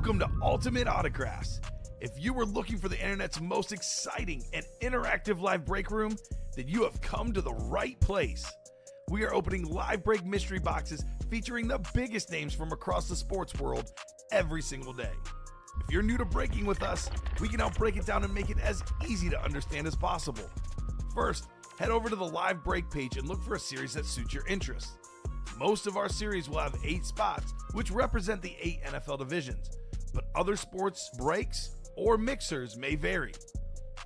Welcome to Ultimate Autographs. If you were looking for the internet's most exciting and interactive live break room, then you have come to the right place. We are opening live break mystery boxes featuring the biggest names from across the sports world every single day. If you're new to breaking with us, we can help break it down and make it as easy to understand as possible. First, head over to the live break page and look for a series that suits your interests. Most of our series will have 8 spots, which represent the 8 NFL divisions, but other sports breaks or mixers may vary.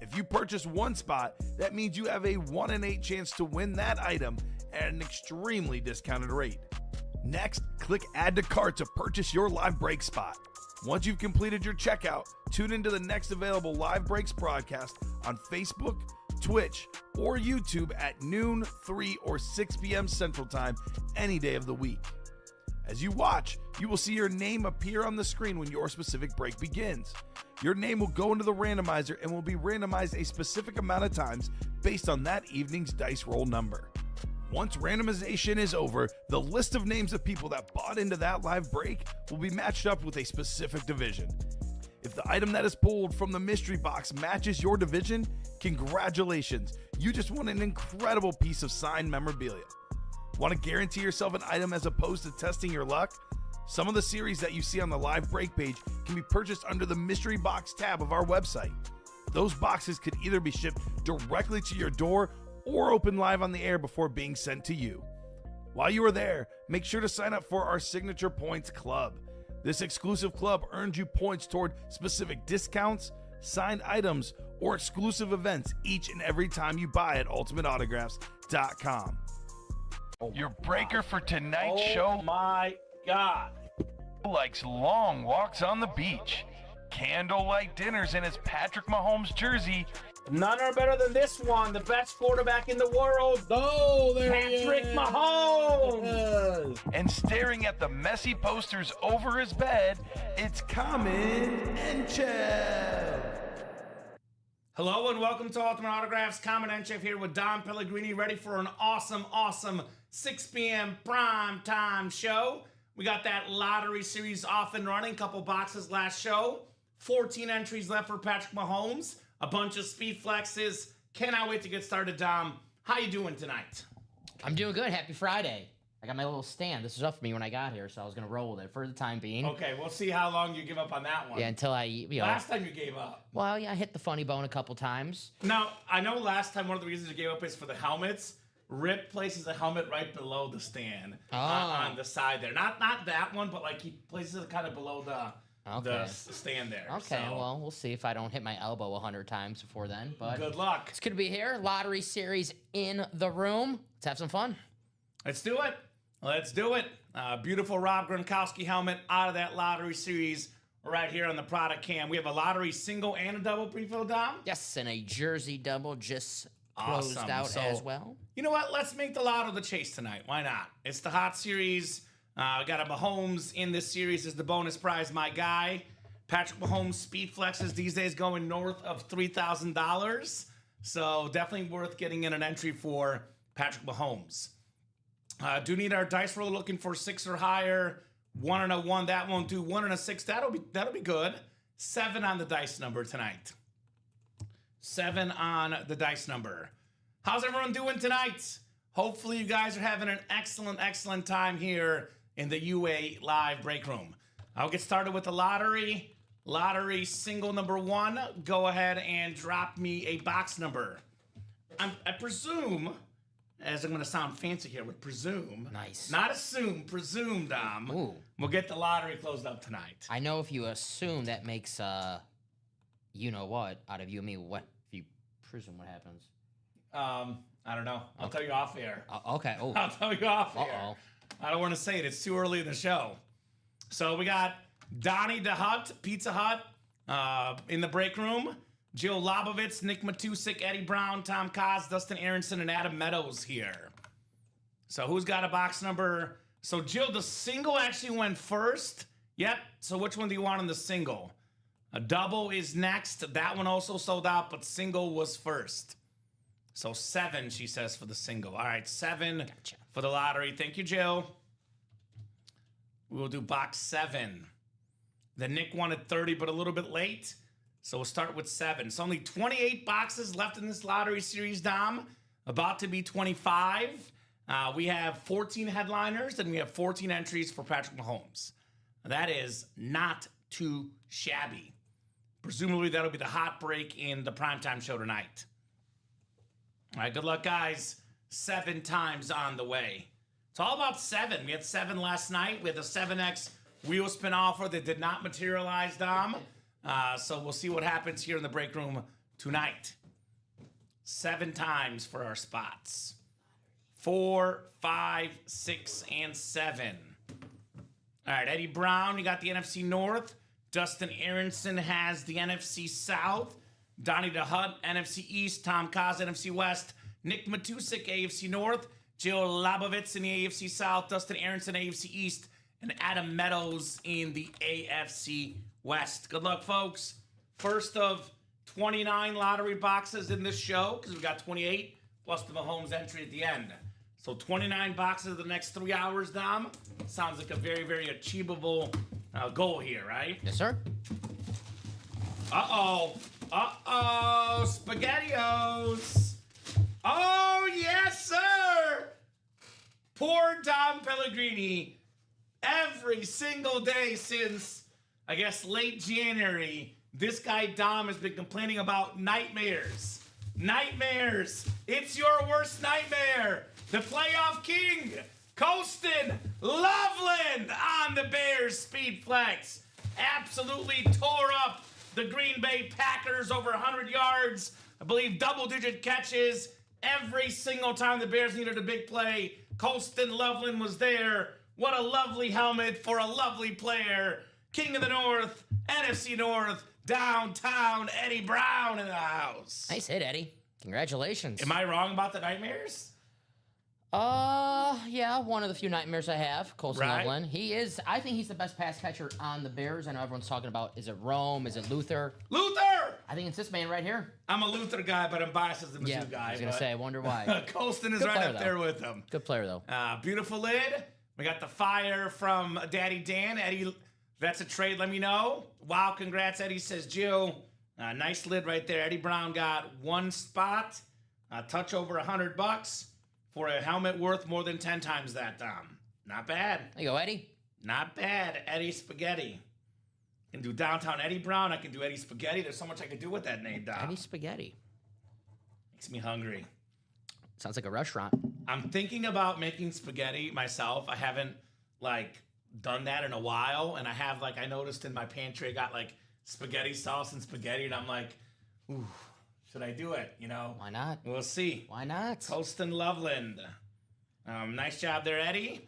If you purchase one spot, that means you have a 1 in 8 chance to win that item at an extremely discounted rate. Next, click Add to Cart to purchase your live break spot. Once you've completed your checkout, tune into the next available live breaks broadcast on Facebook, Twitch, or YouTube at noon, 3, or 6 p.m. Central Time any day of the week. As you watch, you will see your name appear on the screen when your specific break begins. Your name will go into the randomizer and will be randomized a specific amount of times based on that evening's dice roll number. Once randomization is over, the list of names of people that bought into that live break will be matched up with a specific division. If the item that is pulled from the mystery box matches your division, congratulations, you just won an incredible piece of signed memorabilia. Want to guarantee yourself an item as opposed to testing your luck? Some of the series that you see on the live break page can be purchased under the mystery box tab of our website. Those boxes could either be shipped directly to your door or open live on the air before being sent to you. While you are there, make sure to sign up for our Signature Points Club. This exclusive club earns you points toward specific discounts, signed items, or exclusive events each and every time you buy at ultimateautographs.com. Your breaker for tonight's show. Oh my God. Likes long walks on the beach, candlelight dinners in his Patrick Mahomes jersey, None are better than this one, the best quarterback in the world. Oh, there Patrick Mahomes. and staring at the messy posters over his bed, it's Common and Chev. Hello and welcome to Ultimate Autographs. Common and Chef here with Don Pellegrini, ready for an awesome 6 p.m. prime time show. We got that lottery series off and running, couple boxes last show. 14 entries left for Patrick Mahomes. A bunch of speed flexes. Cannot wait to get started, Dom. How you doing tonight? I'm doing good. Happy Friday. I got my little stand. This was up for me when I got here, so I was going to roll with it for the time being. Okay, we'll see how long you give up on that one. Yeah, until I, Last time you gave up. Well, yeah, I hit the funny bone a couple times. Now, I know last time one of the reasons you gave up is for the helmets. Rip places the helmet right below the stand on the side there. Not that one, but like he places it kind of below the stand there. Okay, so. well, we'll see if I don't hit my elbow 100 times before then. But good luck. It's good to be here. Lottery series in the room. Let's have some fun. Let's do it. Let's do it. Beautiful Rob Gronkowski helmet out of that lottery series right here on the product cam. We have a lottery single and a double pre-fill, Dom. Yes, and a jersey double just closed out as well. You know what? Let's make the lotto the chase tonight. Why not? It's the hot series. Got a Mahomes in this series as the bonus prize, my guy. Patrick Mahomes speed flexes these days going north of $3,000. So definitely worth getting in an entry for Patrick Mahomes. Do need our dice roll looking for 6 or higher. 1 and a 1, that won't do. 1 and a 6, that'll be good. 7 on the dice number tonight. 7 on the dice number. How's everyone doing tonight? Hopefully you guys are having an excellent time here in the UA live break room. I'll get started with the lottery. Lottery single number 1. Go ahead and drop me a box number. I presume, as I'm going to sound fancy here with presume. Nice. Not assume, presume, Dom. Ooh. We'll get the lottery closed up tonight. I know if you assume, that makes, you know what, out of you and me. What if you presume, what happens? I don't know. I'll tell you off air. Okay. Oh. I'll tell you off air. Uh-oh. I don't want to say it. It's too early in the show. So we got Donnie DeHut, Pizza Hut, in the break room. Jill Lobovitz, Nick Matusik, Eddie Brown, Tom Kaz, Dustin Aronson, and Adam Meadows here. So who's got a box number? So Jill, the single actually went first. Yep. So which one do you want in the single? A double is next. That one also sold out, but single was first. So 7, she says, for the single. All right, 7 Gotcha. for the lottery. Thank you, Jill. We will do box 7. Then Nick wanted 30, but a little bit late. So we'll start with 7. So only 28 boxes left in this lottery series, Dom. About to be 25. We have 14 headliners, and we have 14 entries for Patrick Mahomes. That is not too shabby. Presumably, that'll be the hot break in the primetime show tonight. All right, good luck, guys. 7 times on the way. It's all about 7. We had 7 last night. We had the 7X wheel spin offer that did not materialize, Dom. So we'll see what happens here in the break room tonight. 7 times for our spots. 4, 5, 6, and 7. All right, Eddie Brown, you got the NFC North. Dustin Aronson has the NFC South. Donnie DeHutt, NFC East. Tom Kaz, NFC West. Nick Matusik, AFC North. Jill Labovitz in the AFC South. Dustin Aronson, AFC East. And Adam Meadows in the AFC West. Good luck, folks. First of 29 lottery boxes in this show, because we've got 28, plus the Mahomes entry at the end. So 29 boxes the next 3 hours, Dom. Sounds like a very, very achievable goal here, right? Yes, sir. Uh-oh. Uh-oh. SpaghettiOs. Oh, yes, sir. Poor Dom Pellegrini. Every single day since, I guess, late January, this guy Dom has been complaining about nightmares. Nightmares. It's your worst nightmare. The playoff king, Colston Loveland on the Bears Speed Flex. Absolutely tore up the Green Bay Packers, over 100 yards. I believe double-digit catches every single time the Bears needed a big play. Colston Loveland was there. What a lovely helmet for a lovely player. King of the North, NFC North, downtown Eddie Brown in the house. Nice hit, Eddie. Congratulations. Am I wrong about the nightmares? Yeah, one of the few nightmares I have, Colson Right. Loveland. I think he's the best pass catcher on the Bears. I know everyone's talking about, is it Rome? Is it Luther? Luther! I think it's this man right here. I'm a Luther guy, but I'm biased as the Mizzou Yeah, guy. I was going to say, I wonder why. Colston is Good right player, up though. there with him. Good player, though. Beautiful lid. We got the fire from Daddy Dan. Eddie, if that's a trade, let me know. Wow, congrats, Eddie, says Jill. Nice lid right there. Eddie Brown got 1 spot. A touch over $100 for a helmet worth more than 10 times that, Dom. Not bad. There you go, Eddie. Not bad. Eddie Spaghetti. I can do downtown Eddie Brown. I can do Eddie Spaghetti. There's so much I can do with that name, Dom. Eddie Spaghetti. Makes me hungry. Sounds like a restaurant. I'm thinking about making spaghetti myself. I haven't, done that in a while. And I have, I noticed in my pantry, I got, spaghetti sauce and spaghetti. And I'm like, ooh, should I do it? Why not? We'll see. Why not? Colston Loveland. Nice job there, Eddie.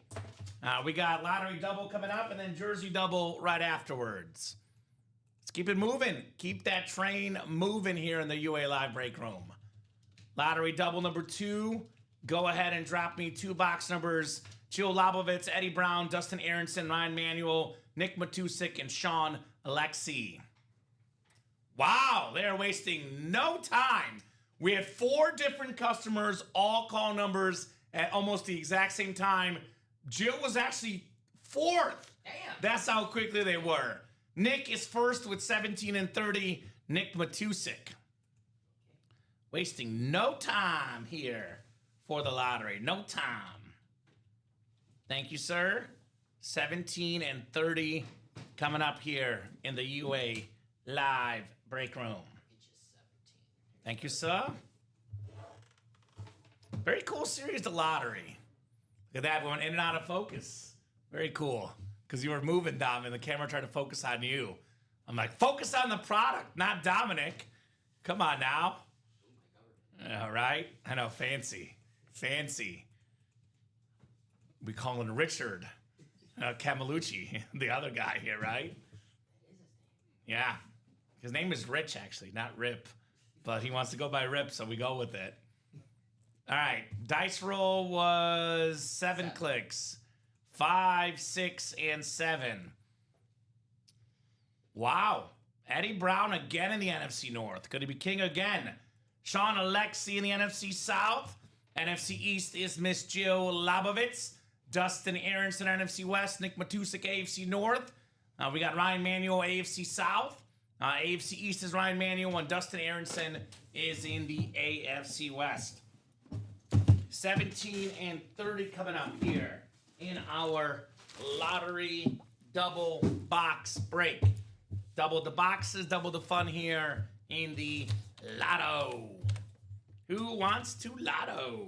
We got lottery double coming up and then jersey double right afterwards. Let's keep it moving. Keep that train moving here in the UA Live break room. Lottery double number 2. Go ahead and drop me 2 box numbers. Jill Labovitz, Eddie Brown, Dustin Aronson, Ryan Manuel, Nick Matusik, and Sean Alexi. Wow, they're wasting no time. We had 4 different customers all call numbers at almost the exact same time. Jill was actually 4th. Damn. That's how quickly they were. Nick is first with 17 and 30. Nick Matusik. Wasting no time here for the lottery. No time. Thank you, sir. 17 and 30 coming up here in the UA Live break room. Thank you, sir. Very cool series, the lottery. Look at that, we went in and out of focus. Very cool. Because you were moving, Dom, and the camera tried to focus on you. I'm like, focus on the product, not Dominic. Come on now. All right. I know, fancy. Fancy. We call him Richard Camalucci, the other guy here, right? Yeah. His name is Rich, actually, not Rip. But he wants to go by Rip, so we go with it. All right. Dice roll was 7 clicks. 5, 6, and 7. Wow. Eddie Brown again in the NFC North. Could he be king again? Sean Alexi in the NFC South. NFC East is Miss Jill Labovitz. Dustin Aronson, NFC West. Nick Matusik, AFC North. We got Ryan Manuel, AFC South. AFC East is Ryan Manuel, and Dustin Aronson is in the AFC West. 17 and 30 coming up here in our lottery double box break. Double the boxes, double the fun here in the lotto. Who wants to lotto?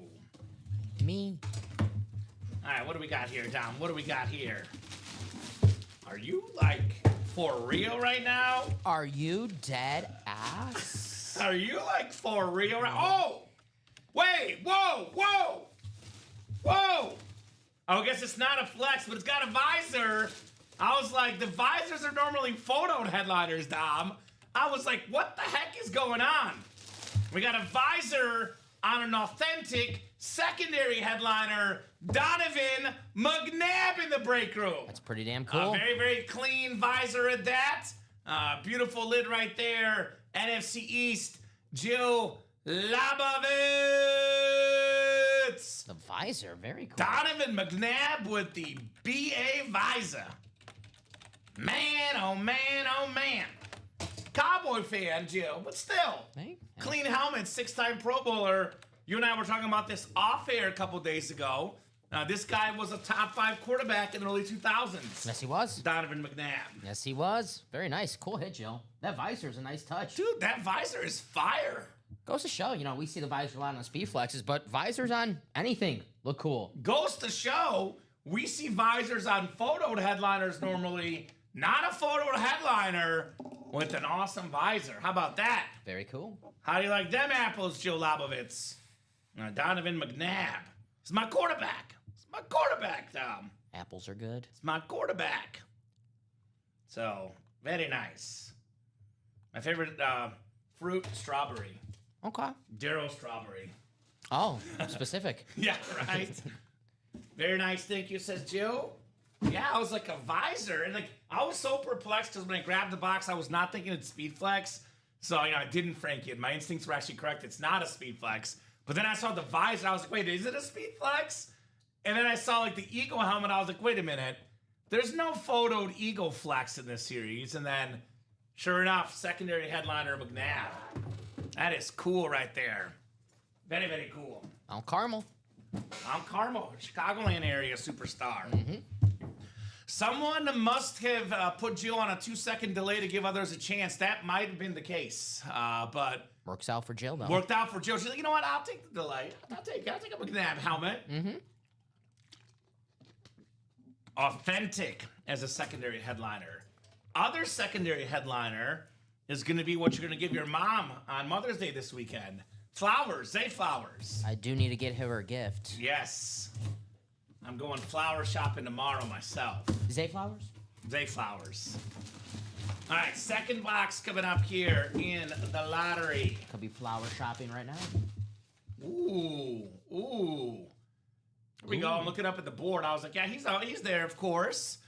Me. All right, what do we got here, Dom? What do we got here? Are you, like, for real right now? Are you dead ass? Are you, like, for real right Oh! Wait! Whoa! Whoa! Whoa! I guess it's not a flex, but it's got a visor. I was like, the visors are normally photo headliners, Dom. I was like, what the heck is going on? We got a visor on an authentic secondary headliner, Donovan McNabb in the break room. That's pretty damn cool. Very, very clean visor at that. Beautiful lid right there. NFC East, Jill Labovitz. The visor, very cool. Donovan McNabb with the BA visor. Man, oh man, oh man. Cowboy fan, Jill, but still. Hey. Clean helmet, 6-time Pro Bowler. You and I were talking about this off air a couple days ago. This guy was a top 5 quarterback in the early 2000s. Yes, he was. Donovan McNabb. Yes, he was. Very nice. Cool hit, Jill. That visor's a nice touch. Dude, that visor is fire. Goes to show, we see the visor a lot on speed flexes, but visors on anything look cool. Goes to show, we see visors on photoed headliners normally. Not a photoed headliner with an awesome visor. How about that? Very cool. How do you like them apples, Joe Labovitz? Donovan McNabb. It's my quarterback. It's my quarterback, Tom. Apples are good. It's my quarterback. So, very nice. My favorite fruit, strawberry. Okay. Darrow strawberry. Oh, specific. Yeah, right? Very nice, thank you, says Joe. Yeah, I was like a visor. And like I was so perplexed because when I grabbed the box, I was not thinking it's speed flex. So, I didn't frank it. My instincts were actually correct. It's not a speed flex. But then I saw the visor. I was like, wait, is it a speed flex? And then I saw like the Eagle helmet. I was like, wait a minute. There's no photoed Eagle flex in this series. And then, sure enough, secondary headliner McNabb. That is cool right there. Very, very cool. Mount Carmel. Mount Carmel, Chicagoland area superstar. Someone must have put Jill on a 2-second delay to give others a chance. That might have been the case, but Works out for Jill, though. worked out for Jill. She's like, you know what? I'll take the delay. I'll take a McNabb helmet. Authentic as a secondary headliner. Other secondary headliner is going to be what you're going to give your mom on Mother's Day this weekend. Flowers, Zay Flowers. I do need to get her a gift. Yes. I'm going flower shopping tomorrow myself. Zay flowers? Zay Flowers. All right, second box coming up here in the lottery. Could be flower shopping right now. Ooh. Here we go. I'm looking up at the board. I was like, yeah, he's there, of course.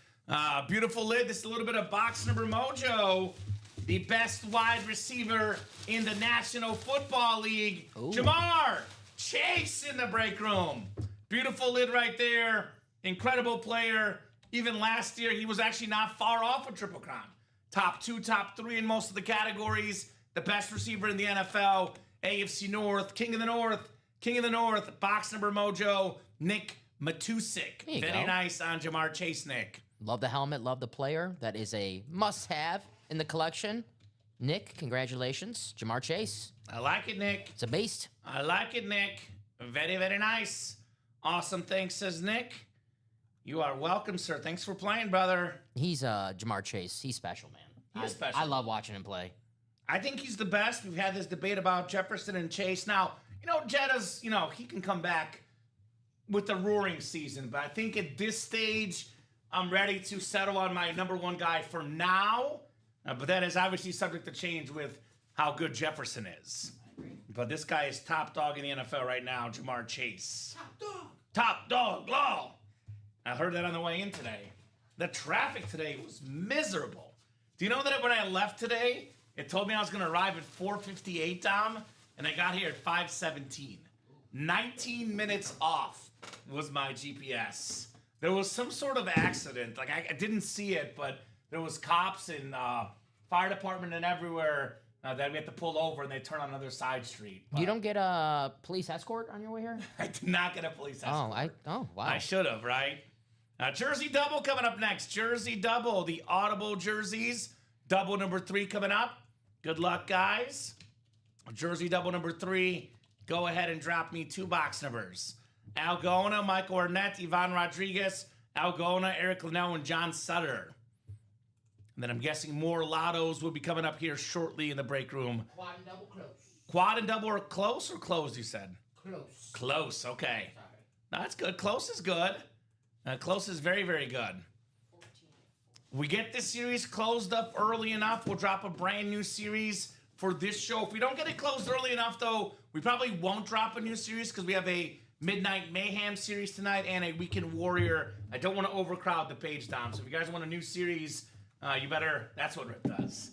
Beautiful lid. This is a little bit of box number mojo. The best wide receiver in the National Football League, Ooh. Jamar Chase in the break room. Beautiful lid right there. Incredible player. Even last year, he was actually not far off a Triple Crown. Top 2, top 3 in most of the categories. The best receiver in the NFL. AFC North, King of the North, box number mojo, Nick Matusik. There you Very go. nice on Jamar Chase, Nick. Love the helmet, love the player. That is a must-have in the collection. Nick, congratulations. Jamar Chase. I like it, Nick. It's a beast. I like it, Nick. Very, very nice. Awesome, thanks, says Nick. You are welcome, sir. Thanks for playing, brother. He's Jamar Chase. He's special, man. He is special. I love watching him play. I think he's the best. We've had this debate about Jefferson and Chase. Now, Jetta's, he can come back with the roaring season. But I think at this stage, I'm ready to settle on my number one guy for now. But that is obviously subject to change with how good Jefferson is. But this guy is top dog in the NFL right now, Jamar Chase. Top dog, law. I heard that on the way in today. The traffic today was miserable. Do you know that when I left today, it told me I was going to arrive at 4:58, Dom, and I got here at 5:17. 19 minutes off was my GPS. There was some sort of accident. Like, I didn't see it, but there was cops and fire department and everywhere that we had to pull over and they turn on another side street. You don't get a police escort on your way here? I did not get a police escort. Wow. I should have, right? Jersey double coming up next. Jersey double, the audible jerseys. Double number 3 coming up. Good luck, guys. Jersey double number 3. Go ahead and drop me 2 box numbers. Algona, Michael Arnett, Ivan Rodriguez, Algona, Eric Linnell, and John Sutter. And then I'm guessing more lottos will be coming up here shortly in the break room. Quad and double close. Quad and double are close or closed, you said? Close. Close, okay. No, that's good. Close is good. Close is very, very good. We get this series closed up early enough, we'll drop a brand new series for this show. If we don't get it closed early enough, though, we probably won't drop a new series because we have a Midnight Mayhem series tonight and a Weekend Warrior. I don't want to overcrowd the page, Dom. So if you guys want a new series, you better, that's what Rip does.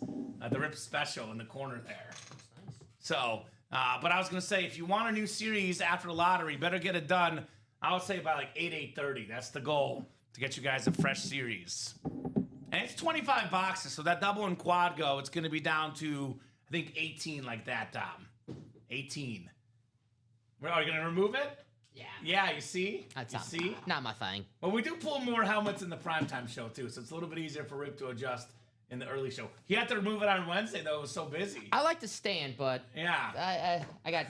The Rip special in the corner there. Nice. So, but I was going to say, if you want a new series after the lottery, better get it done. I would say by like 8:30. That's the goal, to get you guys a fresh series. And it's 25 boxes, so that double and quad go, it's going to be down to, I think, 18 like that, Dom. 18. Are you going to remove it? Yeah. Yeah, you see? That's you see? not my thing. Well, we do pull more helmets in the primetime show, too, so it's a little bit easier for Rip to adjust in the early show. He had to remove it on Wednesday, though. It was so busy. I like to stand, but yeah. I got...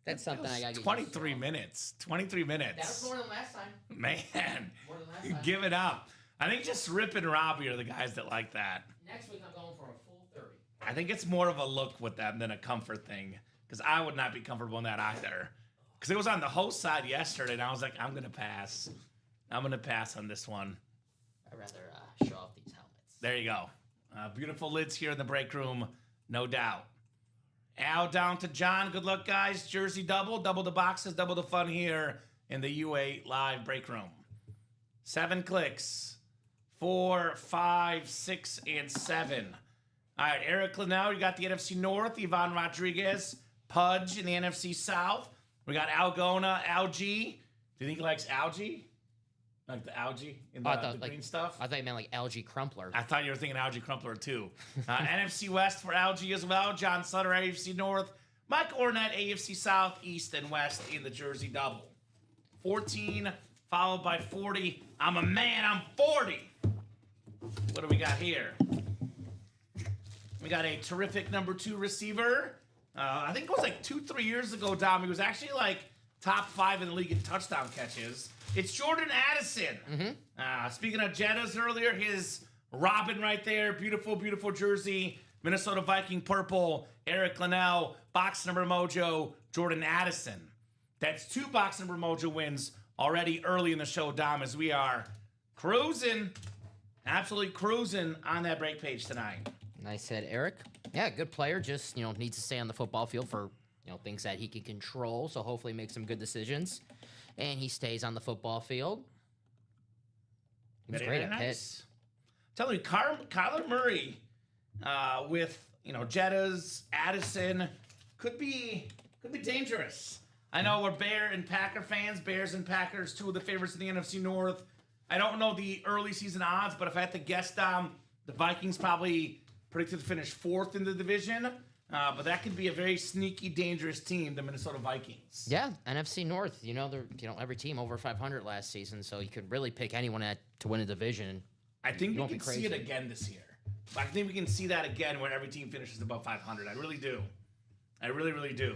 That's something I got to get 23 minutes. 23 minutes. That was more than last time. Man, More than last time. give it up. I think just Rip and Robbie are the guys that like that. Next week, I'm going for a full 30. I think it's more of a look with them than a comfort thing, because I would not be comfortable in that either. Because it was on the host side yesterday, and I was like, I'm going to pass. I'm going to pass on this one. I'd rather show off these helmets. There you go. Beautiful lids here in the break room, no doubt. Al down to John. Good luck, guys. Jersey double. Double the boxes. Double the fun here in the UA live break room. 7 clicks. 4, 5, 6, and 7. All right, Eric Linnell, you got the NFC North. Ivan Rodriguez. Pudge in the NFC South. We got Algona, Algie. Do you think he likes algae? Like the algae in the green stuff? I thought you meant like algae crumpler. I thought you were thinking algae crumpler too. NFC West for algae as well. John Sutter, AFC North. Mike Ornett, AFC South, East, and West in the Jersey double. 14 followed by 40. I'm a man, I'm 40. What do we got here? We got a terrific number 2 receiver. I think it was like 2-3 years ago, Dom. He was actually like top 5 in the league in touchdown catches. It's Jordan Addison. Mm-hmm. Speaking of Jettas earlier, his Robin right there. Beautiful, beautiful jersey. Minnesota Viking purple. Eric Linnell. Box number mojo. Jordan Addison. That's 2 box number mojo wins already early in the show, Dom, as we are cruising. Absolutely cruising on that break page tonight. Nice head, Eric. Yeah, good player. Just, needs to stay on the football field for, things that he can control. So hopefully make some good decisions. And he stays on the football field. He was great at Pitt. Tell you, Kyler Murray with Jettas, Addison could be dangerous. I know we're Bear and Packer fans. Bears and Packers, 2 of the favorites in the NFC North. I don't know the early season odds, but if I had to guess, Dom, the Vikings probably predicted to finish 4th in the division. But that could be a very sneaky, dangerous team, the Minnesota Vikings. Yeah, NFC North. Every team over 500 last season, so you could really pick anyone to win a division. I think we can see it again this year. I think we can see that again where every team finishes above 500. I really do. I really, really do.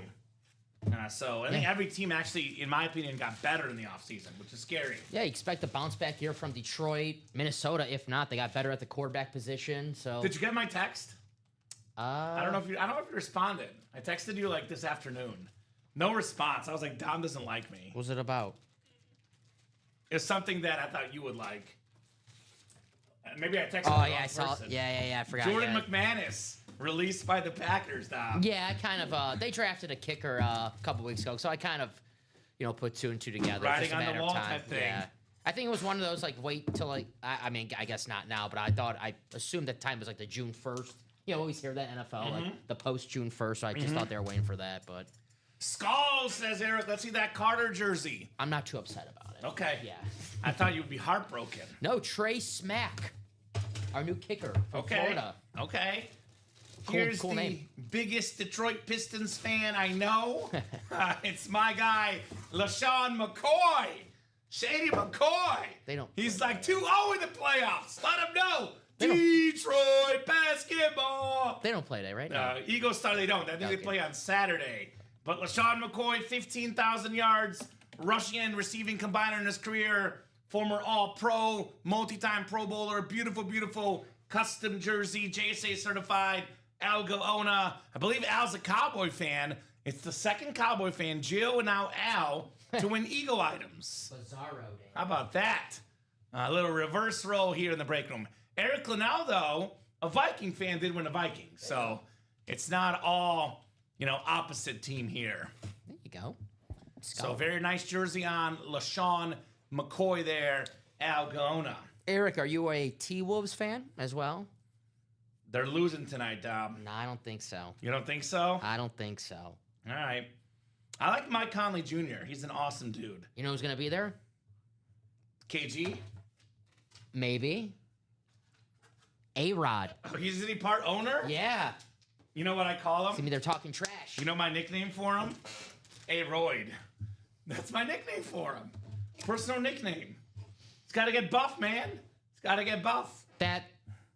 So I think every team actually, in my opinion, got better in the offseason, which is scary. Yeah, you expect a bounce back year from Detroit, Minnesota. If not, they got better at the quarterback position. So did you get my text? I don't know if you responded. I texted you like this afternoon. No response. I was like, Dom doesn't like me. What was it about? It's something that I thought you would like. Maybe I texted the wrong person. I saw. Yeah, I forgot. Jordan McManus released by the Packers, Dom. Yeah, I kind of. They drafted a kicker a couple weeks ago, so I kind of, put 2 and 2 together. Writing on the wall type thing. Yeah. I think it was one of those wait till I guess not now, but I assumed that time was like the June 1st. You always hear that NFL, like the post June 1st, so I just thought they were waiting for that, but. Skull, says Eric. Let's see that Carter jersey. I'm not too upset about it. Okay. Yeah. I thought you would be heartbroken. No, Trey Smack. Our new kicker from Florida. Okay. Cool- Here's cool the name. biggest Detroit Pistons fan I know. It's my guy, LaShawn McCoy. Shady McCoy. They don't- He's like 2-0 in the playoffs. Let him know. They don't- Detroit basketball. They don't play today, right? Eagles Star, they don't. I think they Okay. play on Saturday. But LaShawn McCoy, 15,000 yards, rushing and receiving combiner in his career. Former All-Pro, multi-time Pro Bowler, beautiful, beautiful custom jersey, JSA certified, Al Gaona. I believe Al's a Cowboy fan. It's the second Cowboy fan, Jill and now Al, to win Eagle items. Bizarro day. How about that? A little reverse role here in the break room. Eric Linnell, though, a Viking fan, did win a Viking. So it's not all, opposite team here. There you go. Let's So go. very nice jersey on LaShawn McCoy there, Al Gaona. Eric, are you a T-Wolves fan as well? They're losing tonight, Dom. No, I don't think so. You don't think so? I don't think so. All right. I like Mike Conley Jr. He's an awesome dude. You know who's going to be there? KG? Maybe. A-Rod. Oh, isn't he part owner? Yeah. You know what I call See him? me, they're talking trash. You know my nickname for him? A-Royd. That's my nickname for him. Personal nickname. He's got to get buff, man. He's got to get buff.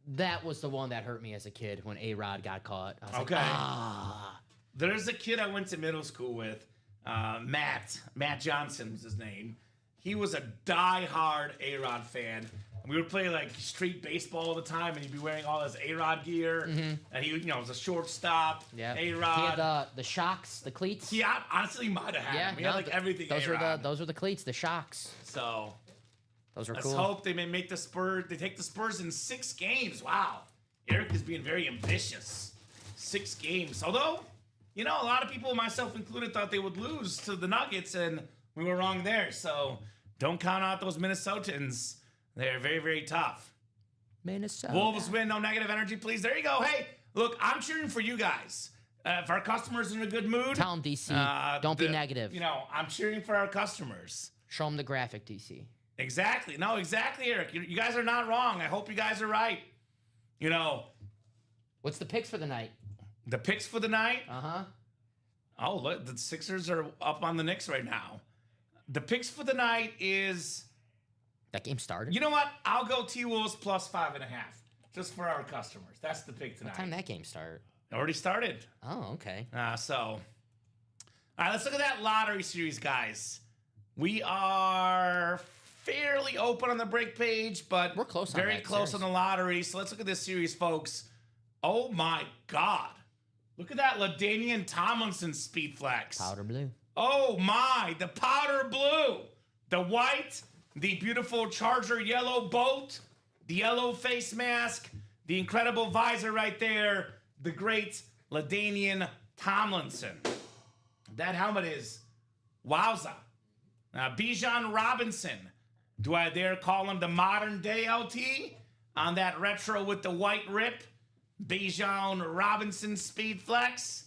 That was the one that hurt me as a kid when A-Rod got caught. I was Okay. like, There's a kid I went to middle school with, Matt. Matt Johnson was his name. He was a die-hard A-Rod fan. We would play like street baseball all the time, and he'd be wearing all his A-Rod gear. And he, was a shortstop. Yeah. A-Rod. He had the shocks, the cleats. Yeah, honestly, he might have had Yeah, him. He had like everything. Those A-Rod. were the cleats, the shocks. So Those were let's cool. hope they may make the Spurs. They take the Spurs in 6 games. Wow, Eric is being very ambitious. 6 games. Although, a lot of people, myself included, thought they would lose to the Nuggets, and we were wrong there. So don't count out those Minnesotans. They're very, very tough. Minnesota. Wolves win, no negative energy, please. There you go. Hey, look, I'm cheering for you guys. If our customers are in a good mood, Tell them, DC. Don't be negative. I'm cheering for our customers. Show them the graphic, DC. Exactly. No, exactly, Eric. You guys are not wrong. I hope you guys are right. What's the picks for the night? The picks for the night. Uh-huh. Oh, look, the Sixers are up on the Knicks right now. The picks for the night is, That game started? you know what? I'll go T-Wolves plus 5.5, just for our customers. That's the pick tonight. What time that game start? Already started. Oh, okay. All right, let's look at that lottery series, guys. We are fairly open on the break page, but We're close on very that close series. on the lottery. So let's look at this series, folks. Oh my God. Look at that LaDainian Tomlinson speed flex. Powder blue. Oh my, the powder blue. The white, the beautiful Charger yellow boat, the yellow face mask, the incredible visor right there, the great LaDainian Tomlinson. That helmet is wowza. Bijan Robinson. Do I dare call him the modern day LT? On that retro with the white rip. Bijan Robinson speed flex.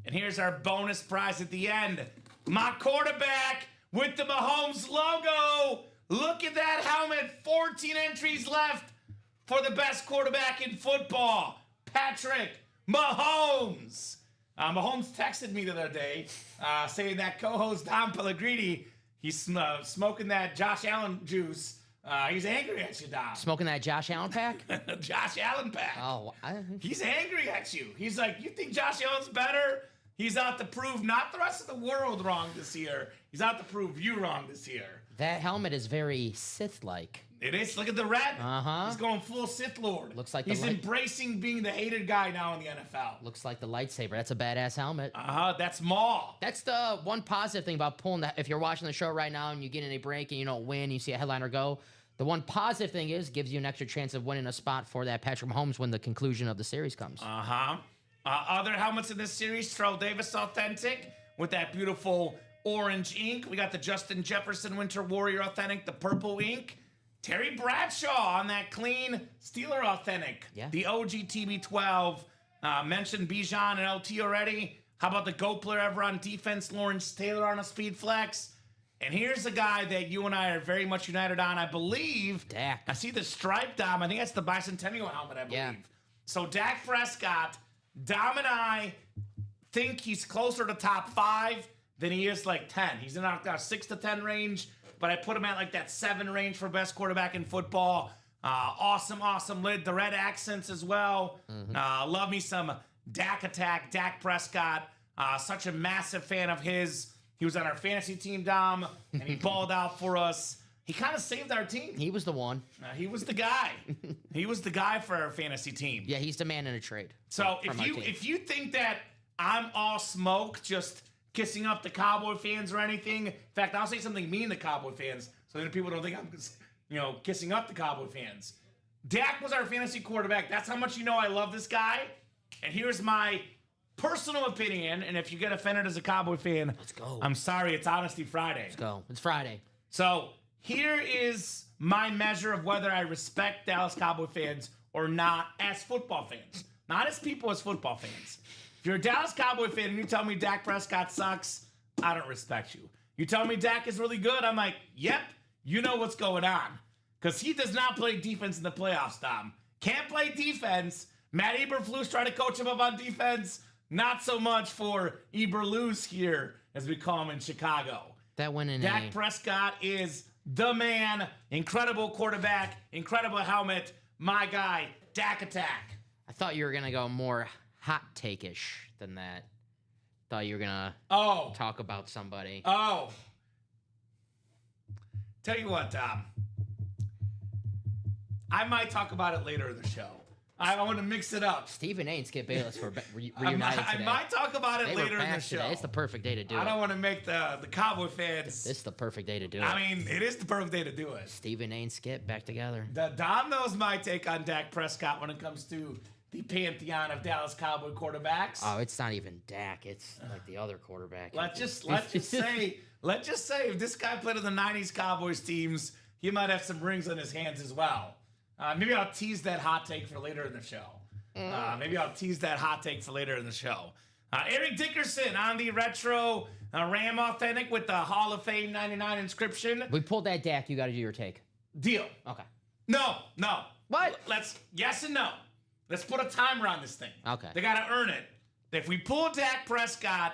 And here's our bonus prize at the end. My quarterback with the Mahomes logo. Look at that helmet. 14 entries left for the best quarterback in football. Patrick Mahomes. Mahomes texted me the other day saying that co-host Dom Pellegrini, he's smoking that Josh Allen juice. He's angry at you, Dom. Smoking that Josh Allen pack? Josh Allen pack. Oh, He's angry at you. He's like, you think Josh Allen's better? He's out to prove not the rest of the world wrong this year. He's out to prove you wrong this year. that helmet is very Sith-like. It is. Look at the red. Uh-huh. He's going full Sith Lord. Looks like the he's light- embracing being the hated guy now in the NFL. Looks like the lightsaber. That's a badass helmet. That's Maul. That's the one positive thing about pulling that. If you're watching the show right now and you get in a break and you don't win, you see a headliner go. The one positive thing is gives you an extra chance of winning a spot for that Patrick Mahomes when the conclusion of the series comes. Other helmets in this series, Trout Davis Authentic with that beautiful orange ink. We got the Justin Jefferson Winter Warrior Authentic, the purple ink. Terry Bradshaw on that clean Steeler Authentic. Yeah. The OG TB12. Mentioned Bijan and LT already. How about the GOAT player ever on defense, Lawrence Taylor on a speed flex? And here's a guy that you and I are very much united on, I believe. Dak. I see the stripe, Dom. I think that's the bicentennial helmet, I believe. Yeah. So Dak Prescott, Dom and I think he's closer to top 5 than he is like 10. He's in our 6 to 10 range, but I put him at like that 7 range for best quarterback in football. Awesome lid. The red accents as well. Love me some Dak attack, Dak Prescott. Such a massive fan of his. He was on our fantasy team, Dom, and he balled out for us. He kind of saved our team. He was the one. He was the guy. He was the guy for our fantasy team. Yeah, he's demanding a trade. So if you think that I'm all smoke, just kissing up the Cowboy fans or anything, in fact, I'll say something mean to Cowboy fans so that people don't think I'm kissing up the Cowboy fans. Dak was our fantasy quarterback. That's how much you know I love this guy. And here's my personal opinion, and if you get offended as a Cowboy fan, let's go. I'm sorry, it's Honesty Friday. Let's go. It's Friday. So here is my measure of whether I respect Dallas Cowboy fans or not as football fans. Not as people, as football fans. If you're a Dallas Cowboy fan and you tell me Dak Prescott sucks, I don't respect you. You tell me Dak is really good, I'm like, yep, you know what's going on. Because he does not play defense in the playoffs, Dom. Can't play defense. Matt Eberflus tried to coach him up on defense. Not so much for Eberflus here, as we call him in Chicago. That went in. Dak Prescott is the man. Incredible quarterback. Incredible helmet. My guy, Dak attack. I thought you were gonna go more hot take-ish than that. Thought you were gonna talk about somebody. Tell you what, Tom. I might talk about it later in the show. I want to mix it up. Stephen A and Skip Bayless were reunited today. I might talk about it later in the show. Today. It's the perfect day to do it. I don't want to make the Cowboy fans. This is the perfect day to do it. I mean, it is the perfect day to do it. Stephen A and Skip back together. Dom knows my take on Dak Prescott when it comes to the pantheon of Dallas Cowboy quarterbacks. Oh, it's not even Dak. It's like the other quarterback. Let's just say if this guy played on the '90s Cowboys teams, he might have some rings on his hands as well. Maybe I'll tease that hot take for later in the show. Eric Dickerson on the retro Ram Authentic with the Hall of Fame 99 inscription. We pulled that Dak. You got to do your take. Deal. Okay. No. What? Yes and no. Let's put a timer on this thing. Okay. They got to earn it. If we pull Dak Prescott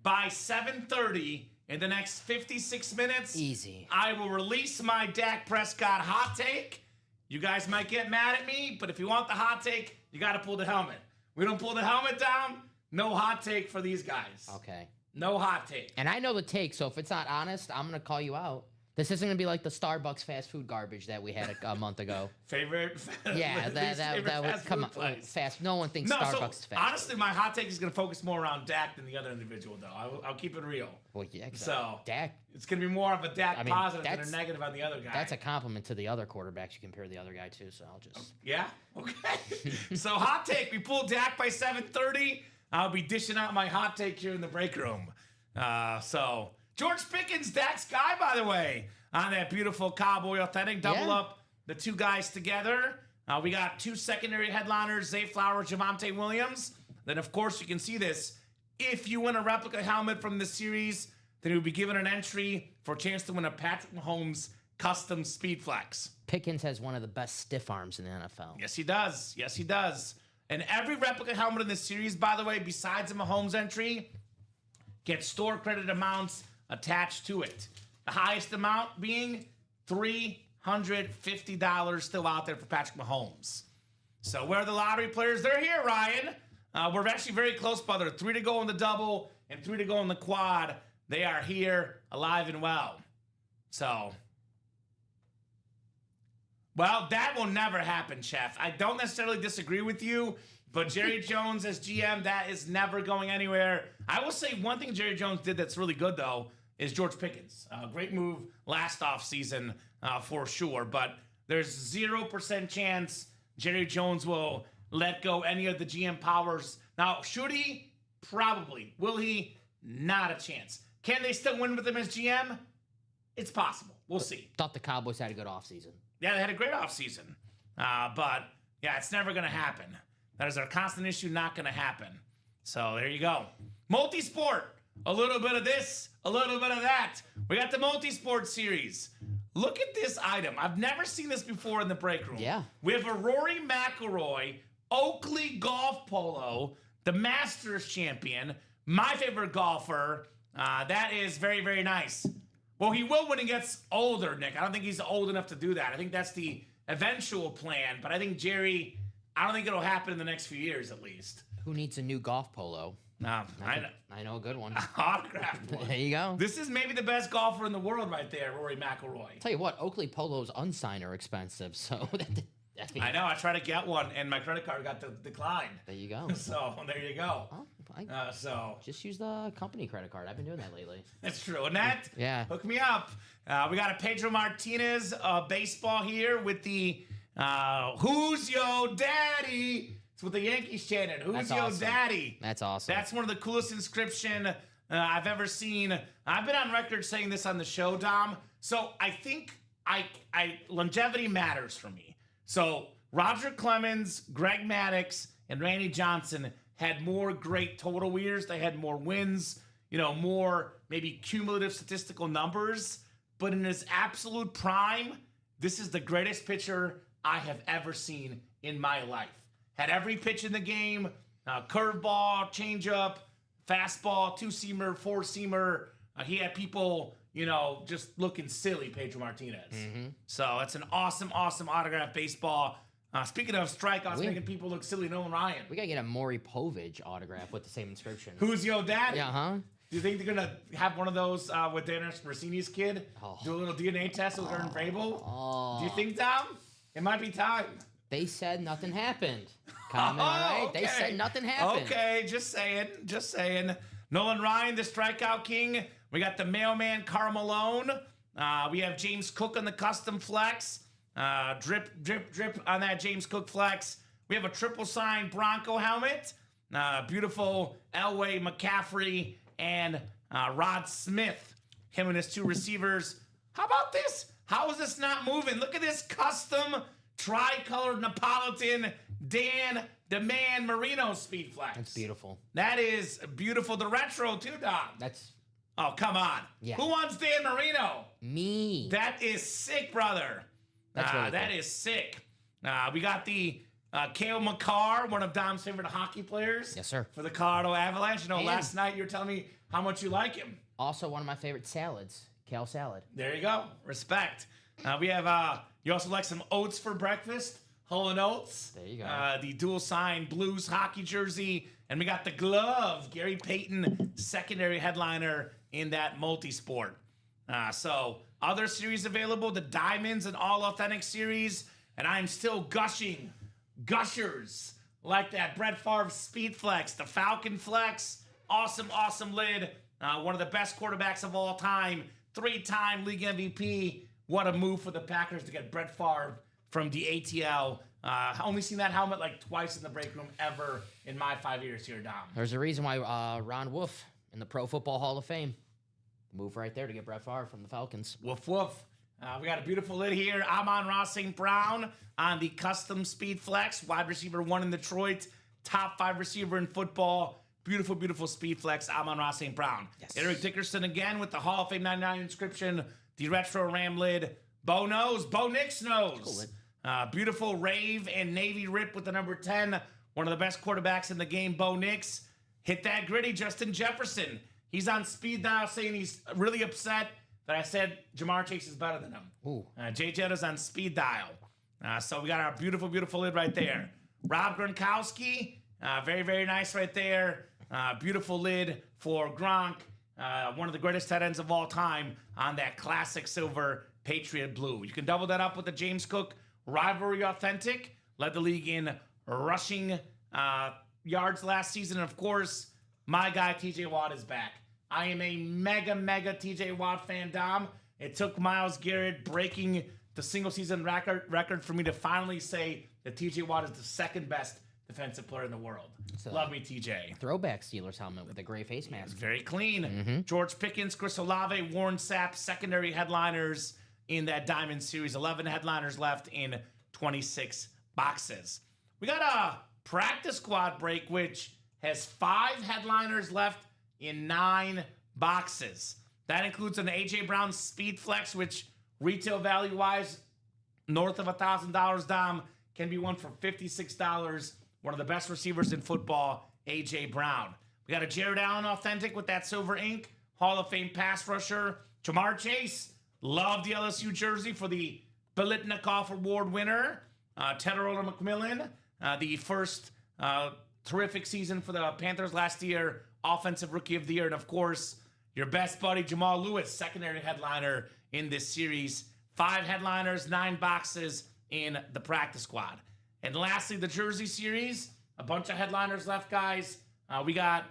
by 7:30 in the next 56 minutes, easy, I will release my Dak Prescott hot take. You guys might get mad at me, but if you want the hot take, you got to pull the helmet. We don't pull the helmet down, no hot take for these guys. Okay. No hot take. And I know the take, so if it's not honest, I'm going to call you out. This isn't going to be like the Starbucks fast food garbage that we had a month ago. Favorite? Yeah, that would come on. Fast. No one thinks Starbucks is fast. Honestly, my hot take is going to focus more around Dak than the other individual, though. I'll keep it real. Well, yeah. So Dak. It's going to be more of a Dak positive than a negative on the other guy. That's a compliment to the other quarterbacks you compare the other guy to. So I'll just. Yeah. Okay. So hot take. We pulled Dak by 7:30. I'll be dishing out my hot take here in the break room. So George Pickens, Dak's guy, by the way. On that beautiful Cowboy Authentic. Double up the two guys together. We got 2 secondary headliners, Zay Flowers, Javonte Williams. Then, of course, you can see this. If you win a replica helmet from this series, then you'll be given an entry for a chance to win a Patrick Mahomes custom Speed Flex. Pickens has one of the best stiff arms in the NFL. Yes, he does. And every replica helmet in this series, by the way, besides the Mahomes entry, gets store credit amounts attached to it. The highest amount being $350 still out there for Patrick Mahomes. So where are the lottery players? They're here, Ryan. We're actually very close, brother. 3 to go in the double and 3 to go in the quad. They are here, alive and well. So, well, that will never happen, Chef. I don't necessarily disagree with you, but Jerry Jones as GM, that is never going anywhere. I will say one thing Jerry Jones did that's really good, though, is George Pickens. Great move last offseason for sure, but there's 0% chance Jerry Jones will let go any of the GM powers. Now, should he? Probably. Will he? Not a chance. Can they still win with him as GM? It's possible. We'll see. Thought the Cowboys had a good offseason. Yeah, they had a great offseason. But, yeah, it's never going to happen. That is our constant issue, not going to happen. So, there you go. Multi-sport. a little bit of this, a little bit of that. We got the multi-sport series. Look at this item. I've never seen this before in the break room. Yeah. We have a Rory McIlroy Oakley golf polo, the Masters champion, my favorite golfer. That is very, very nice. Well, he will when he gets older, Nick. I don't think he's old enough to do that. I think that's the eventual plan. But I think Jerry, I don't think it'll happen in the next few years at least. Who needs a new golf polo? I know a good one. Autographed one. There you go. This is maybe the best golfer in the world right there, Rory McIlroy. Tell you what, Oakley polos unsigned are expensive, so I know. I tried to get one, and my credit card got declined. There you go. So there you go. Oh, just use the company credit card. I've been doing that lately. That's true. Annette, Yeah. hook me up. We got a Pedro Martinez baseball here with the "Who's Yo Daddy?" It's what the Yankees chanted. "Who's That's Yo awesome. Daddy?" That's awesome. That's one of the coolest inscription I've ever seen. I've been on record saying this on the show, Dom. So I think longevity matters for me. So Roger Clemens, Greg Maddux, and Randy Johnson had more great total years. They had more wins, more maybe cumulative statistical numbers. But in his absolute prime, this is the greatest pitcher I have ever seen in my life. Had every pitch in the game, curveball, changeup, fastball, two-seamer, four-seamer. He had people, just looking silly, Pedro Martinez. Mm-hmm. So it's an awesome, awesome autograph baseball. Speaking of strikeouts, making people look silly, Nolan Ryan. We gotta get a Maury Povich autograph with the same inscription. Who's Yo Daddy? Yeah, huh? Do you think they're gonna have one of those with Dan Rossini's kid? Oh. Do a little DNA test with Aaron Vrabel? Oh. Do you think, Tom? It might be time. They said nothing happened. Comment, all right? Okay. They said nothing happened. Okay, just saying. Nolan Ryan, the strikeout king. We got the mailman, Karl Malone. We have James Cook on the custom flex. Drip, drip, drip on that James Cook flex. We have a triple sign Bronco helmet. Beautiful Elway, McCaffrey, and Rod Smith. Him and his two receivers. How about this? How is this not moving? Look at this custom tricolored Neapolitan Dan the Man Marino speed flex. That's beautiful. That is beautiful. The retro too, Dom. Oh, come on. Yeah. Who wants Dan Marino? Me. That is sick, brother. That's really that cool. is sick. We got the Cale Makar, one of Dom's favorite hockey players. Yes, sir. For the Colorado Avalanche. And- Last night you were telling me how much you like him. Also, one of my favorite salads, kale salad. There you go. Respect. We have, you also like some oats for breakfast. Whole Oats. There you go. The dual sign Blues hockey jersey. And we got the glove. Gary Peyton, secondary headliner in that multi-sport. So other series available, the Diamonds and All Authentic series. And I'm still gushers like that Brett Favre Speed Flex, the Falcon Flex. Awesome, awesome lid. One of the best quarterbacks of all time. 3-time league MVP. What a move for the Packers to get Brett Favre from the ATL. Only seen that helmet like twice in the break room ever in my 5 years here, Dom. There's a reason why Ron Wolf in the Pro Football Hall of Fame. Move right there to get Brett Favre from the Falcons. Woof, woof. We got a beautiful lid here. Amon-Ra St. Brown on the custom Speed Flex. Wide receiver 1 in Detroit. Top 5 receiver in football. Beautiful, beautiful Speed Flex. Amon-Ra St. Brown. Yes. Eric Dickerson again with the Hall of Fame 99 inscription. The retro Ram lid. Bo Nix knows. Cool. Beautiful Rave and Navy Rip with the number 10. One of the best quarterbacks in the game, Bo Nix. Hit that gritty, Justin Jefferson. He's on speed dial saying he's really upset that I said Jamar Chase is better than him. Ooh. Jay Jetto's on speed dial. So we got our beautiful, beautiful lid right there. Rob Gronkowski, very, very nice right there. Beautiful lid for Gronk. One of the greatest tight ends of all time on that classic silver Patriot blue. You can double that up with the James Cook Rivalry Authentic. Led the league in rushing yards last season. And of course, my guy TJ Watt is back. I am a mega TJ Watt fan, Dom. It took Myles Garrett breaking the single season record for me to finally say that TJ Watt is the second best defensive player in the world. Love me, TJ. Throwback Steelers helmet with a gray face mask. Very clean. George Pickens, Chris Olave, Warren Sapp, secondary headliners in that Diamond Series. 11 headliners left in 26 boxes. We got a practice squad break, which has 5 headliners left in 9 boxes. That includes an A.J. Brown Speed Flex, which retail value-wise, north of $1,000, Dom, can be won for $56. One of the best receivers in football, A.J. Brown. We got a Jared Allen Authentic with that silver ink. Hall of Fame pass rusher. Jamar Chase. Love the LSU jersey for the Biletnikoff Award winner. Teterola McMillan. The first terrific season for the Panthers last year. Offensive Rookie of the Year. And, of course, your best buddy, Jamal Lewis, secondary headliner in this series. 5 headliners, 9 boxes in the practice squad. And lastly, the jersey series. A bunch of headliners left, guys. We got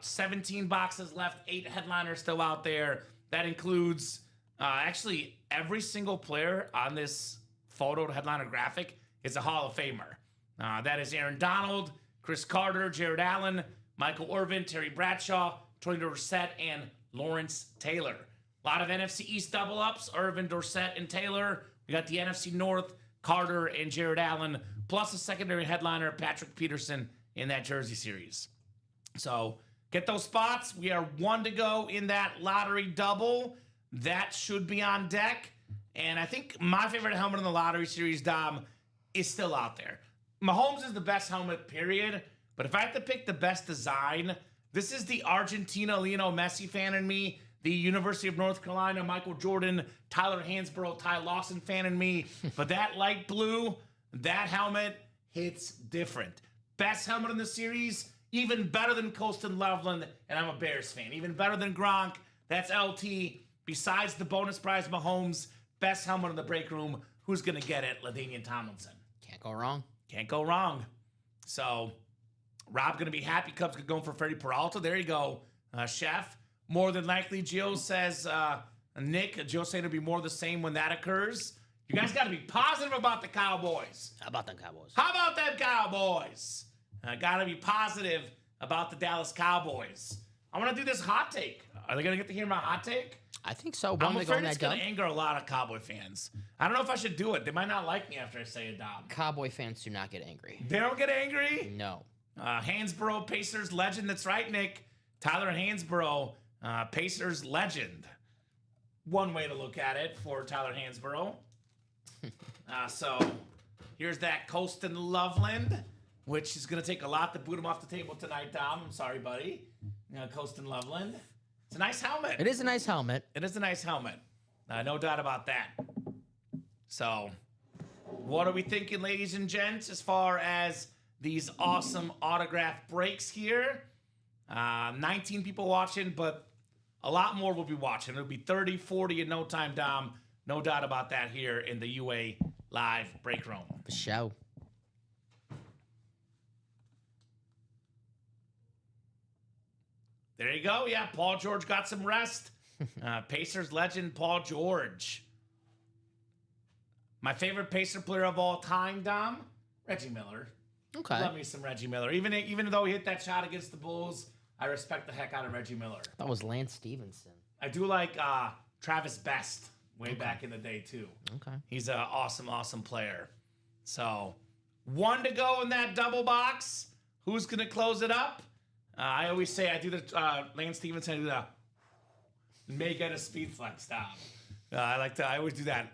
17 boxes left, 8 headliners still out there. That includes actually every single player on this photo headliner graphic is a Hall of Famer. That is Aaron Donald, Chris Carter, Jared Allen, Michael Irvin, Terry Bradshaw, Tony Dorsett, and Lawrence Taylor. A lot of NFC East double-ups, Irvin, Dorsett, and Taylor. We got the NFC North, Carter and Jared Allen, plus a secondary headliner, Patrick Peterson, in that jersey series. So get those spots. We are 1 to go in that lottery double. That should be on deck. And I think my favorite helmet in the lottery series, Dom, is still out there. Mahomes is the best helmet, period. But if I have to pick the best design, this is the Argentina Lionel Messi fan in me, the University of North Carolina Michael Jordan, Tyler Hansbrough, Ty Lawson fan in me. But that light blue, that helmet hits different. Best helmet in the series, even better than Colston Loveland, and I'm a Bears fan. Even better than Gronk, that's LT. Besides the bonus prize, Mahomes, best helmet in the break room. Who's going to get it? LaDainian Tomlinson. Can't go wrong. Can't go wrong. So, Rob going to be happy. Cubs going for Freddie Peralta. There you go, Chef. More than likely, Gio says, Nick, Gio saying it'll be more the same when that occurs. You guys got to be positive about the Cowboys. How about them Cowboys? How about them Cowboys? Got to be positive about the Dallas Cowboys. I want to do this hot take. Are they going to get to hear my hot take? I think so. I'm afraid it's going to anger a lot of Cowboy fans. I don't know if I should do it. They might not like me after I say it, Dom. Cowboy fans do not get angry. They don't get angry? No. Hansbrough, Pacers legend. That's right, Nick. Tyler Hansbrough, Pacers legend. One way to look at it for Tyler Hansbrough. So here's that Colston Loveland, which is going to take a lot to boot him off the table tonight, Dom. I'm sorry, buddy. Colston Loveland. It's a nice helmet. It is a nice helmet. It is a nice helmet. No doubt about that. So, what are we thinking, ladies and gents, as far as these awesome autograph breaks here? 19 people watching, but a lot more will be watching. It'll be 30, 40 in no time, Dom. No doubt about that here in the UA Live break room. For sure. There you go. Yeah, Paul George got some rest. Pacers legend Paul George. My favorite Pacer player of all time, Dom? Reggie Miller. Okay. Love me some Reggie Miller. Even though he hit that shot against the Bulls, I respect the heck out of Reggie Miller. That was Lance Stevenson. I do like Travis Best way back in the day, too. Okay. He's an awesome, awesome player. So, 1 to go in that double box. Who's going to close it up? I always say I do the Lance Stevenson. I do the may get a speed flex stop. I always do that.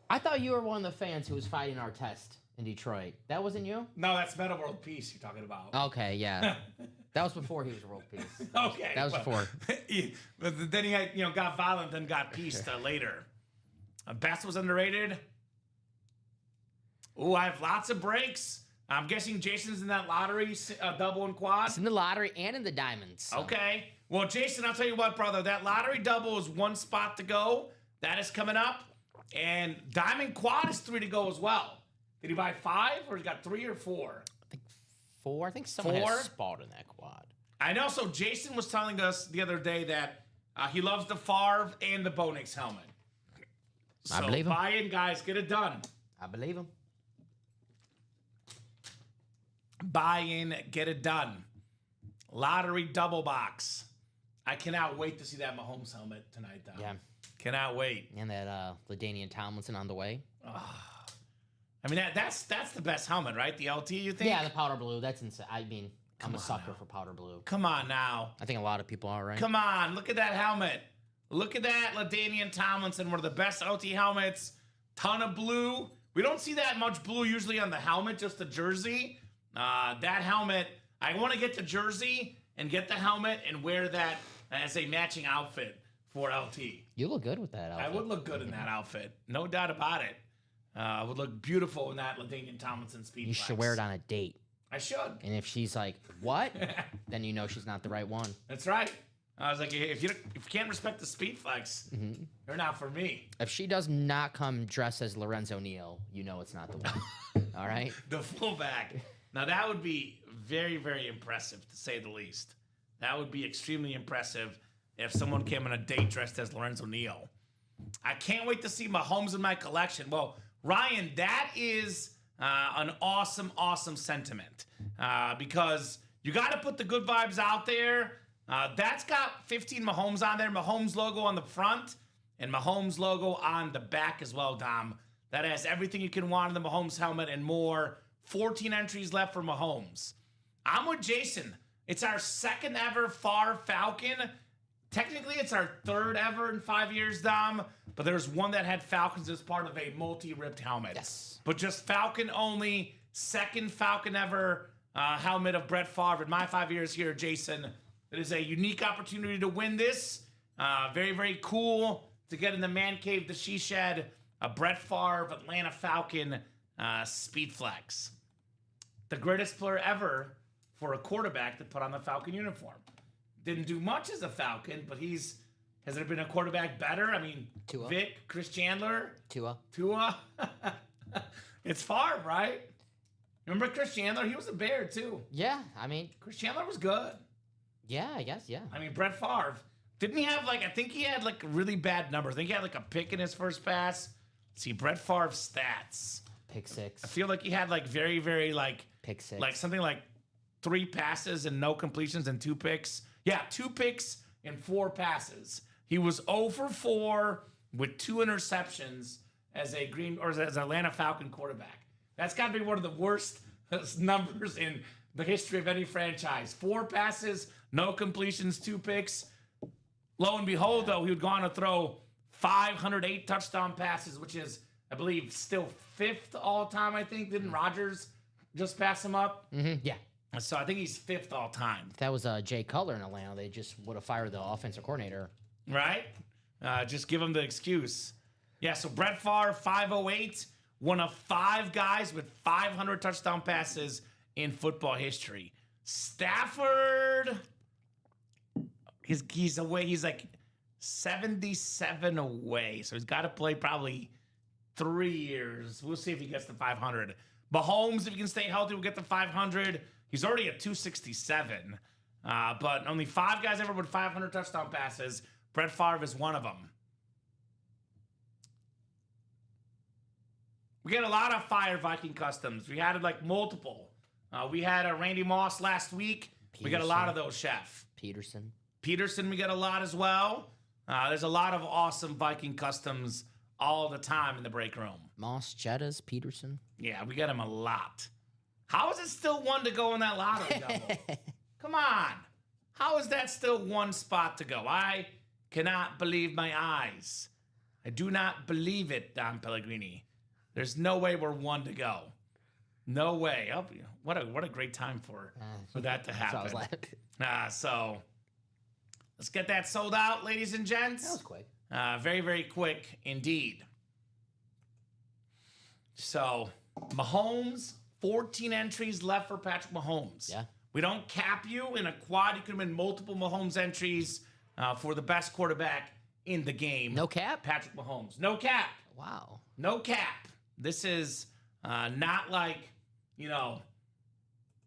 I thought you were one of the fans who was fighting our test in Detroit. That wasn't you? No, that's Meta World Peace you're talking about. Okay, yeah. That was before he was World Peace. Okay. That was before. But then he got violent, then got peace later. Best was underrated. Ooh, I have lots of breaks. I'm guessing Jason's in that lottery double and quad. It's in the lottery and in the diamonds. So. Okay. Well, Jason, I'll tell you what, brother. That lottery double is 1 spot to go. That is coming up. And diamond quad is 3 to go as well. Did he buy 5 or he got 3 or 4? I think 4. I think someone 4? has spot in that quad. I know. So Jason was telling us the other day that he loves the Favre and the Bo Nix helmet. I believe him. Buy in, guys. Get it done. I believe him. Buy in, get it done. Lottery double box. I cannot wait to see that Mahomes helmet tonight, though. Yeah. Cannot wait. And that LaDainian Tomlinson on the way. I mean, that's the best helmet, right? The LT, you think? Yeah, the powder blue. That's insane. I mean, I'm a sucker for powder blue. Come on now. I think a lot of people are, right? Come on. Look at that helmet. Look at that LaDainian Tomlinson, one of the best OT helmets. Ton of blue. We don't see that much blue usually on the helmet, just the jersey. That helmet, I want to get the jersey and get the helmet and wear that as a matching outfit for LT. You look good with that outfit. I would look good in that outfit. No doubt about it. I would look beautiful in that LaDainian Tomlinson speed You flex. should wear it on a date. I should. And if she's like, what? Then you know she's not the right one. That's right. I was like, if you can't respect the speed flex, you're not for me. If she does not come dressed as Lorenzo Neal, you know it's not the one. All right? The fullback. Now, that would be very, very impressive, to say the least. That would be extremely impressive if someone came on a date dressed as Lorenzo Neal. I can't wait to see Mahomes in my collection. Well, Ryan, that is an awesome, awesome sentiment because you got to put the good vibes out there. That's got 15 Mahomes on there. Mahomes logo on the front and Mahomes logo on the back as well, Dom. That has everything you can want in the Mahomes helmet and more. 14 entries left for Mahomes. I'm with Jason. It's our second ever Far Falcon. Technically, it's our third ever in 5 years, Dom. But there's one that had Falcons as part of a multi-ripped helmet. Yes. But just Falcon only. Second Falcon ever helmet of Brett Favre in my 5 years here, Jason. It is a unique opportunity to win this. Very, very cool to get in the man cave, the she shed. A Brett Favre Atlanta Falcon speed flex. The greatest player ever for a quarterback to put on the Falcon uniform. Didn't do much as a Falcon, but has there been a quarterback better? I mean, Tua. Vic, Chris Chandler, Tua. It's Favre, right? Remember Chris Chandler? He was a Bear, too. Yeah, I mean, Chris Chandler was good. yeah, I guess, yeah. I mean, Brett Favre. Didn't he have, I think he had, really bad numbers. I think he had, a pick in his first pass. Let's see, Brett Favre's stats. Pick six. I feel like he had, very, very, Pick six. something like 3 passes and no completions and 2 picks. Yeah, 2 picks and 4 passes. He was 0 for 4 with 2 interceptions as as Atlanta Falcon quarterback. That's got to be one of the worst numbers in the history of any franchise. 4 passes, no completions, 2 picks. Lo and behold, though, he would go on to throw 508 touchdown passes, which is, I believe, still 5th all time, I think. Didn't Rodgers just pass him up? Mm-hmm, yeah. So I think he's 5th all time. If that was Jay Cutler in Atlanta, they just would have fired the offensive coordinator. Right? Just give him the excuse. Yeah, so Brett Favre, 508, one of 5 guys with 500 touchdown passes in football history. Stafford, he's away. He's 77 away, so he's got to play probably 3 years. We'll see if he gets to 500. Mahomes, if he can stay healthy, will get to 500. He's already at 267. But only 5 guys ever with 500 touchdown passes. Brett Favre is one of them. We get a lot of fire Viking customs. We had multiple. We had a Randy Moss last week. Peterson. We got a lot of those, Chef. Peterson, we get a lot as well. There's a lot of awesome Viking customs all the time in the break room. Moss, Jettas, Peterson. Yeah, we get them a lot. How is it still 1 to go in that lottery double? Come on. How is that still 1 spot to go? I cannot believe my eyes. I do not believe it, Don Pellegrini. There's no way we're 1 to go. No way. Oh, what a great time for that to happen. So let's get that sold out, ladies and gents. That was quick. Very, very quick indeed. So Mahomes, 14 entries left for Patrick Mahomes. Yeah. We don't cap you in a quad. You could win multiple Mahomes entries for the best quarterback in the game. No cap? Patrick Mahomes. No cap. Wow. No cap. This is not like,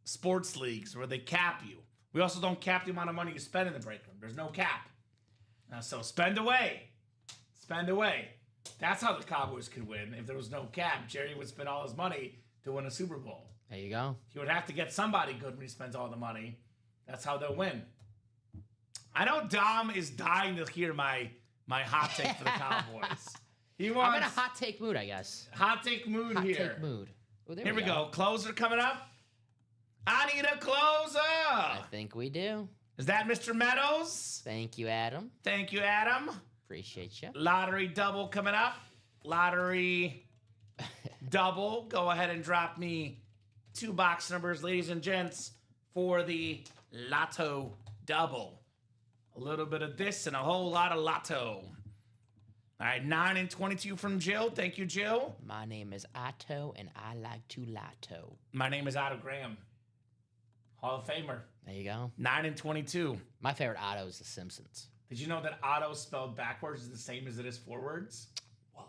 sports leagues where they cap you. We also don't cap the amount of money you spend in the break room. There's no cap. So spend away. Spend away. That's how the Cowboys could win. If there was no cap, Jerry would spend all his money to win a Super Bowl. There you go. He would have to get somebody good when he spends all the money. That's how they'll win. I know Dom is dying to hear my hot take for the Cowboys. I'm in a hot take mood, I guess. Hot take mood here. Hot take mood. Oh, Here we go. Closer coming up. I need a closer. I think we do. Is that Mr. Meadows? Thank you, Adam. Thank you, Adam. Appreciate you. Lottery double coming up. Lottery double. Go ahead and drop me 2 box numbers, ladies and gents, for the Lotto double. A little bit of this and a whole lot of Lotto. All right, 9 and 22 from Jill. Thank you, Jill. My name is Otto, and I like to lotto. My name is Otto Graham, Hall of Famer. There you go. 9 and 22. My favorite Otto is The Simpsons. Did you know that Otto spelled backwards is the same as it is forwards? Whoa.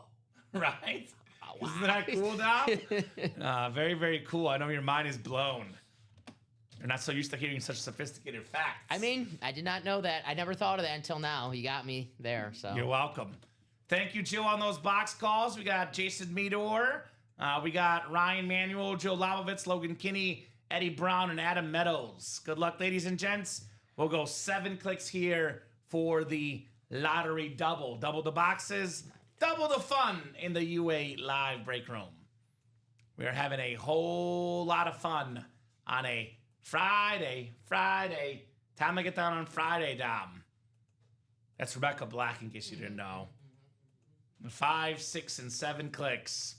Right? Wow. Isn't that cool, Dom? Very, very cool. I know your mind is blown. You're not so used to hearing such sophisticated facts. I mean, I did not know that. I never thought of that until now. You got me there. So You're welcome. Thank you, Jill, on those box calls. We got Jason Meador. We got Ryan Manuel, Joe Labovitz, Logan Kinney, Eddie Brown, and Adam Meadows. Good luck, ladies and gents. We'll go 7 clicks here for the lottery double. Double the boxes, double the fun in the UA live break room. We are having a whole lot of fun on a Friday. Time to get down on Friday, Dom. That's Rebecca Black, in case you didn't know. 5, 6, and 7 clicks.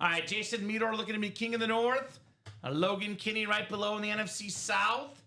All right, Jason Meador looking to be king of the North. Logan Kinney right below in the NFC South.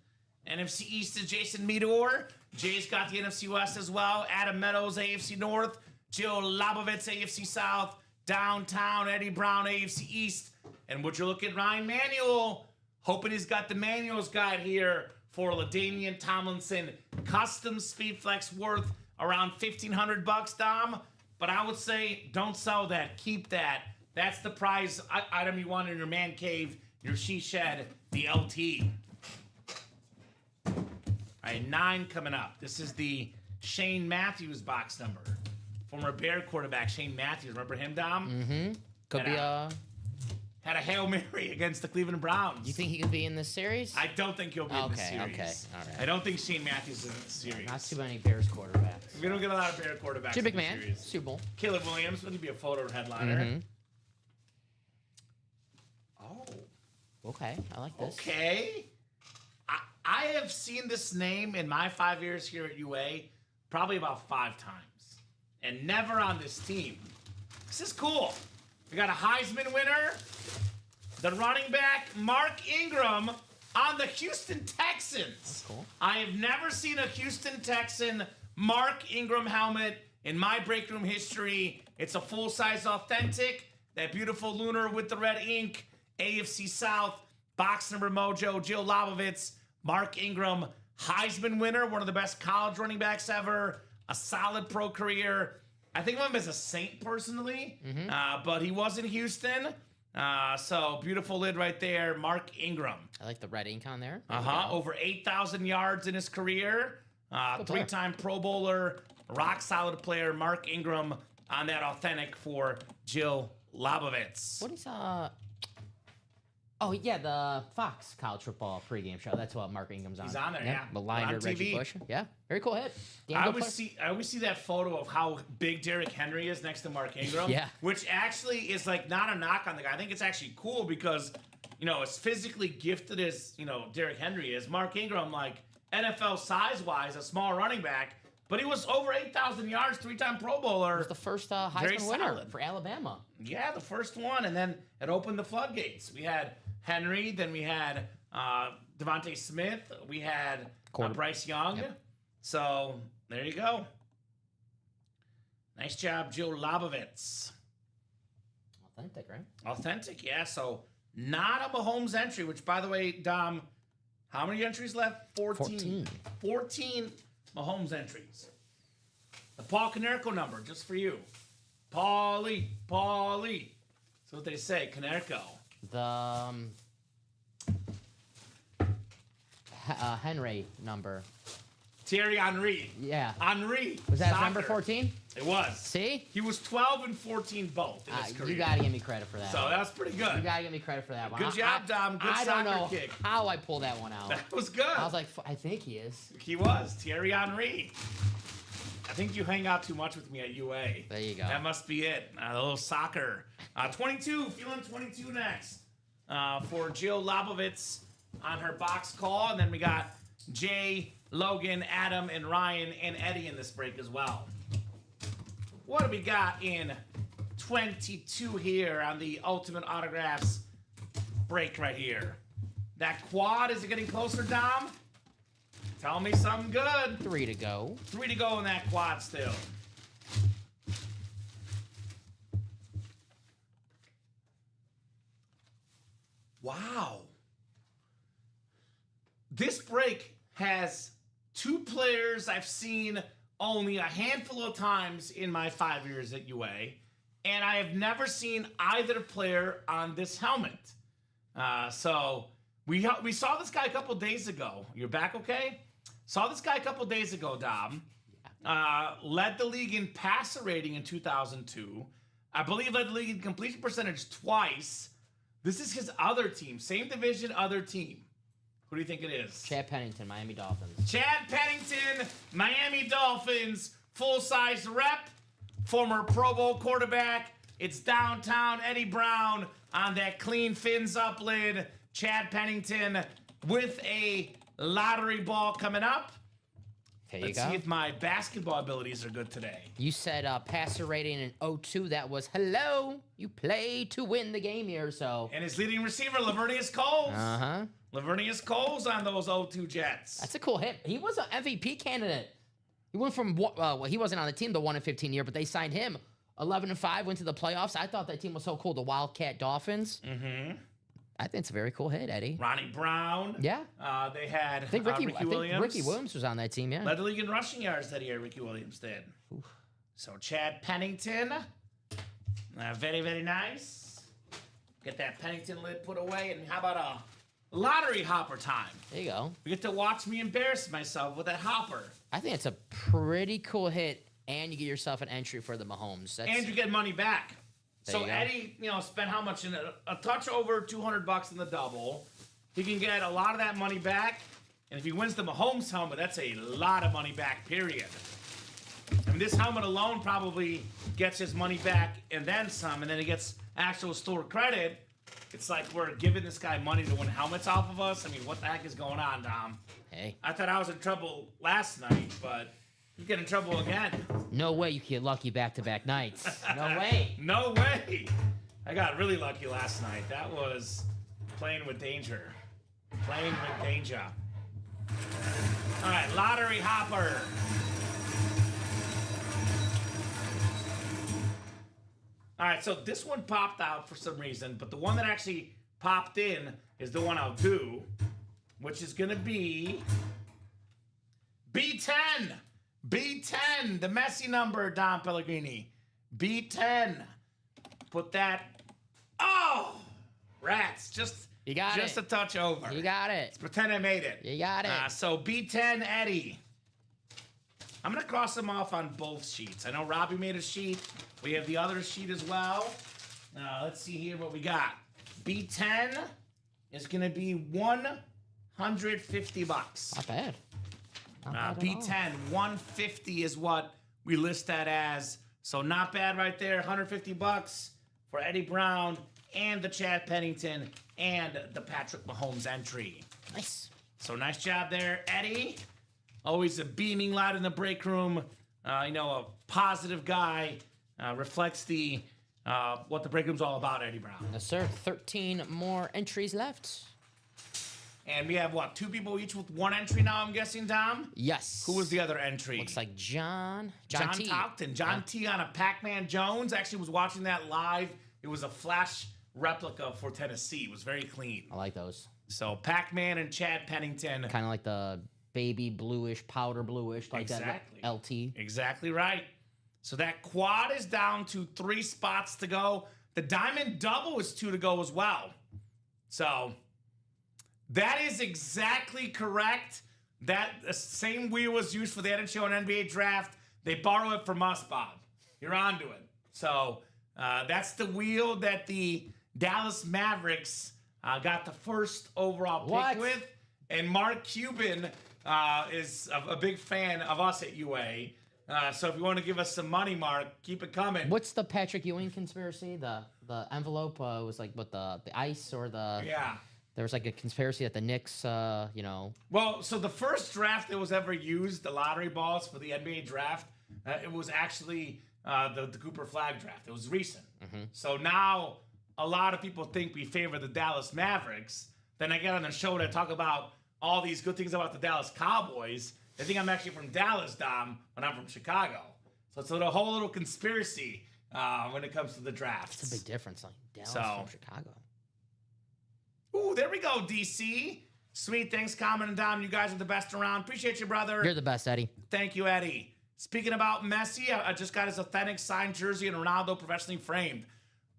NFC East is Jason Meador. Jay's got the NFC West as well. Adam Meadows, AFC North. Jill Labovitz, AFC South. Downtown, Eddie Brown, AFC East. And would you look at Ryan Manuel? Hoping he's got the Manuel's guide here for LaDainian Tomlinson. Custom Speed Flex worth around $1,500, Dom. But I would say don't sell that. Keep that. That's the prize item you want in your man cave, your she shed, the LT. All right, 9 coming up. This is the Shane Matthews box number. Former Bear quarterback Shane Matthews. Remember him, Dom? Mm-hmm. Could be had a Hail Mary against the Cleveland Browns. You think he could be in this series? I don't think he'll be in this series. Okay, all right. I don't think Shane Matthews is in this series. Not too many Bears quarterbacks. We don't get a lot of Bear quarterbacks Jim in this McMahon, series. Super Bowl. Caleb Williams, would he be a photo headliner? Mm-hmm. Oh. Okay, I like this. Okay. I have seen this name in my 5 years here at UA probably about 5 times. And never on this team. This is cool. We got a Heisman winner. The running back, Mark Ingram, on the Houston Texans. That's cool. I have never seen a Houston Texan Mark Ingram helmet in my break room history. It's a full-size authentic. That beautiful lunar with the red ink. AFC South, box number mojo, Jill Labovitz, Mark Ingram, Heisman winner, one of the best college running backs ever, a solid pro career. I think of him as a Saint personally, but he was in Houston. So beautiful lid right there, Mark Ingram. I like the red ink on there. Over 8,000 yards in his career. 3-time Pro Bowler, rock solid player, Mark Ingram on that authentic for Jill Labovitz. What is Oh yeah, the Fox College Football pregame show. That's what Mark Ingram's on. He's on there, yeah. Maliner, On Reggie TV. Bush. Yeah, very cool hit. I always see that photo of how big Derrick Henry is next to Mark Ingram. Yeah. Which actually is like not a knock on the guy. I think it's actually cool because, as physically gifted as, Derrick Henry is, Mark Ingram, like NFL size-wise, a small running back, but he was over 8,000 yards, 3-time Pro Bowler. He was the first Heisman winner for Alabama. Yeah, the first one, and then it opened the floodgates. We had Henry, then we had Devontae Smith, we had Bryce Young. Yep. So there you go. Nice job, Joe Labovitz. Authentic, right? Authentic, yeah. So not a Mahomes entry, which, by the way, Dom, how many entries left? 14. 14 Mahomes entries. The Paul Konerko number, just for you. Paulie. That's what they say, Konerko. The Henry number. Thierry Henry. Yeah. Henry. Was that soccer. number 14? It was. See? He was 12 and 14 both in his career. You got to give me credit for that. So that's pretty good. You got to give me credit for that one. Good job, Dom. Good I soccer don't know kick. how I pulled that one out. That was good. I was like, I think he is. He was. Thierry Henry. I think you hang out too much with me at UA. There you go. That must be it. A little soccer. 22. Feeling 22 next. for Jill Lobovitz on her box call. And then we got Jay, Logan, Adam, and Ryan, and Eddie in this break as well. What do we got in 22 here on the Ultimate Autographs break right here? That quad, is it getting closer, Dom? Tell me something good. 3 to go. 3 to go in that quad still. Wow. This break has 2 players I've seen only a handful of times in my 5 years at UA, and I have never seen either player on this helmet. So we saw this guy a couple days ago. You're back okay? Saw this guy a couple days ago, Dom. Led the league in passer rating in 2002. I believe led the league in completion percentage twice. This is his other team. Same division, other team. Who do you think it is? Chad Pennington, Miami Dolphins. Chad Pennington, Miami Dolphins, full-size rep, former Pro Bowl quarterback. It's downtown Eddie Brown on that clean fins up lid. Chad Pennington with a lottery ball coming up. There you Let's go. see if my basketball abilities are good today. You said passer rating in 02. That was hello. You play to win the game here, so. And his leading receiver, Lavernius Coles. Uh-huh. Lavernius Coles on those 02 Jets. That's a cool hit. He was an MVP candidate. He went from, well, he wasn't on the team the 1-15 year, but they signed him. 11-5, went to the playoffs. I thought that team was so cool. The Wildcat Dolphins. Mm-hmm. I think it's a very cool hit, Eddie. Ronnie Brown. Yeah. They had I think Ricky Williams. Ricky Williams was on that team, yeah. Led the league in rushing yards that year, Ricky Williams did. Oof. So Chad Pennington. Very, very nice. Get that Pennington lid put away. And how about a lottery hopper time? There you go. You get to watch me embarrass myself with that hopper. I think it's a pretty cool hit, and you get yourself an entry for the Mahomes. And you get money back. There So you go. Eddie, spent how much in a touch over $200 in the double. He can get a lot of that money back. And if he wins the Mahomes helmet, that's a lot of money back, period. I mean, this helmet alone probably gets his money back and then some, and then he gets actual store credit. It's like we're giving this guy money to win helmets off of us. I mean, what the heck is going on, Dom? Hey. I thought I was in trouble last night, but you get in trouble again. No way you can get lucky back-to-back nights. No way. No way. I got really lucky last night. That was playing with danger. Playing with danger. All right, lottery hopper. All right, so this one popped out for some reason, but the one that actually popped in is the one I'll do, which is going to be B10. B10, the Messi number, Don Pellegrini. B10. Put that. Oh, rats. Just You got just it. a touch over. You got it. Let's pretend I made it. You got it. So B10 Eddie. I'm going to cross them off on both sheets. I know Robbie made a sheet. We have the other sheet as well. Let's see here what we got. B10 is going to be $150. Not bad. Not bad at all. B10, 150 is what we list that as. So not bad right there. $150 for Eddie Brown and the Chad Pennington and the Patrick Mahomes entry. Nice. So nice job there, Eddie. Always a beaming light in the break room. A positive guy. Reflects the what the break room's all about, Eddie Brown. Yes, sir. 13 more entries left. And we have, 2 people each with 1 entry now, I'm guessing, Dom? Yes. Who was the other entry? Looks like John T. Talkton. John T on a Pac-Man Jones. Actually was watching that live. It was a flash replica for Tennessee. It was very clean. I like those. So Pac-Man and Chad Pennington. Kind of like the baby bluish, powder bluish, like Exactly. that LT. Exactly right. So that quad is down to 3 spots to go. The diamond double is 2 to go as well. So that is exactly correct. That the same wheel was used for the NHL and NBA draft. They borrow it from us, Bob. You're onto it. So that's the wheel that the Dallas Mavericks got the first overall pick with. And Mark Cuban is a big fan of us at UA. So if you want to give us some money, Mark, keep it coming. What's the Patrick Ewing conspiracy? The envelope was like what the ice or the Yeah. There was like a conspiracy that the Knicks, Well, so the first draft that was ever used, the lottery balls for the NBA draft, it was actually the Cooper Flag draft. It was recent. So now a lot of people think we favor the Dallas Mavericks. Then I get on the show to talk about all these good things about the Dallas Cowboys. They think I'm actually from Dallas, Dom, when I'm from Chicago. So it's a whole little conspiracy when it comes to the drafts. It's a big difference, like Dallas from Chicago. Ooh, there we go, DC. Sweet, thanks, Common and Dom. You guys are the best around. Appreciate you, brother. You're the best, Eddie. Thank you, Eddie. Speaking about Messi, I just got his authentic signed jersey and Ronaldo professionally framed.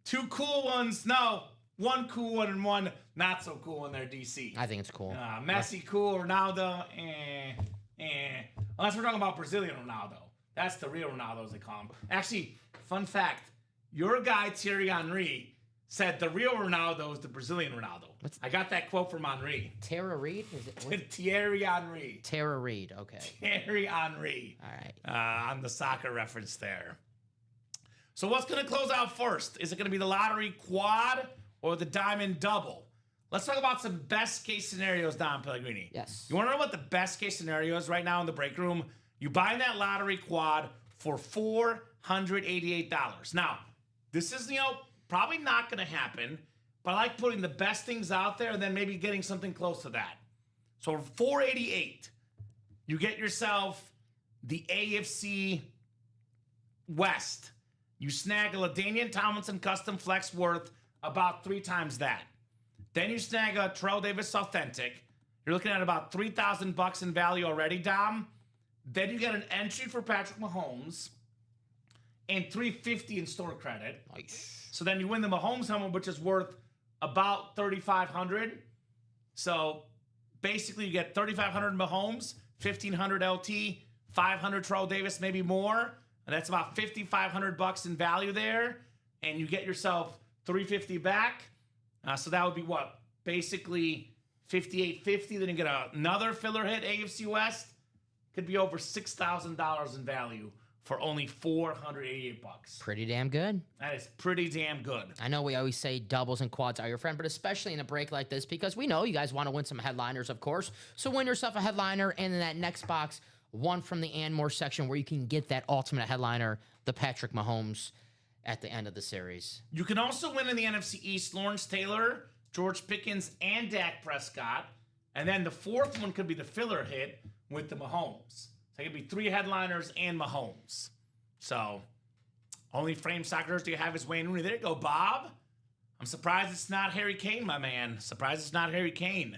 2 cool ones. No, 1 cool one and 1 not so cool one there, DC. I think it's cool. Messi, cool. Ronaldo, Unless we're talking about Brazilian Ronaldo. That's the real Ronaldo, as they call him. Actually, fun fact. Your guy, Thierry Henry, said the real Ronaldo is the Brazilian Ronaldo. I got that quote from Henry. Tara Reid? Is it Thierry Henry. Tara Reid, okay. Thierry Henry. All right. On the soccer reference there. So what's going to close out first? Is it going to be the lottery quad or the diamond double? Let's talk about some best case scenarios, Don Pellegrini. Yes. You want to know what the best case scenario is right now in the break room? You buy that lottery quad for $488. Now, this is, probably not going to happen, but I like putting the best things out there and then maybe getting something close to that. So for $488, you get yourself the AFC West. You snag a LaDainian Tomlinson custom flex worth about 3 times that. Then you snag a Terrell Davis authentic. You're looking at about $3,000 in value already, Dom. Then you get an entry for Patrick Mahomes and $350 in store credit. Nice. So then you win the Mahomes helmet, which is worth about $3,500. So basically you get $3,500 Mahomes, $1,500 LT, $500 Terrell Davis, maybe more. And that's about $5,500 in value there. And you get yourself $350 back. So that would be what? Basically $5,850. Then you get another filler hit, AFC West. Could be over $6,000 in value for only $488. Pretty damn good. That is pretty damn good. I know we always say doubles and quads are your friend, but especially in a break like this, because we know you guys want to win some headliners, of course. So win yourself a headliner, and in that next box, one from the and more section where you can get that ultimate headliner, the Patrick Mahomes, at the end of the series. You can also win in the NFC East, Lawrence Taylor, George Pickens, and Dak Prescott. And then the fourth one could be the filler hit with the Mahomes. So it could be 3 headliners and Mahomes. So, only frame soccer do you have is Wayne Rooney. There you go, Bob. I'm surprised it's not Harry Kane, my man. Surprised it's not Harry Kane.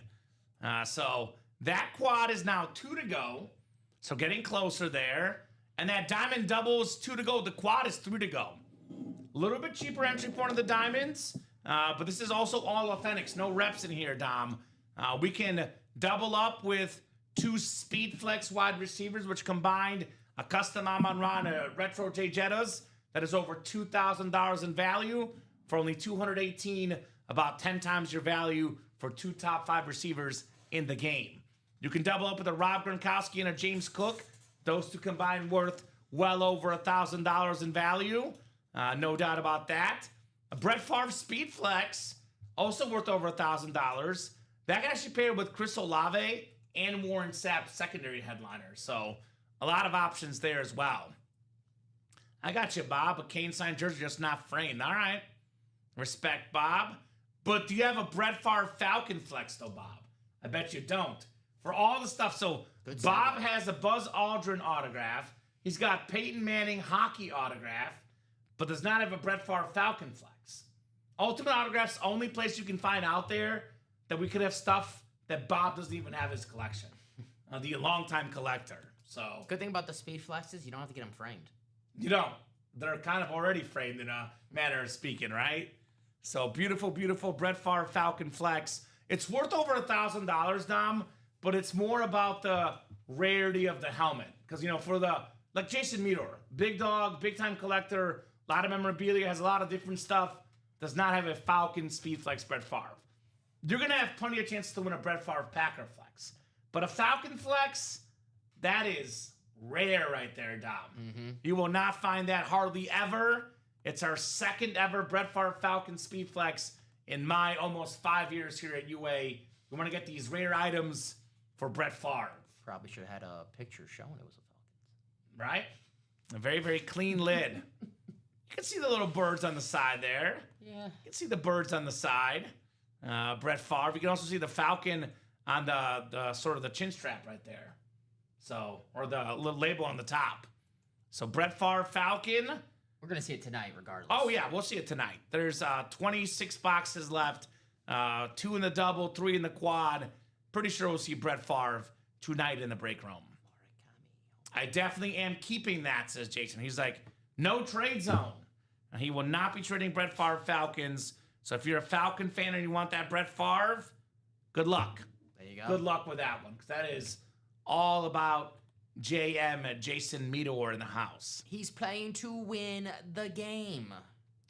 So, that quad is now 2 to go. So, getting closer there. And that diamond double is 2 to go. The quad is 3 to go. A little bit cheaper entry point of the diamonds. But this is also all authentics. No reps in here, Dom. We can double up with 2 Speed Flex wide receivers, which combined a custom Amon-Ra and a retro Jay Jettas that is over $2,000 in value for only $218, about 10 times your value for 2 top 5 receivers in the game. You can double up with a Rob Gronkowski and a James Cook. Those 2 combined worth well over $1,000 in value. No doubt about that. A Brett Favre Speed Flex, also worth over $1,000. That can actually pair with Chris Olave and Warren Sapp secondary headliners. So a lot of options there as well. I got you, Bob. A Kane signed jersey just not framed. All right. Respect, Bob. But do you have a Brett Favre Falcon flex, though, Bob? I bet you don't. For all the stuff. So Bob has a Buzz Aldrin autograph. He's got Peyton Manning hockey autograph, but does not have a Brett Favre Falcon flex. Ultimate Autograph's only place you can find out there that we could have stuff that Bob doesn't even have his collection. The longtime collector. So Good thing about the Speed Flexes, you don't have to get them framed. you don't. They're kind of already framed in a manner of speaking, right? So beautiful, beautiful Brett Favre Falcon Flex. It's worth over $1,000, Dom, but it's more about the rarity of the helmet. Because, for like Jason Meador, big dog, big time collector, a lot of memorabilia, has a lot of different stuff, does not have a Falcon Speed Flex Brett Favre. You're going to have plenty of chances to win a Brett Favre Packer Flex. But a Falcon Flex, that is rare right there, Dom. Mm-hmm. You will not find that hardly ever. It's our second ever Brett Favre Falcon Speed Flex in my almost 5 years here at UA. We want to get these rare items for Brett Favre. Probably should have had a picture showing it was a Falcons. Right? A very, very clean lid. You can see the little birds on the side there. Yeah. You can see the birds on the side. Brett Favre. You can also see the Falcon on the sort of the chin strap right there. So, or the little label on the top. So Brett Favre Falcon. We're going to see it tonight regardless. Oh, yeah, we'll see it tonight. There's 26 boxes left. 2 in the double, 3 in the quad. Pretty sure we'll see Brett Favre tonight in the break room. I definitely am keeping that, says Jason. He's like, no trade zone. And he will not be trading Brett Favre Falcons. So if you're a Falcon fan and you want that Brett Favre, good luck. There you go. Good luck with that one, because that is all about JM and Jason Meador in the house. He's playing to win the game.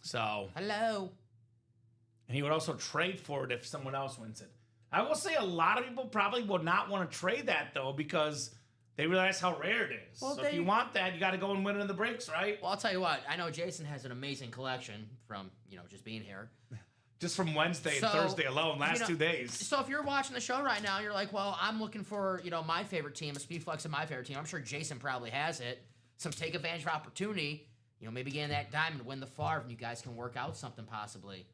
So, Hello. and he would also trade for it if someone else wins it. I will say a lot of people probably will not want to trade that, though, because they realize how rare it is. Well, so if you want that, you got to go and win it in the breaks, right? Well, I'll tell you what. I know Jason has an amazing collection from, just being here. Just from Wednesday So, and Thursday alone, last 2 days. So if you're watching the show right now, you're like, well, I'm looking for, my favorite team, a speed flex of my favorite team. I'm sure Jason probably has it. So take advantage of opportunity. Maybe get in that diamond, win the Favre, and you guys can work out something possibly.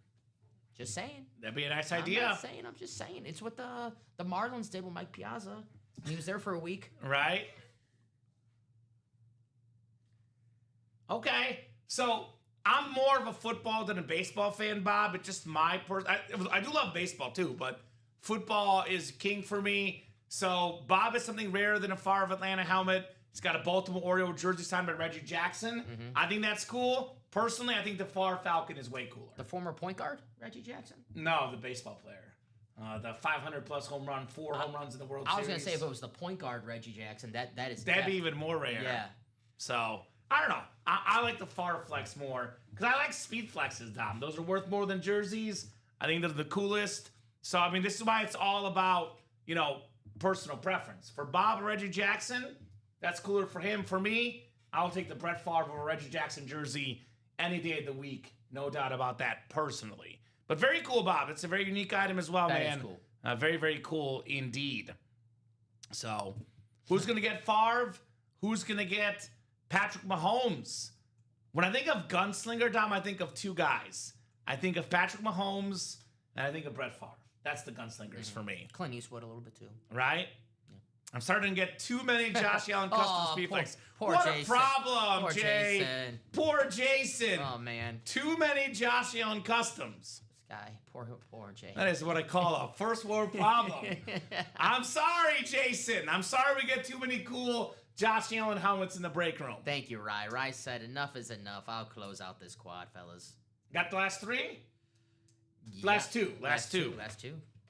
Just saying. That'd be a nice idea. I'm just saying. It's what the Marlins did with Mike Piazza. He was there for a week. Right? Okay. So I'm more of a football than a baseball fan, Bob. It's just my I do love baseball too, but football is king for me. So Bob is something rarer than a Favre Atlanta helmet. He's got a Baltimore Oriole jersey signed by Reggie Jackson. Mm-hmm. I think that's cool. Personally, I think the Favre Falcon is way cooler. The former point guard, Reggie Jackson? No, the baseball player. The 500-plus home run, 4 home runs in the World Series. I was going to say if it was the point guard, Reggie Jackson, that'd be even more rare. Yeah. So, I don't know. I like the Favre Flex more because I like speed flexes, Dom. Those are worth more than jerseys. I think they're the coolest. So, I mean, this is why it's all about, personal preference. For Bob and Reggie Jackson, that's cooler for him. For me, I'll take the Brett Favre or Reggie Jackson jersey any day of the week. No doubt about that, personally. But very cool, Bob. It's a very unique item as well, man. That is cool. Very, very cool indeed. So, who's going to get Favre? Who's going to get Patrick Mahomes? When I think of gunslinger, Dom, I think of 2 guys. I think of Patrick Mahomes, and I think of Brett Favre. That's the gunslingers for me. Clint Eastwood a little bit too. Right? Yeah. I'm starting to get too many Josh Allen custom speed flex. Poor What Jason. a problem, Poor Jay. Jason. Poor Jason. Oh, man. Too many Josh Allen customs. This guy. Poor Jay. That is what I call a first world problem. I'm sorry, Jason. I'm sorry we get too many cool Josh Allen helmets in the break room. Thank you, Rye. Rye said enough is enough. I'll close out this quad, fellas. Got the last 3? Yeah. Last two. Last two.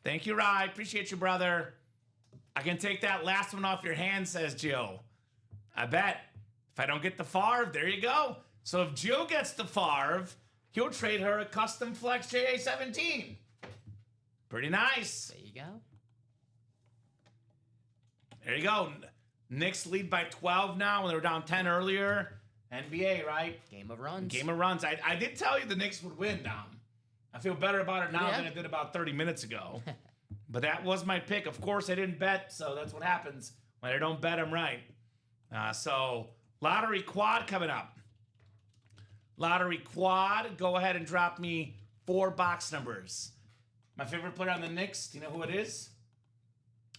Thank you, Rye. Appreciate you, brother. I can take that last one off your hand, says Joe. I bet. If I don't get the Favre, there you go. So if Joe gets the Favre, he'll trade her a custom flex JA-17. Pretty nice. There you go. There you go. Knicks lead by 12 now when they were down 10 earlier. NBA, right? Game of runs. Game of runs. I did tell you the Knicks would win, Dom. I feel better about it now than I did about 30 minutes ago. But that was my pick. Of course, I didn't bet, so that's what happens. When I don't bet, I'm right. So, lottery quad coming up. Lottery quad. Go ahead and drop me 4 box numbers. My favorite player on the Knicks, do you know who it is?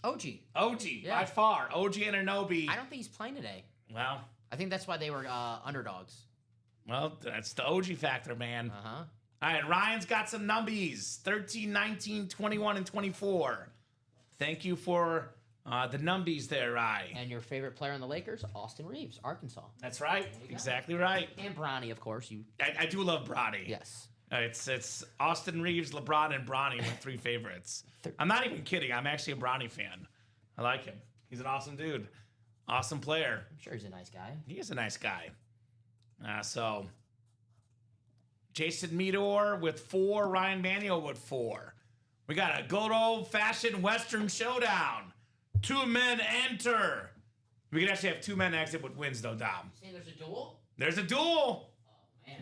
OG. OG, by far. OG Anunoby. I don't think he's playing today. Well, I think that's why they were underdogs. Well, that's the OG factor, man. Uh-huh. All right, Ryan's got some numbies. 13, 19, 21, and 24. Thank you for the numbies there, Ryan. And your favorite player on the Lakers, Austin Reeves, Arkansas. That's right. Exactly right. And Bronny, of course. I do love Brady. Yes. It's Austin Reeves, LeBron, and Bronny, my 3 favorites. I'm not even kidding. I'm actually a Bronny fan. I like him. He's an awesome dude. Awesome player. I'm sure he's a nice guy. He is a nice guy. So, Jason Meador with 4, Ryan Manuel with 4. We got a good old-fashioned Western showdown. 2 men enter. We could actually have 2 men exit with wins, though, Dom. Saying there's a duel? There's a duel. Oh,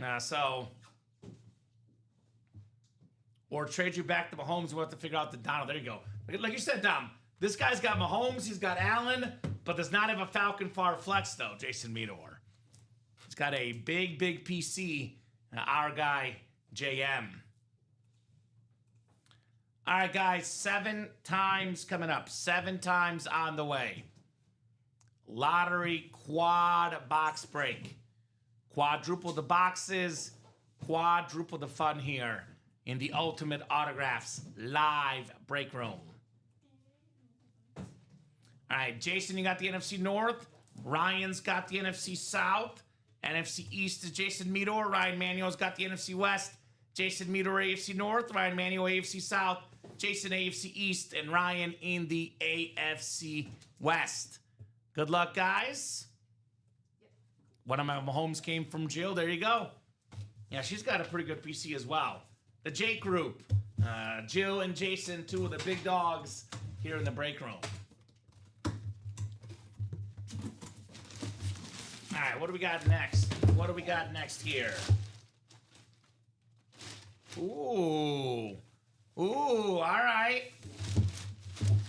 Or trade you back to Mahomes. We'll have to figure out the Donald. There you go. Like you said, Dom, this guy's got Mahomes. He's got Allen, but does not have a Falcon Far Flex, though, Jason Meador. He's got a big, big PC. Our guy, JM. All right, guys, 7 times coming up. 7 times on the way. Lottery quad box break. Quadruple the boxes, quadruple the fun here in the Ultimate Autographs live break room. All right, Jason, you got the NFC North. Ryan's got the NFC South. NFC East is Jason Meador. Ryan Manuel's got the NFC West. Jason Meador, AFC North. Ryan Manuel, AFC South. Jason, AFC East. And Ryan in the AFC West. Good luck, guys. One of my Mahomes came from Jill. There you go. Yeah, she's got a pretty good PC as well. The Jake group. Jill and Jason, 2 of the big dogs here in the break room. All right, what do we got next? What do we got next here? Ooh. Ooh, all right.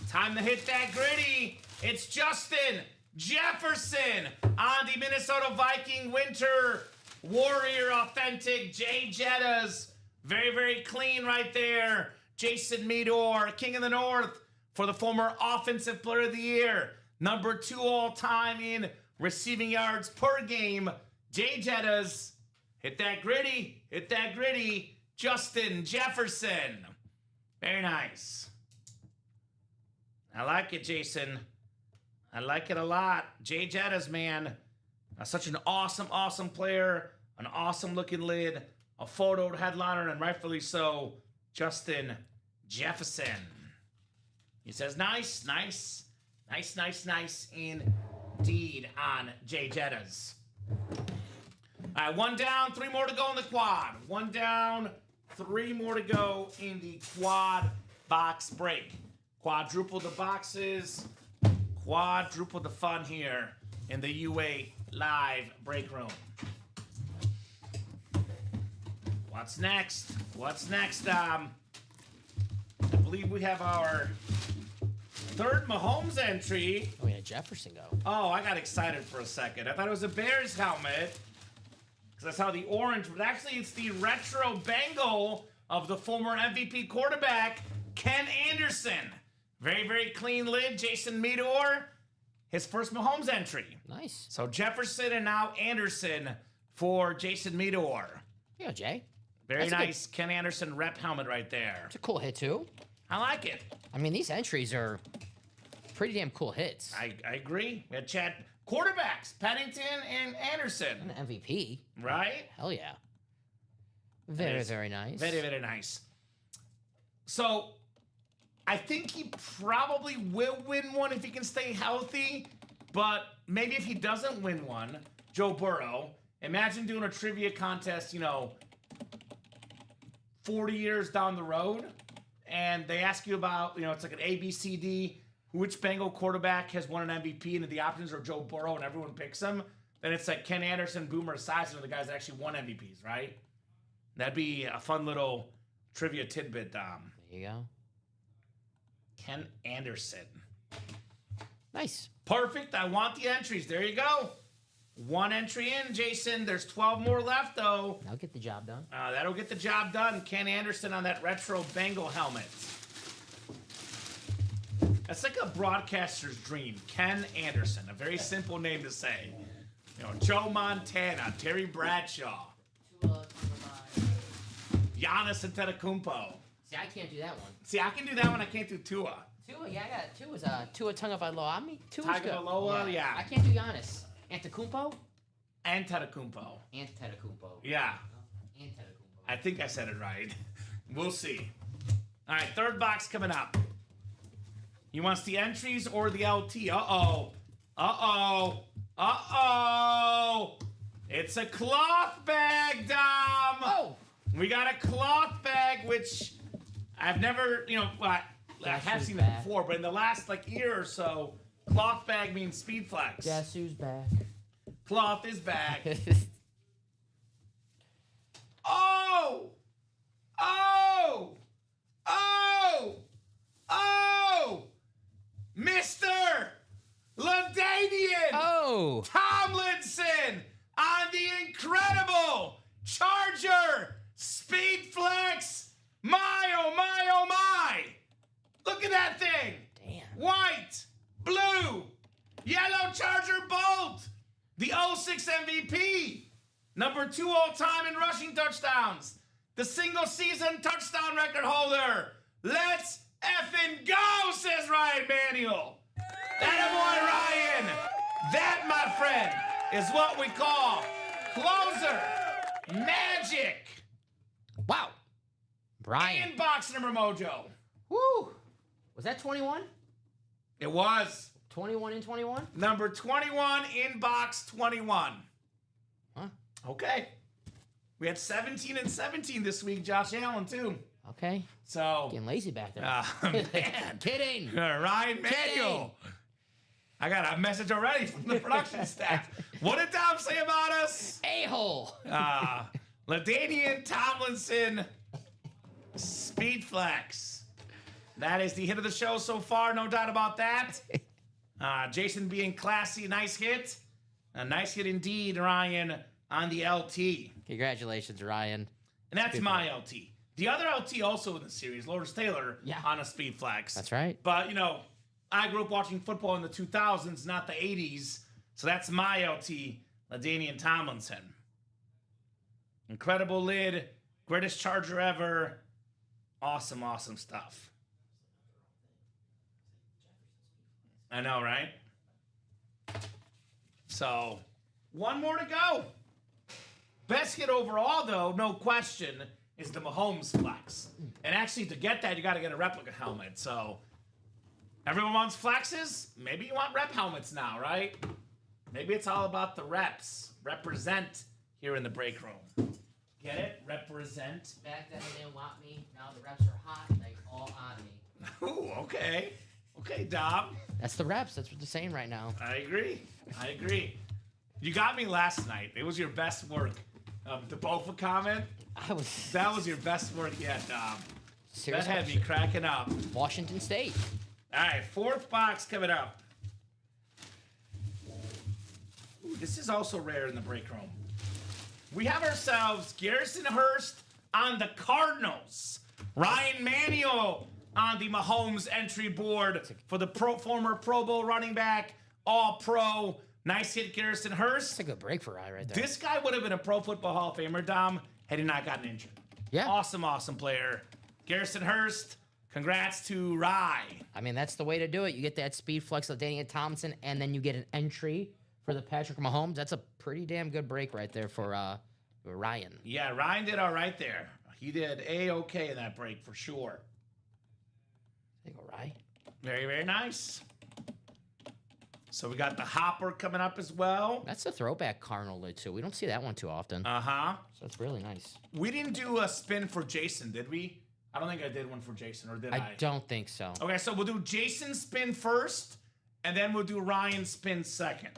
Time to hit that gritty. It's Justin Jefferson on the Minnesota Viking Winter Warrior Authentic J Jettas. Very, very clean right there. Jason Meador, King of the North for the former Offensive Player of the Year. Number 2 all-time in receiving yards per game. J Jettas. Hit that gritty. Hit that gritty. Justin Jefferson. Very nice. I like it, Jason. I like it a lot. J Jettas, man. Such an awesome, awesome player. An awesome looking lid. A photo headliner, and rightfully so. Justin Jefferson. He says, nice, nice, nice, nice, nice indeed on J Jettas. All right, 1 down, 3 more to go in the quad. 1 down, 3 more to go in the quad box break. Quadruple the boxes. Quadruple the fun here in the UA live break room. What's next? What's next? I believe we have our 3rd Mahomes entry. Oh, yeah, Jefferson go. Oh, I got excited for a second. I thought it was a Bears helmet because I saw the orange, but actually it's the retro Bengal of the former MVP quarterback, Ken Anderson. Very, very clean lid. Jason Meador, his first Mahomes entry. Nice. So Jefferson and now Anderson for Jason Meador. Yeah, Jay. Very nice Ken Anderson rep helmet right there. It's a cool hit, too. I like it. I mean, these entries are pretty damn cool hits. I agree. We had Chad quarterbacks, Pennington and Anderson. And the MVP. Right? Hell yeah. Very, very nice. Very, very nice. So, I think he probably will win one if he can stay healthy. But maybe if he doesn't win one, Joe Burrow, imagine doing a trivia contest, 40 years down the road. And they ask you about, it's like an A, B, C, D. Which Bengal quarterback has won an MVP? And the options are Joe Burrow and everyone picks him. Then it's like Ken Anderson, Boomer Esiason are the guys that actually won MVPs, right? That'd be a fun little trivia tidbit, Dom. There you go. Ken Anderson. Nice. Perfect. I want the entries. There you go. 1 entry in, Jason. There's 12 more left, though. That'll get the job done. That'll get the job done. Ken Anderson on that retro Bengal helmet. That's like a broadcaster's dream. Ken Anderson. A very simple name to say. Joe Montana, Terry Bradshaw, Giannis Antetokounmpo. See, I can't do that one. See, I can do that one. I can't do Tua. Tua, yeah, I got it. Tua is Tua Tagovailoa. I mean, Tua's good. Tagovailoa, yeah. I can't do Giannis. Antetokounmpo? Antetokounmpo. Antetokounmpo. Yeah. Antetokounmpo. I think I said it right. We'll see. All right, 3rd box coming up. He wants the entries or the LT. Uh-oh. Uh-oh. Uh-oh. It's a cloth bag, Dom. Oh. We got a cloth bag, which I've never, I have seen it before, but in the last, year or so, cloth bag means speed flex. Guess who's back? Cloth is back. Oh! Oh! Oh! Mr. LaDainian Oh! Tomlinson on the incredible Charger Speed Flex. My, oh my, oh my. Look at that thing. Damn. White, blue, yellow Charger Bolt. The 06 MVP. Number 2 all-time in rushing touchdowns. The single season touchdown record holder. Let's effing go, says Ryan Manuel. That boy Ryan. That, my friend, is what we call closer magic. Wow. Brian. Inbox number mojo. Woo! Was that 21? It was 21 and 21? number 21, inbox 21. Huh? Okay. We had 17 and 17 this week, Josh Allen, too. Okay. So, Getting lazy back there. man. Kidding. Ryan Manuel. I got a message already from the production staff. What did Dom say about us? A-hole. LaDainian Tomlinson Speed Flex. That is the hit of the show so far, no doubt about that. Jason being classy, nice hit. A nice hit indeed, Ryan, on the LT. Congratulations, Ryan. And that's my LT. The other LT also in the series, Lourdes Taylor, Yeah. on a Speed Flex. That's right. But, you know, I grew up watching football in the 2000s, not the 80s. So that's my LT, LaDainian Tomlinson. Incredible lid. Greatest Charger ever. Awesome, awesome stuff. I know, right? So, one more to go. Best hit overall, though, no question, is the Mahomes Flex. And actually, to get that, you got to get a replica helmet. So, everyone wants flexes. Maybe you want rep helmets now, right? Maybe it's all about the reps. Represent here in the break room. Get it? Represent. Back then they didn't want me. Now the reps are hot. They all on me. Ooh, okay. Okay, Dom. That's the reps. That's what they're saying right now. I agree. I agree. You got me last night. It was your best work. The Bofa comment, that was your best work yet, Dom. Serious That had me question. cracking up. Washington State. All right, fourth box coming up. Ooh, this is also rare in the break room. We have ourselves Garrison Hurst on the Cardinals. Ryan Manuel on the Mahomes entry board for the former Pro Bowl running back, All-Pro. Nice hit, Garrison Hurst. That's a good break for Ryan right there. This guy would have been a Pro Football Hall of Famer, Dom, had he not gotten injured. Yeah. Awesome, awesome player. Garrison Hurst, congrats to Rye. I mean, that's the way to do it. You get that speed flex of Deion Thompson, and then you get an entry for the Patrick Mahomes. That's a pretty damn good break right there for Ryan. Yeah, Ryan did all right there. He did A-okay in that break for sure. There you go, Ryan. Very, very nice. So we got the Hopper coming up as well. That's a throwback Cardinal lid, too. We don't see that one too often. Uh-huh. So it's really nice. We didn't do a spin for Jason, did we? I don't think I did one for Jason, or did I? I don't think so. Okay, so we'll do Jason's spin first, and then we'll do Ryan's spin second.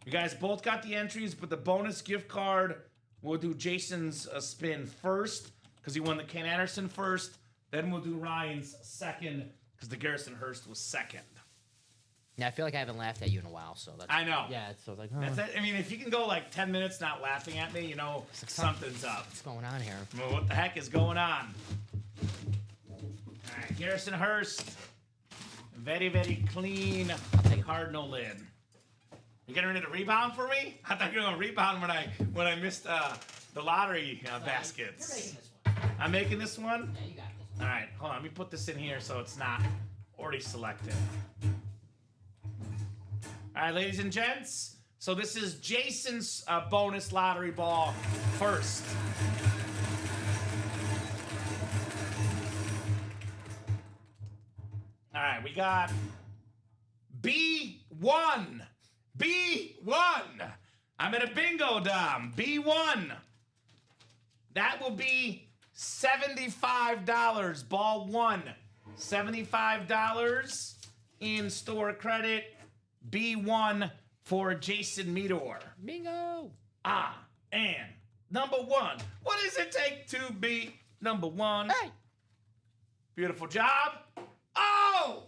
You guys both got the entries, but the bonus gift card, we'll do Jason's spin first, because he won the Ken Anderson first. Then we'll do Ryan's second, because the Garrison Hurst was second. Yeah, I feel like I haven't laughed at you in a while, so that's... I know. Yeah, so like... Oh, That's it. I mean, if you can go like 10 minutes not laughing at me, you know something's up. what's going on here? Well, what the heck is going on? All right, Garrison Hurst. Very, very clean Cardinal lid. You getting ready to rebound for me? I thought you were going to rebound when I missed the lottery baskets. You're making this one. I'm making this one? Yeah, you got this one. All right, hold on. Let me put this in here so it's not already selected. All right, ladies and gents. So this is Jason's bonus lottery ball first. All right, we got B1. B1. I'm at a bingo, Dom. B1. That will be $75. Ball one. $75 in store credit. B1 for Jason Meador. Bingo! And number one. What does it take to be number 1. Hey! Beautiful job. Oh!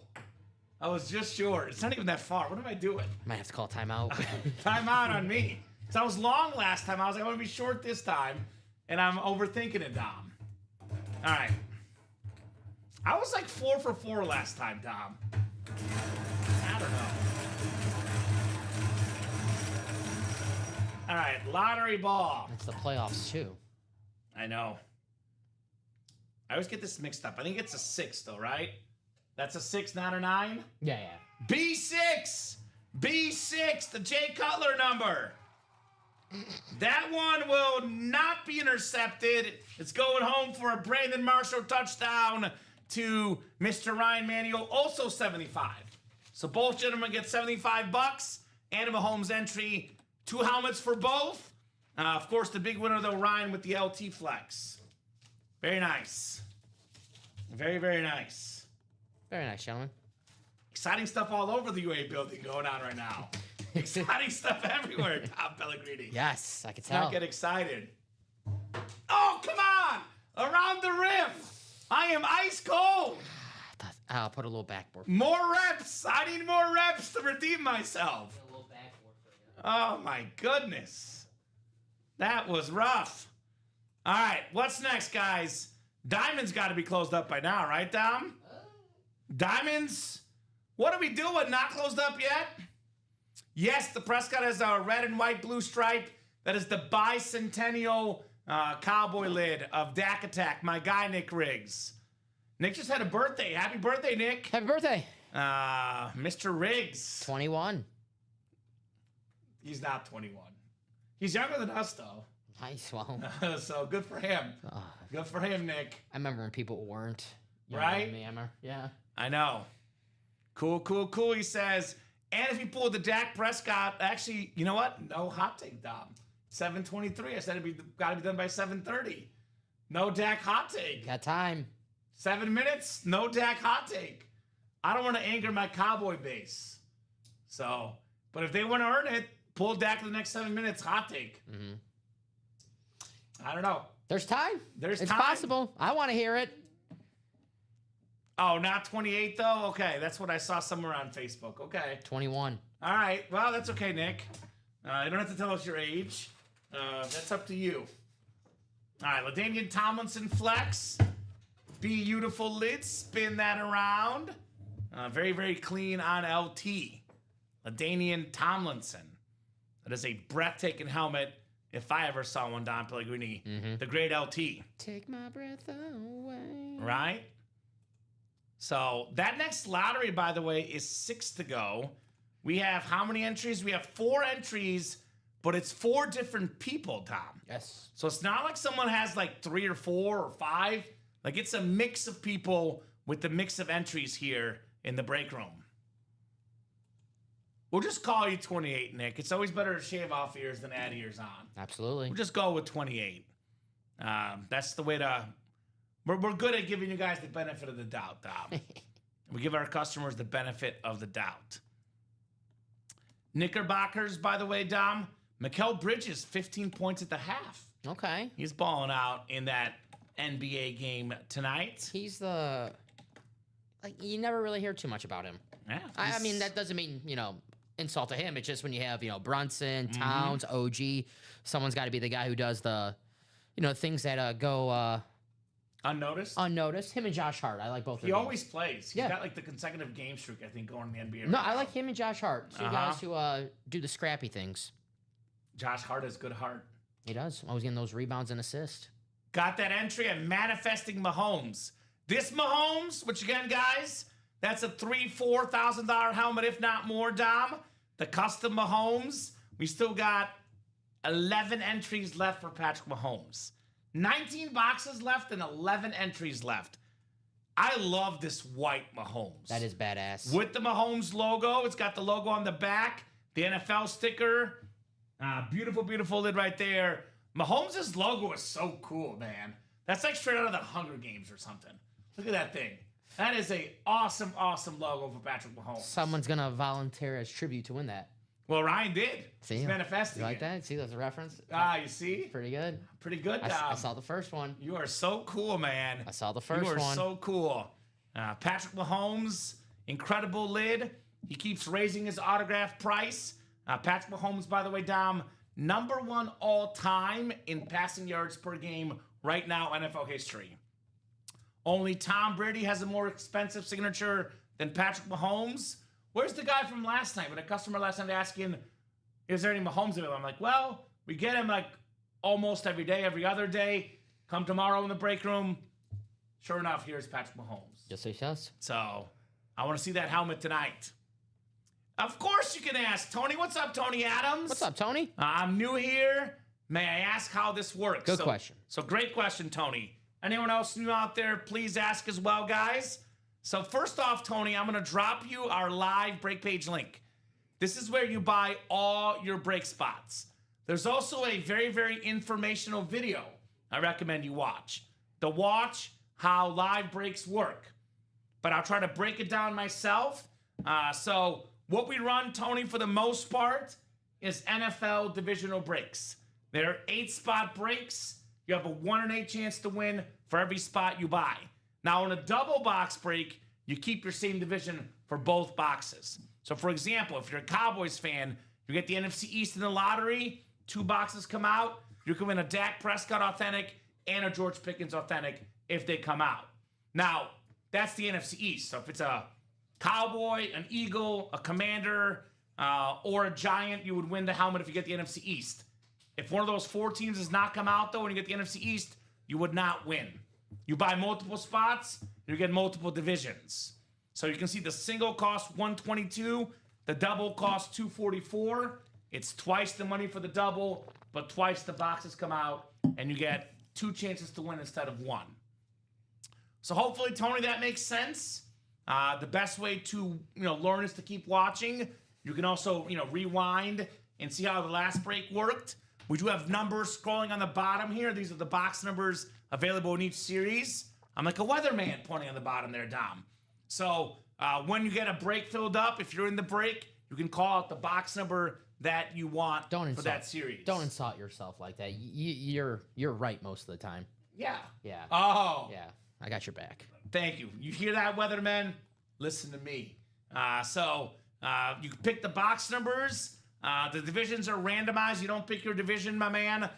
I was just short. It's not even that far. What am I doing? Might have to call timeout. Timeout on me. So I was long last time. I was like, I want to be short this time. And I'm overthinking it, Dom. All right. I was like 4 for 4 last time, Dom. I don't know. All right, lottery ball. It's the playoffs, too. I know. I always get this mixed up. I think it's a 6, though, right? That's a 6, not a 9? Yeah. B6! B6, the Jay Cutler number. That one will not be intercepted. It's going home for a Brandon Marshall touchdown to Mr. Ryan Manio, also 75. So both gentlemen get $75 and a Mahomes entry. 2 helmets for both. Of course, the big winner, though, Ryan with the LT Flex. Very nice. Very, very nice. Very nice, gentlemen. Exciting stuff all over the UA building going on right now. Exciting stuff everywhere, Tom Pellegrini. Yes, I can Let's tell. not get excited. Oh, come on! Around the rim! I am ice cold! I'll put a little backboard. More reps! I need more reps to redeem myself. A little backboard for you. Oh, my goodness. That was rough. All right, what's next, guys? Diamond's got to be closed up by now, right, Dom? Diamonds? What are we doing? Not closed up yet? Yes, the Prescott has a red and white blue stripe. That is the bicentennial cowboy lid of Dak Attack. My guy, Nick Riggs. Nick just had a birthday. Happy birthday, Nick. Happy birthday. Mr. Riggs. 21. He's not 21. He's younger than us, though. Nice. Well, So good for him. Good for him, Nick. I remember when people weren't. Right? Yeah. I know. Cool, cool, cool, he says. And if you pull the Dak Prescott, actually, you know what? No hot take, Dom. 7:23. I said got to be done by 7:30. No Dak hot take. Got time. 7 minutes, no Dak hot take. I don't want to anger my Cowboy base. So, but if they want to earn it, pull Dak the next 7 minutes, hot take. Mm-hmm. I don't know. There's time. There's it's time. possible. I want to hear it. Oh, not 28, though? Okay, that's what I saw somewhere on Facebook. Okay. 21. All right. Well, that's okay, Nick. You don't have to tell us your age. That's up to you. All right, LaDainian Tomlinson flex. Beautiful lid. Spin that around. Very, very clean on LT. LaDainian Tomlinson. That is a breathtaking helmet. If I ever saw one, Don Pellegrini. Mm-hmm. The great LT. Take my breath away. Right? So that next lottery, by the way, is 6 to go. We have how many entries? We have 4 entries, but it's 4 different people, Tom. Yes. So it's not like someone has like 3 or 4 or 5. Like it's a mix of people with the mix of entries here in the break room. We'll just call you 28, Nick. It's always better to shave off ears than add ears on. Absolutely. We'll just go with 28. That's the way to... We're good at giving you guys the benefit of the doubt, Dom. We give our customers the benefit of the doubt. Knickerbockers, by the way, Dom. Mikal Bridges, 15 points at the half. Okay. He's balling out in that NBA game tonight. He's the... Like, you never really hear too much about him. Yeah, I mean, that doesn't mean, insult to him. It's just when you have, Brunson, Towns, OG, someone's got to be the guy who does the, things that go... Unnoticed? Unnoticed. Him and Josh Hart. I like both of them. He always plays. He's Yeah. got like the consecutive game streak, I think, going in the NBA. No, right I now. like him and Josh Hart. Two guys who do the scrappy things. Josh Hart has good heart. He does. Always getting those rebounds and assists. Got that entry and manifesting Mahomes. This Mahomes, which again, guys, that's a $3,000-$4,000 helmet, if not more, Dom. The custom Mahomes. We still got 11 entries left for Patrick Mahomes. 19 boxes left and 11 entries left. I love this white Mahomes. That is badass. With the Mahomes logo. It's got the logo on the back, the NFL sticker. Beautiful, beautiful lid right there. Mahomes' logo is so cool, man. That's like straight out of the Hunger Games or something. Look at that thing. That is a awesome, awesome logo for Patrick Mahomes. Someone's going to volunteer as tribute to win that. Well, Ryan did. See, He's manifesting. You like it. that? See, that's a reference? You see? Pretty good. Pretty good, Dom. I saw the first one. You are so cool, man. I saw the first one. You are one. so cool. Patrick Mahomes, incredible lid. He keeps raising his autograph price. Patrick Mahomes, by the way, Dom, #1 all time in passing yards per game right now, NFL history. Only Tom Brady has a more expensive signature than Patrick Mahomes. Where's the guy from last night? When a customer last night asking, is there any Mahomes available? I'm like, well, we get him like almost every day, every other day. Come tomorrow in the break room. Sure enough, here's Patrick Mahomes. Yes. So I want to see that helmet tonight. Of course you can ask. Tony, what's up, Tony Adams? What's up, Tony? I'm new here. May I ask how this works? Good question. So great question, Tony. Anyone else new out there, please ask as well, guys. So first off, Tony, I'm going to drop you our live break page link. This is where you buy all your break spots. There's also a very, very informational video I recommend you watch. To watch how live breaks work. But I'll try to break it down myself. So what we run, Tony, for the most part, is NFL divisional breaks. They're 8-spot breaks. You have a 1 in 8 chance to win for every spot you buy. Now, in a double box break, you keep your same division for both boxes. So, for example, if you're a Cowboys fan, you get the NFC East in the lottery, 2 boxes come out, you can win a Dak Prescott authentic and a George Pickens authentic if they come out. Now, that's the NFC East. So if it's a Cowboy, an Eagle, a Commander, or a Giant, you would win the helmet if you get the NFC East. If one of those 4 teams does not come out, though, and you get the NFC East, you would not win. You buy multiple spots, you get multiple divisions. So you can see the single cost $122, the double cost $244. It's twice the money for the double, but twice the boxes come out, and you get 2 chances to win instead of 1. So hopefully, Tony, that makes sense. The best way to learn is to keep watching. You can also rewind and see how the last break worked. We do have numbers scrolling on the bottom here. These are the box numbers available in each series. I'm like a weatherman pointing on the bottom there, Dom. So when you get a break filled up, if you're in the break, you can call out the box number that you want for that series. Don't insult yourself like that. You're right most of the time. Yeah. Yeah. Oh. Yeah. I got your back. Thank you. You hear that, weatherman? Listen to me. So you can pick the box numbers. The divisions are randomized. You don't pick your division, my man.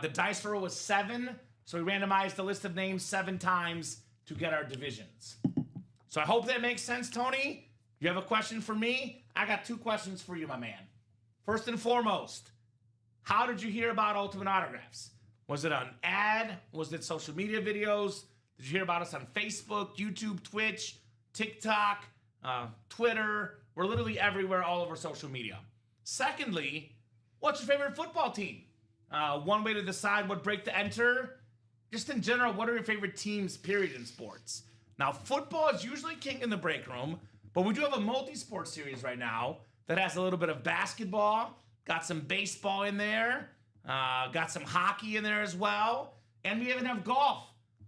The dice roll was 7, so we randomized the list of names 7 times to get our divisions. So I hope that makes sense, Tony. You have a question for me? I got 2 questions for you, my man. First and foremost, how did you hear about Ultimate Autographs? Was it an ad? Was it social media videos? Did you hear about us on Facebook, YouTube, Twitch, TikTok, Twitter? We're literally everywhere, all over social media. Secondly, what's your favorite football team? One way to decide what break to enter. Just in general, what are your favorite teams, period, in sports? Now, football is usually king in the break room, but we do have a multi-sport series right now that has a little bit of basketball, got some baseball in there, got some hockey in there as well, and we even have golf.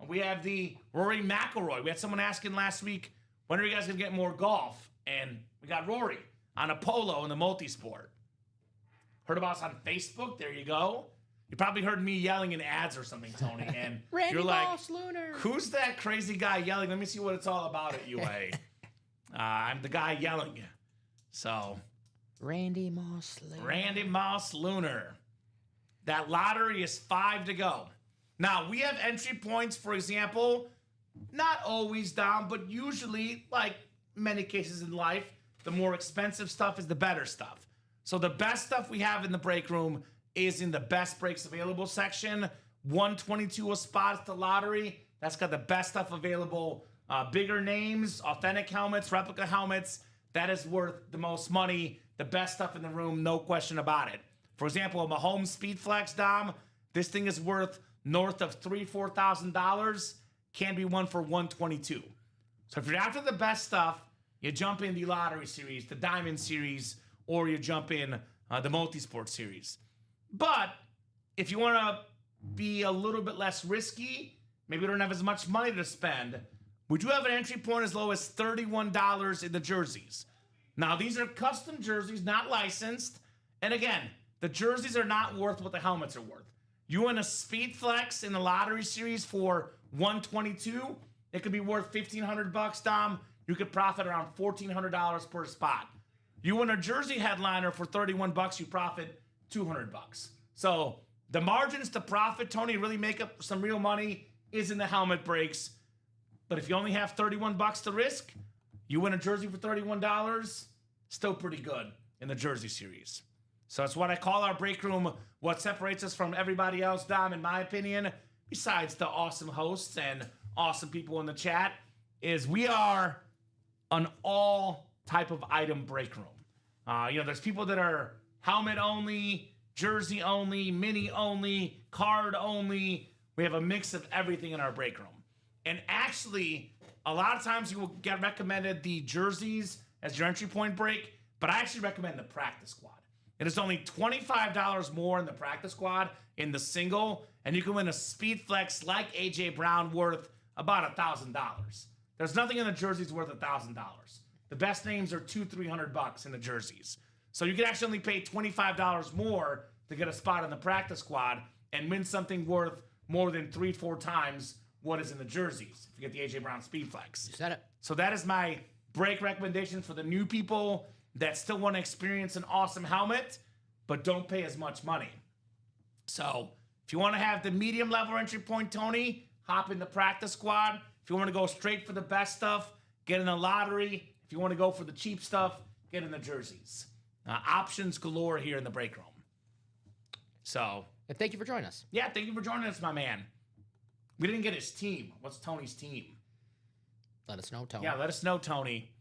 We have the Rory McIlroy. We had someone asking last week, when are you guys going to get more golf? And we got Rory on a polo in the multi-sport. Heard about us on Facebook? There you go. You probably heard me yelling in ads or something, Tony, and you're like, who's that crazy guy yelling? Let me see what it's all about at UA. I'm the guy yelling. So, Randy Moss Lunar. That lottery is 5 to go. Now, we have entry points, for example, not always down, but usually, like many cases in life, the more expensive stuff is the better stuff. So the best stuff we have in the break room is in the best breaks available section. 122 a spot at the lottery. That's got the best stuff available. Bigger names, authentic helmets, replica helmets. That is worth the most money. The best stuff in the room, no question about it. For example, a Mahomes Speed Flex, Dom, this thing is worth north of $3,000-$4,000. Can be won for 122. So if you're after the best stuff, you jump in the lottery series, the diamond series, or you jump in the multi-sport series. But if you want to be a little bit less risky, maybe you don't have as much money to spend, we do have an entry point as low as $31 in the jerseys. Now, these are custom jerseys, not licensed. And again, the jerseys are not worth what the helmets are worth. You win a Speed Flex in the lottery series for 122, it could be worth $1,500, Dom. You could profit around $1,400 per spot. You win a jersey headliner for $31, you profit $200. So the margins to profit, Tony, really make up some real money is in the helmet breaks. But if you only have $31 to risk, you win a jersey for $31, still pretty good in the jersey series. So it's what I call our break room. What separates us from everybody else, Dom, in my opinion, besides the awesome hosts and awesome people in the chat, is we are an all type of item break room. There's people that are helmet only, jersey only, mini only, card only. We have a mix of everything in our break room. And actually, a lot of times you will get recommended the jerseys as your entry point break, but I actually recommend the practice squad. It is only $25 more in the practice squad in the single, and you can win a Speed Flex like A.J. Brown worth about $1,000. There's nothing in the jerseys worth $1,000. The best names are $200-$300 in the jerseys. So you can actually only pay $25 more to get a spot in the practice squad and win something worth more than 3-4 times what is in the jerseys if you get the A.J. Brown Speed Flex. You said it. So that is my break recommendation for the new people that still want to experience an awesome helmet, but don't pay as much money. So if you want to have the medium level entry point, Tony, hop in the practice squad. If you want to go straight for the best stuff, get in the lottery. If you want to go for the cheap stuff, get in the jerseys. Options galore here in the break room. So. And thank you for joining us. Yeah, thank you for joining us, my man. We didn't get his team. What's Tony's team? Let us know, Tony. Yeah, let us know, Tony.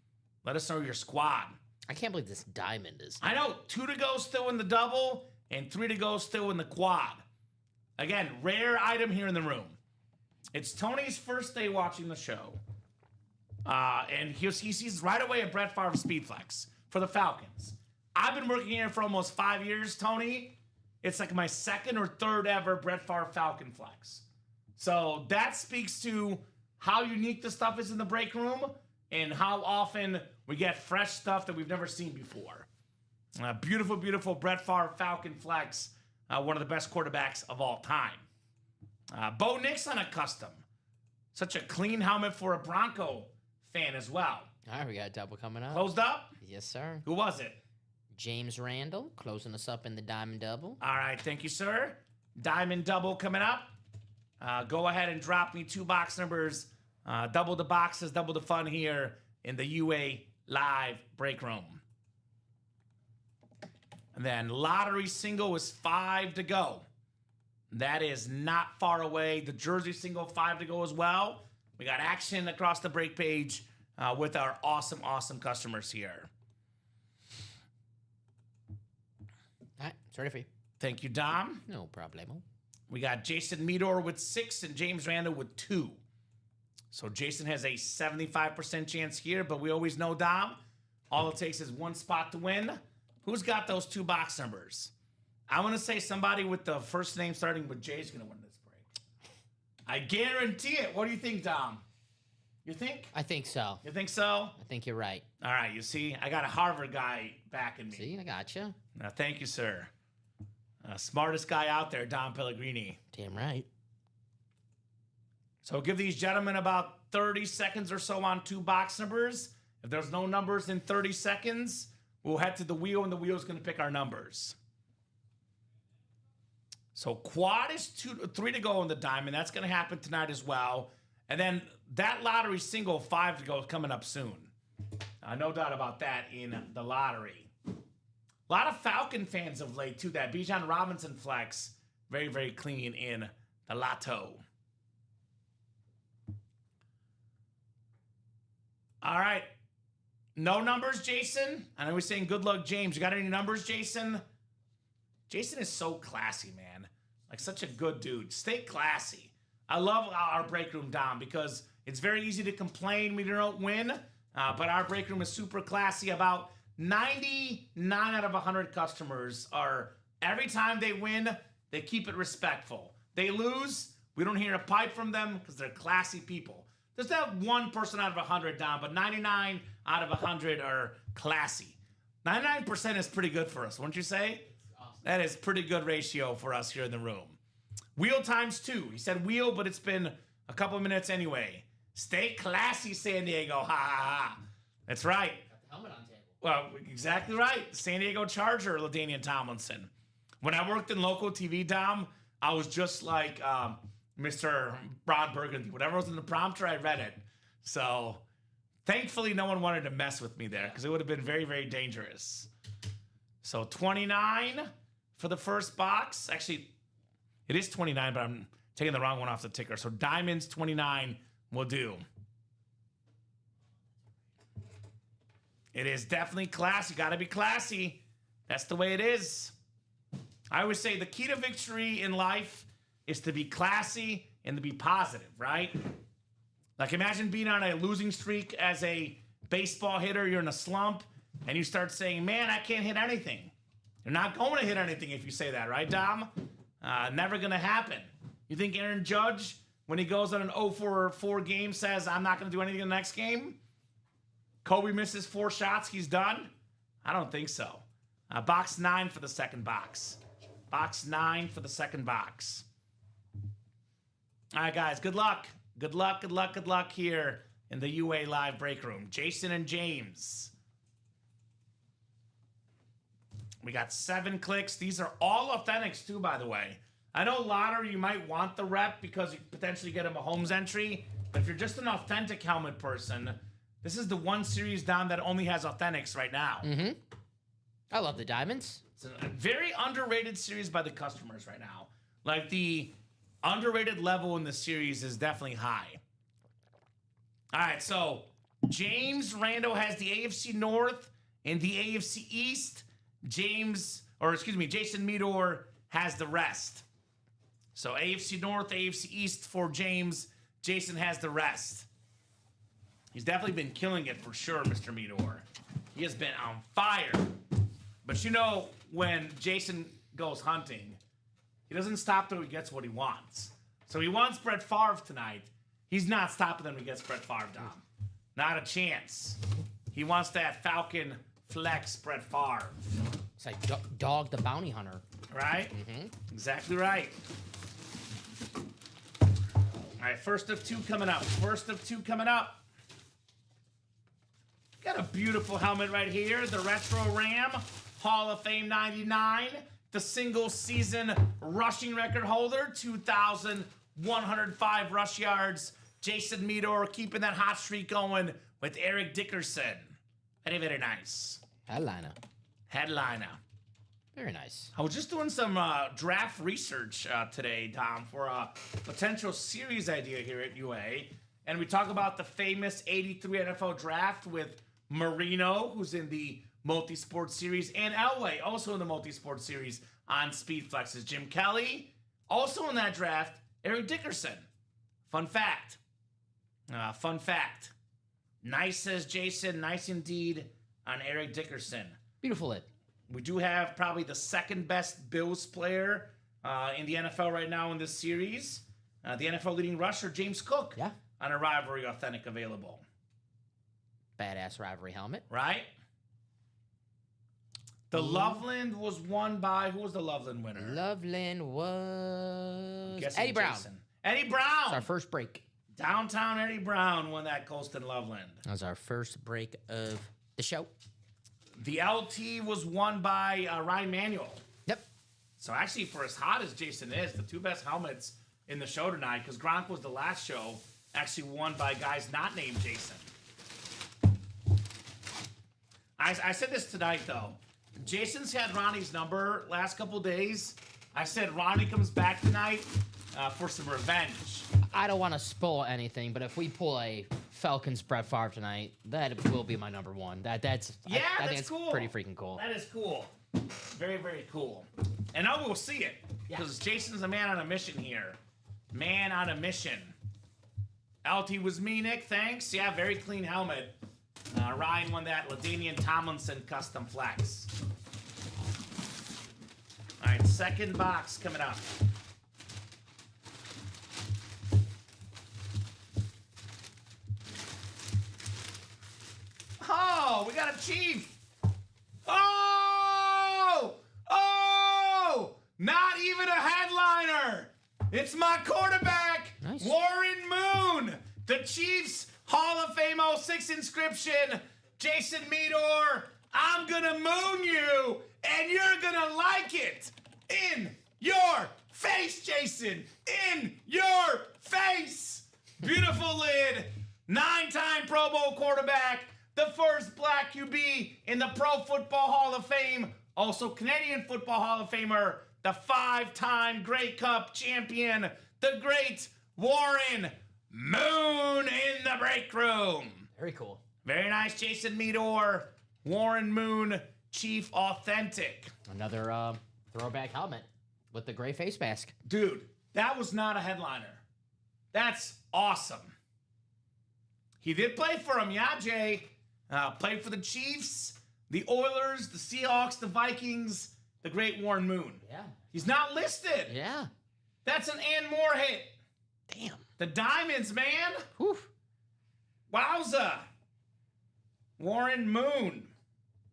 Let us know your squad. I can't believe this diamond is. I know. 2 to go still in the double and 3 to go still in the quad. Again, rare item here in the room. It's Tony's first day watching the show. And he sees right away a Brett Favre Speed Flex for the Falcons. I've been working here for almost 5 years, Tony. It's like my second or third ever Brett Favre Falcon Flex. So that speaks to how unique the stuff is in the break room and how often we get fresh stuff that we've never seen before. Beautiful, beautiful Brett Favre Falcon Flex. One of the best quarterbacks of all time. Bo Nix on a custom. Such a clean helmet for a Bronco fan as well. All right, we got a double coming up. Closed up? Yes, sir. Who was it? James Randall closing us up in the diamond double. All right, thank you, sir. Diamond double coming up. Go ahead and drop me 2 box numbers. Double the boxes, double the fun here in the UA live break room. And then lottery single is 5 to go. That is not far away. The jersey single, 5 to go as well. We got action across the break page with our awesome, awesome customers here. All right, it's ready for you. Thank you, Dom. No problemo. We got Jason Meador with 6 and James Randall with 2. So Jason has a 75% chance here, but we always know, Dom, all it takes is 1 spot to win. Who's got those 2 box numbers? I want to say somebody with the first name starting with J is going to win this break. I guarantee it. What do you think, Dom? You think? I think so. You think so? I think you're right. All right, you see, I got a Harvard guy backing me. See, I gotcha. Thank you, sir. Smartest guy out there, Dom Pellegrini. Damn right. So give these gentlemen about 30 seconds or so on 2 box numbers. If there's no numbers in 30 seconds, we'll head to the wheel, and the wheel's going to pick our numbers. So quad is 3 to go on the diamond. That's going to happen tonight as well. And then that lottery single, 5 to go, is coming up soon. No doubt about that in the lottery. A lot of Falcon fans of late, too. That Bijan Robinson flex, very, very clean in the lotto. All right. No numbers, Jason? I know we're saying good luck, James. You got any numbers, Jason? Jason is so classy, man. Like, such a good dude. Stay classy. I love our break room, Dom, because it's very easy to complain when you don't win, but our break room is super classy. About 99 out of 100 customers are, every time they win, they keep it respectful. They lose, we don't hear a pipe from them because they're classy people. There's that 1% out of 100, Dom, but 99 out of 100 are classy. 99% is pretty good for us, wouldn't you say? That is pretty good ratio for us here in the room. Wheel times 2. He said wheel, but it's been a couple minutes anyway. Stay classy, San Diego. Ha, ha, ha. That's right. Got the helmet on table. Well, exactly right. San Diego Charger, LaDainian Tomlinson. When I worked in local TV, Dom, I was just like Mr. Ron Burgundy. Whatever was in the prompter, I read it. So thankfully, no one wanted to mess with me there because it would have been very, very dangerous. So 29 for the first box. Actually, it is 29, but I'm taking the wrong one off the ticker. So Diamonds 29 will do. It is definitely classy. Got to be classy. That's the way it is. I always say the key to victory in life is to be classy and to be positive, right? Like imagine being on a losing streak as a baseball hitter. You're in a slump and you start saying, man, I can't hit anything. You're not going to hit anything if you say that, right, Dom? Never going to happen. You think Aaron Judge, when he goes on an 0-4 game, says, I'm not going to do anything in the next game? Kobe misses 4 shots, he's done? I don't think so. Box 9 for the second box. Box 9 for the second box. All right, guys, good luck. Good luck, good luck, good luck here in the UA Live break room. Jason and James. We got 7 clicks. These are all authentics, too, by the way. I know lottery, you might want the rep because you potentially get a Mahomes entry. But if you're just an authentic helmet person, this is the one series down that only has authentics right now. Mm-hmm. I love the diamonds. It's a very underrated series by the customers right now. Like the underrated level in the series is definitely high. All right, so James Rando has the AFC North and the AFC East. Jason Meador has the rest. So AFC North, AFC East for James. Jason has the rest. He's definitely been killing it for sure, Mr. Meador. He has been on fire. But you know, when Jason goes hunting, he doesn't stop till he gets what he wants. So he wants Brett Favre tonight. He's not stopping them to get Brett Favre down. Not a chance. He wants that Falcon flex Brett Favre. It's like Dog the Bounty Hunter. Right? Mm-hmm. Exactly right. All right, first of 2 coming up. First of 2 coming up. Got a beautiful helmet right here. The Retro Ram Hall of Fame 99. The single season rushing record holder. 2,105 rush yards. Jason Meador keeping that hot streak going with Eric Dickerson. Very, very nice. Headliner. Very nice. I was just doing some draft research today, Tom, for a potential series idea here at UA. And we talk about the famous 83 NFL draft with Marino, who's in the multi-sport series, and Elway, also in the multi-sport series on Speed Flexes. Jim Kelly, also in that draft, Eric Dickerson. Fun fact. Nice, says Jason. Nice indeed on Eric Dickerson. Beautiful it. We do have probably the second best Bills player in the NFL right now in this series. The NFL leading rusher, James Cook. Yeah. On a rivalry authentic available. Badass rivalry helmet. Right? The Loveland was won by, who was the Loveland winner? Loveland was Guessing Eddie Brown. Jason. Eddie Brown. It's our first break. Downtown Eddie Brown won that Colston Loveland. That was our first break of the show. The LT was won by Ryan Manuel. Yep. So actually, for as hot as Jason is, the 2 best helmets in the show tonight, because Gronk was the last show, actually won by guys not named Jason. I said this tonight, though. Jason's had Ronnie's number last couple days. I said Ronnie comes back tonight for some revenge. I don't want to spoil anything, but if we pull a Falcons Brett Favre tonight, that will be my number 1. That's cool. Pretty freaking cool. That is cool. Very, very cool. And I will see it because Jason's a man on a mission here. Man on a mission. LT was me, Nick. Thanks. Yeah, very clean helmet. Ryan won that LaDainian Tomlinson custom flex. All right, second box coming up. Oh, we got a Chief. Oh! Not even a headliner. It's my quarterback, Nice. Warren Moon. The Chiefs Hall of Fame 06 inscription. Jason Meador, I'm going to moon you, and you're going to like it. In your face, Jason. In your face. Beautiful lid. 9-time Pro Bowl quarterback. The first black QB in the Pro Football Hall of Fame. Also Canadian Football Hall of Famer. The 5-time Grey Cup champion. The great Warren Moon in the break room. Very cool. Very nice, Jason Meador. Warren Moon, Chief Authentic. Another throwback helmet with the gray face mask. Dude, that was not a headliner. That's awesome. He did play for him, yeah, Jay. Played for the Chiefs, the Oilers, the Seahawks, the Vikings, the great Warren Moon. Yeah. He's not listed. Yeah. That's an and more hit. Damn. The Diamonds, man. Whew. Wowza. Warren Moon.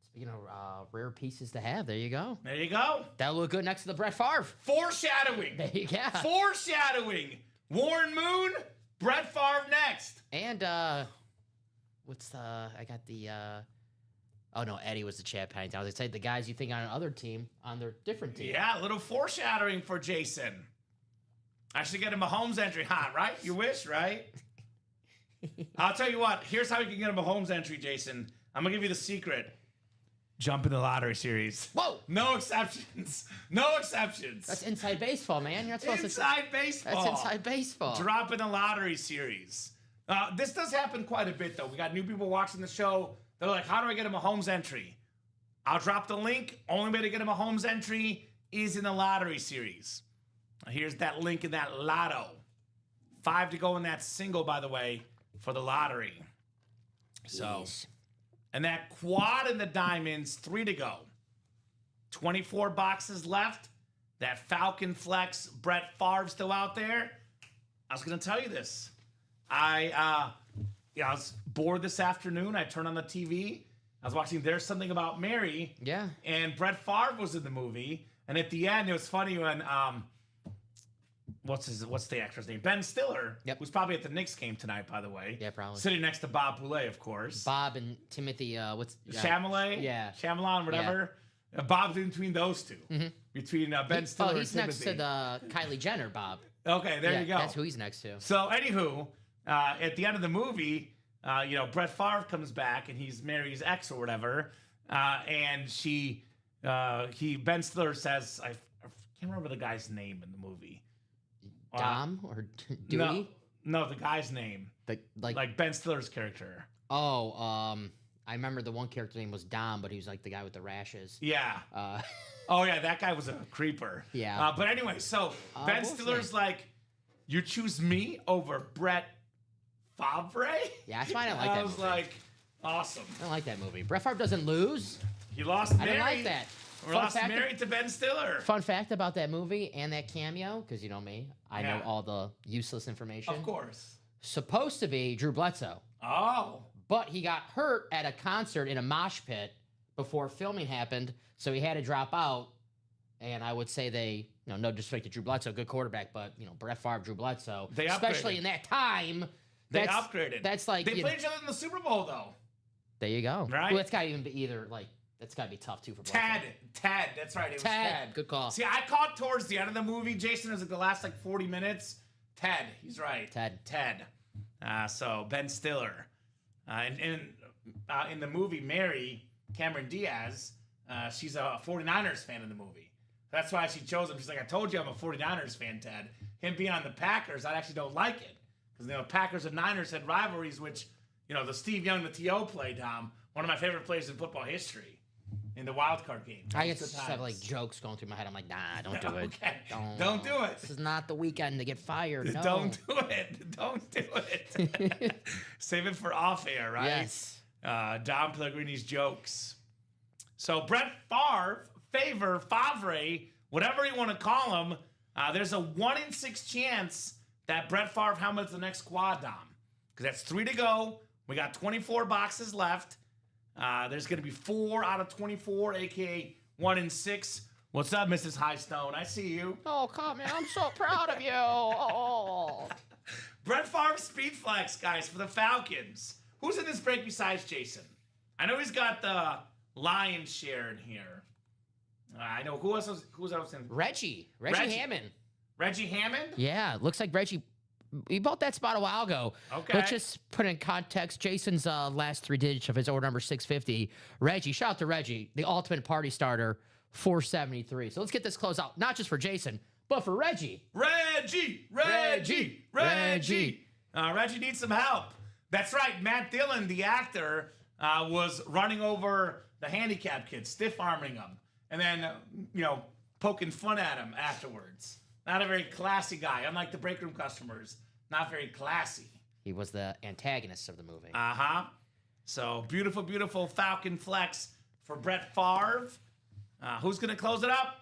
Speaking of rare pieces to have, there you go. There you go. That'll look good next to the Brett Favre. Foreshadowing. There you go. Foreshadowing. Warren Moon, Brett Favre next. And what's the? I got the. Oh no, Eddie was the Chad Pennington. I was gonna say the guys you think on another team on their different team. Yeah, a little foreshadowing for Jason. I should get a Mahomes entry, huh? Right? You wish, right? I'll tell you what. Here's how you can get a Mahomes entry, Jason. I'm gonna give you the secret. Jump in the lottery series. Whoa! No exceptions. No exceptions. That's inside baseball, man. You're not supposed inside baseball. That's inside baseball. Drop in the lottery series. This does happen quite a bit, though. We got new people watching the show. They're like, how do I get a Mahomes entry? I'll drop the link. Only way to get a Mahomes entry is in the lottery series. Here's that link in that lotto. 5 to go in that single, by the way, for the lottery. So, Jeez. and that quad in the Diamonds, 3 to go. 24 boxes left. That Falcon Flex, Brett Favre still out there. I was going to tell you this. I was bored this afternoon. I turned on the TV. I was watching There's Something About Mary. Yeah. And Brett Favre was in the movie. And at the end, it was funny when what's the actor's name? Ben Stiller, Yep. who's probably at the Knicks game tonight, by the way. Yeah, probably. Sitting next to Bob Boulay, of course. Bob and Timothy. Chalamet? Yeah. Shyamalan, whatever. Bob's in between those two. Between Ben Stiller and he's Timothy. next to the Kylie Jenner, Bob. Okay, there Yeah, you go. That's who he's next to. So, anywho, at the end of the movie, Brett Favre comes back and he's Mary's ex or whatever, and Ben Stiller says, I can't remember the guy's name in the movie. Dom or Dewey? No, the guy's name. Like Ben Stiller's character. Oh, I remember the one character name was Dom, but he was like the guy with the rashes. Yeah. Oh yeah, that guy was a creeper. Yeah. But anyway, so Ben we'll Stiller's see. like, you choose me over Brett Favre? Yeah, that's why I didn't like I that was movie. like, awesome. I don't like that movie. Brett Favre doesn't lose. You lost I Mary. didn't like that. We lost Mary to Ben Stiller. Fun fact about that movie and that cameo, because you know me, I know Yeah. all the useless information. Of course. Supposed to be Drew Bledsoe, Oh. but he got hurt at a concert in a mosh pit before filming happened, so he had to drop out. And I would say they, no disrespect to Drew Bledsoe, good quarterback, but Brett Favre, Drew Bledsoe, They especially upgraded. in that time. They that's- upgraded. That's like They played each other in the Super Bowl, though. There you go. Right? Well, that's got to even be either like that's got to be tough too for Bledsoe. Tad. That's right. It was Tad. Tad. Good call. See, I caught towards the end of the movie, Jason, it was like the last 40 minutes. Ted. He's right. Ted. So Ben Stiller. And in the movie, Mary, Cameron Diaz, she's a 49ers fan in the movie. That's why she chose him. She's like, I told you I'm a 49ers fan, Ted. Him being on the Packers, I actually don't like it. Because, Packers and Niners had rivalries, which, the Steve Young, the T.O. play, Dom, one of my favorite plays in football history in the wild card game. I just have jokes going through my head. I'm like, nah, don't do it. Okay. Don't do it. This is not the weekend to get fired. No. Don't do it. Don't do it. Save it for off air, right? Yes. Dom Pellegrini's jokes. So Brett Favre, whatever you want to call him, there's a 1 in 6 chance that Brett Favre helmets the next quad, Dom. Because that's 3 to go. We got 24 boxes left. There's going to be 4 out of 24, a.k.a. 1 in 6. What's up, Mrs. Highstone? I see you. Oh, come on. I'm so proud of you. Oh. Brett Favre speed flex, guys, for the Falcons. Who's in this break besides Jason? I know he's got the lion's share in here. I know who's else in? Reggie Hammond. Reggie Hammond? Yeah, looks like Reggie. He bought that spot a while ago. Okay. Let's just put in context. Jason's last 3 digits of his order number 650. Reggie, shout out to Reggie, the ultimate party starter, 473. So let's get this close out, not just for Jason, but for Reggie. Reggie needs some help. That's right. Matt Dillon, the actor, was running over the handicap kid, stiff arming him, and then poking fun at him afterwards. Not a very classy guy. Unlike the break room customers, not very classy. He was the antagonist of the movie. So beautiful, beautiful Falcon flex for Brett Favre. Who's gonna close it up?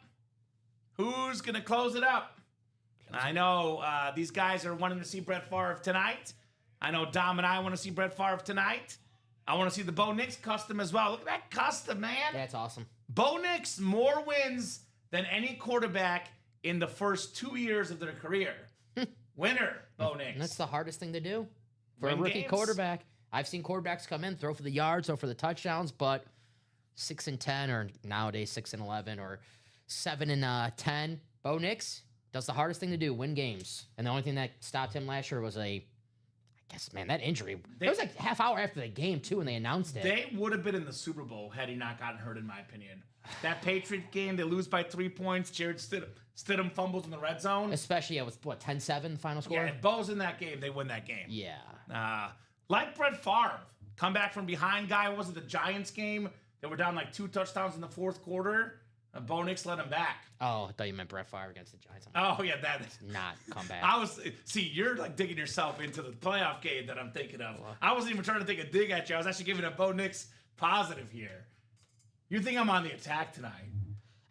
I know these guys are wanting to see Brett Favre tonight. I know Dom and I want to see Brett Favre tonight. I want to see the Bo Nix custom as well. Look at that custom, man. That's awesome. Bo Nix, more wins than any quarterback in the first 2 years of their career. Winner, Bo Nix. And that's the hardest thing to do for Win a rookie games. quarterback. I've seen quarterbacks come in, throw for the yards, throw for the touchdowns, but 6-10, or nowadays 6-11, or 7-10. Bo Nix does the hardest thing to do, win games. And the only thing that stopped him last year was that injury. It was like half hour after the game, too, when they announced it. They would have been in the Super Bowl had he not gotten hurt, in my opinion. That Patriot game, they lose by 3 points. Jared Stidham fumbles in the red zone. Especially, it was, 10-7 final score? Yeah, if Bo's in that game, they win that game. Yeah. Like Brett Favre, come back from behind guy. Was it the Giants game? They were down like 2 touchdowns in the fourth quarter. Bo Nix led him back. Oh, I thought you meant Brett Favre against the Giants. Not come back. You're like digging yourself into the playoff game that I'm thinking of. I wasn't even trying to take a dig at you. I was actually giving a Bo Nix positive here. You think I'm on the attack tonight?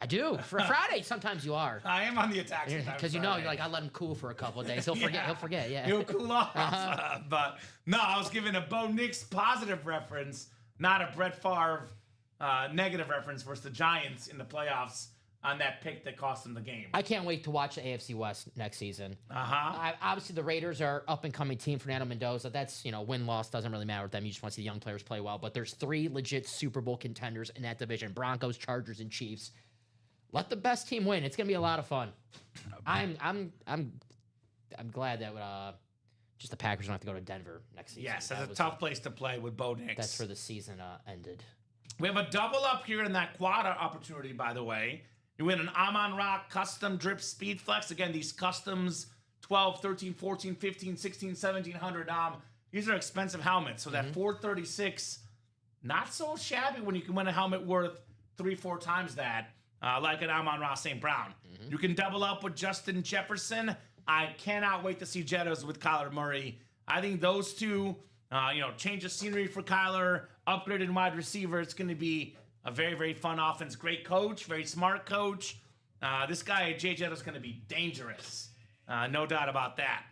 I do. For Friday, sometimes you are. I am on the attack sometimes. Because you're like, I let him cool for a couple of days. He'll forget. He'll forget, yeah. He'll cool off. But no, I was giving a Bo Nix positive reference, not a Brett Favre negative reference versus the Giants in the playoffs on that pick that cost them the game. I can't wait to watch the AFC West next season. Obviously, the Raiders are up-and-coming team. Fernando Mendoza, that's, win-loss doesn't really matter with them. You just want to see the young players play well. But there's 3 legit Super Bowl contenders in that division: Broncos, Chargers, and Chiefs. Let the best team win. It's gonna be a lot of fun. I'm glad that just the Packers don't have to go to Denver next season. Yes, that's a tough place to play with Bo Nix. That's where the season ended. We have a double up here in that quad opportunity, by the way. You win an Amon Rock custom drip speed flex. Again, these customs, 12, 13, 14, 15, 16, 1700. These are expensive helmets. So that 436, not so shabby when you can win a helmet worth 3-4 times that, like an Amon Ross St. Brown. You can double up with Justin Jefferson. I cannot wait to see Jettos with Kyler Murray. I think those two, change the scenery for Kyler, upgraded wide receiver. It's going to be a very, very fun offense. Great coach, very smart coach. This guy, Jay Jetto, is going to be dangerous. No doubt about that.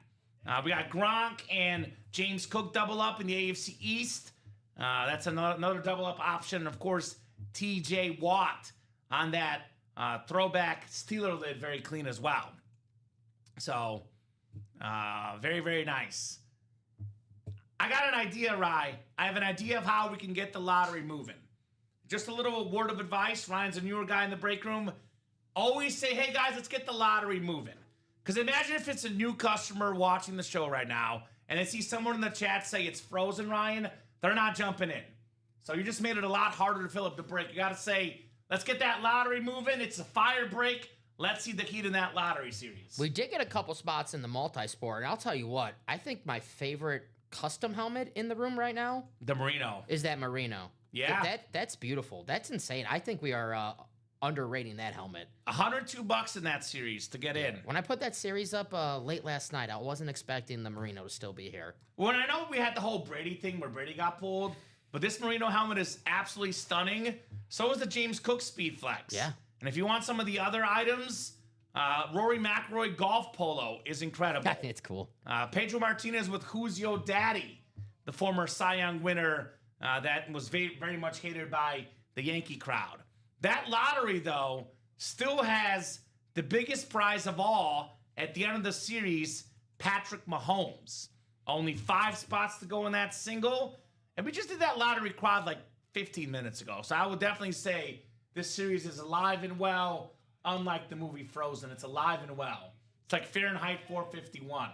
We got Gronk and James Cook double up in the AFC East. That's another double up option. And of course, TJ Watt on that throwback Steeler lid, very clean as well. So, very, very nice. I got an idea, Rye. I have an idea of how we can get the lottery moving. Just a little word of advice. Ryan's a newer guy in the break room. Always say, hey, guys, let's get the lottery moving. Because imagine if it's a new customer watching the show right now, and they see someone in the chat say it's frozen, Ryan. They're not jumping in. So you just made it a lot harder to fill up the break. You got to say, let's get that lottery moving. It's a fire break. Let's see the heat in that lottery series. We did get a couple spots in the multi-sport, and I'll tell you what, I think my favorite custom helmet in the room right now, the Merino, is that Merino. Yeah. That's beautiful. That's insane. I think we are underrating that helmet. $102 in that series to get in. When I put that series up late last night, I wasn't expecting the Merino to still be here. Well, I know we had the whole Brady thing where Brady got pulled, but this Merino helmet is absolutely stunning. So is the James Cook Speed Flex. Yeah. And if you want some of the other items, Rory McIlroy golf polo is incredible. I think it's cool. Pedro Martinez with Who's Yo Daddy, the former Cy Young winner that was very, very much hated by the Yankee crowd. That lottery, though, still has the biggest prize of all at the end of the series, Patrick Mahomes. Only 5 spots to go in that single. And we just did that lottery quad like 15 minutes ago. So I would definitely say this series is alive and well, unlike the movie Frozen. It's alive and well. It's like Fahrenheit 451,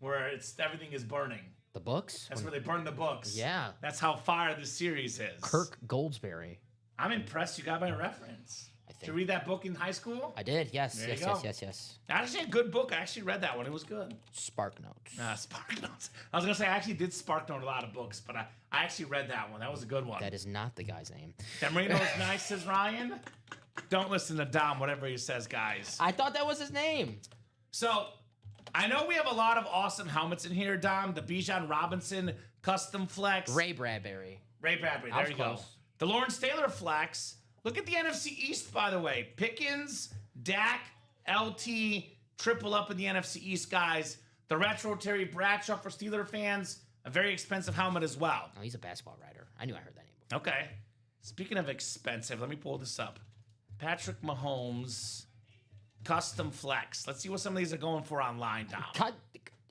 where everything is burning. The books? That's where they burn the books. Yeah. That's how fire this series is. Kirk Goldsberry. I'm impressed you got my reference. Did you read that book in high school? I did, yes. There Yes, you go. yes. Actually, a good book. I actually read that one. It was good. Spark Notes. Spark Notes. I was going to say, I actually did Spark Note a lot of books, but I actually read that one. That was a good one. That is not the guy's name. Marino's nice, says Ryan. Don't listen to Dom, whatever he says, guys. I thought that was his name. So, I know we have a lot of awesome helmets in here, Dom. The Bijan Robinson Custom Flex. Ray Bradbury. There you go. The Lawrence Taylor Flex. Look at the NFC East, by the way. Pickens, Dak, LT, triple up in the NFC East, guys. The retro Terry Bradshaw for Steeler fans. A very expensive helmet as well. Oh, he's a basketball writer. I knew I heard that name before. Okay. Speaking of expensive, let me pull this up. Patrick Mahomes Custom Flex. Let's see what some of these are going for online, Dom.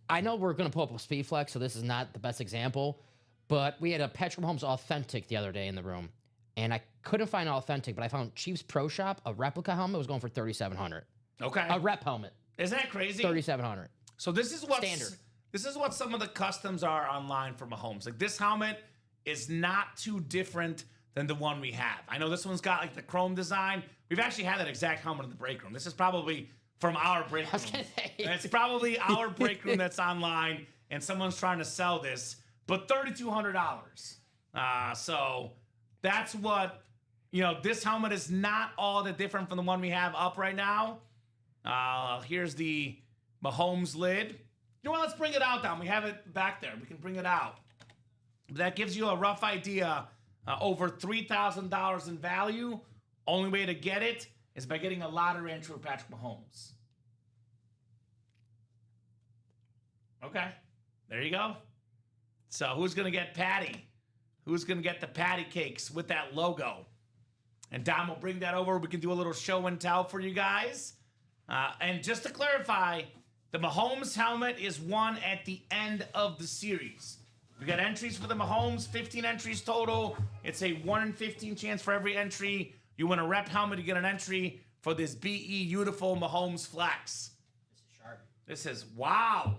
I know we're going to pull up a Speed Flex, so this is not the best example, but we had a Patrick Mahomes Authentic the other day in the room, and I couldn't find an Authentic, but I found Chiefs Pro Shop, a replica helmet was going for $3,700. Okay. A rep helmet. Isn't that crazy? $3,700. So this is what Standard. This is what some of the customs are online for Mahomes. Like this helmet is not too different than the one we have. I know this one's got like the chrome design. We've actually had that exact helmet in the break room. This is probably from our break room. I was going to say. It's probably our break room that's online, and someone's trying to sell this, but $3,200. So that's what, this helmet is not all that different from the one we have up right now. Here's the Mahomes lid. You know what? Let's bring it out, Dom. We have it back there. We can bring it out. That gives you a rough idea. Over $3,000 in value. Only way to get it is by getting a lottery entry with Patrick Mahomes. Okay, there you go. So who's going to get Patty? Who's going to get the patty cakes with that logo? And Dom will bring that over. We can do a little show and tell for you guys. And just to clarify, the Mahomes helmet is won at the end of the series. We got entries for the Mahomes, 15 entries total. It's a 1 in 15 chance for every entry. You win a rep helmet, you get an entry for this BE Beautiful Mahomes Flex. This is sharp. This is, wow.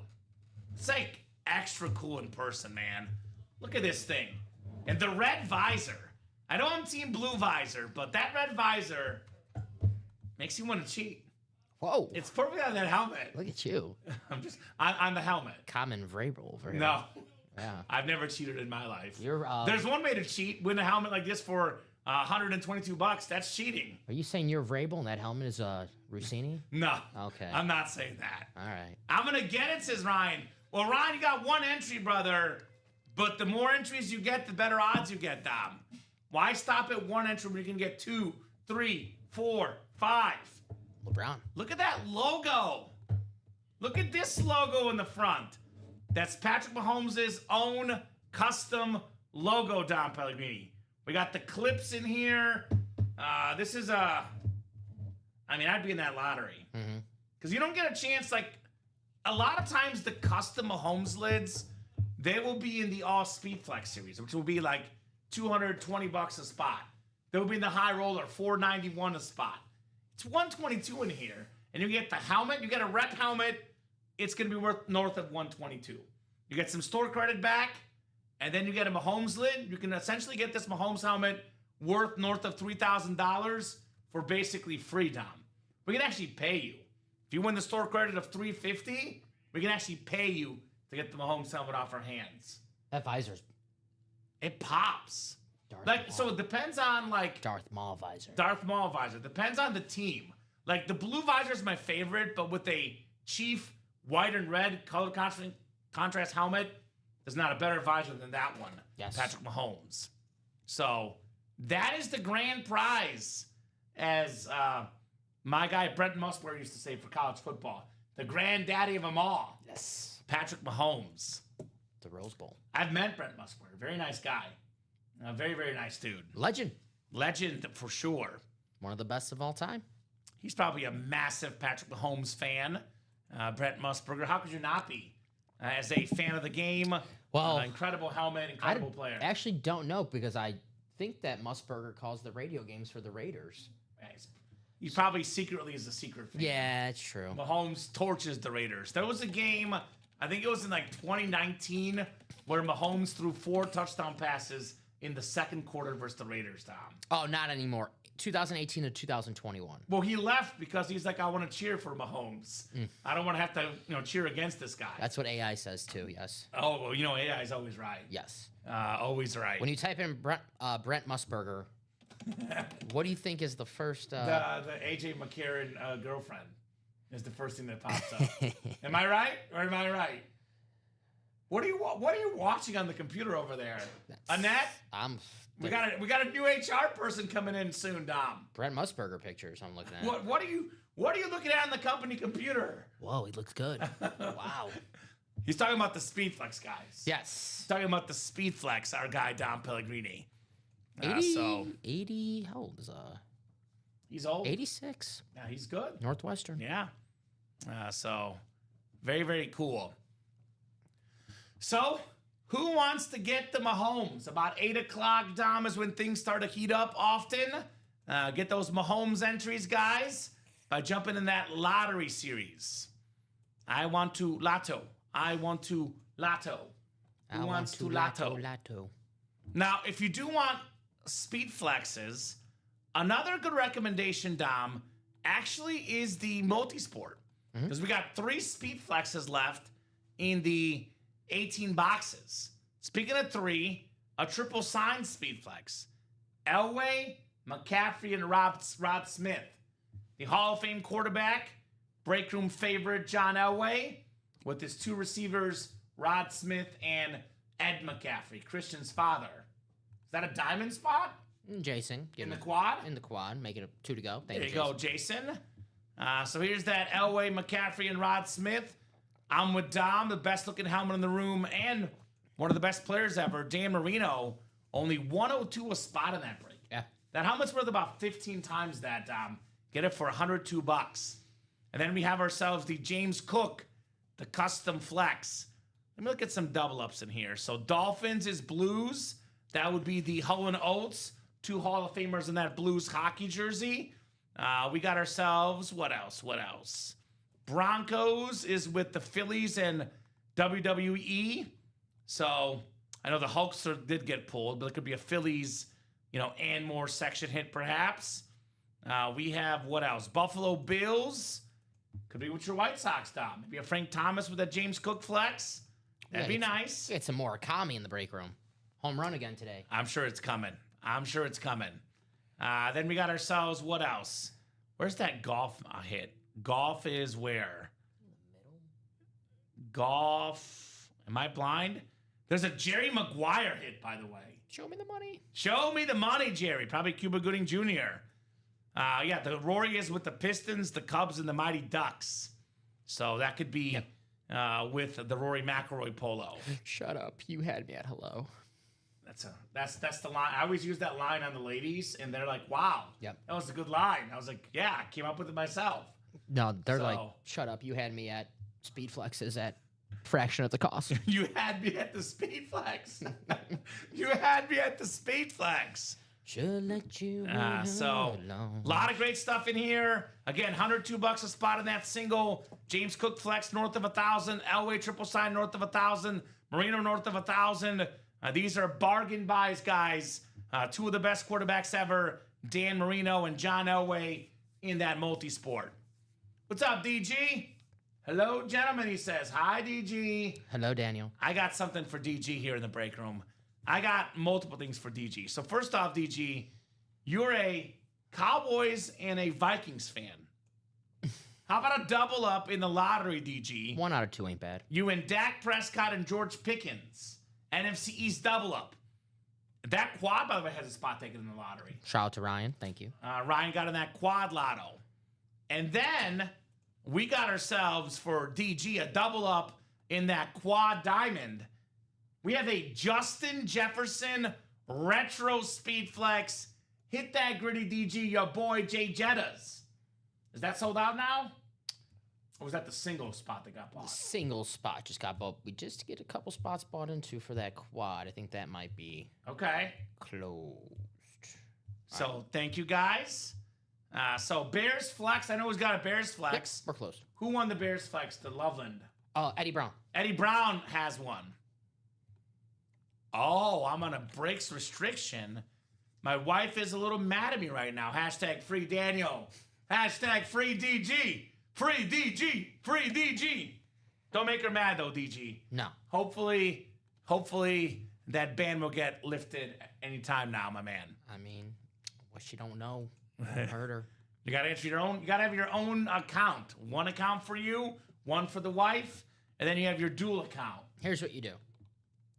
It's like extra cool in person, man. Look at this thing. And the red visor. I know I'm team blue visor, but that red visor makes you want to cheat. Whoa. It's perfect on that helmet. Look at you. I'm just, on the helmet. Common Vrabel over here. No. Yeah. I've never cheated in my life. You're, There's one way to cheat. Win a helmet like this for $122. That's cheating. Are you saying you're Vrabel and that helmet is Rossini? No. Okay. I'm not saying that. All right. I'm going to get it, says Ryan. Well, Ryan, you got 1 entry, brother. But the more entries you get, the better odds you get, Dom. Why stop at 1 entry when you can get 2, 3, 4, 5? LeBron. Look at that logo. Look at this logo in the front. That's Patrick Mahomes' own custom logo, Dom Pellegrini. We got the clips in here. This is I'd be in that lottery. Because you don't get a chance, like, a lot of times the custom Mahomes lids, they will be in the All Speed Flex series, which will be like $220 a spot. They will be in the high roller, $491 a spot. It's $122 in here. And you get the helmet, you get a rep helmet, it's going to be worth north of $122. You get some store credit back, and then you get a Mahomes lid. You can essentially get this Mahomes helmet worth north of $3,000 for basically free, Dom. We can actually pay you. If you win the store credit of $350, we can actually pay you to get the Mahomes helmet off our hands. That visor's It pops. Darth So it depends on, like... Darth Maul visor. Darth Maul visor. Depends on the team. Like, the blue visor is my favorite, but with a Chief white and red color contrast helmet, there's not a better visor than that one. Yes. Patrick Mahomes. So that is the grand prize, as my guy Brent Musburger used to say for college football. The granddaddy of them all. Yes. Patrick Mahomes. The Rose Bowl. I've met Brent Musburger. Very nice guy. Very, very nice dude. Legend. Legend for sure. One of the best of all time. He's probably a massive Patrick Mahomes fan. Brent Musburger, how could you not be? As a fan of the game, Well, incredible helmet, incredible player. I actually don't know because I think that Musburger calls the radio games for the Raiders. He probably secretly is a secret fan. Yeah, it's true. Mahomes torches the Raiders. There was a game, I think it was in like 2019, where Mahomes threw 4 touchdown passes in the second quarter versus the Raiders, Tom. Oh, not anymore. 2018 to 2021. Well, he left because he's like, I want to cheer for Mahomes. I don't want to have to, cheer against this guy. That's what AI says too. Yes. Oh, well, AI is always right. Yes. Always right. When you type in Brent Musburger, what do you think is the first? The AJ McCarron girlfriend is the first thing that pops up. Am I right or am I right? What are you watching on the computer over there, Annette? We got a new HR person coming in soon, Dom. Brent Musburger pictures. I'm looking at. What are you looking at on the company computer? Whoa, he looks good. Wow. He's talking about the Speedflex guys. Yes. He's talking about the Speedflex, our guy Dom Pellegrini. 80. How old is He's old. 86. Yeah, he's good. Northwestern. Yeah. So very, very cool. So, who wants to get the Mahomes? About 8 o'clock, Dom, is when things start to heat up often. Get those Mahomes entries, guys, by jumping in that lottery series. I want to lotto. Who wants to lotto? Now, if you do want speed flexes, another good recommendation, Dom, actually is the multisport. Because we got 3 speed flexes left in the 18 boxes. Speaking of 3, a triple sign speed flex. Elway, McCaffrey, and Rod Smith. The Hall of Fame quarterback, break room favorite John Elway, with his 2 receivers, Rod Smith and Ed McCaffrey, Christian's father. Is that a diamond spot? Jason. In the quad? In the quad. Making it 2 to go. There you go, Jason. So here's that Elway, McCaffrey, and Rod Smith. I'm with Dom, the best looking helmet in the room, and one of the best players ever, Dan Marino. Only 102 a spot in that break. Yeah. That helmet's worth about 15 times that, Dom. Get it for $102. And then we have ourselves the James Cook, the custom flex. Let me look at some double ups in here. So Dolphins is Blues. That would be the Hull and Oates, 2 Hall of Famers in that Blues hockey jersey. We got ourselves, what else? Broncos is with the Phillies and WWE. So I know the Hulkster did get pulled, but it could be a Phillies, and more section hit perhaps. We have what else? Buffalo Bills. Could be with your White Sox, Dom. Maybe a Frank Thomas with a James Cook flex. That'd be nice. Get some Murakami in the break room. Home run again today. I'm sure it's coming. Then we got ourselves, what else? Where's that golf hit? Golf is where? In the middle. Golf. Am I blind? There's a Jerry Maguire hit, by the way. Show me the money. Show me the money, Jerry. Probably Cuba Gooding Jr. The Rory is with the Pistons, the Cubs, and the Mighty Ducks. So that could be with the Rory McIlroy polo. Shut up. You had me at hello. That's the line. I always use that line on the ladies, and they're like, "Wow, yep, that was a good line." I was like, "Yeah, I came up with it myself." No, they're like, "Shut up! You had me at speed flexes at fraction of the cost." You had me at the speed flex. You had me at the speed flex. Should let you so alone. A lot of great stuff in here. Again, $102 a spot in that single. James Cook flex north of 1,000. Elway triple sign north of 1,000. Marino north of 1,000. These are bargain buys, guys. 2 of the best quarterbacks ever, Dan Marino and John Elway in that multi-sport. What's up, DG? Hello, gentlemen, he says. Hi, DG. Hello, Daniel. I got something for DG here in the break room. I got multiple things for DG. So first off, DG, you're a Cowboys and a Vikings fan. How about a double up in the lottery, DG? 1 out of 2 ain't bad. You and Dak Prescott and George Pickens. NFC East double up. That quad, by the way, has a spot taken in the lottery. Shout out to Ryan. Thank you. Ryan got in that quad lotto. And then we got ourselves, for DG, a double up in that quad diamond. We have a Justin Jefferson retro speed flex. Hit that gritty, DG, your boy Jay Jettas. Is that sold out now? Or was that the single spot that got The bought? single spot just got bought. We just get a couple spots bought into for that quad. I think that might be Okay. closed. So thank you guys. So Bears flex. I know who's got a Bears flex. Yep, we're closed. Who won the Bears flex? The Loveland. Eddie Brown. Eddie Brown has one. Oh, I'm on a breaks restriction. My wife is a little mad at me right now. Hashtag free Daniel. Hashtag free DG. Free DG. Free DG. Don't make her mad though, DG. No. Hopefully that ban will get lifted anytime now, my man. I mean, what she don't know won't hurt her. You gotta answer your own. You gotta have your own account. One account for you, one for the wife, and then you have your dual account. Here's what you do.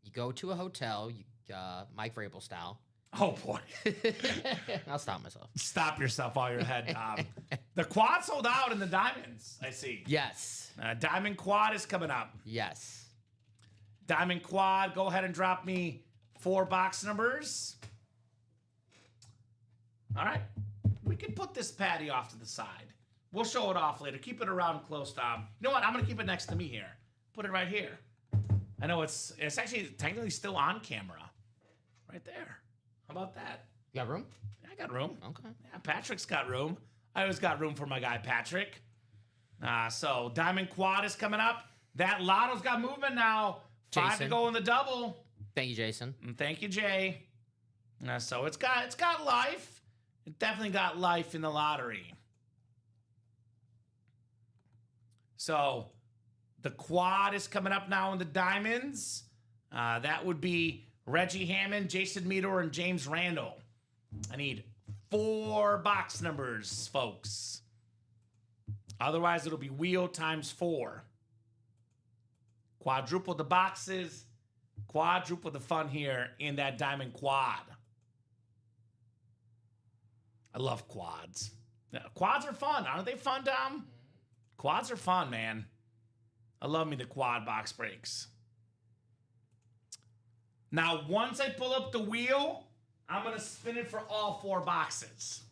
You go to a hotel, Mike Vrabel style. Oh boy. I'll stop myself. Stop yourself while you're ahead, Tom. The quad sold out in the diamonds, I see. Yes. Diamond quad is coming up. Yes. Diamond quad, go ahead and drop me 4 box numbers. All right. We can put this patty off to the side. We'll show it off later. Keep it around close, Tom. You know what? I'm going to keep it next to me here. Put it right here. I know it's actually technically still on camera. Right there. How about that? You got room? I got room. Okay. Yeah, Patrick's got room. I always got room for my guy, Patrick. So Diamond Quad is coming up. That lotto's got movement now. 5 to Jason. go in the double. Thank you, Jason. And thank you, Jay. So it's got life. It definitely got life in the lottery. So the quad is coming up now in the diamonds. That would be Reggie Hammond, Jason Meador, and James Randall. I need 4 box numbers, folks. Otherwise, it'll be wheel times 4. Quadruple the boxes, quadruple the fun here in that diamond quad. I love quads. Yeah, quads are fun. Aren't they fun, Dom? Quads are fun, man. I love me the quad box breaks. Now, once I pull up the wheel, I'm going to spin it for all 4 boxes.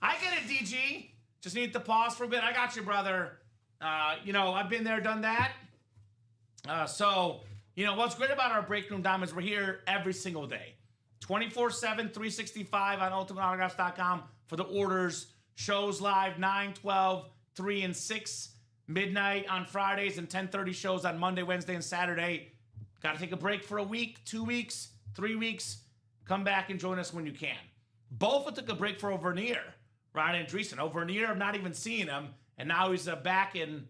I get it, DG. Just need to pause for a bit. I got you, brother. I've been there, done that. So, what's great about our Break Room Diamonds, we're here every single day. 24/7, 365 on ultimateautographs.com for the orders. Shows live 9, 12, 3, and 6. Midnight on Fridays and 10:30 shows on Monday, Wednesday, and Saturday. Got to take a break for a week, 2 weeks, 3 weeks. Come back and join us when you can. Both took a break for Overnier. Ryan Andreessen. Overnier, I'm not even seeing him. And now he's back in,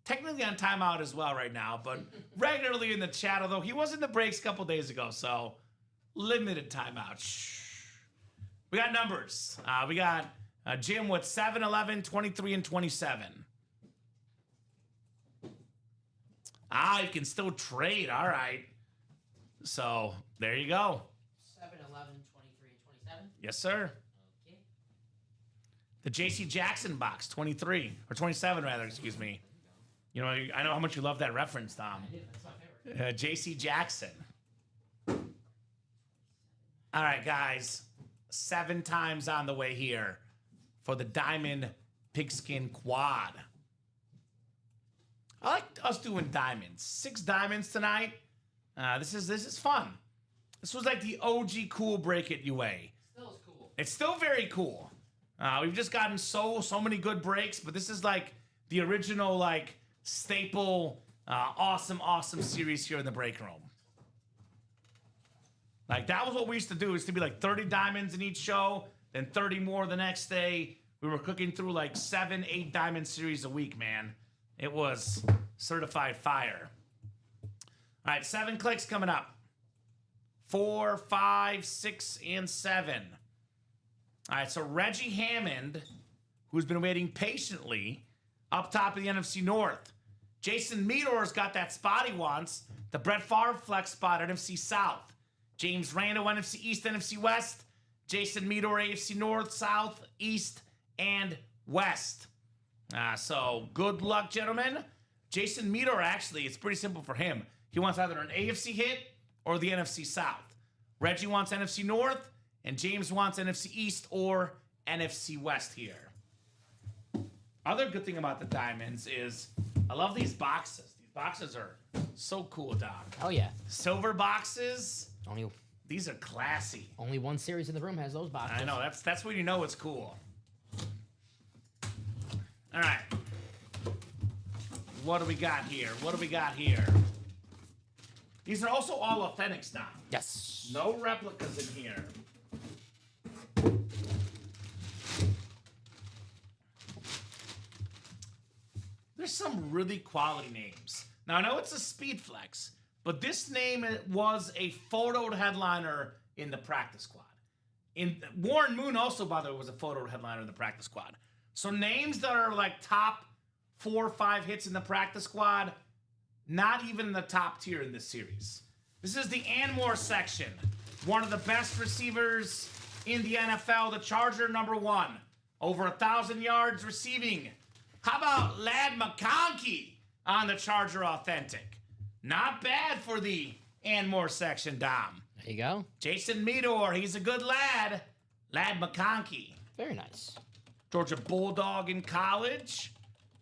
technically on timeout as well right now, but regularly in the chat, although he was in the breaks a couple days ago, so limited timeout. Shh. We got numbers. We got Jim with 7, 11, 23, and 27. You can still trade. All right. So there you go. 7, 11, 23, and 27. Yes, sir. Okay. The J.C. Jackson box, 23, or 27 rather, excuse me. I know how much you love that reference, Tom. That's my favorite. J.C. Jackson. All right, guys. 7 times on the way here for the Diamond Pigskin Quad. I like us doing diamonds. 6 diamonds tonight. This is fun. This was like the OG cool break at UA. Still is cool. It's still very cool. We've just gotten so many good breaks, but this is like the original staple awesome series here in the break room. Like that was what we used to do. It used to be like 30 diamonds in each show, then 30 more the next day. We were cooking through like 7, 8 diamond series a week, man. It was certified fire. All right, 7 clicks coming up. 4, 5, 6, and 7. All right, so Reggie Hammond, who's been waiting patiently up top of the NFC North. Jason Meador's got that spot he wants, the Brett Favre flex spot, NFC South. James Randall, NFC East, NFC West. Jason Meador, AFC North, South, East, and West. So good luck, gentlemen. Jason Meador, actually, it's pretty simple for him. He wants either an AFC hit or the NFC South. Reggie wants NFC North, and James wants NFC East or NFC West here. Other good thing about the Diamonds is I love these boxes. These boxes are so cool, Dom. Oh yeah. Silver boxes. Only These are classy. one series in the room has those boxes. I know, that's when you know it's cool. All right. What do we got here? These are also all authentics now. Yes. No replicas in here. There's some really quality names. Now, I know it's a speed flex, but this name was a photoed headliner in the practice squad. Warren Moon also, by the way, was a photoed headliner in the practice squad. So names that are like top 4 or 5 hits in the practice squad, not even in the top tier in this series. This is the Anmore section. One of the best receivers in the NFL, the Charger #1. Over 1,000 yards receiving. How about Ladd McConkey on the Charger Authentic? Not bad for the Anmore section, Dom. There you go. Jason Meador, he's a good lad. Ladd McConkey. Very nice. Georgia Bulldog in college.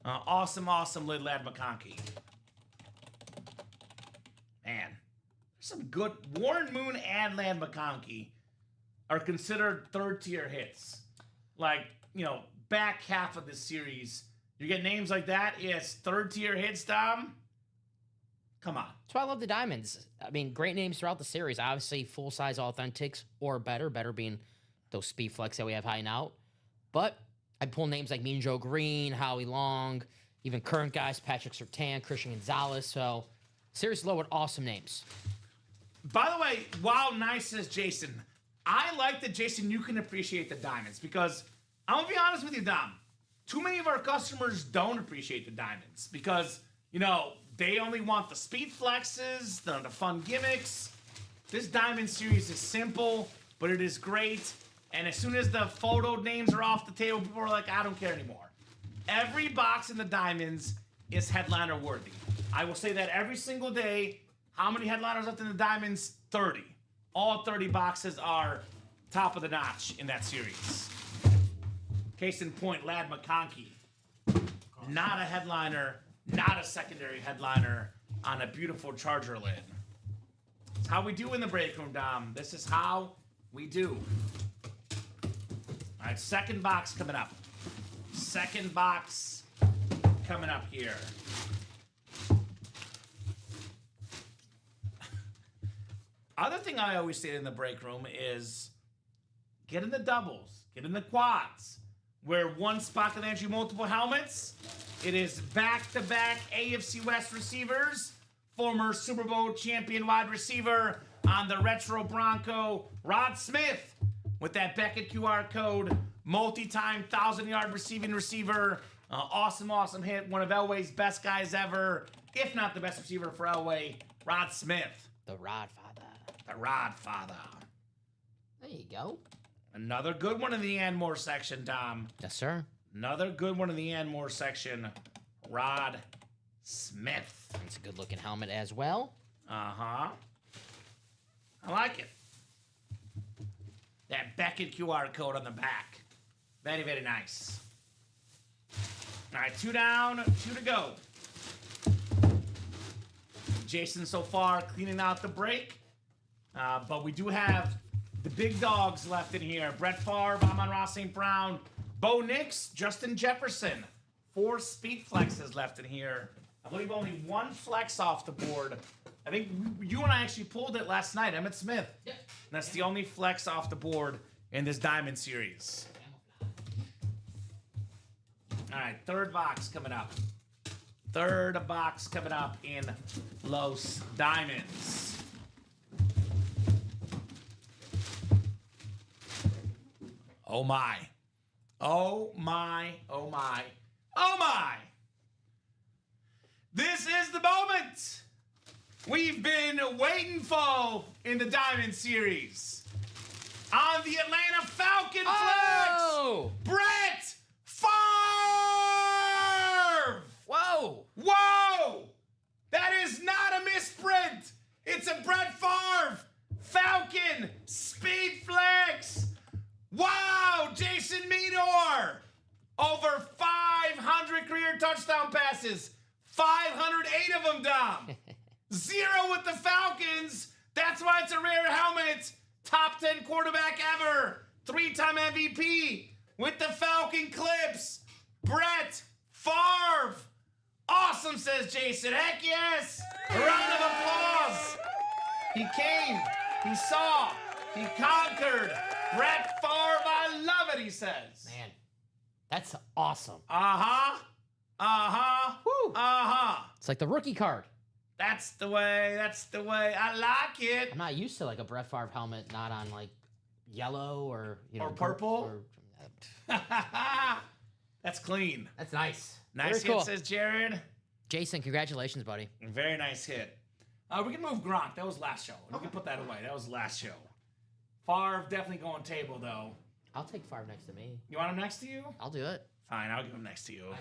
Awesome lid Ladd McConkey. Man, there's some good. Warren Moon and Ladd McConkey are considered third-tier hits. Like, back half of this series, you get names like that. It's third-tier hits, Dom. Come on. That's why I love the Diamonds. I mean, great names throughout the series. Obviously, full-size authentics or better. Better being those speed flex that we have hiding out. But I'd pull names like Mean Joe Green, Howie Long, even current guys, Patrick Surtain, Christian Gonzalez. So, series low with awesome names. By the way, wow, nice says Jason. I like that, Jason, you can appreciate the Diamonds because I'm going to be honest with you, Dom. Too many of our customers don't appreciate the Diamonds because, they only want the speed flexes, the fun gimmicks. This Diamond series is simple, but it is great. And as soon as the photo names are off the table, people are like, I don't care anymore. Every box in the Diamonds is headliner worthy. I will say that every single day. How many headliners left in the Diamonds? 30. All 30 boxes are top of the notch in that series. Case in point, Ladd McConkey. Not a headliner, not a secondary headliner on a beautiful Charger lid. It's how we do in the break room, Dom. This is how we do. All right, second box coming up. Second box coming up here. Other thing I always say in the break room is get in the doubles, get in the quads, where one spot can enter you multiple helmets. It is back-to-back AFC West receivers, former Super Bowl champion wide receiver on the Retro Bronco, Rod Smith, with that Beckett QR code, multi-time 1,000-yard receiving receiver, awesome hit, one of Elway's best guys ever, if not the best receiver for Elway, Rod Smith. The Rod Father. The Rod Father. There you go. Another good one in the Anmore section, Dom. Yes, sir. Another good one in the Anmore section, Rod Smith. It's a good-looking helmet as well. Uh-huh. I like it. That Beckett QR code on the back. Very, very nice. All right, 2 down, 2 to go. Jason so far cleaning out the break. But we do have the big dogs left in here. Brett Favre, Amon-Ra St. Brown, Bo Nix, Justin Jefferson. 4 speed flexes left in here. I believe only 1 flex off the board. I think you and I actually pulled it last night, Emmitt Smith. Yep. That's the only flex off the board in this Diamond series. All right, third box coming up. Third box coming up in Los Diamonds. Oh my. Oh my, oh my, oh my. This is the moment we've been waiting for in the Diamond Series. On the Atlanta Falcon Oh! flex, Brett Favre! Whoa! Whoa! That is not a misprint. It's a Brett Favre Falcon speed flex. Wow, Jason Meador. Over 500 career touchdown passes. 508 of them, Dom. 0 with the Falcons. That's why it's a rare helmet. Top 10 quarterback ever. 3-time MVP with the Falcon Clips. Brett Favre. Awesome, says Jason. Heck yes. A round of applause. He came. He saw. He conquered. Brett Favre, I love it, he says. Man, that's awesome. Uh-huh. Uh-huh. Woo. Uh-huh. It's like the rookie card. That's the way. That's the way. I like it. I'm not used to like a Brett Favre helmet not on like yellow or Or purple. That's clean. That's nice. Nice Very hit, cool. says Jared. Jason, congratulations, buddy. Very nice hit. We can move Gronk. That was last show. We can put that away. That was last show. Favre definitely going table, though. I'll take Favre next to me. You want him next to you? I'll do it. Fine, I'll give him next to you.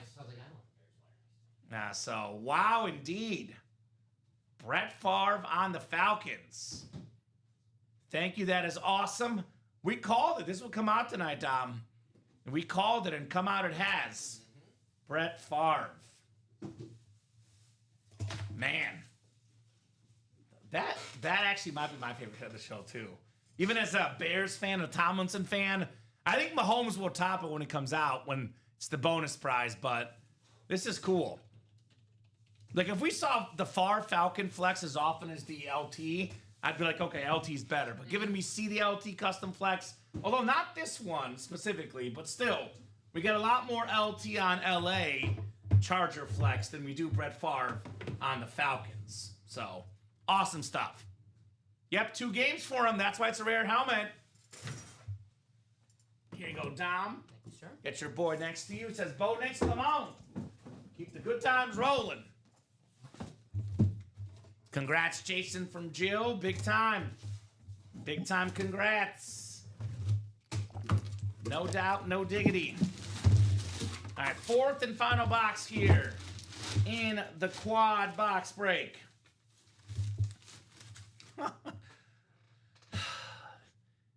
I So, wow, indeed. Brett Favre on the Falcons. Thank you. That is awesome. We called it. This will come out tonight, Dom. We called it, and come out it has. Brett Favre. Man. That actually might be my favorite of the show, too. Even as a Bears fan, a Tomlinson fan, I think Mahomes will top it when it comes out, when it's the bonus prize, but this is cool. Like, if we saw the Favre Falcon flex as often as the LT, I'd be like, okay, LT's better. But given we see the LT custom flex, although not this one specifically, but still, we get a lot more LT on LA Charger flex than we do Brett Favre on the Falcons. So, awesome stuff. Yep, 2 games for him. That's why it's a rare helmet. Here you go, Dom. Thank you, sir. Get your boy next to you. It says, Bo Nix, come on. Keep the good times rolling. Congrats, Jason from Jill. Big time. Big time congrats. No doubt, no diggity. All right, 4th and final box here in the quad box break.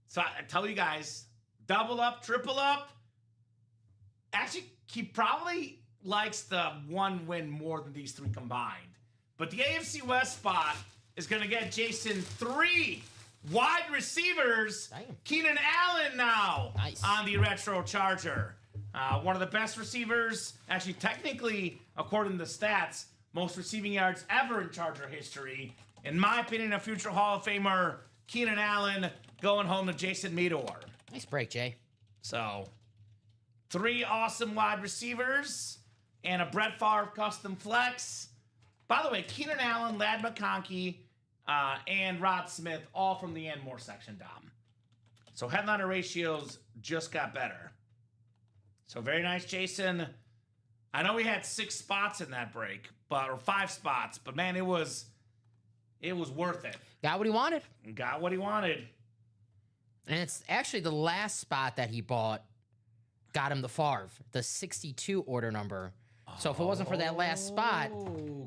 So I tell you guys, double up, triple up. Actually, he probably likes the 1 win more than these 3 combined. But the AFC West spot is going to get Jason 3 wide receivers. Damn. Keenan Allen now Nice. on the Retro Charger. One of the best receivers, actually technically, according to the stats, most receiving yards ever in Charger history. In my opinion, a future Hall of Famer, Keenan Allen, going home to Jason Meador. Nice break, Jay. So, 3 awesome wide receivers and a Brett Favre custom flex. By the way, Keenan Allen, Ladd McConkey, and Rod Smith, all from the Enmore section, Dom. So headliner ratios just got better. So very nice, Jason. I know we had 6 spots in that break, or 5 spots, but man, it was worth it. Got what he wanted. Got what he wanted. And it's actually the last spot that he bought got him the Favre, the 62 order number. So if it wasn't for that last spot,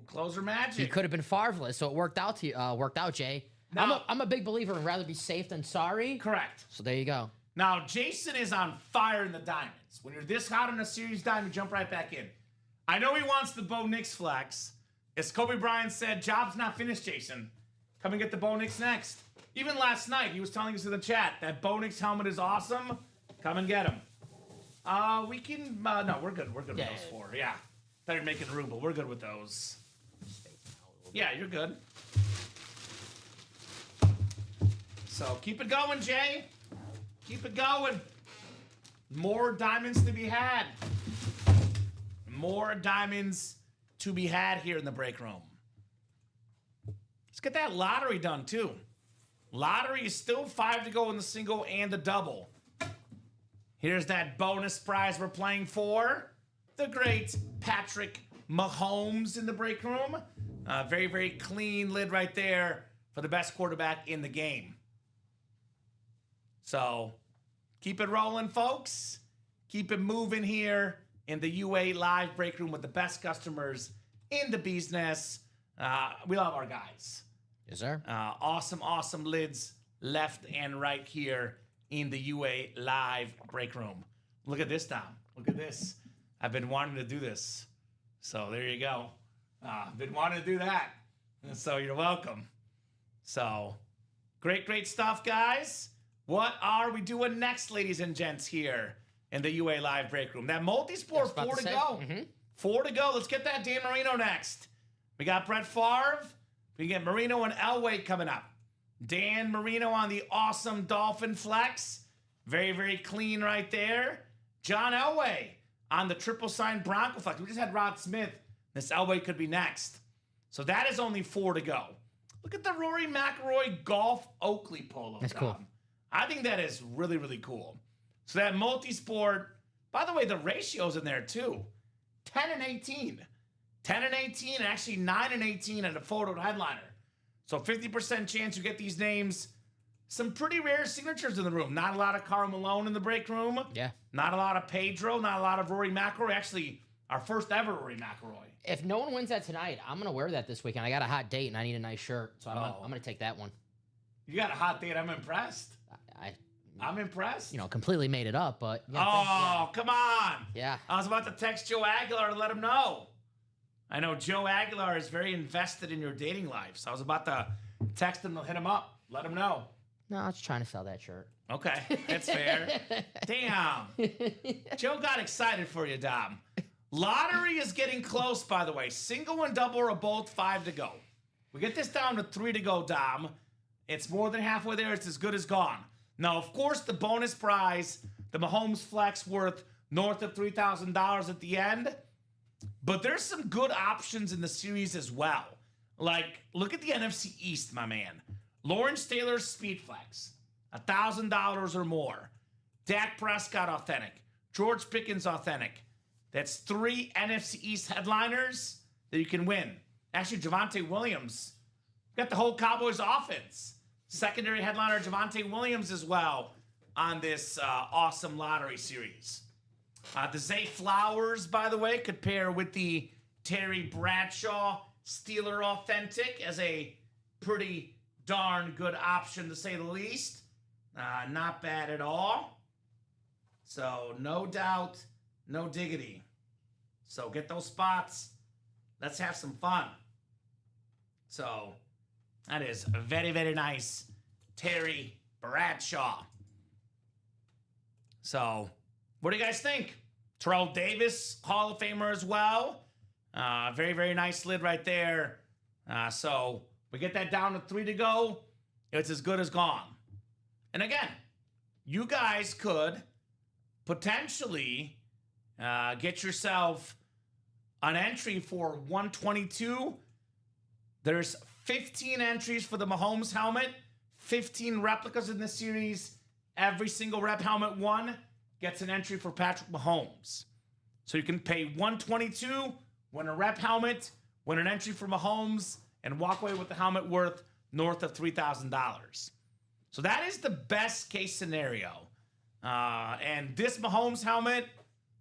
closer magic. he could have been Favre-less. So it worked out, Jay. Now- I'm a big believer in rather be safe than sorry. Correct. So there you go. Now, Jason is on fire in the diamonds. When you're this hot in a series diamond, jump right back in. I know he wants the Bo Nix flex. As Kobe Bryant said, job's not finished, Jason. Come and get the Bo Nix next. Even last night, he was telling us in the chat that Bo Nix helmet is awesome. Come and get him. We can, no, we're good. We're good with those 4. Yeah. Thought you were making room, but we're good with those. Yeah, you're good. So keep it going, Jay. Keep it going. More diamonds to be had. More diamonds to be had here in the break room. Let's get that lottery done, too. Lottery is still 5 to go in the single and the double. Here's that bonus prize we're playing for. The great Patrick Mahomes in the break room. Very, very clean lid right there for the best quarterback in the game. So, keep it rolling, folks. Keep it moving here in the UA live break room with the best customers in the business. We love our guys. Yes, sir. Awesome lids left and right here in the UA live break room. Look at this, Dom. Look at this. I've been wanting to do this So there you go. Been wanting to do that. And so you're welcome. So great stuff, guys. What are we doing next, ladies and gents, here in the UA Live break room? That multi-sport, 4 to go. 4 to go. Let's get that Dan Marino next. We got Brett Favre. We get Marino and Elway coming up. Dan Marino on the awesome Dolphin flex. Very clean right there. John Elway on the triple sign Bronco flex. We just had Rod Smith. This Elway could be next. So that is only 4 to go. Look at the Rory McIlroy Golf Oakley polo. That's cool. I think that is really cool. So that multi-sport, by the way, the ratio's in there too. 10 and 18. 10 and 18, and actually 9 and 18 and a photo headliner. So 50% chance you get these names. Some pretty rare signatures in the room. Not a lot of Karl Malone in the break room. Yeah. Not a lot of Pedro. Not a lot of Rory McIlroy. Actually, our first ever Rory McIlroy. If no one wins that tonight, I'm going to wear that this weekend. I got a hot date, and I need a nice shirt, so I'm going to take that one. You got a hot date. I'm impressed. I'm impressed. Completely made it up, but... Come on. Yeah. I was about to text Joe Aguilar to let him know. I know Joe Aguilar is very invested in your dating life, so I was about to text him to hit him up, let him know. No, I was trying to sell that shirt. Okay, that's fair. Damn. Joe got excited for you, Dom. Lottery is getting close, by the way. Single and double are both 5 to go. We get this down to 3 to go, Dom. It's more than halfway there. It's as good as gone. Now, of course, the bonus prize, the Mahomes flex worth north of $3,000 at the end. But there's some good options in the series as well. Like, look at the NFC East, my man. Lawrence Taylor's Speed Flex, $1,000 or more. Dak Prescott authentic. George Pickens authentic. That's 3 NFC East headliners that you can win. Actually, Javonte Williams. Got the whole Cowboys offense. Secondary headliner Javonte Williams as well on this awesome lottery series. The Zay Flowers, by the way, could pair with the Terry Bradshaw Steeler Authentic as a pretty darn good option, to say the least. Not bad at all. So, no doubt, no diggity. So, get those spots. Let's have some fun. So, that is very nice. Terry Bradshaw. So, what do you guys think? Terrell Davis, Hall of Famer as well. Very nice lid right there. So, we get that down to 3 to go. It's as good as gone. And again, you guys could potentially get yourself an entry for 122. There's 15 entries for the Mahomes helmet, 15 replicas in this series. Every single rep helmet won gets an entry for Patrick Mahomes. So you can pay 122, win a rep helmet, win an entry for Mahomes, and walk away with the helmet worth north of $3,000. So that is the best case scenario. And this Mahomes helmet,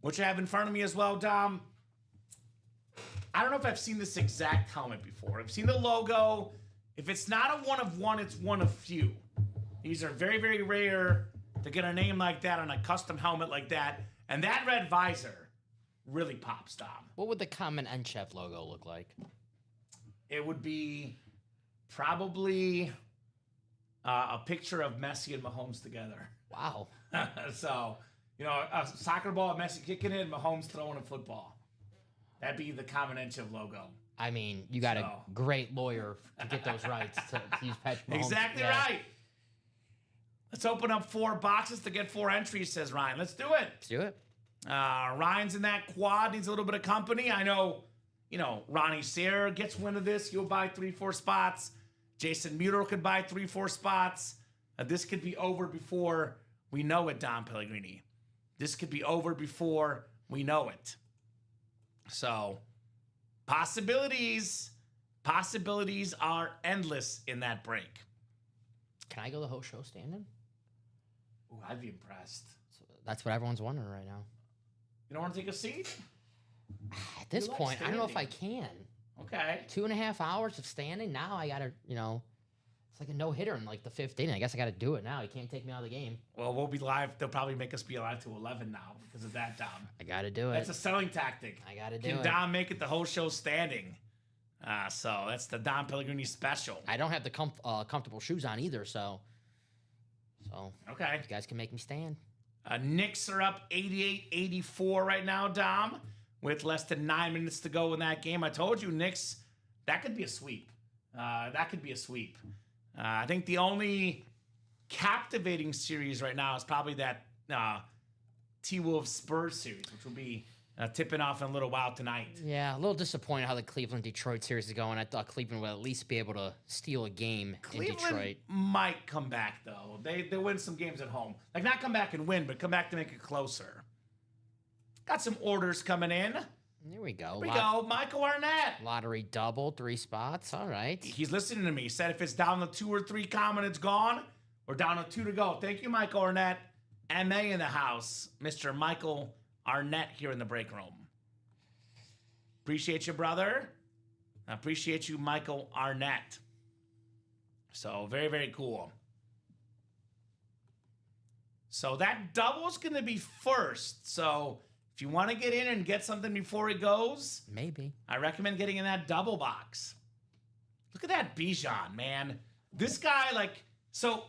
which I have in front of me as well, Dom, I don't know if I've seen this exact helmet before. I've seen the logo. If it's not a one of one, it's one of few. These are very rare to get a name like that on a custom helmet like that. And that red visor really pops, Dom. What would the common NChef logo look like? It would be probably a picture of Messi and Mahomes together. Wow. So, a soccer ball, Messi kicking it, Mahomes throwing a football. That'd be the common NChef logo. I mean, you got a great lawyer to get those rights to use Patrick Mahomes. Exactly right. Let's open up 4 boxes to get 4 entries, says Ryan. Let's do it. Let's do it. Ryan's in that quad, needs a little bit of company. I know, Ronnie Sayre gets wind of this. He'll buy 3-4 spots. Jason Muto could buy 3-4 spots. This could be over before we know it, Don Pellegrini. This could be over before we know it. So, possibilities are endless in that break. Can I go the whole show standing? Ooh, I'd be impressed. So that's what everyone's wondering right now. You don't want to take a seat? At this point, I don't know if I can. Okay. 2.5 hours of standing. Now I gotta, It's like a no-hitter in like the 5th inning. I guess I got to do it now. You can't take me out of the game. Well, we'll be live. They'll probably make us be alive to 11 now because of that, Dom. I got to do it. That's a selling tactic. I got to do Can it. Dom make it the whole show standing? So that's the Dom Pellegrini special. I don't have the comfortable shoes on either, so Okay. you guys can make me stand. Knicks are up 88-84 right now, Dom, with less than 9 minutes to go in that game. I told you, Knicks, that could be a sweep. I think the only captivating series right now is probably that T-Wolves Spurs series, which will be tipping off in a little while tonight. Yeah, a little disappointed how the Cleveland-Detroit series is going. I thought Cleveland would at least be able to steal a game in Detroit. Cleveland might come back, though. They win some games at home. Like, not come back and win, but come back to make it closer. Got some orders coming in. There we go. Michael Arnett. Lottery double, 3 spots. All right. He's listening to me. He said if it's down to 2 or 3 common, it's gone. We're down to 2 to go. Thank you, Michael Arnett. MA in the house. Mr. Michael Arnett here in the break room. Appreciate you, brother. I appreciate you, Michael Arnett. So, very, very cool. So, that double is going to be first. So, if you want to get in and get something before it goes, Maybe. I recommend getting in that double box. Look at that Bijan, man. This guy, so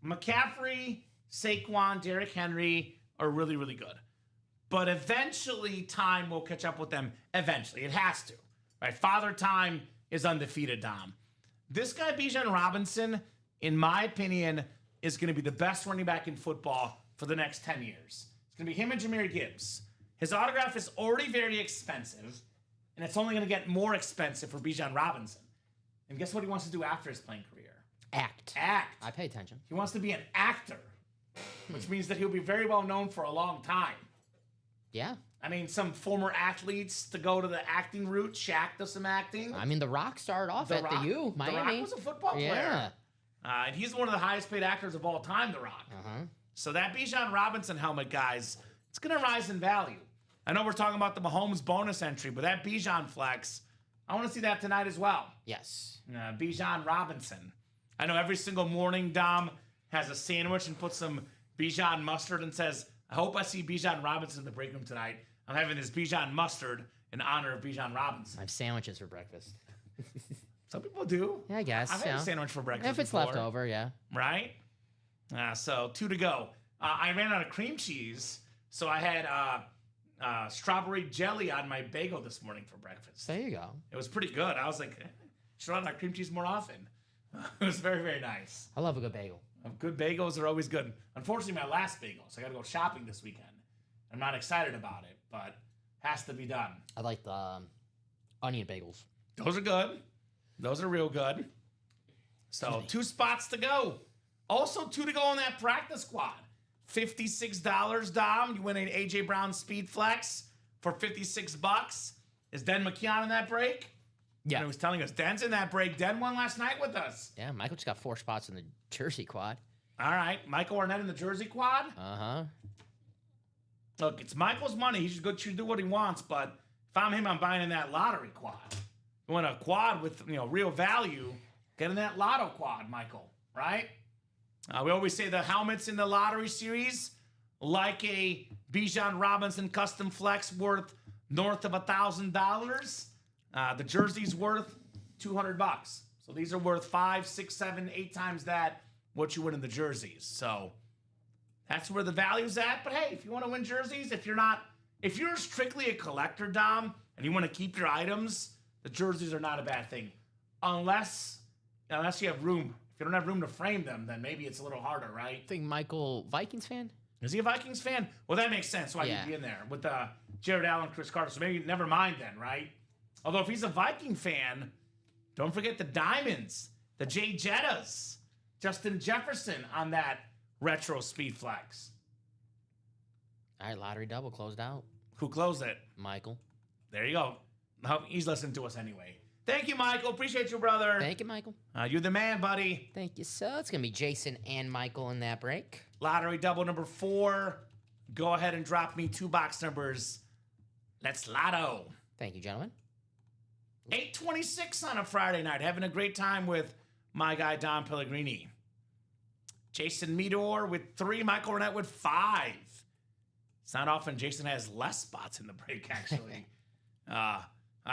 McCaffrey, Saquon, Derrick Henry are really, really good. But eventually, time will catch up with them. Eventually. It has to. Right? Father Time is undefeated, Dom. This guy, Bijan Robinson, in my opinion, is going to be the best running back in football for the next 10 years. It's going to be him and Jahmyr Gibbs. His autograph is already very expensive, and it's only going to get more expensive for Bijan Robinson. And guess what he wants to do after his playing career? Act. Act. I pay attention. He wants to be an actor, which means that he'll be very well known for a long time. Yeah. I mean, some former athletes to go to the acting route. Shaq does some acting. I mean, The Rock started off at the U, Miami. The Rock was a football player. Yeah. And he's one of the highest paid actors of all time, The Rock. Uh-huh. So that Bijan Robinson helmet, guys, it's going to rise in value. I know we're talking about the Mahomes bonus entry, but that Bijan flex, I want to see that tonight as well. Yes. Bijan Robinson. I know every single morning, Dom has a sandwich and puts some Bijan mustard and says, I hope I see Bijan Robinson in the break room tonight. I'm having this Bijan mustard in honor of Bijan Robinson. I have sandwiches for breakfast. Some people do. Yeah, I guess. I've had a sandwich for breakfast If it's before, left over, yeah. right? So 2 to go. I ran out of cream cheese, so I had strawberry jelly on my bagel this morning for breakfast. There you go. It was pretty good. I was like, should run out of cream cheese more often. It was very, very nice. I love a good bagel. Good bagels are always good. Unfortunately, my last bagel, so I got to go shopping this weekend. I'm not excited about it, but has to be done. I like the onion bagels. Those are good. Those are real good. So 2 spots to go. Also 2 to go on that practice squad. $56, Dom. You win an A.J. Brown Speed Flex for $56. Is Den McKeon in that break? Yeah. He was telling us Den's in that break. Den won last night with us. Yeah, Michael just got 4 spots in the jersey quad. All right. Michael Arnett in the jersey quad. Uh-huh. Look, it's Michael's money. He should do what he wants, but if I'm him, I'm buying in that lottery quad. You want a quad with real value, get in that lotto quad, Michael, right? We always say the helmets in the lottery series, like a Bijan Robinson custom flex worth north of $1,000. The jersey's worth $200. So these are worth 5, 6, 7, 8 times that what you win in the jerseys. So that's where the value's at. But hey, if you want to win jerseys, if you're strictly a collector, Dom, and you want to keep your items, the jerseys are not a bad thing. Unless you have room. If you don't have room to frame them, then maybe it's a little harder, right? I think Michael, Vikings fan? Is he a Vikings fan? Well, that makes sense why he'd be in there with Jared Allen, Chris Carter. So maybe never mind then, right? Although if he's a Viking fan, don't forget the Diamonds, the Jay Jettas, Justin Jefferson on that retro speed flex. All right, lottery double closed out. Who closed it? Michael. There you go. He's listening to us anyway. Thank you, Michael. Appreciate you, brother. Thank you, Michael. You're the man, buddy. Thank you, sir. It's going to be Jason and Michael in that break. Lottery double number 4. Go ahead and drop me 2 box numbers. Let's lotto. Thank you, gentlemen. 8:26 on a Friday night. Having a great time with my guy Don Pellegrini. Jason Meador with 3, Michael Arnett with 5. It's not often Jason has less spots in the break, actually.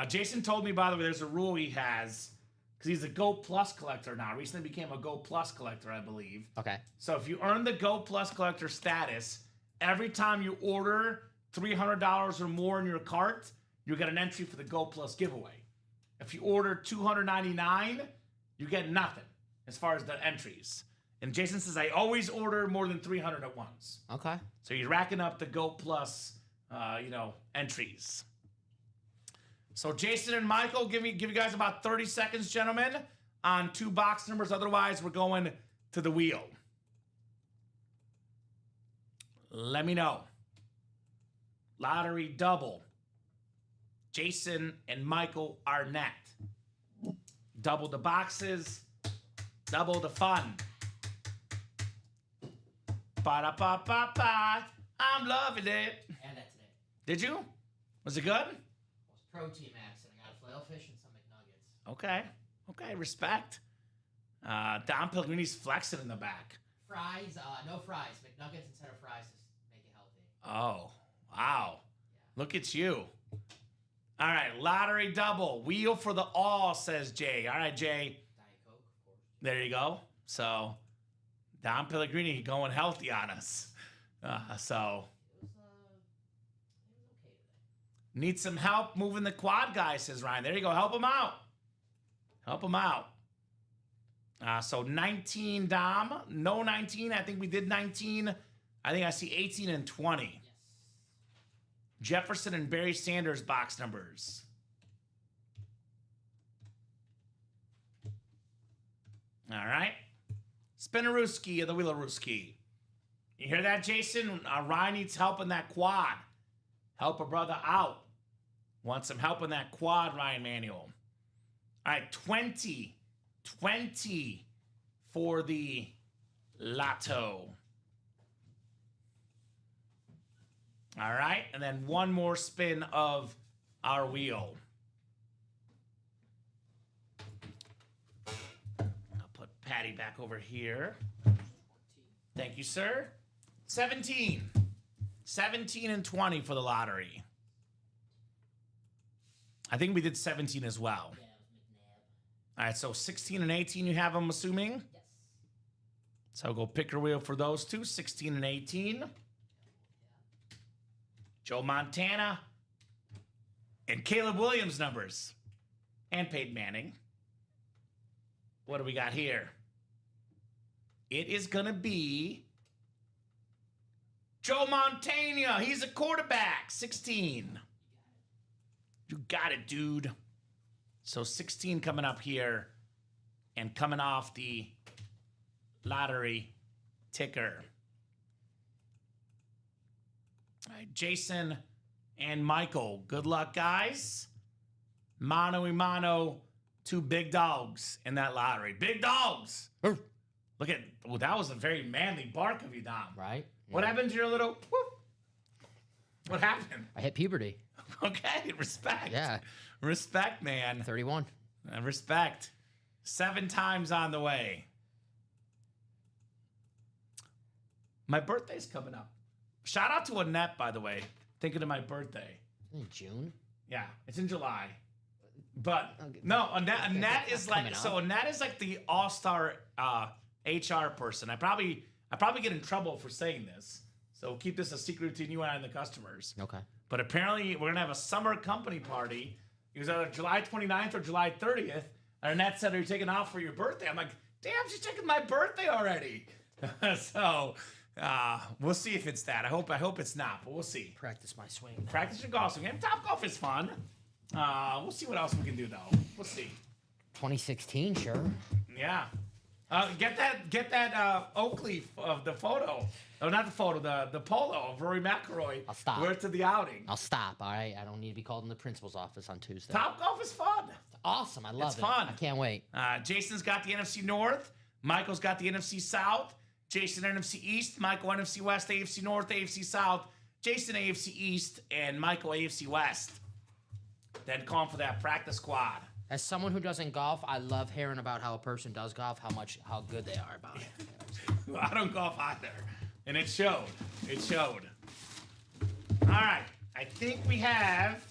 Jason told me, by the way, there's a rule he has, because he's a Go Plus collector now. Recently became a Go Plus collector, I believe. Okay. So if you earn the Go Plus collector status, every time you order $300 or more in your cart, you get an entry for the Go Plus giveaway. If you order $299, you get nothing as far as the entries. And Jason says, I always order more than 300 at once. Okay. So you're racking up the Go Plus, entries. So Jason and Michael, give you guys about 30 seconds, gentlemen, on 2 box numbers. Otherwise, we're going to the wheel. Let me know. Lottery double. Jason and Michael Arnett. Double the boxes. Double the fun. Ba-da-ba-ba-ba. I'm loving it. And that today. Did you? Was it good? It was protein max, and I got a filet fish and some McNuggets. Okay, respect. Don Pellegrini's flexing in the back. Fries, no fries. McNuggets instead of fries to make it healthy. Oh, wow. Yeah. Look at you. All right, lottery double. Wheel for the all, says Jay. All right, Jay. Diet Coke, of course. There you go. So, Don Pellegrini going healthy on us. It was okay today. Need some help moving the quad guy, says Ryan. There you go. Help him out. Help him out. So 19, Dom. No 19. I think we did 19. I think I see 18 and 20. Yes. Jefferson and Barry Sanders box numbers. All right. Spinnerooski of the Wheelerooski. You hear that, Jason? Ryan needs help in that quad. Help a brother out. Want some help in that quad, Ryan Manuel. All right, 20 for the Lotto. All right, and then one more spin of our wheel. I'll put Patty back over here. Thank you, sir. 17 and 20 for the lottery. I think we did 17 as well. Yeah, it was McNabb. All right, so 16 and 18 you have, I'm assuming? Yes. So go pick your wheel for those two, 16 and 18. Joe Montana and Caleb Williams numbers. And Peyton Manning. What do we got here? It is going to be Joe Montana. He's a quarterback, 16. You got it, dude. So 16 coming up here and coming off the lottery ticker. All right, Jason and Michael, good luck, guys. Mano y mano, 2 big dogs in that lottery. Big dogs. Look at, well, that was a very manly bark of you, Dom. Right? What Yeah. happened to your little, whoop? What happened? I hit puberty. Okay, respect. Yeah. Respect, man. 31. Respect. 7 times on the way. My birthday's coming up. Shout out to Annette, by the way. Thinking of my birthday. In June? Yeah, it's in July. But Okay. no, Annette is Coming like up. so. Annette is like the all-star HR person. I probably get in trouble for saying this. So keep this a secret between you and I and the customers. Okay. But apparently, we're gonna have a summer company party. It was either July 29th or July 30th. And Annette said, "Are you taking off for your birthday?" I'm like, "Damn, she's taking my birthday already." So we'll see if it's that. I hope it's not, but we'll see. Practice my swing. Practice your golf swing. Top golf is fun. We'll see what else we can do though. We'll see. 2016, sure. Yeah. Get that oak leaf of the photo. Oh, not the photo. The polo of Rory McIlroy. I'll stop. We're to the outing. I'll stop, all right? I don't need to be called in the principal's office on Tuesday. Top golf is fun. Awesome. I love It's it. fun. I can't wait. Jason's got the NFC North. Michael's got the NFC South. Jason NFC East. Michael NFC West. AFC North. AFC South. Jason AFC East. And Michael AFC West. Then calling for that practice squad. As someone who doesn't golf, I love hearing about how a person does golf, how good they are about it. Well, I don't golf either. And it showed. It showed. All right. I think we have,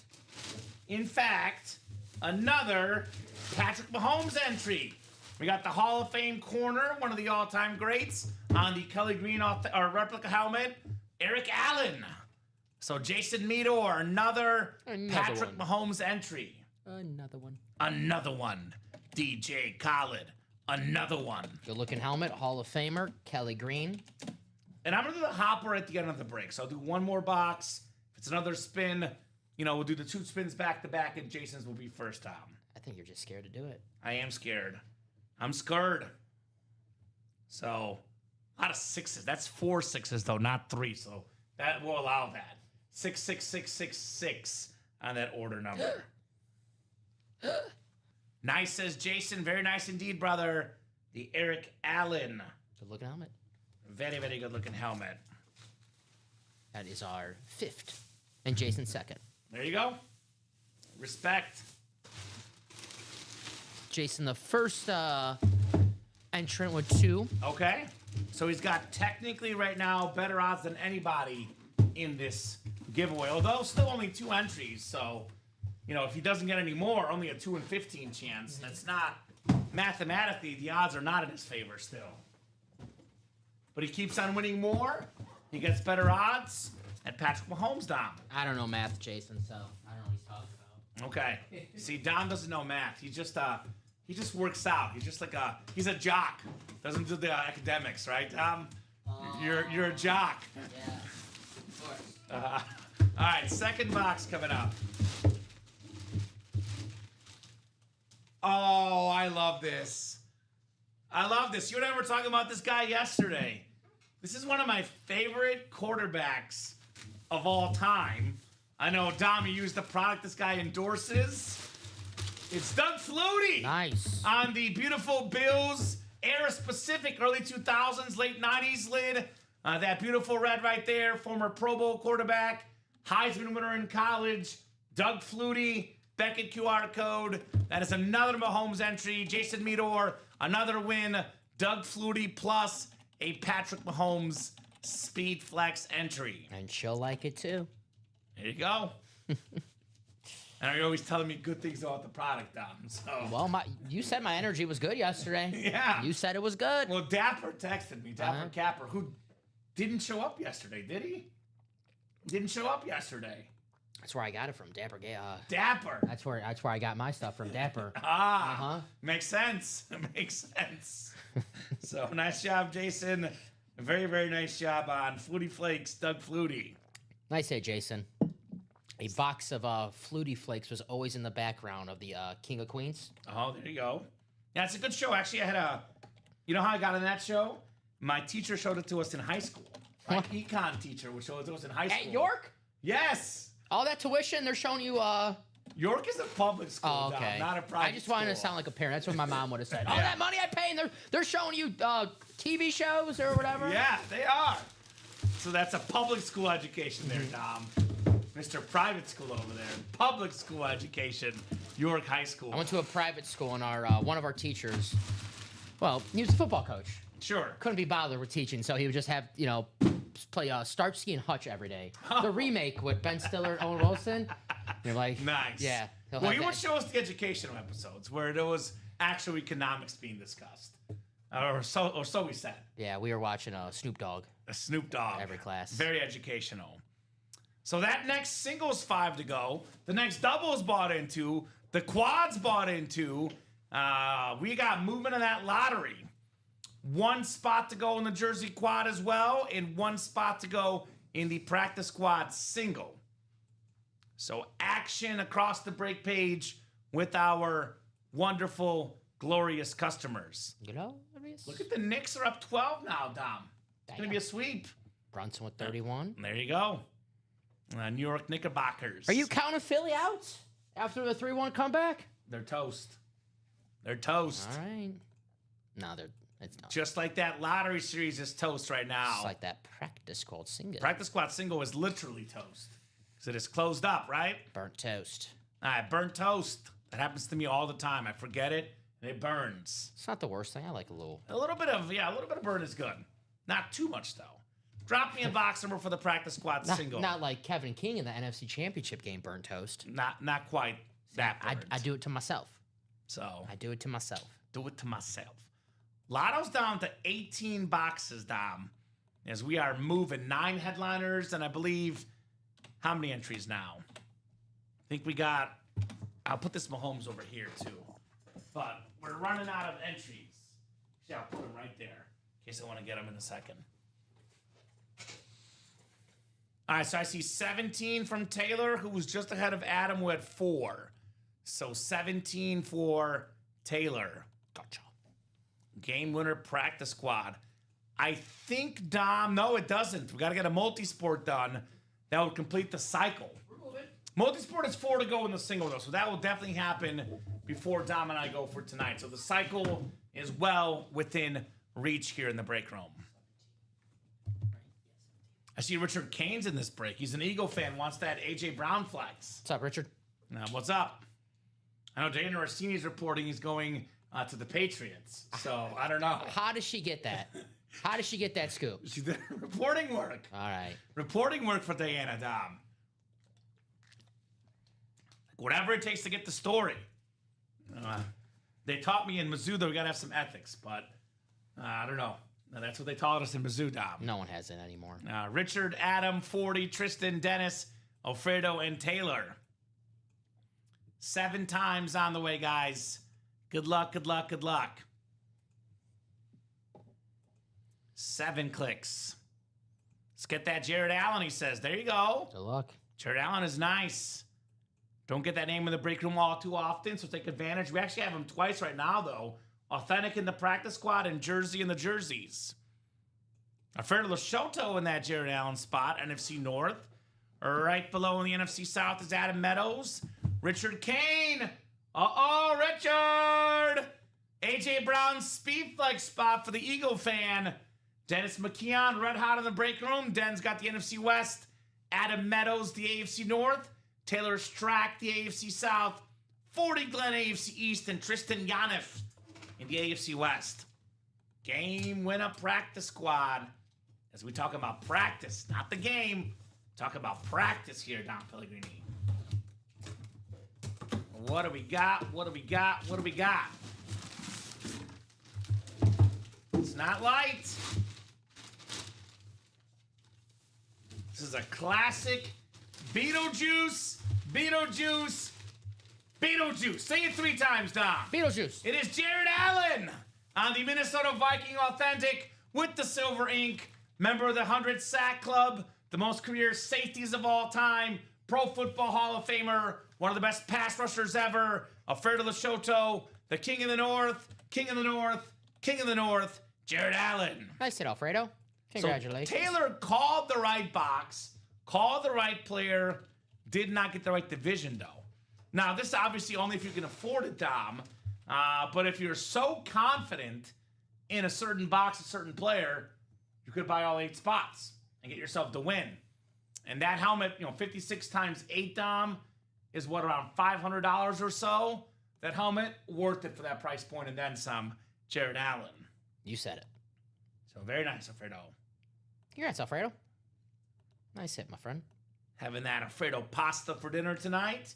in fact, another Patrick Mahomes entry. We got the Hall of Fame corner, one of the all-time greats, on the Kelly Green replica helmet, Eric Allen. So Jason Meador, another Patrick Mahomes entry. Another one. DJ Khaled. Another one. Good looking helmet, Hall of Famer, Kelly Green. And I'm going to do the hopper at the end of the break. So I'll do one more box. If it's another spin, we'll do the 2 spins back to back, and Jason's will be first time. I think you're just scared to do it. I am scared. I'm scared. So, a lot of 6s. That's 4 6s, though, not 3. So that will allow that. 6, 6, 6, 6, 6 on that order number. Nice, says Jason. Very nice indeed, brother. The Eric Allen. Good looking helmet. Very, very good looking helmet. That is our 5th. And Jason's 2nd. There you go. Respect. Jason, the first entrant with 2. Okay. So he's got technically right now better odds than anybody in this giveaway. Although still only 2 entries. So, if he doesn't get any more, only a 2 in 15 chance. That's not, mathematically, the odds are not in his favor still. But he keeps on winning more. He gets better odds. And Patrick Mahomes, Dom. I don't know math, Jason, so I don't know what he's talking about. Okay. See, Dom doesn't know math. He just works out. He's just like he's a jock. Doesn't do the academics, right, Dom? You're a jock. Yeah, of course. All right, second box coming up. Oh, I love this. You and I were talking about this guy yesterday. This is one of my favorite quarterbacks of all time. I know, Dom, you used the product this guy endorses. It's Doug Flutie. Nice. On the beautiful Bills Era Specific early 2000s, late 90s lid. That beautiful red right there. Former Pro Bowl quarterback. Heisman winner in college. Doug Flutie. Beckett QR code. That is another Mahomes entry. Jason Meador, another win. Doug Flutie plus a Patrick Mahomes Speed Flex entry. And she'll like it too. There you go. And you're always telling me good things about the product, Dom. So. Well, you said my energy was good yesterday. Yeah. You said it was good. Well, Dapper texted me, Dapper Capper, who didn't show up yesterday, did he? Didn't show up yesterday. That's where I got it from, Dapper. Dapper. That's where I got my stuff from, Dapper. Makes sense. Makes sense. So nice job, Jason. Very, very nice job on Flutie Flakes, Doug Flutie. Nice hit, Jason. A box of Flutie Flakes was always in the background of the King of Queens. Oh, there you go. Yeah, it's a good show. Actually, I had you know how I got in that show? My teacher showed it to us in high school. My econ teacher would show it to us in high school. At York? Yes. All that tuition, they're showing you... York is a public school, oh, okay. Dom, not a private I just wanted to sound like a parent. That's what my mom would have said. All that money I pay, and they're showing you TV shows or whatever? Yeah, they are. So that's a public school education there, Dom. Mr. Private School over there. Public school education, York High School. I went to a private school, and one of our teachers, well, he was a football coach. Sure. Couldn't be bothered with teaching, so he would just have, play Starsky and Hutch every day. The remake with Ben Stiller and Owen Wilson. You're like, nice. Yeah. Well, you would show us the educational episodes where there was actual economics being discussed. Or so we said. Yeah, we were watching Snoop Dogg. A Snoop Dogg. Every class. Very educational. So that next singles 5 to go. The next doubles bought into. The quads bought into. We got movement in that lottery. 1 spot to go in the Jersey quad as well, and 1 spot to go in the practice squad single. So action across the break page with our wonderful, glorious customers. Look at the Knicks are up 12 now, Dom. It's going to be a sweep. Brunson with 31. There you go. New York Knickerbockers. Are you counting Philly out after the 3-1 comeback? They're toast. They're toast. All right. No, it's not. Just like that lottery series is toast right now. It's like that practice squad single. Practice squad single is literally toast. Because it is closed up, right? Burnt toast. All right, burnt toast. That happens to me all the time. I forget it, and it burns. It's not the worst thing. I like a little A little bit of burn is good. Not too much, though. Drop me a box number for the practice squad single. Not like Kevin King in the NFC Championship game burned toast. Not quite that burnt. I do it to myself. So I do it to myself. do it to myself. Lotto's down to 18 boxes, Dom, as we are moving 9 headliners, and I believe how many entries now? I think we got. I'll put this Mahomes over here too, but we're running out of entries. Yeah, I'll put them right there in case I want to get them in a second. All right, so I see 17 from Taylor, who was just ahead of Adam, who had 4. So 17 for Taylor. Gotcha. Game winner practice squad. I think, Dom, no, it doesn't. We got to get a multi-sport done. That would complete the cycle. Multi-sport is 4 to go in the single, though, so that will definitely happen before Dom and I go for tonight. So the cycle is well within reach here in the break room. I see Richard Kane's in this break. He's an Eagle fan, wants that A.J. Brown flex. What's up, Richard? Now, what's up? I know Dana Rossini's reporting he's going to the Patriots, so I don't know. How does she get that? How does she get that scoop? She did reporting work. All right. Reporting work for Diana, Dom. Whatever it takes to get the story. They taught me in Mizzou that we got to have some ethics, but I don't know. That's what they taught us in Mizzou, Dom. No one has it anymore. Richard, Adam, 40, Tristan, Dennis, Alfredo, and Taylor. 7 times on the way, guys. Good luck, good luck, good luck. 7 clicks. Let's get that Jared Allen, he says. There you go. Good luck. Jared Allen is nice. Don't get that name in the break room all too often, so take advantage. We actually have him twice right now, though. Authentic in the practice squad and Jersey in the jerseys. Alfredo Lashoto in that Jared Allen spot, NFC North. Right below in the NFC South is Adam Meadows. Richard Kane. Uh-oh, Richard. A.J. Brown's speed flex spot for the Eagle fan. Dennis McKeon, red hot in the break room. Den's got the NFC West. Adam Meadows, the AFC North. Taylor Strack, the AFC South. 40 Glenn, AFC East. And Tristan Yanef in the AFC West. Game winner practice squad. As we talk about practice, not the game. Talk about practice here, Don Pellegrini. What do we got? What do we got? What do we got? It's not light. This is a classic Beetlejuice, Beetlejuice, Beetlejuice. Say it 3 times, Dom. Beetlejuice. It is Jared Allen on the Minnesota Viking Authentic with the silver ink. Member of the 100 Sack Club, the most career safeties of all time, Pro Football Hall of Famer, one of the best pass rushers ever, Alfredo Lashoto, the King of the North, King of the North, King of the North, Jared Allen. Nice hit, Alfredo. Congratulations. So Taylor called the right box, called the right player, did not get the right division, though. Now, this is obviously only if you can afford it, Dom. But if you're so confident in a certain box, a certain player, you could buy all 8 spots and get yourself the win. And that helmet, 56 times 8, Dom, is what, around $500 or so? That helmet, worth it for that price point and then some. Jared Allen. You said it. So very nice, Alfredo. Congrats, Alfredo. Nice hit, my friend. Having that Alfredo pasta for dinner tonight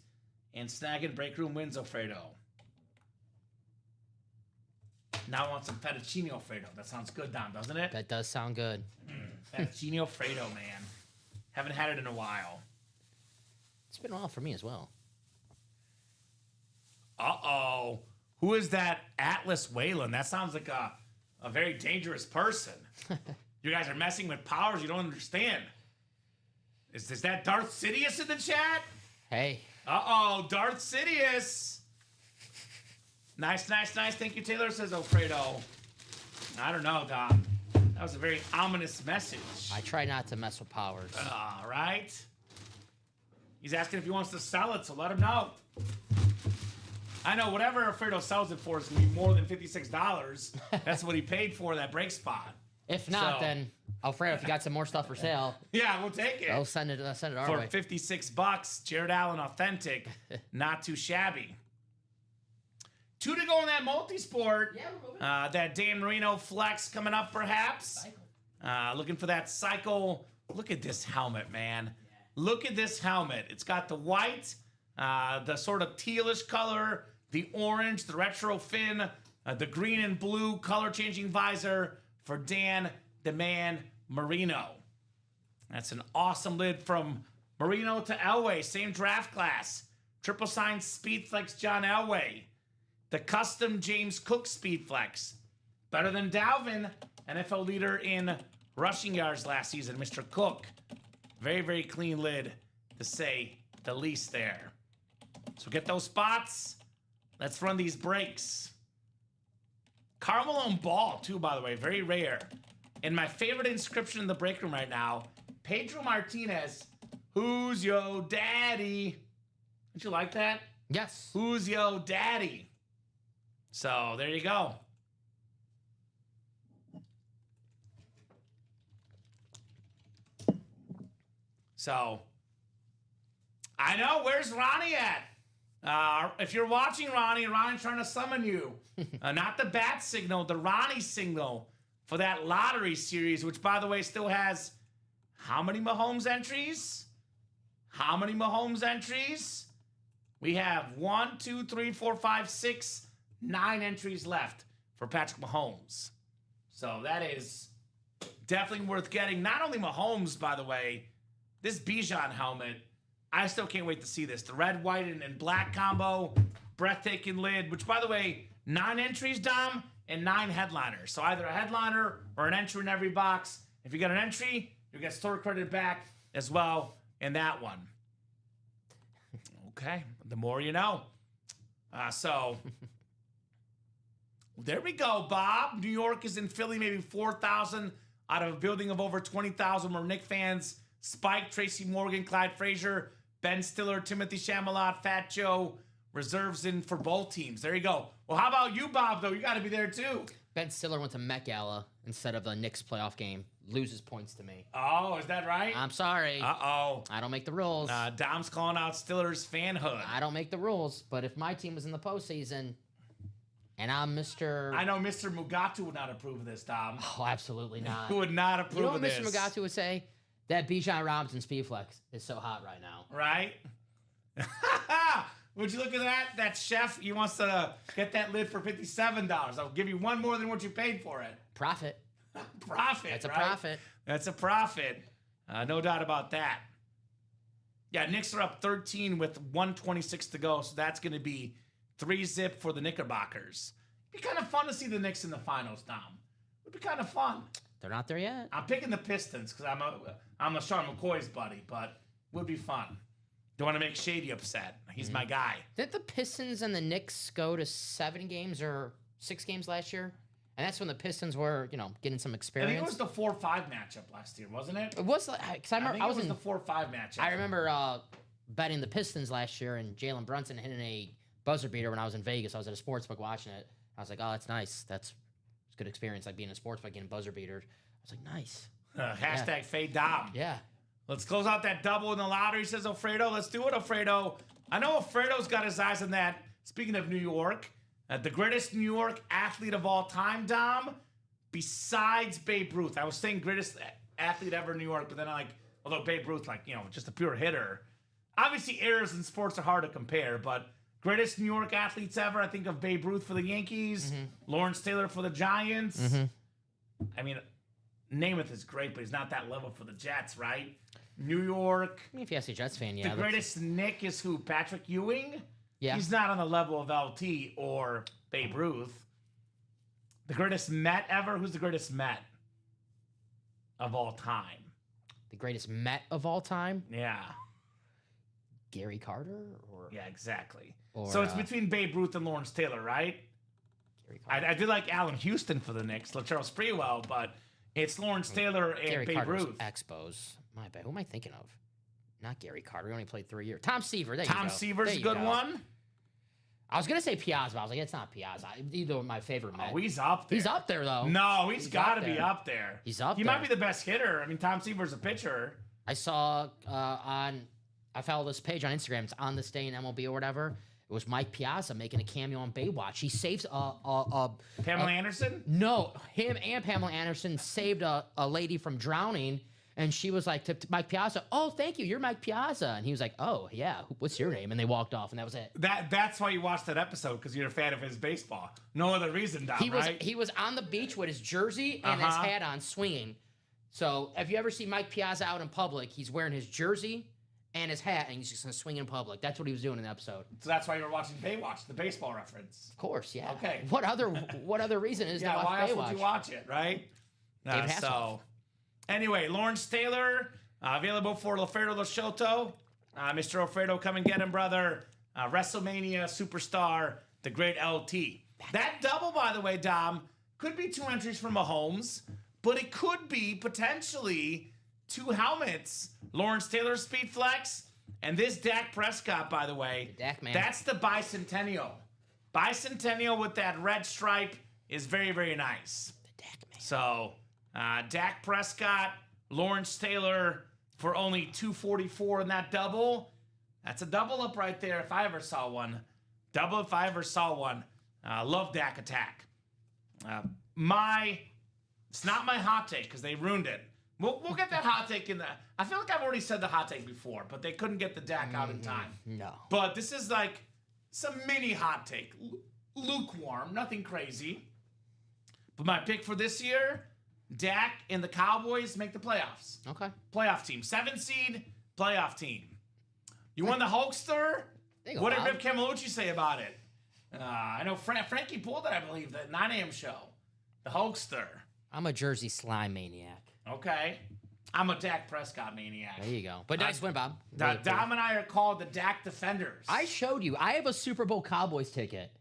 and snagging break room wins, Alfredo. Now I want some fettuccine Alfredo. That sounds good, Dom, doesn't it? That does sound good. Fettuccine Alfredo, man. Haven't had it in a while. It's been a while for me as well. Uh-oh. Who is that Atlas Whalen? That sounds like a very dangerous person. You guys are messing with powers you don't understand. Is that Darth Sidious in the chat? Hey. Uh-oh, Darth Sidious. Nice, nice, nice. Thank you, Taylor, says Alfredo. I don't know, Dom. That was a very ominous message. I try not to mess with powers. All right. He's asking if he wants to sell it, so let him know. I know whatever Alfredo sells it for is going to be more than $56. That's what he paid for that break spot. If not, then Alfredo, if you got some more stuff for sale, yeah, we'll take it. I'll send it our for way. $56. Jared Allen Authentic, not too shabby. 2 to go in that multi-sport. Yeah, we're moving. That Dan Marino flex coming up, perhaps. Looking for that cycle. Look at this helmet, man. Look at this helmet. It's got the white, the sort of tealish color, the orange, the retro fin, the green and blue color-changing visor for Dan the Man Marino. That's an awesome lid from Marino to Elway, same draft class. Triple sign Speed Flex John Elway. The custom James Cook Speed Flex. Better than Dalvin, NFL leader in rushing yards last season, Mr. Cook. Very, very clean lid, to say the least there. So get those spots. Let's run these breaks. Carmelo Ball, too, by the way. Very rare. And my favorite inscription in the break room right now, Pedro Martinez, who's yo daddy? Don't you like that? Yes. Who's yo daddy? So, there you go. So, I know, where's Ronnie at? If you're watching Ronnie's trying to summon you. Not the bat signal, the Ronnie signal for that lottery series, which, by the way, still has how many Mahomes entries? How many Mahomes entries? We have 1, 2, 3, 4, 5, 6, 9 entries left for Patrick Mahomes. So that is definitely worth getting. Not only Mahomes, by the way, this Bijan helmet, I still can't wait to see this. The red, white, and black combo, breathtaking lid, which, by the way, 9 entries, Dom, and 9 headliners. So either a headliner or an entry in every box. If you get an entry, you get store credit back as well in that one. Okay, the more you know. So there we go, Bob. New York is in Philly, maybe 4,000 out of a building of over 20,000 where Knick fans. Spike, Tracy Morgan, Clyde Frazier, Ben Stiller, Timothy Chamalot, Fat Joe, reserves in for both teams. There you go. Well, how about you, Bob, though? You got to be there, too. Ben Stiller went to Met Gala instead of the Knicks playoff game. Loses points to me. Oh, is that right? I'm sorry. Uh-oh. I don't make the rules. Dom's calling out Stiller's fanhood. I don't make the rules, but if my team was in the postseason and I'm Mr. I know Mr. Mugatu would not approve of this, Dom. Oh, absolutely not. Who would not approve You know of what this? Mr. Mugatu would say? That Bijan Robinson Speed Flex is so hot right now. Right? Would you look at that? That chef, he wants to get that lid for $57. I'll give you one more than what you paid for it. Profit. Profit. That's a right? profit. That's a profit. No doubt about that. Yeah, Knicks are up 13 with 126 to go, so that's going to be 3-0 for the Knickerbockers. It'd be kind of fun to see the Knicks in the finals, Dom. It'd be kind of fun. They're not there yet. I'm picking the Pistons because I'm a Sean McCoy's buddy, but would be fun. Don't want to make Shady upset. He's my guy. Did the Pistons and the Knicks go to 7 games or 6 games last year? And that's when the Pistons were, getting some I experience. think it was the 4-5 matchup last year, wasn't it? It was because I remember I was in the 4-5 matchup. I remember betting the Pistons last year and Jalen Brunson hitting a buzzer beater when I was in Vegas. I was at a sportsbook watching it. I was like, oh, that's nice. It's a good experience, like being in a sportsbook getting buzzer beater. I was like, nice. Hashtag fade Dom. Yeah. Let's close out that double in the lottery, says Alfredo. Let's do it, Alfredo. I know Alfredo's got his eyes on that. Speaking of New York, the greatest New York athlete of all time, Dom, besides Babe Ruth. I was saying greatest athlete ever in New York, but then although Babe Ruth, just a pure hitter. Obviously, eras in sports are hard to compare, but greatest New York athletes ever, I think of Babe Ruth for the Yankees, Lawrence Taylor for the Giants. I mean, Namath is great, but he's not that level for the Jets, right? New York. I mean, if you ask a Jets fan, yeah. The greatest Nick is who? Patrick Ewing? Yeah. He's not on the level of LT or Babe Ruth. The greatest Met ever? Who's the greatest Met of all time? The greatest Met of all time? Yeah. Gary Carter? Yeah, exactly. Or, so it's between Babe Ruth and Lawrence Taylor, right? Gary Carter. I did like Allen Houston for the Knicks, Charles Sprewell, but it's Lawrence Taylor and Gary Babe Carter was Ruth. Expos. My bad. Who am I thinking of? Not Gary Carter. He only played 3 years. Tom Seaver. There Tom you go. Seaver's There a you good go. one. I was gonna say Piazza, but I was like, it's not Piazza. Either my favorite Met. Oh, he's up there. He's up there though. No, he's got to up be there. up there. He's up He there. might be the best hitter. I mean, Tom Seaver's a pitcher. I saw I follow this page on Instagram. It's on this day in MLB or whatever. It was Mike Piazza making a cameo on Baywatch. He saves Pamela Anderson? No, him and Pamela Anderson saved a lady from drowning, and she was like to Mike Piazza, "Oh, thank you, you're Mike Piazza," and he was like, "Oh yeah, what's your name?" And they walked off, and that was it. That's why you watched that episode, because you're a fan of his baseball. No other reason, Dom, right? He was on the beach with his jersey and his hat on, swinging. So if you ever see Mike Piazza out in public, he's wearing his jersey and his hat, and he's just gonna swing in public. That's what he was doing in the episode. So that's why you were watching Baywatch, the baseball reference. Of course, yeah. Okay. What other reason is to watch why else Baywatch? would you watch it, right? David Hasselhoff. So, anyway, Lawrence Taylor, available for Alfredo Lashoto. Mr. Alfredo, come and get him, brother. WrestleMania superstar, the great LT. That double, by the way, Dom, could be 2 entries from Mahomes, but it could be potentially 2 helmets. Lawrence Taylor Speed Flex, and this Dak Prescott, by the way. The Dak man. That's the bicentennial. Bicentennial with that red stripe is very, very nice. The Dak man. So, Dak Prescott, Lawrence Taylor for only $244 in that double. That's a double up right there if I ever saw one. Double if I ever saw one. Love Dak attack. It's not my hot take because they ruined it. We'll get that hot take in the... I feel like I've already said the hot take before, but they couldn't get the Dak out in time. No. But this is like some mini hot take. Lukewarm, nothing crazy. But my pick for this year, Dak and the Cowboys make the playoffs. Okay. Playoff team. 7 seed, playoff team. You won the Hulkster? What did Rip Camelucci say about it? I know Frankie pulled it, I believe, the 9 a.m. show. The Hulkster. I'm a Jersey slime maniac. Okay. I'm a Dak Prescott maniac. There you go. But nice win, Bob. Dom and I are called the Dak Defenders. I showed you. I have a Super Bowl Cowboys ticket.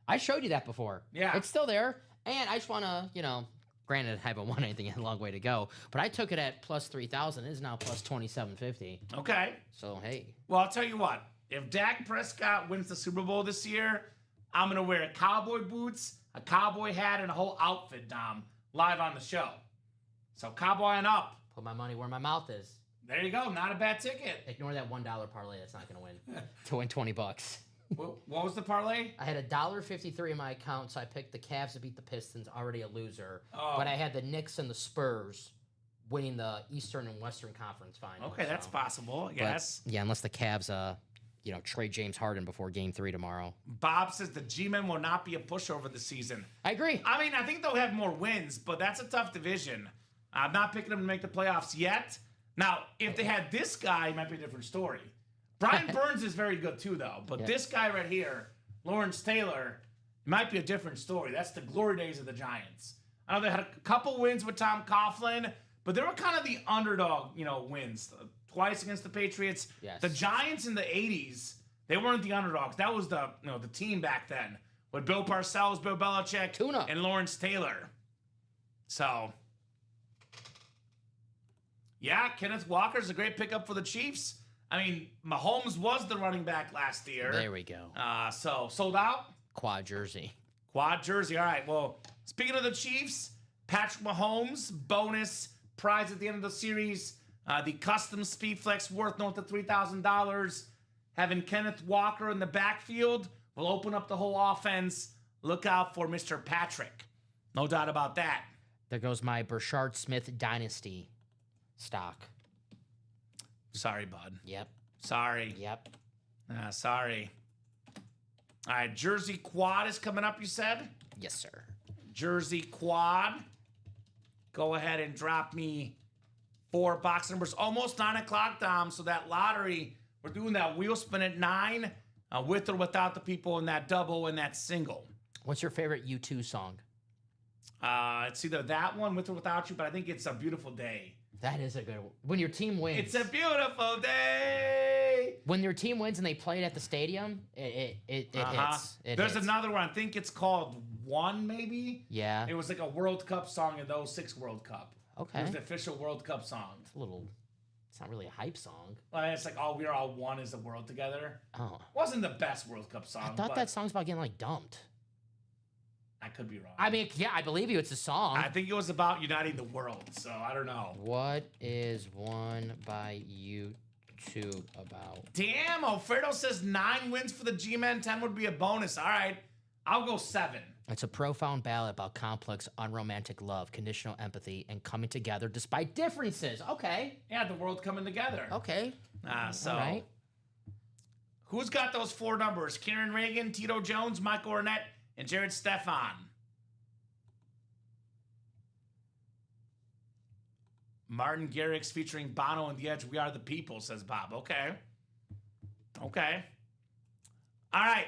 I showed you that before. Yeah. It's still there. And I just want to, granted, I haven't won anything, a long way to go. But I took it at plus 3,000. It is now plus 2,750. Okay. So, hey. Well, I'll tell you what. If Dak Prescott wins the Super Bowl this year, I'm going to wear cowboy boots, a cowboy hat, and a whole outfit, Dom, live on the show. So, cowboy on up. Put my money where my mouth is. There you go. Not a bad ticket. Ignore that $1 parlay. That's not going to win. To win $20. What was the parlay? I had $1.53 in my account, so I picked the Cavs to beat the Pistons, already a loser. Oh. But I had the Knicks and the Spurs winning the Eastern and Western Conference Finals. Okay, that's possible, yes. Yeah, unless the Cavs, trade James Harden before Game 3 tomorrow. Bob says the G-Men will not be a pushover this season. I agree. I mean, I think they'll have more wins, but that's a tough division. I'm not picking them to make the playoffs yet. Now, if they had this guy, it might be a different story. Brian Burns is very good too, though. But this guy right here, Lawrence Taylor, might be a different story. That's the glory days of the Giants. I know they had a couple wins with Tom Coughlin, but they were kind of the underdog, wins. Twice against the Patriots. Yes. The Giants in the 80s, they weren't the underdogs. That was the team back then with Bill Parcells, Bill Belichick, Tuna. and Lawrence Taylor. So, yeah, Kenneth Walker's a great pickup for the Chiefs. I mean, Mahomes was the running back last year. There we go. So, sold out? Quad jersey. Quad jersey. All right. Well, speaking of the Chiefs, Patrick Mahomes, bonus prize at the end of the series. The custom Speed Flex worth north of $3,000. Having Kenneth Walker in the backfield will open up the whole offense. Look out for Mr. Patrick. No doubt about that. There goes my Burchard Smith Dynasty stock. Sorry, bud. Yep. Sorry. Yep. Sorry. All right, Jersey Quad is coming up, you said? Yes, sir. Jersey Quad. Go ahead and drop me 4 box numbers. Almost 9 o'clock, Dom, so that lottery, we're doing that wheel spin at 9, with or without the people in that double and that single. What's your favorite U2 song? It's either that one, With or Without You, but I think it's A Beautiful Day. That is a good one. When your team wins. It's a beautiful day. When your team wins and they play it at the stadium, it hits. There's hits. another one. I think it's called One, maybe? Yeah. It was like a World Cup song in the 06 World Cup. Okay. It was the official World Cup song. It's not really a hype song. Well, it's like, we're all one as the world together. Oh. Wasn't the best World Cup song. I thought that song's about getting, dumped. I could be wrong. I mean, yeah, I believe you. It's a song. I think it was about uniting the world, so I don't know. What is won by you? YouTube about. Damn, Alfredo says 9 wins for the G-Men, 10 would be a bonus. All right, I'll go 7. It's a profound ballad about complex, unromantic love, conditional empathy, and coming together despite differences. Okay. Yeah, the world coming together. Okay. So, All right. Who's got those 4 numbers? Kieran Reagan, Tito Jones, Michael Ornette, and Jared Stefan. Martin Garrix featuring Bono and The Edge. We are the people, says Bob. Okay. All right.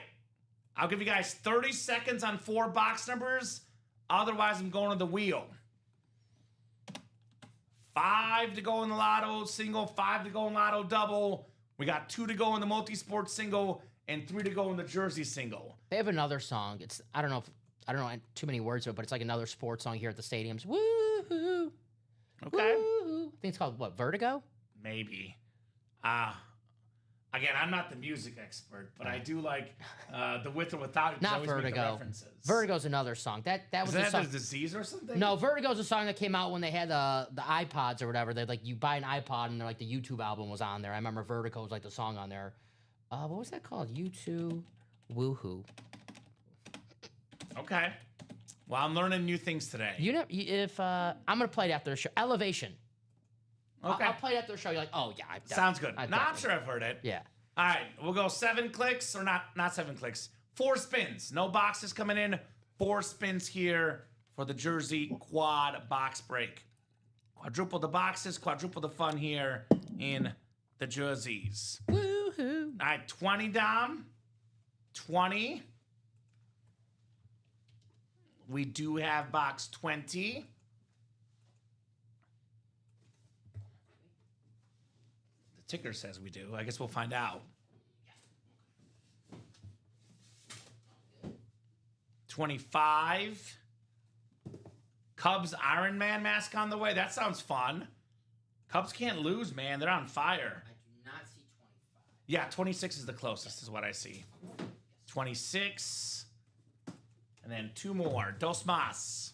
I'll give you guys 30 seconds on 4 box numbers. Otherwise, I'm going to the wheel. 5 to go in the lotto single, 5 to go in lotto double. We got 2 to go in the multi-sport single, and 3 to go in the jersey single. They have another song. I don't know too many words of it, but it's like another sports song here at the stadiums. Woo-hoo. Okay. Woo-hoo. I think it's called, what, Vertigo? Maybe. Again, I'm not the music expert, but I do like the With or Without You. Not Vertigo. Vertigo's another song. That was Is the song. a disease or something? No, Vertigo's a song that came out when they had the iPods or whatever. They like you buy an iPod and they're like the YouTube album was on there. I remember Vertigo was like the song on there. What was that called? YouTube Woohoo. Okay. Well, I'm learning new things today. You know, if I'm gonna play it after the show. Elevation. Okay. I'll play it after the show. You're like, oh yeah, Sounds good. I'm sure I've heard it. Yeah. All right, we'll go 7 clicks, or not 7 clicks. 4 spins. No boxes coming in. 4 spins here for the jersey quad box break. Quadruple the boxes, quadruple the fun here in the jerseys. Woohoo. All right, 20, Dom. 20. We do have box 20. The ticker says we do. I guess we'll find out. 25. Cubs Iron Man mask on the way. That sounds fun. Cubs can't lose, man. They're on fire. I do not see 25. Yeah, 26 is the closest, is what I see. 26. And then 2 more. Dos más.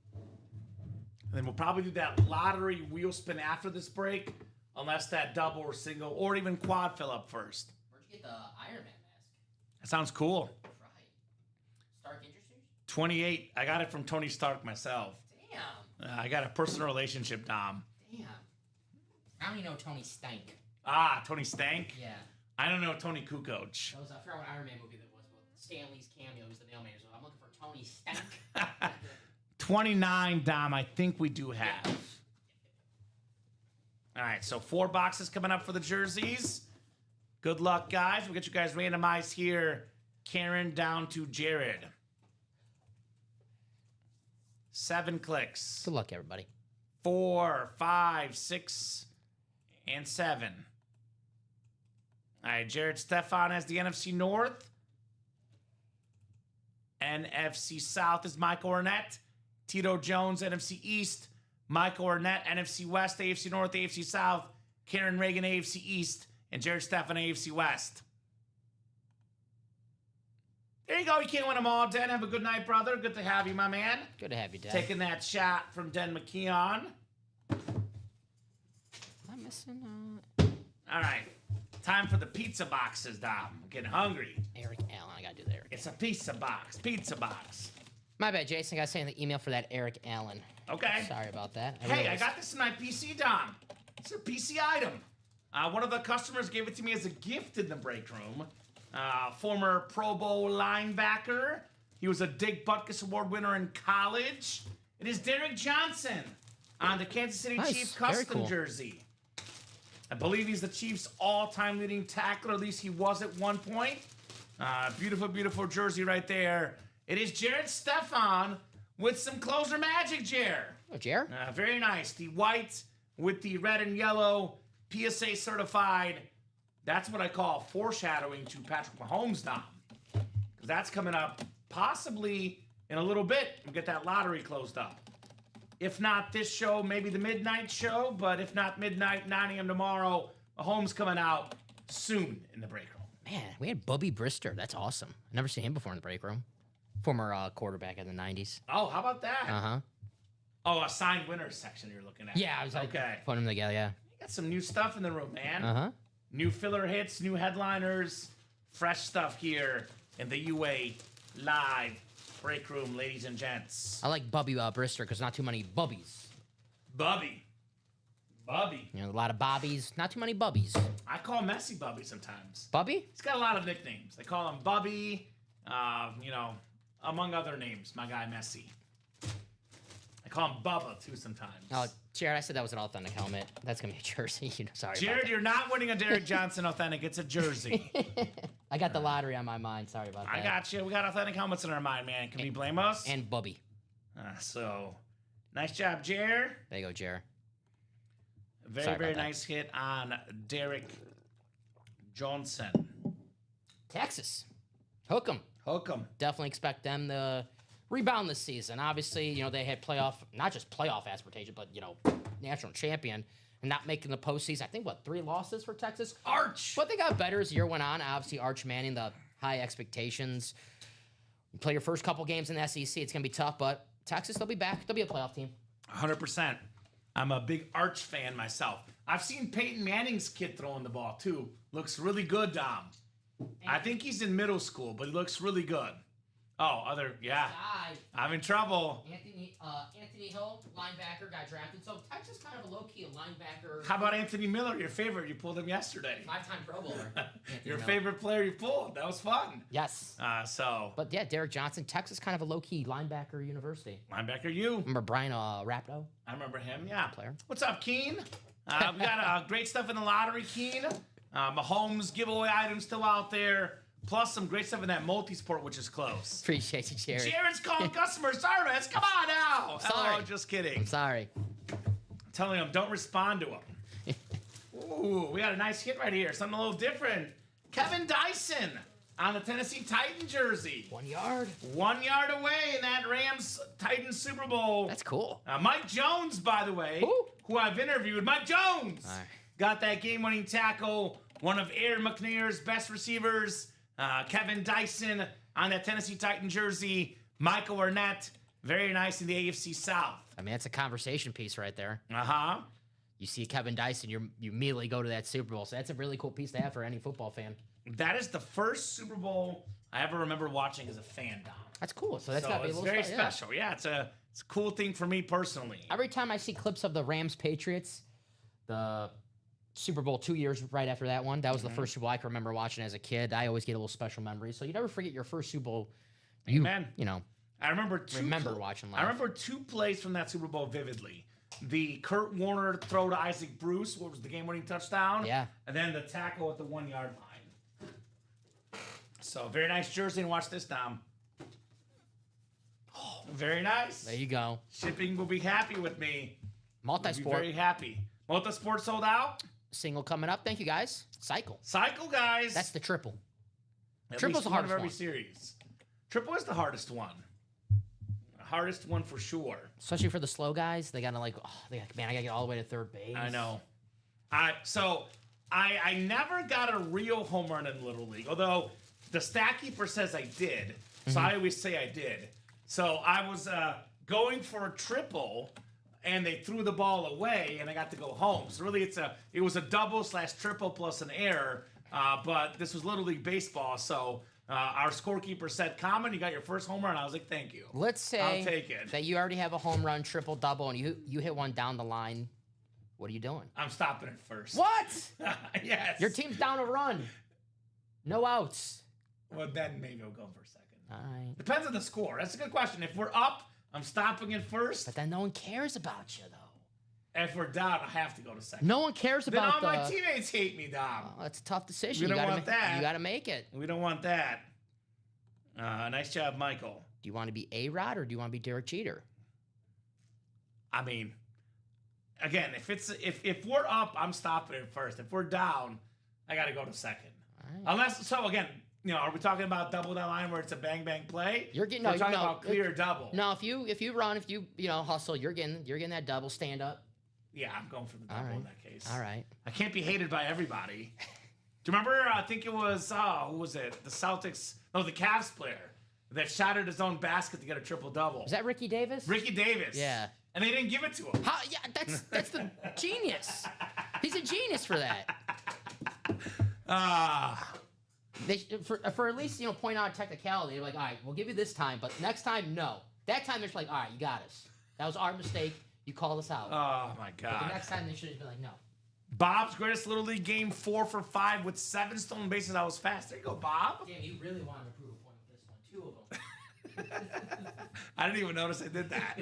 And then we'll probably do that lottery wheel spin after this break, unless that double or single or even quad fill up first. Where'd you get the Iron Man mask? That sounds cool. Right. Stark Industries? 28. I got it from Tony Stark myself. Damn. I got a personal relationship, Dom. Damn. I only know Tony Stank. Tony Stank? Yeah. I don't know Tony Kukoc. That was a fair Iron Man movie that was with Stanley's cameo. He was the mailman. So I'm looking for Tony Stank. 29, Dom, I think we do have. All right, so 4 boxes coming up for the jerseys. Good luck, guys. We'll get you guys randomized here. Karen down to Jared. 7 clicks. Good luck, everybody. 4, 5, 6, and 7. All right, Jared Stefan has the NFC North. NFC South is Michael Ornette. Tito Jones, NFC East. Michael Ornette, NFC West, AFC North, AFC South. Karen Reagan, AFC East. And Jared Stefan, AFC West. There you go. You can't win them all, Den. Have a good night, brother. Good to have you, my man. Good to have you, Dad. Taking that shot from Den McKeon. Am I missing? All right. Time for the pizza boxes, Dom. I'm getting hungry. Eric Allen. I gotta do the Eric. It's a pizza box. Pizza box. My bad, Jason. I gotta say in the email for that Eric Allen. Okay. Sorry about that. I got this in my PC, Dom. It's a PC item. One of the customers gave it to me as a gift in the break room. Former Pro Bowl linebacker. He was a Dick Butkus Award winner in college. It is Derek Johnson on the Kansas City Nice. Chiefs Very custom cool. jersey. I believe he's the Chiefs' all-time leading tackler. At least he was at one point. Beautiful, beautiful jersey right there. It is Jared Stefan with some closer magic, Jer. Oh, Jer? Very nice. The white with the red and yellow, PSA certified. That's what I call foreshadowing to Patrick Mahomes, Dom. Because that's coming up possibly in a little bit. We'll get that lottery closed up. If not this show, maybe the midnight show. But if not midnight, 9 a.m. tomorrow, Mahomes coming out soon in the break room. Man, we had Bubby Brister. That's awesome. I've never seen him before in the break room. Former quarterback in the 90s. Oh, how about that? Uh-huh. Oh, a signed winners section you're looking at. Yeah, I was like, okay. putting them together, yeah. Got some new stuff in the room, man. Uh huh. New filler hits, new headliners, fresh stuff here in the UA live break room, ladies and gents. I like Bubby Brister because not too many Bubbies. Bubby. You know, a lot of Bobbies, not too many Bubbies. I call Messi Bubby sometimes. Bubby? He's got a lot of nicknames. They call him Bubby, among other names, my guy Messi. I call him Bubba, too, sometimes. Oh, Jared, I said that was an authentic helmet. That's going to be a jersey. Sorry Jared, about you're not winning a Derek Johnson authentic. It's a jersey. that. I got the lottery on my mind. Sorry about that. I got you. We got authentic helmets in our mind, man. Can we blame us? And Bubby. So, nice job, Jared. There you go, Jared. Very, Sorry very about that. nice hit on Derek Johnson. Texas. Hook 'em. Hook 'em. Definitely expect them to rebound this season. Obviously, you know, they had not just playoff aspiration, but, you know, national champion and not making the postseason. I think, 3 losses for Texas? Arch. But they got better as the year went on. Obviously, Arch Manning, the high expectations. You play your first couple games in the SEC, it's going to be tough, but Texas, they'll be back. They'll be a playoff team. 100%. I'm a big Arch fan myself. I've seen Peyton Manning's kid throwing the ball, too. Looks really good, Dom. I think he's in middle school, but he looks really good. Oh, I'm in trouble. Anthony Hill, linebacker, got drafted. So Texas kind of a low-key linebacker. How about Anthony Miller, your favorite? You pulled him yesterday. 5-time Pro Bowler. Your favorite player you pulled. That was fun. Yes. But yeah, Derek Johnson, Texas, kind of a low-key linebacker university. linebacker, you. Remember Brian Rapto? I remember him, yeah. Player. What's up, Keen? We got great stuff in the lottery, Keen. Mahomes giveaway items still out there. Plus some great stuff in that multi-sport, which is close. Appreciate you, Jared. Jared's calling customer service. Come on now. Sorry. Oh, just kidding. I'm sorry. Telling him, don't respond to him. Ooh, we got a nice hit right here. Something a little different. Kevin Dyson on the Tennessee Titan jersey. 1 yard. 1 yard away in that Rams-Titans Super Bowl. That's cool. Mike Jones, by the way, who I've interviewed. Mike Jones All right. got that game-winning tackle. One of Aaron McNair's best receivers. Kevin Dyson on that Tennessee Titan jersey. Michael Arnett, very nice in the AFC South. I mean, that's a conversation piece right there. Uh-huh. You see Kevin Dyson, you immediately go to that Super Bowl. So that's a really cool piece to have for any football fan. That is the first Super Bowl I ever remember watching as a fan, Dom. That's cool. So that's got to be a little very special. Yeah, it's a cool thing for me personally. Every time I see clips of the Rams-Patriots, the Super Bowl 2 years right after that one, that was the first Super Bowl I can remember watching as a kid. I always get a little special memory. So you never forget your first Super Bowl. Amen. You know, I remember watching live. I remember 2 plays from that Super Bowl vividly. The Kurt Warner throw to Isaac Bruce, what was the game-winning touchdown? Yeah. And then the tackle at the 1 yard line. So very nice jersey, and watch this, Dom. Oh, very nice. There you go. Shipping will be happy with me. Multi-sport. Very happy. Multi-sport sold out. Single coming up. Thank you, guys. Cycle, guys. That's the triple. At Triple's least the one of hardest every one. series. Triple is the hardest one. Hardest one for sure. Especially for the slow guys. They got to man, I got to get all the way to third base. I know. I never got a real home run in Little League, although the stat keeper says I did. So I always say I did. So I was going for a triple, and they threw the ball away, and I got to go home. So really, it was a double/triple plus an error. But this was Little League baseball, so our scorekeeper said, "Common, you got your first home run." I was like, "Thank you." Let's say I'll take it. that you already have a home run, triple, double, and you hit one down the line. What are you doing? I'm stopping it first. What? Yes. Your team's down a run. No outs. Well, then maybe I'll go for a second. All right. Depends on the score. That's a good question. If we're up, I'm stopping it first. But then no one cares about you, though. If we're down, I have to go to second. No one cares Then about all my teammates hate me, Dom. Oh, that's a tough decision. We don't you gotta want that. You got to make it. We don't want that. Nice job, Michael. Do you want to be A-Rod or do you want to be Derek Jeter? I mean, again, if we're up, I'm stopping it first. If we're down, I got to go to second. All right. Again, are we talking about double that line where it's a bang bang play? You're getting We're talking about clear double. No, if you run, if you hustle, you're getting that double stand up. Yeah, I'm going for the double in that case. All right. I can't be hated by everybody. Do you remember? I think it was who was it? The Celtics? No, the Cavs player that shattered his own basket to get a triple double. Is that Ricky Davis? Ricky Davis? Yeah. And they didn't give it to him. Yeah, that's the genius. He's a genius for that. They for at least point out a technicality. They're like, all right, we'll give you this time, but next time, no. That time they're just like, all right, you got us. That was our mistake. You called us out. Oh my God. But the next time they should have been like, no. Bob's greatest Little League game, 4 for 5 with 7 stolen bases. I was fast. There you go, Bob. Damn, you really wanted to prove a point with this one. 2 of them. I didn't even notice I did that.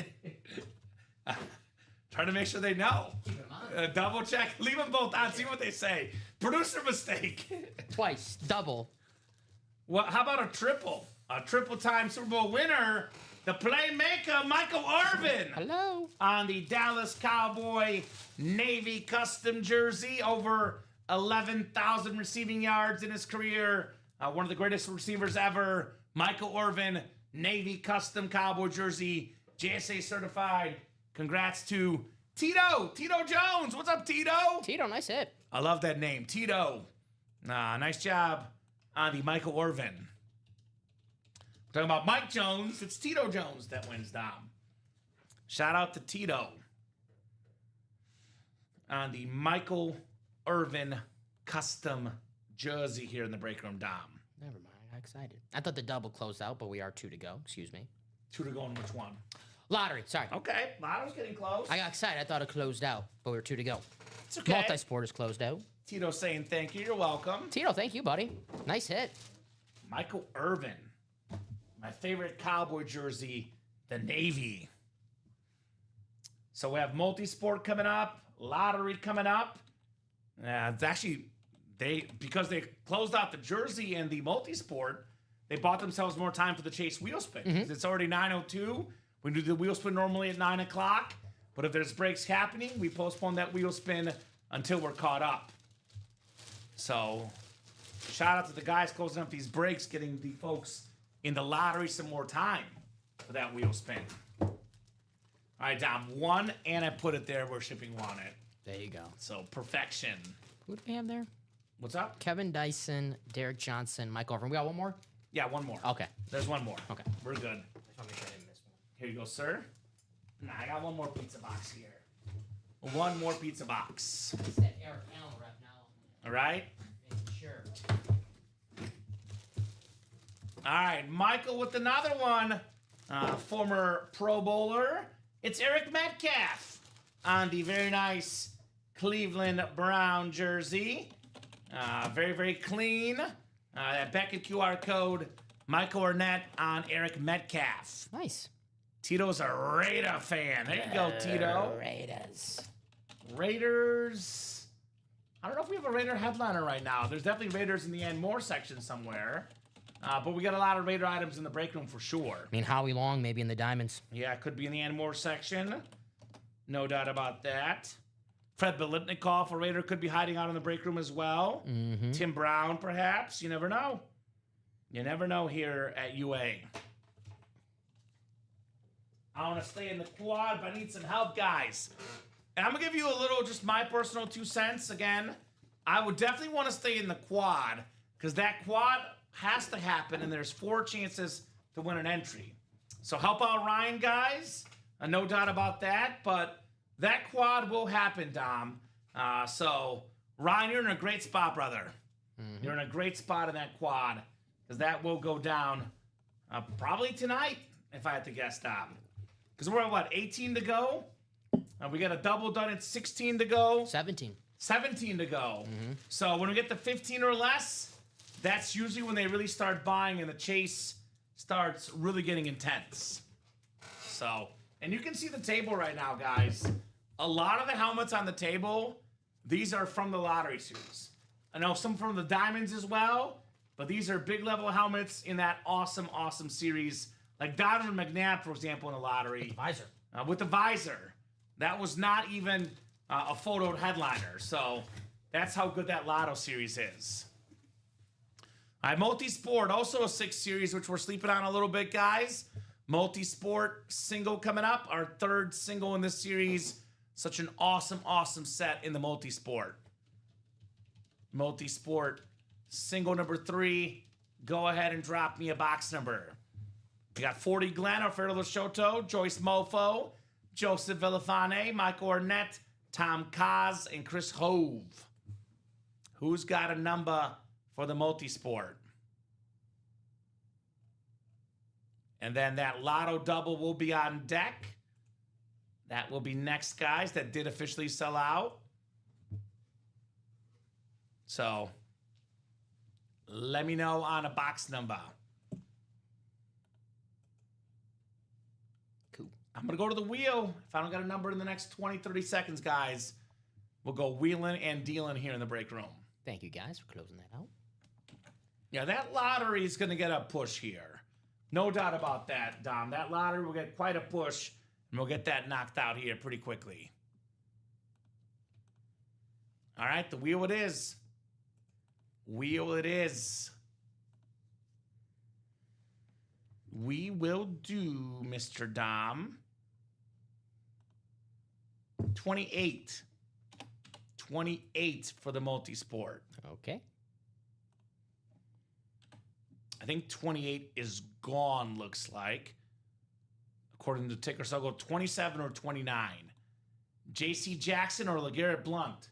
Trying to make sure they know. Keep them on. Double check. Leave them both on. See what they say. Producer mistake. Twice. Double. Well, how about a triple? A triple-time Super Bowl winner, the playmaker, Michael Irvin. Hello. On the Dallas Cowboy Navy custom jersey, over 11,000 receiving yards in his career. One of the greatest receivers ever. Michael Irvin, Navy custom Cowboy jersey, JSA certified. Congrats to Tito Jones. What's up, Tito? Tito, nice hit. I love that name, Tito. Nice job on the Michael Irvin. Talking about Mike Jones, it's Tito Jones that wins, Dom. Shout out to Tito on the Michael Irvin custom jersey here in the break room, Dom. Never mind, I got excited. I thought the double closed out, but we are 2 to go. Excuse me. 2 to go on which one? Lottery, sorry. Okay, Lotto's getting close. I got excited. I thought it closed out, but we were 2 to go. It's okay. Multi-sport is closed out. Tito saying thank you. You're welcome. Tito, thank you, buddy. Nice hit. Michael Irvin. My favorite Cowboy jersey, the Navy. So we have multi-sport coming up, lottery coming up. It's actually, because they closed out the jersey and the multi-sport, they bought themselves more time for the Chase wheel spin. It's already 9:02. We do the wheel spin normally at 9 o'clock, but if there's breaks happening, we postpone that wheel spin until we're caught up. So shout out to the guys closing up these breaks, getting the folks in the lottery some more time for that wheel spin. All right, Dom, 1, and I put it there where shipping wanted. There you go. So perfection. Who do we have there? What's up? Kevin Dyson, Derek Johnson, Mike Irvin. We got one more? Yeah, one more. Okay. There's one more. Okay. We're good. I just want to make sure I didn't miss one. Here you go, sir. Nah, I got one more pizza box here. One more pizza box. It's that Eric Allen rep now. All right? Making sure. All right, Michael with another one. Former Pro Bowler. It's Eric Metcalf on the very nice Cleveland Brown jersey. Very, very clean. That Beckett QR code. Michael Arnett on Eric Metcalf. Nice. Tito's a Raider fan. There you go, Tito. Raiders. I don't know if we have a Raider headliner right now. There's definitely Raiders in the and more section somewhere. But we got a lot of Raider items in the break room for sure. I mean, Howie Long, maybe in the Diamonds. Yeah, it could be in the and more section. No doubt about that. Fred Biletnikoff, a Raider, could be hiding out in the break room as well. Mm-hmm. Tim Brown, perhaps. You never know. You never know here at UA. I want to stay in the quad, but I need some help, guys. And I'm going to give you a little, just my personal 2 cents. Again, I would definitely want to stay in the quad because that quad has to happen, and there's 4 chances to win an entry. So help out Ryan, guys. No doubt about that, but that quad will happen, Dom. So, Ryan, you're in a great spot, brother. Mm-hmm. You're in a great spot in that quad because that will go down probably tonight, if I had to guess, Dom. Because we're at, what, 18 to go? We got a double done at 16 to go. 17. 17 to go. Mm-hmm. So when we get to 15 or less, that's usually when they really start buying and the chase starts really getting intense. So, and you can see the table right now, guys. A lot of the helmets on the table, these are from the lottery series. I know some from the Diamonds as well, but these are big level helmets in that awesome, awesome series. Like Donovan McNabb, for example, in the lottery. Visor. With the visor. That was not even a photoed headliner. So that's how good that Lotto series is. All right, Multi-Sport, also a 6 series, which we're sleeping on a little bit, guys. Multi-Sport single coming up, our 3rd single in this series. Such an awesome, awesome set in the Multi-Sport. Multi-Sport single number 3. Go ahead and drop me a box number. We got 40 Glenn, Alfredo Lashoto, Joyce Mofo, Joseph Villafane, Michael Arnett, Tom Kaz, and Chris Hove. Who's got a number for the multisport? And then that lotto double will be on deck. That will be next, guys. That did officially sell out. So let me know on a box number. Cool. I'm going to go to the wheel. If I don't get a number in the next 20, 30 seconds, guys, we'll go wheeling and dealing here in the break room. Thank you, guys, for closing that out. Yeah, that lottery is going to get a push here. No doubt about that, Dom. That lottery will get quite a push, and we'll get that knocked out here pretty quickly. All right, the wheel it is. Wheel it is. We will do, Mr. Dom, 28. 28 for the multisport. Okay. I think 28 is gone, looks like. According to ticker, so I'll go 27 or 29. J.C. Jackson or LeGarrette Blount.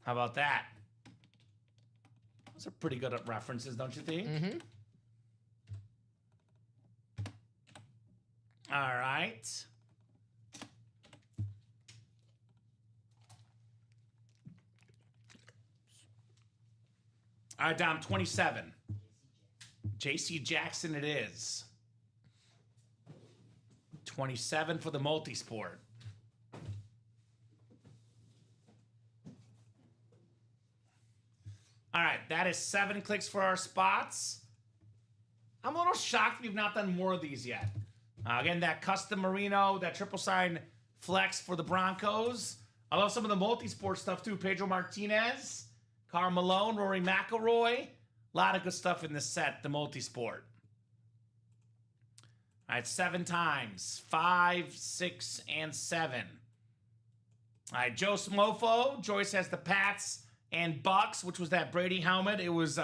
How about that? Those are pretty good references, don't you think? Mm-hmm. All right. All right, Dom, 27. J.C. Jackson it is. 27 for the multisport. All right, that is 7 clicks for our spots. I'm a little shocked we've not done more of these yet. Again, that custom merino, that triple sign flex for the Broncos. I love some of the multi-sport stuff too. Pedro Martinez, Karl Malone, Rory McIlroy. A lot of good stuff in this set, the multi-sport. All right, 7 times. 5, 6, and 7. All right, Joe Smofo. Joyce has the Pats and Bucks, which was that Brady helmet. It was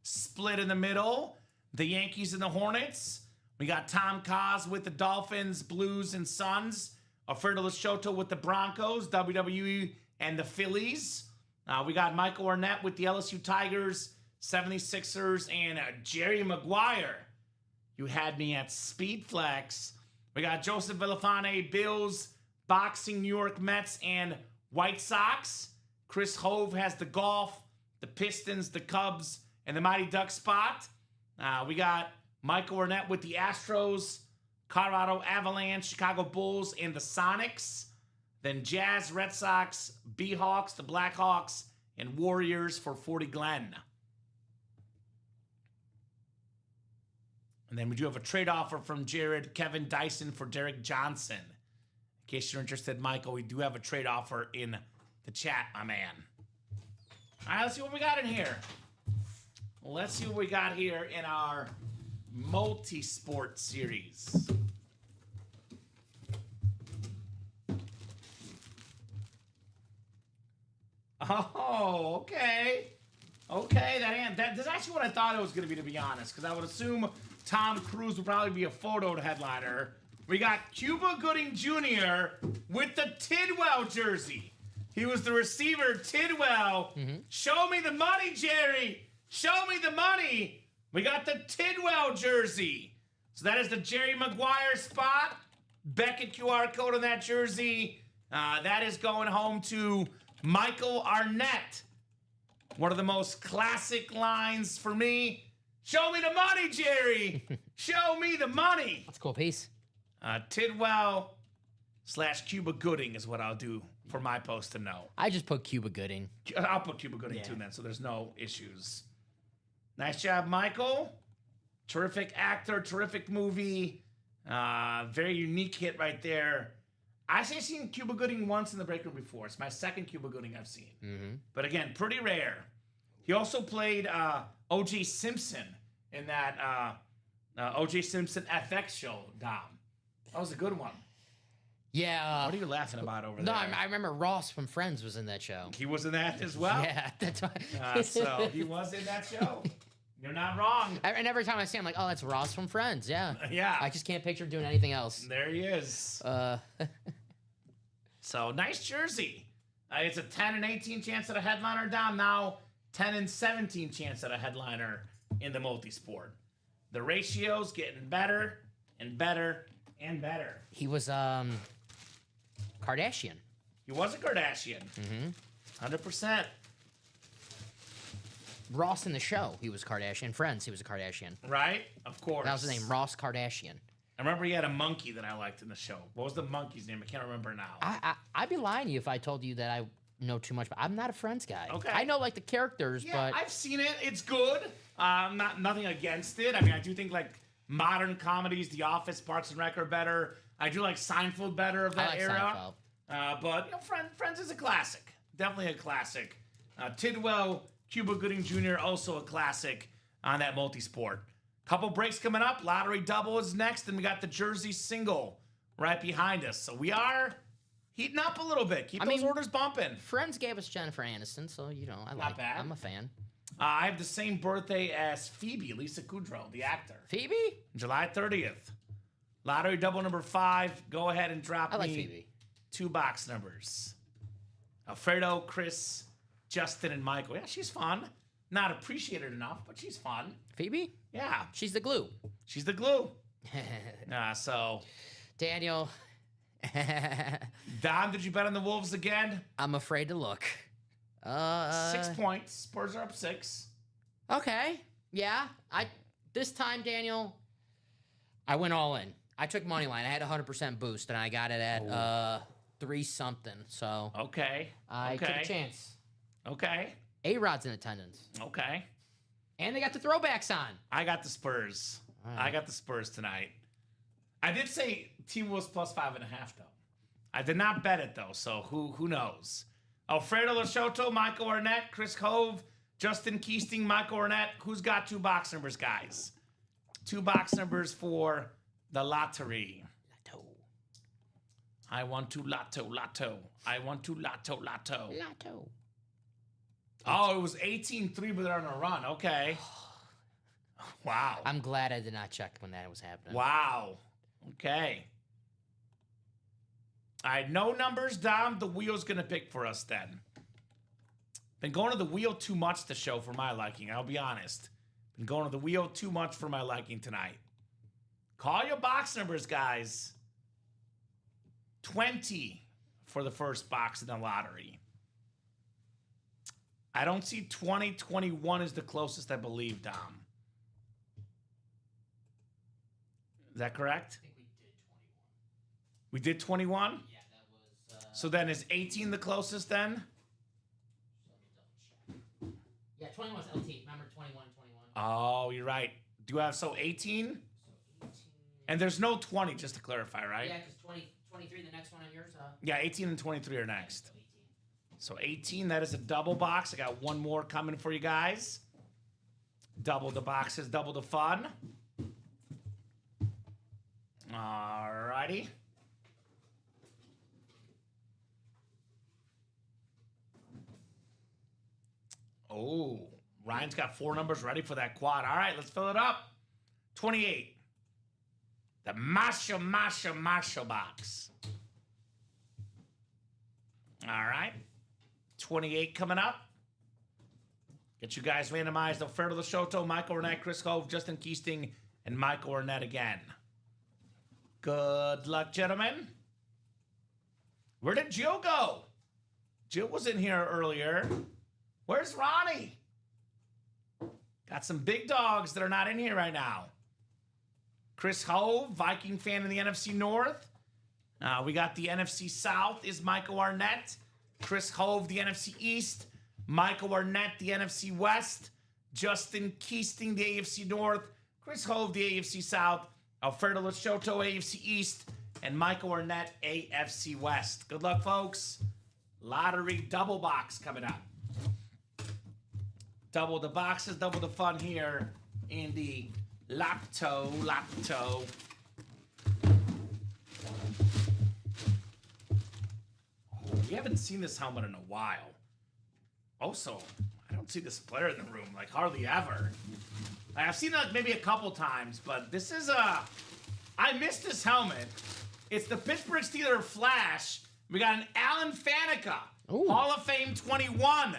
split in the middle. The Yankees and the Hornets. We got Tom Kaz with the Dolphins, Blues, and Suns. Alfredo Lashoto with the Broncos, WWE, and the Phillies. We got Michael Arnett with the LSU Tigers, 76ers, and Jerry Maguire. You had me at Speed Flex. We got Joseph Villafane, Bills, Boxing, New York Mets, and White Sox. Chris Hove has the Golf, the Pistons, the Cubs, and the Mighty Ducks spot. We got Michael Arnett with the Astros, Colorado Avalanche, Chicago Bulls, and the Sonics. Then Jazz, Red Sox, B-Hawks, the Blackhawks, and Warriors for 40 Glenn. And then we do have a trade offer from Jared, Kevin Dyson for Derek Johnson. In case you're interested, Michael, we do have a trade offer in the chat, my man. All right, let's see what we got in here. Let's see what we got here in our multi-sport series. Oh, okay. Okay, that's actually what I thought it was going to be honest, because I would assume Tom Cruise would probably be a photo headliner. We got Cuba Gooding Jr. with the Tidwell jersey. He was the receiver, Tidwell. Mm-hmm. Show me the money, Jerry. Show me the money. We got the Tidwell jersey. So that is the Jerry Maguire spot. Beckett QR code on that jersey. That is going home to Michael Arnett. One of the most classic lines for me. Show me the money, Jerry. Show me the money. That's a cool piece. Tidwell / Cuba Gooding is what I'll do for my post to know. I just put Cuba Gooding. I'll put Cuba Gooding too then, so there's no issues. Nice job, Michael. Terrific actor, terrific movie. Very unique hit right there. I've actually seen Cuba Gooding once in the break room before. It's my second Cuba Gooding I've seen. Mm-hmm. But again, pretty rare. He also played O.J. Simpson in that O.J. Simpson FX show, Dom. That was a good one. Yeah. What are you laughing about over there? No, I remember Ross from Friends was in that show. He was in that as well? Yeah, that's why. So he was in that show. You're not wrong. And every time I see him, I'm like, oh, that's Ross from Friends. Yeah. Yeah. I just can't picture him doing anything else. There he is. So nice jersey. It's a 10 and 18 chance at a headliner down. Now 10 and 17 chance at a headliner in the multi-sport. The ratio's getting better and better and better. He was Kardashian. He was a Kardashian. 100%. Ross in the show, he was Kardashian. Friends, he was a Kardashian. Right? Of course. That was his name, Ross Kardashian. I remember he had a monkey that I liked in the show. What was the monkey's name? I can't remember now. I'd be lying to you if I told you that I know too much, but I'm not a Friends guy. Okay. I know like the characters, Yeah, but I've seen it. It's good. Nothing against it. I mean, I do think like modern comedies, The Office, Parks and Rec are better. I do like Seinfeld better of that I like era. Seinfeld. But you know, Friends is a classic. Definitely a classic. Tidwell, Cuba Gooding Jr. also a classic on that multi-sport. Couple breaks coming up. Lottery double is next, and we got the Jersey single right behind us. So we are heating up a little bit. Keep those orders bumping. Friends gave us Jennifer Aniston, so you know I like. bad. I'm a fan. I have the same birthday as Phoebe, Lisa Kudrow, the actor. Phoebe? July 30th. Lottery double number 5. Go ahead and drop I like me Phoebe. 2 box numbers. Alfredo, Chris, Justin, and Michael. Yeah, she's fun. Not appreciated enough, but she's fun. Phoebe? Yeah. She's the glue. She's the glue. So, Daniel. Don, did you bet on the Wolves again? I'm afraid to look. 6 points. Spurs are up 6. Okay. Yeah. This time, Daniel, I went all in. I took money line. I had a 100% boost, and I got it at 3 something. So Okay. I took a chance. Okay. A-Rod's in attendance. Okay. And they got the throwbacks on. I got the Spurs. All right. I got the Spurs tonight. I did say T-Wolves plus 5.5, though. I did not bet it, though, so who knows? Alfredo Lashoto, Michael Arnett, Chris Hove, Justin Keesting, Michael Arnett. Who's got 2 box numbers, guys? 2 box numbers for the lottery. Lotto. I want to lotto. I want to lotto. Lotto. Oh, it was 18-3, but they're on a run. Okay. Wow. I'm glad I did not check when that was happening. Wow. Okay. All right, no numbers, Dom. The wheel's going to pick for us then. Been going to the wheel too much to show for my liking, I'll be honest. Been going to the wheel too much for my liking tonight. Call your box numbers, guys. 20 for the first box in the lottery. I don't see 20. 21 is the closest, I believe, Dom. Is that correct? I think we did 21. We did 21? Yeah, that was... So then is 18 the closest then? Yeah, 21 was LT. Remember 21. Oh, you're right. Do you have 18? So 18. And there's no 20, just to clarify, right? Yeah, because 23, the next one on yours. Yeah, 18 and 23 are next. So 18. So 18, that is a double box. I got one more coming for you guys. Double the boxes, double the fun. Alrighty. Oh, Ryan's got 4 numbers ready for that quad. All right, let's fill it up. 28. The Marshall box. All right. 28 coming up. Get you guys randomized. Alfredo Lashoto, Michael Arnett, Chris Hove, Justin Keesting, and Michael Arnett again. Good luck, gentlemen. Where did Jill go? Jill was in here earlier. Where's Ronnie? Got some big dogs that are not in here right now. Chris Hove, Viking fan in the NFC North. We got the NFC South is Michael Arnett. Chris Hove, the NFC East. Michael Arnett, the NFC West. Justin Keesting, the AFC North. Chris Hove, the AFC South. Alfredo Lashoto, AFC East. And Michael Arnett, AFC West. Good luck, folks. Lottery double box coming up. Double the boxes, double the fun here in the Lotto. We haven't seen this helmet in a while. Also, I don't see this player in the room, like hardly ever. I've seen it like maybe a couple times, but this is I missed this helmet. It's the Pittsburgh Steelers Flash. We got an Alan Faneca. Ooh. Hall of Fame 21.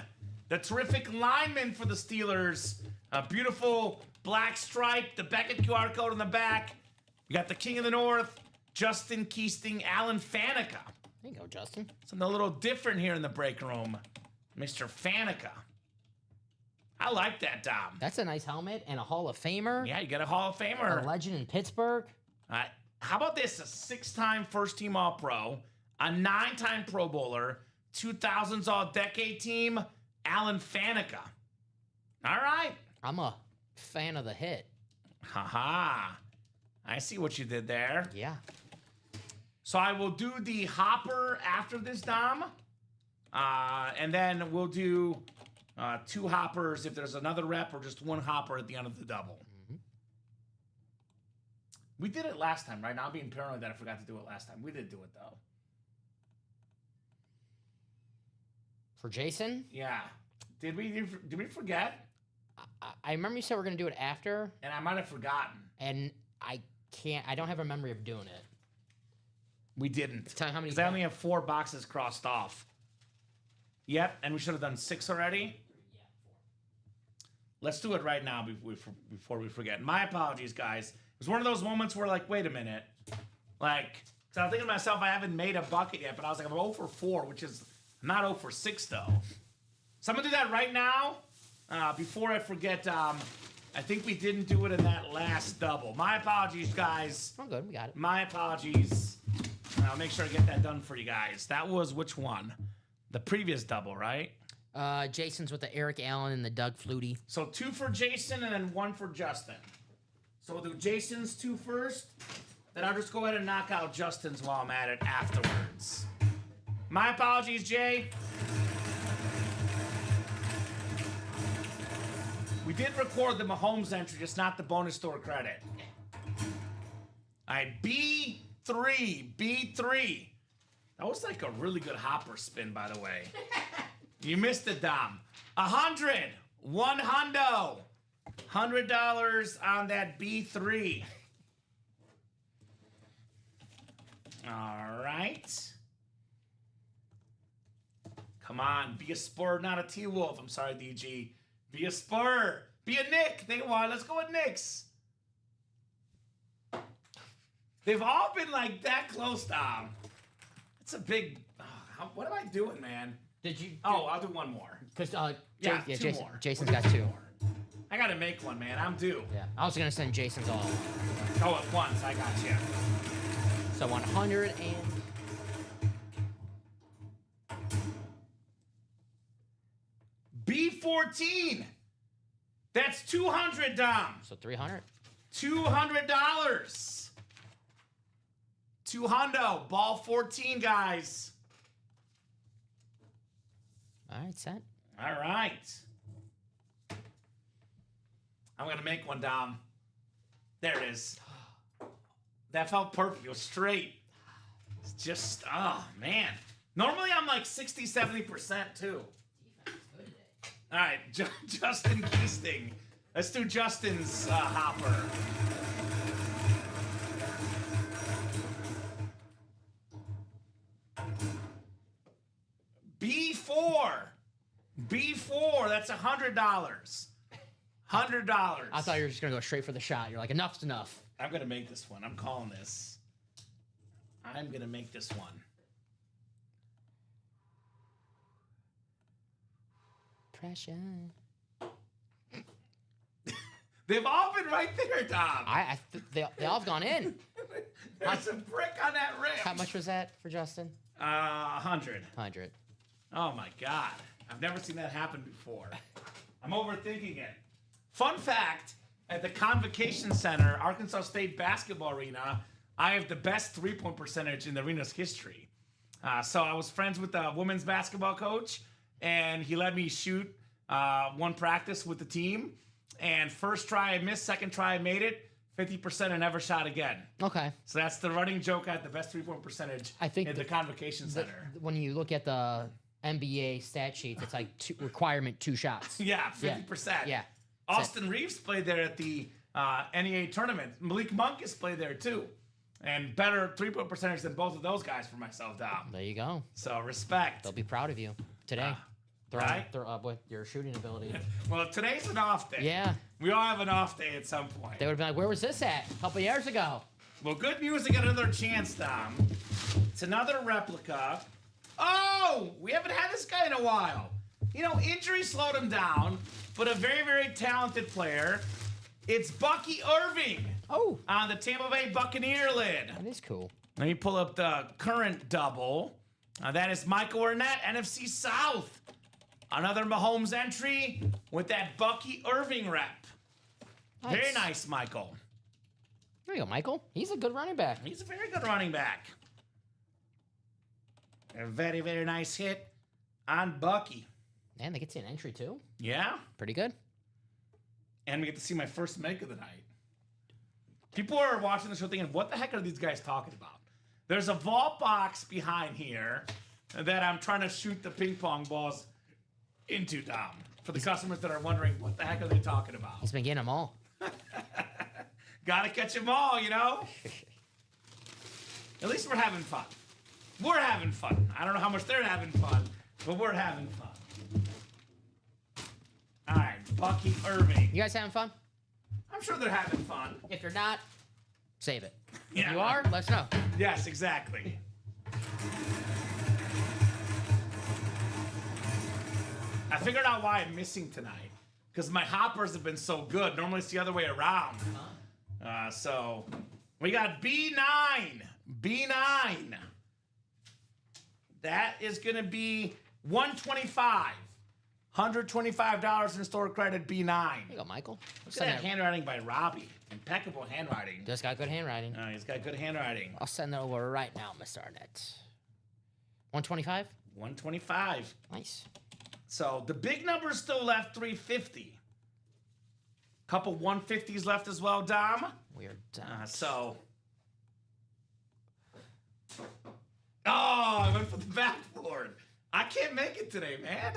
The terrific lineman for the Steelers. A beautiful black stripe, the Beckett QR code on the back. We got the King of the North, Justin Keasting, Alan Faneca. There you go, Justin. Something a little different here in the break room. Mr. Faneca. I like that, Dom. That's a nice helmet and a Hall of Famer. Yeah, you got a Hall of Famer. A legend in Pittsburgh. How about this? A 6-time first-team All-Pro, a 9-time Pro Bowler, 2000s All-Decade Team, Alan Faneca. All right. I'm a fan of the hit. Haha. I see what you did there. Yeah. So I will do the hopper after this, Dom. And then we'll do 2 hoppers if there's another rep or just 1 hopper at the end of the double. Mm-hmm. We did it last time, right? Now I'm being paranoid that I forgot to do it last time. We did do it, though. For Jason? Yeah. Did we forget? I remember you said we're going to do it after. And I might have forgotten. And I don't have a memory of doing it. We didn't. Tell you how many. Because I only have 4 boxes crossed off. Yep, and we should have done 6 already. Let's do it right now before we forget. My apologies, guys. It was one of those moments where, like, wait a minute. Like, so I'm thinking to myself, I haven't made a bucket yet, but I was like, I'm 0 for 4, which is not 0 for 6, though. So I'm going to do that right now. Before I forget, I think we didn't do it in that last double. My apologies, guys. Oh, good. We got it. My apologies. I'll make sure I get that done for you guys. That was which one? The previous double, right? Jason's with the Eric Allen and the Doug Flutie. So 2 for Jason and then 1 for Justin. So we'll do Jason's 2 first. Then I'll just go ahead and knock out Justin's while I'm at it afterwards. My apologies, Jay. We did record the Mahomes entry, just not the bonus store credit. All right, B3. That was like a really good hopper spin, by the way. You missed it, Dom. 100. 1 hundo. $100 on that B3. All right. Come on, be a Spur, not a T-Wolf. I'm sorry, DG. Be a Spur. Be a Nick. They won. Let's go with Knicks. They've all been like that close, Dom. It's a big. What am I doing, man? I'll do 1 more. Because 2 more. Jason's got 2. I gotta make one, man. I'm due. Yeah. I was gonna send Jason's all. Oh, at once. I got you. So 100 and. B14. That's 200, Dom. So 300. $200. 200. Ball 14, guys. All right, set. All right. I'm going to make one, Dom. There it is. That felt perfect. It was straight. It's just, oh, man. Normally I'm like 60, 70% too. All right, Justin Keasting. Let's do Justin's hopper. B4. That's $100. $100. I thought you were just gonna go straight for the shot. You're like, enough's enough. I'm gonna make this one. I'm calling this. I'm gonna make this one. Pressure. They've all been right there, Tom. They all have gone in. There's a brick on that rim. How much was that for Justin? 100. 100. Oh my God. I've never seen that happen before. I'm overthinking it. Fun fact, at the Convocation Center, Arkansas State basketball arena, I have the best three-point percentage in the arena's history. So I was friends with the women's basketball coach, and he let me shoot one practice with the team. And first try I missed, second try I made it, 50% and never shot again. Okay. So that's the running joke at the best three-point percentage at the Convocation Center. When you look at the NBA stat sheets, it's like requirement 2 shots. Yeah, 50%. Yeah. Austin Reeves played there at the NEA tournament. Malik Monk has played there too. And better 3-point percentage than both of those guys for myself, Dom. There you go. So respect. They'll be proud of you today. Right? With your shooting ability. Well, today's an off day. Yeah. We all have an off day at some point. They would have been like, where was this at a couple years ago? Well, good news, I got another chance, Dom. It's another replica. Oh, we haven't had this guy in a while. You know, injury slowed him down, but a very, very talented player. It's Bucky Irving. Oh. On the Tampa Bay Buccaneer lid. That is cool. Let me pull up the current double. That is Michael Arnett, NFC South. Another Mahomes entry with that Bucky Irving rep. Nice. Very nice, Michael. There you go, Michael. He's a good running back. He's a very good running back. A very, very nice hit on Bucky. And they get to an entry, too. Yeah. Pretty good. And we get to see my first make of the night. People are watching the show thinking, what the heck are these guys talking about? There's a vault box behind here that I'm trying to shoot the ping pong balls into, Dom. For the customers that are wondering, what the heck are they talking about? He's been getting them all. Gotta catch them all, you know? At least we're having fun. We're having fun. I don't know how much they're having fun, but we're having fun. All right, Bucky Irving. You guys having fun? I'm sure they're having fun. If you're not, save it. Yeah. If you are, let us know. Yes, exactly. I figured out why I'm missing tonight. Because my hoppers have been so good. Normally it's the other way around. So we got B9. B9. That is going to be $125. $125 in store credit B9. There you go, Michael. Look at that handwriting by Robbie. Impeccable handwriting. Just got good handwriting. He's got good handwriting. I'll send that over right now, Mr. Arnett. 125? 125. Nice. So the big number's still left, 350. Couple 150s left as well, Dom. Weird. Oh, I went for the backboard. I can't make it today, man.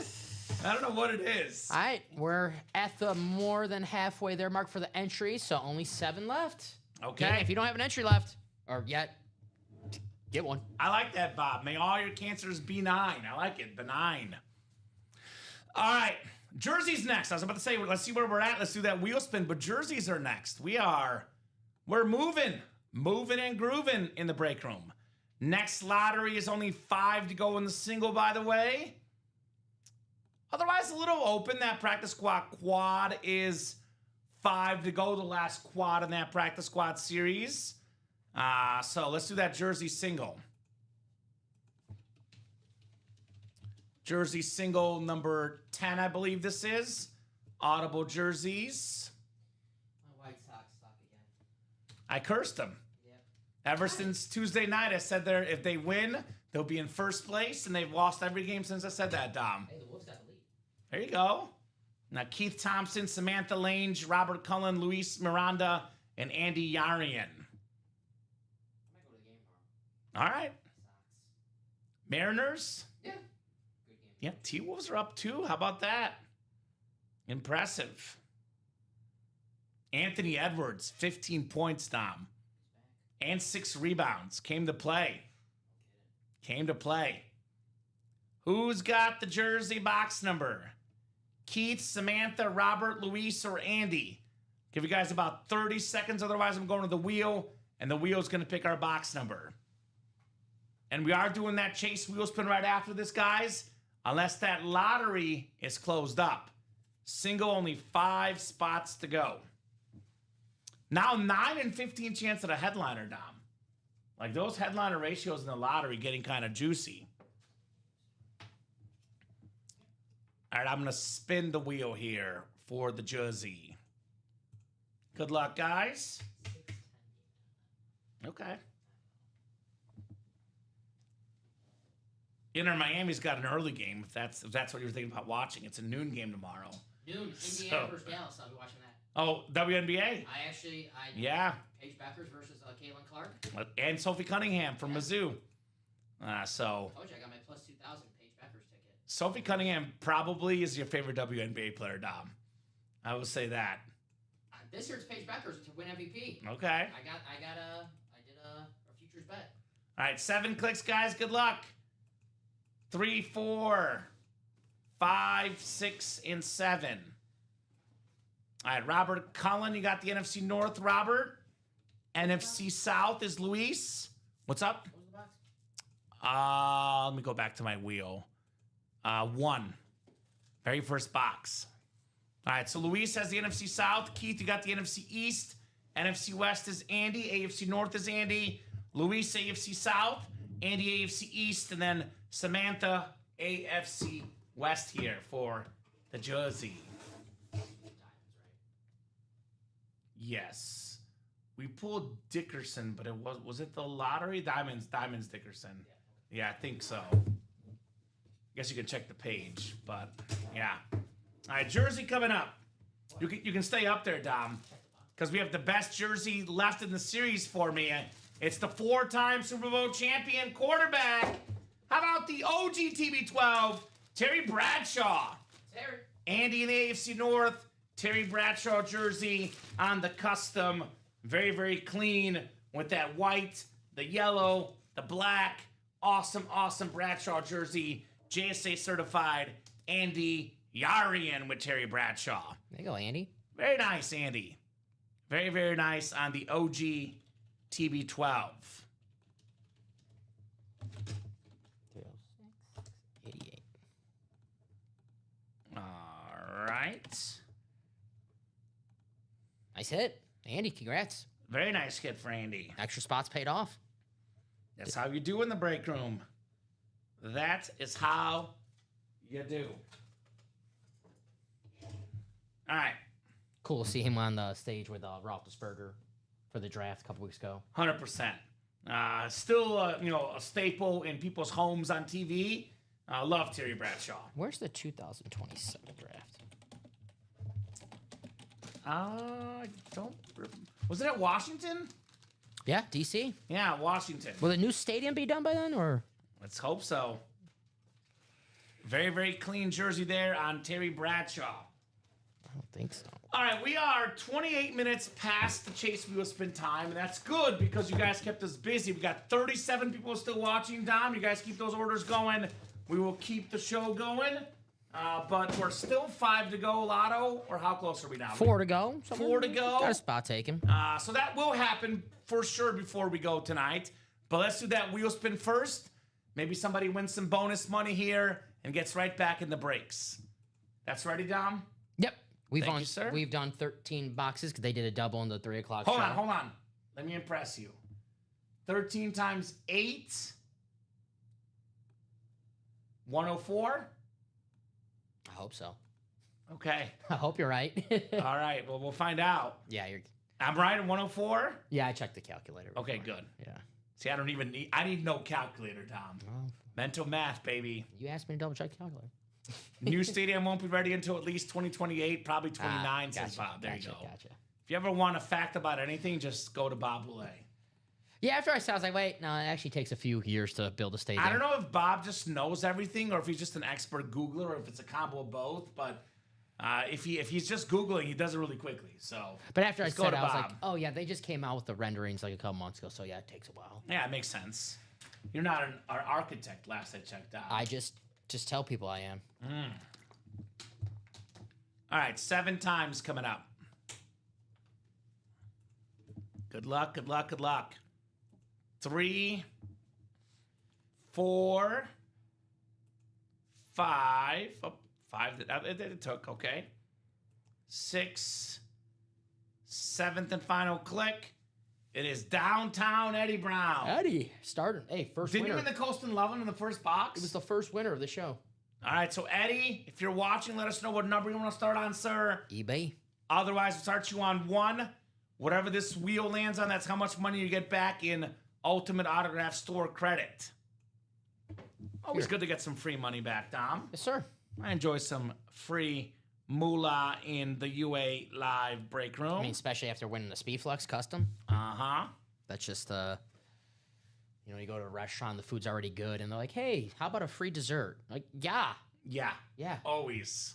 I don't know what it is. All right, we're at the more than halfway there mark for the entry, so only 7 left. Okay. Yeah, if you don't have an entry left, or yet, get one. I like that, Bob. May all your cancers be 9. I like it, benign. All right, jerseys next. I was about to say, let's see where we're at. Let's do that wheel spin, but jerseys are next. We're moving and grooving in the break room. Next lottery is only 5 to go in the single, by the way. Otherwise, a little open. That practice squad quad is 5 to go, the last quad in that practice squad series. So let's do that jersey single. Jersey single number 10, I believe this is. Audible jerseys. My White Sox suck again. I cursed them. Yep. Ever since Tuesday night, I said if they win, they'll be in first place, and they've lost every game since I said that, Dom. Hey, the Wolves got the lead. There you go. Now, Keith Thompson, Samantha Lange, Robert Cullen, Luis Miranda, and Andy Yarian. I might go to the game tomorrow. All right. Sox. Mariners. Yeah. Good game. Yeah, T-Wolves are up too. How about that? Impressive. Anthony Edwards, 15 points, Dom. And 6 rebounds. Came to play. Who's got the jersey box number? Keith, Samantha, Robert, Luis, or Andy? Give you guys about 30 seconds. Otherwise, I'm going to the wheel, and the wheel's going to pick our box number. And we are doing that chase wheel spin right after this, guys, unless that lottery is closed up. Single, only 5 spots to go. Now, 9 and 15 chance at a headliner, Dom. Like those headliner ratios in the lottery getting kind of juicy. All right, I'm going to spin the wheel here for the jersey. Good luck, guys. Okay. Inter Miami's got an early game, if that's what you're thinking about watching. It's a noon game tomorrow. Noon, Indiana versus Dallas. I'll be watching that. Oh, WNBA? Yeah. Paige Beckers versus Caitlin Clark. And Sophie Cunningham from Mizzou. So I told you I got my plus 2,000 Paige Beckers ticket. Sophie Cunningham probably is your favorite WNBA player, Dom. I will say that. This year's Paige Beckers to win MVP. Okay. I did a All right, 7 clicks, guys. Good luck. 3, 4, 5, 6, and 7. All right, Robert Cullen, you got the NFC North, Robert. NFC South is Luis. What's up? Let me go back to my wheel. 1. Very first box. All right, so Luis has the NFC South. Keith, you got the NFC East. NFC West is Andy. AFC North is Andy. Luis, AFC South. Andy, AFC East. And then Samantha, AFC West here for the jersey. Yes. We pulled Dickerson, but was it the lottery? Diamonds Dickerson. Yeah, I think so. I guess you can check the page, but yeah. All right, jersey coming up. You can stay up there, Dom, because we have the best jersey left in the series for me. It's the 4-time Super Bowl champion quarterback. How about the OG TB12, Terry Bradshaw? Terry. Andy in the AFC North, Terry Bradshaw jersey on the custom. Very, very clean with that white, the yellow, the black. Awesome, awesome Bradshaw jersey. JSA certified Andy Yarian with Terry Bradshaw. There you go, Andy. Very nice, Andy. Very, very nice on the OG TB12. 88. All right. Nice hit. Andy, congrats. Very nice hit for Andy. Extra spots paid off. That's how you do in the break room. That is how you do. All right. Cool to see him on the stage with Roethlisberger for the draft a couple weeks ago. 100%. Still, a staple in people's homes on TV. Love Terry Bradshaw. Where's the 2027 draft? I don't. Was it at Washington? Yeah, DC. Yeah, Washington. Will the new stadium be done by then, or? Let's hope so. Very, very clean jersey there on Terry Bradshaw. I don't think so. All right, we are 28 minutes past the Chase Wheel Spin time, and that's good because you guys kept us busy. We got 37 people still watching, Dom. You guys keep those orders going. We will keep the show going. But we're still 5 to go, Lotto, or how close are we now? 4 to go. 4 to go. Got a spot taken. So that will happen for sure before we go tonight. But let's do that wheel spin first. Maybe somebody wins some bonus money here and gets right back in the breaks. That's ready, Dom? Yep. Thank you, sir. We've done 13 boxes because they did a double in the 3 o'clock show. Hold on. Let me impress you. 13 times 8. 104? I hope so. Okay. I hope you're right. All right. Well, we'll find out. Yeah, I'm right at 104? Yeah, I checked the calculator before. Okay, good. Yeah. See, I need no calculator, Tom. Well, Mental math, baby. you asked me to double check the calculator. New stadium won't be ready until at least 2028, probably 29, says Bob. There you go. Gotcha. If you ever want a fact about anything, just go to Bob Boulay. Yeah, after I saw it, I was like, wait, no, it actually takes a few years to build a stadium. I don't know if Bob just knows everything or if he's just an expert Googler or if it's a combo of both, but if he's just Googling, he does it really quickly. So, But after I just go said to it, I was Bob. like, oh, yeah, they just came out with the renderings like a couple months ago, so yeah, it takes a while. Yeah, it makes sense. You're not an architect, last I checked out. I just tell people I am. All right, 7 times coming up. Good luck, good luck, good luck. 3, 4, 5. Oh, 5. It took, okay. 6, 7th and final click. It is downtown Eddie Brown. Eddie, started. Hey, first Didn't winner. you win the Coast and Lovin' in the first box? It was the first winner of the show. All right, so Eddie, if you're watching, let us know what number you want to start on, sir. eBay. Otherwise, we'll start you on 1. Whatever this wheel lands on, that's how much money you get back in Ultimate Autograph Store credit. Always Here. good to get some free money back, Dom. Yes, sir. I enjoy some free moolah in the UA Live break room. I mean, especially after winning the Speedflex custom. Uh-huh. That's just, you go to a restaurant, the food's already good, and they're like, hey, how about a free dessert? Like, yeah. Yeah. Yeah. Always.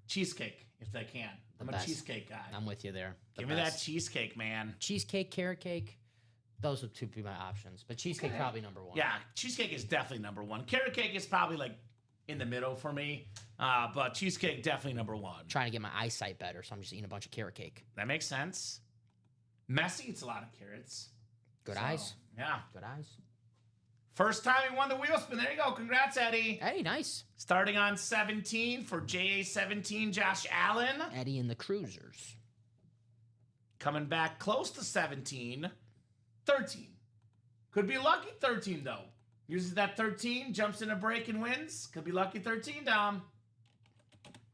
Cheesecake, if they can. I'm best. a cheesecake guy. I'm with you there. Give me that cheesecake, man. Cheesecake, carrot cake, Those would two be my options. But cheesecake probably number one. Yeah, cheesecake is definitely number one. Carrot cake is probably like in the middle for me. But cheesecake definitely number one. Trying to get my eyesight better, so I'm just eating a bunch of carrot cake. That makes sense. Messi eats a lot of carrots. Good eyes. Yeah. Good eyes. First time he won the wheel spin. There you go. Congrats, Eddie. Hey, nice. Starting on 17 for JA17, Josh Allen. Eddie and the Cruisers. Coming back close to 17, 13. Could be lucky 13, though. Uses that 13, jumps in a break and wins. Could be lucky 13, Dom.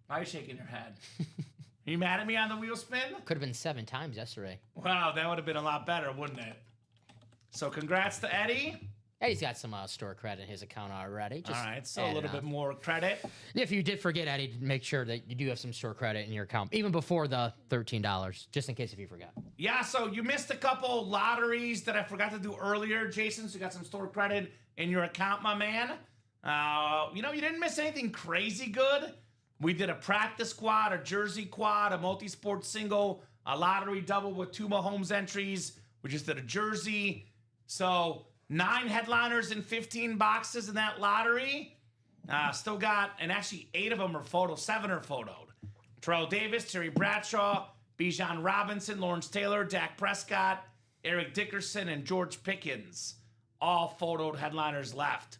Why are you shaking your head? Are you mad at me on the wheel spin? Could have been 7 times yesterday. Wow, that would have been a lot better, wouldn't it? So congrats to Eddie. Eddie's got some store credit in his account already. Just all right, so a add it little bit on. more credit. If you did forget, Eddie, make sure that you do have some store credit in your account, even before the $13, just in case if you forgot. Yeah, so you missed a couple lotteries that I forgot to do earlier, Jason, so you got some store credit in your account, my man. You didn't miss anything crazy good. We did a practice squad, a jersey quad, a multi-sport single, a lottery double with 2 Mahomes entries. We just did a jersey. So 9 headliners and 15 boxes in that lottery. Still got, and actually 8 of them are photoed, 7 are photoed. Terrell Davis, Terry Bradshaw, Bijan Robinson, Lawrence Taylor, Dak Prescott, Eric Dickerson, and George Pickens. All photoed headliners left.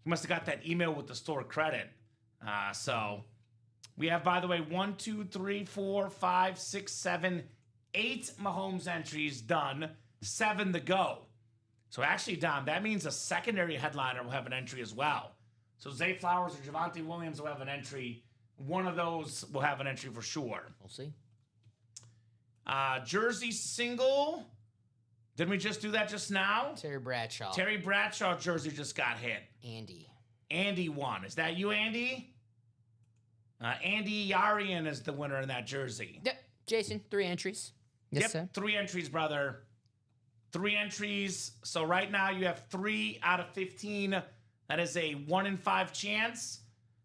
You must have got that email with the store credit. So we have, by the way, 1, 2, 3, 4, 5, 6, 7, 8 Mahomes entries done, 7 to go. So actually, Dom, that means a secondary headliner will have an entry as well. So Zay Flowers or Javonte Williams will have an entry. One of those will have an entry for sure. We'll see. Jersey single. Didn't we just do that just now? Terry Bradshaw. Terry Bradshaw jersey just got hit. Andy won. Is that you, Andy? Andy Yarian is the winner in that jersey. Yep. Jason, 3 entries. Yes, sir. 3 entries, brother. 3 entries. So right now you have 3 out of 15. That is a 1 in 5 chance.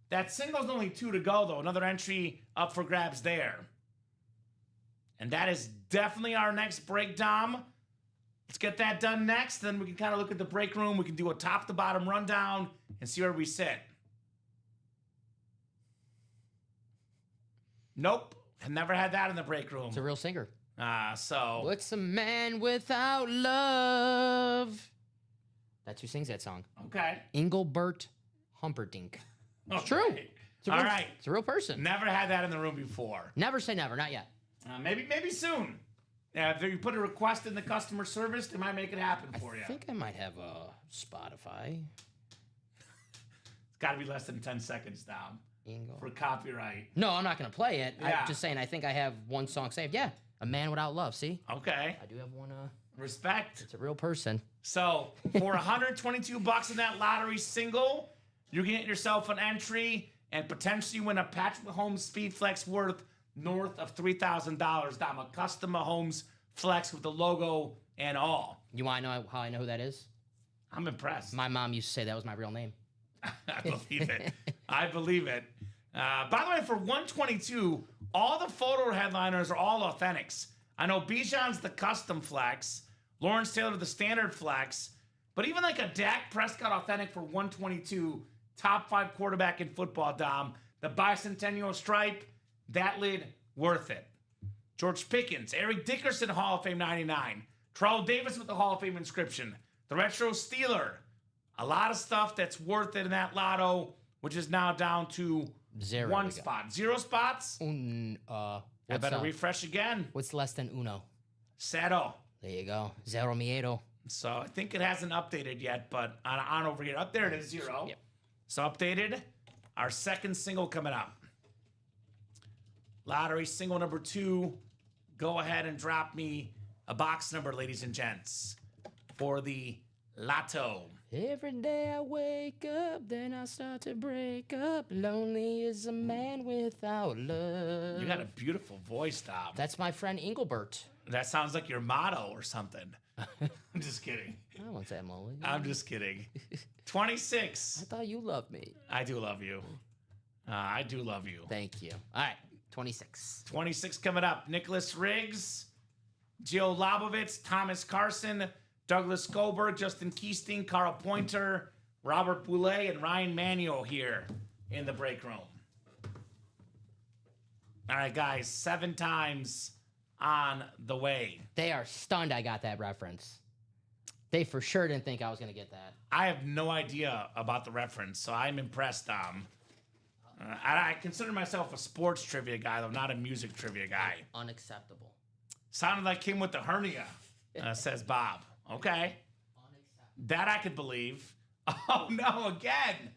That single's only 2 to go, though. Another entry up for grabs there. And that is definitely our next break, Dom. Let's get that done next. Then we can kind of look at the break room. We can do a top-to-bottom rundown and see where we sit. Nope. I've never had that in the break room. It's a real singer. So. What's a man without love? That's who sings that song. Okay. Engelbert Humperdinck. It's Okay. true. It's a real, All right. It's a real person. Never had that in the room before. Never say never. Not yet. Maybe soon. If you put a request in the customer service, they might make it happen for you. I think I might have a Spotify. It's got to be less than 10 seconds, Dom, for copyright. No, I'm not going to play it. Yeah. I'm just saying I think I have one song saved. Yeah. A Man Without Love. See? Okay. I do have one. Respect. It's a real person. So for $122 in that lottery single, you can get yourself an entry and potentially win a Patrick Mahomes Speed Flex worth north of $3,000. Dom, a custom Mahomes Flex with the logo and all. You want to know how I know who that is? I'm impressed. My mom used to say that was my real name. I believe it. I believe it. By the way, for 122, all the photo headliners are all authentics. I know Bijan's the custom flex, Lawrence Taylor the standard flex, but even like a Dak Prescott authentic for 122, top 5 quarterback in football, Dom, the bicentennial stripe, that lid, worth it. George Pickens, Eric Dickerson Hall of Fame 99, Terrell Davis with the Hall of Fame inscription, the Retro Steeler, a lot of stuff that's worth it in that lotto, which is now down to 0 1 spot. 0 spots? I better refresh again. What's less than uno? 0. There you go. 0 miedo. So I think it hasn't updated yet, but on over here. Up there it is, 0. Yep. So updated. Our second single coming up. Lottery single number 2. Go ahead and drop me a box number, ladies and gents, for the lotto. Every day I wake up, then I start to break up. Lonely is a man without love. You got a beautiful voice, Dom. That's my friend Engelbert. That sounds like your motto or something. I'm just kidding. I won't say I'm lonely. I'm just kidding. 26. I thought you loved me. I do love you. I do love you. Thank you. All right, 26. 26 coming up. Nicholas Riggs, Gio Lobovitz, Thomas Carson, Douglas Goldberg, Justin Keasting, Carl Pointer, Robert Boulay, and Ryan Manuel here in the break room. All right, guys, 7 times on the way. They are stunned I got that reference. They for sure didn't think I was going to get that. I have no idea about the reference, so I'm impressed. I consider myself a sports trivia guy, though, not a music trivia guy. Unacceptable. Sounded like him with the hernia, says Bob. Okay. That I could believe. Oh, no, again.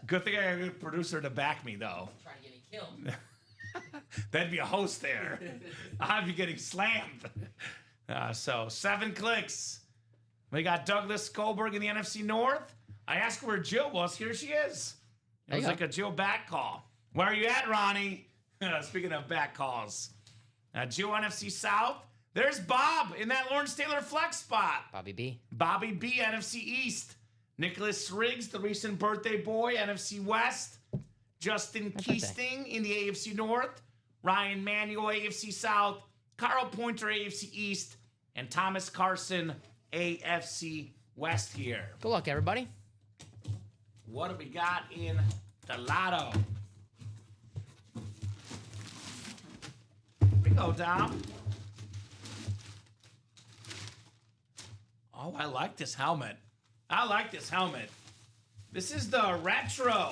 Good thing I got a good producer to back me, though. Trying to get me killed. That'd be a host there. I'd be getting slammed. So 7 clicks. We got Douglas Goldberg in the NFC North. I asked her where Jill was. Here she is. It was like a Jill back call. Where are you at, Ronnie? Speaking of back calls. Jill NFC South. There's Bob in that Lawrence Taylor flex spot. Bobby B, NFC East. Nicholas Riggs, the recent birthday boy, NFC West. Justin Keasting in the AFC North. Ryan Manuel, AFC South. Carl Pointer, AFC East. And Thomas Carson, AFC West here. Good luck, everybody. What do we got in the lotto? Here we go, Dom. Oh, I like this helmet. This is the retro.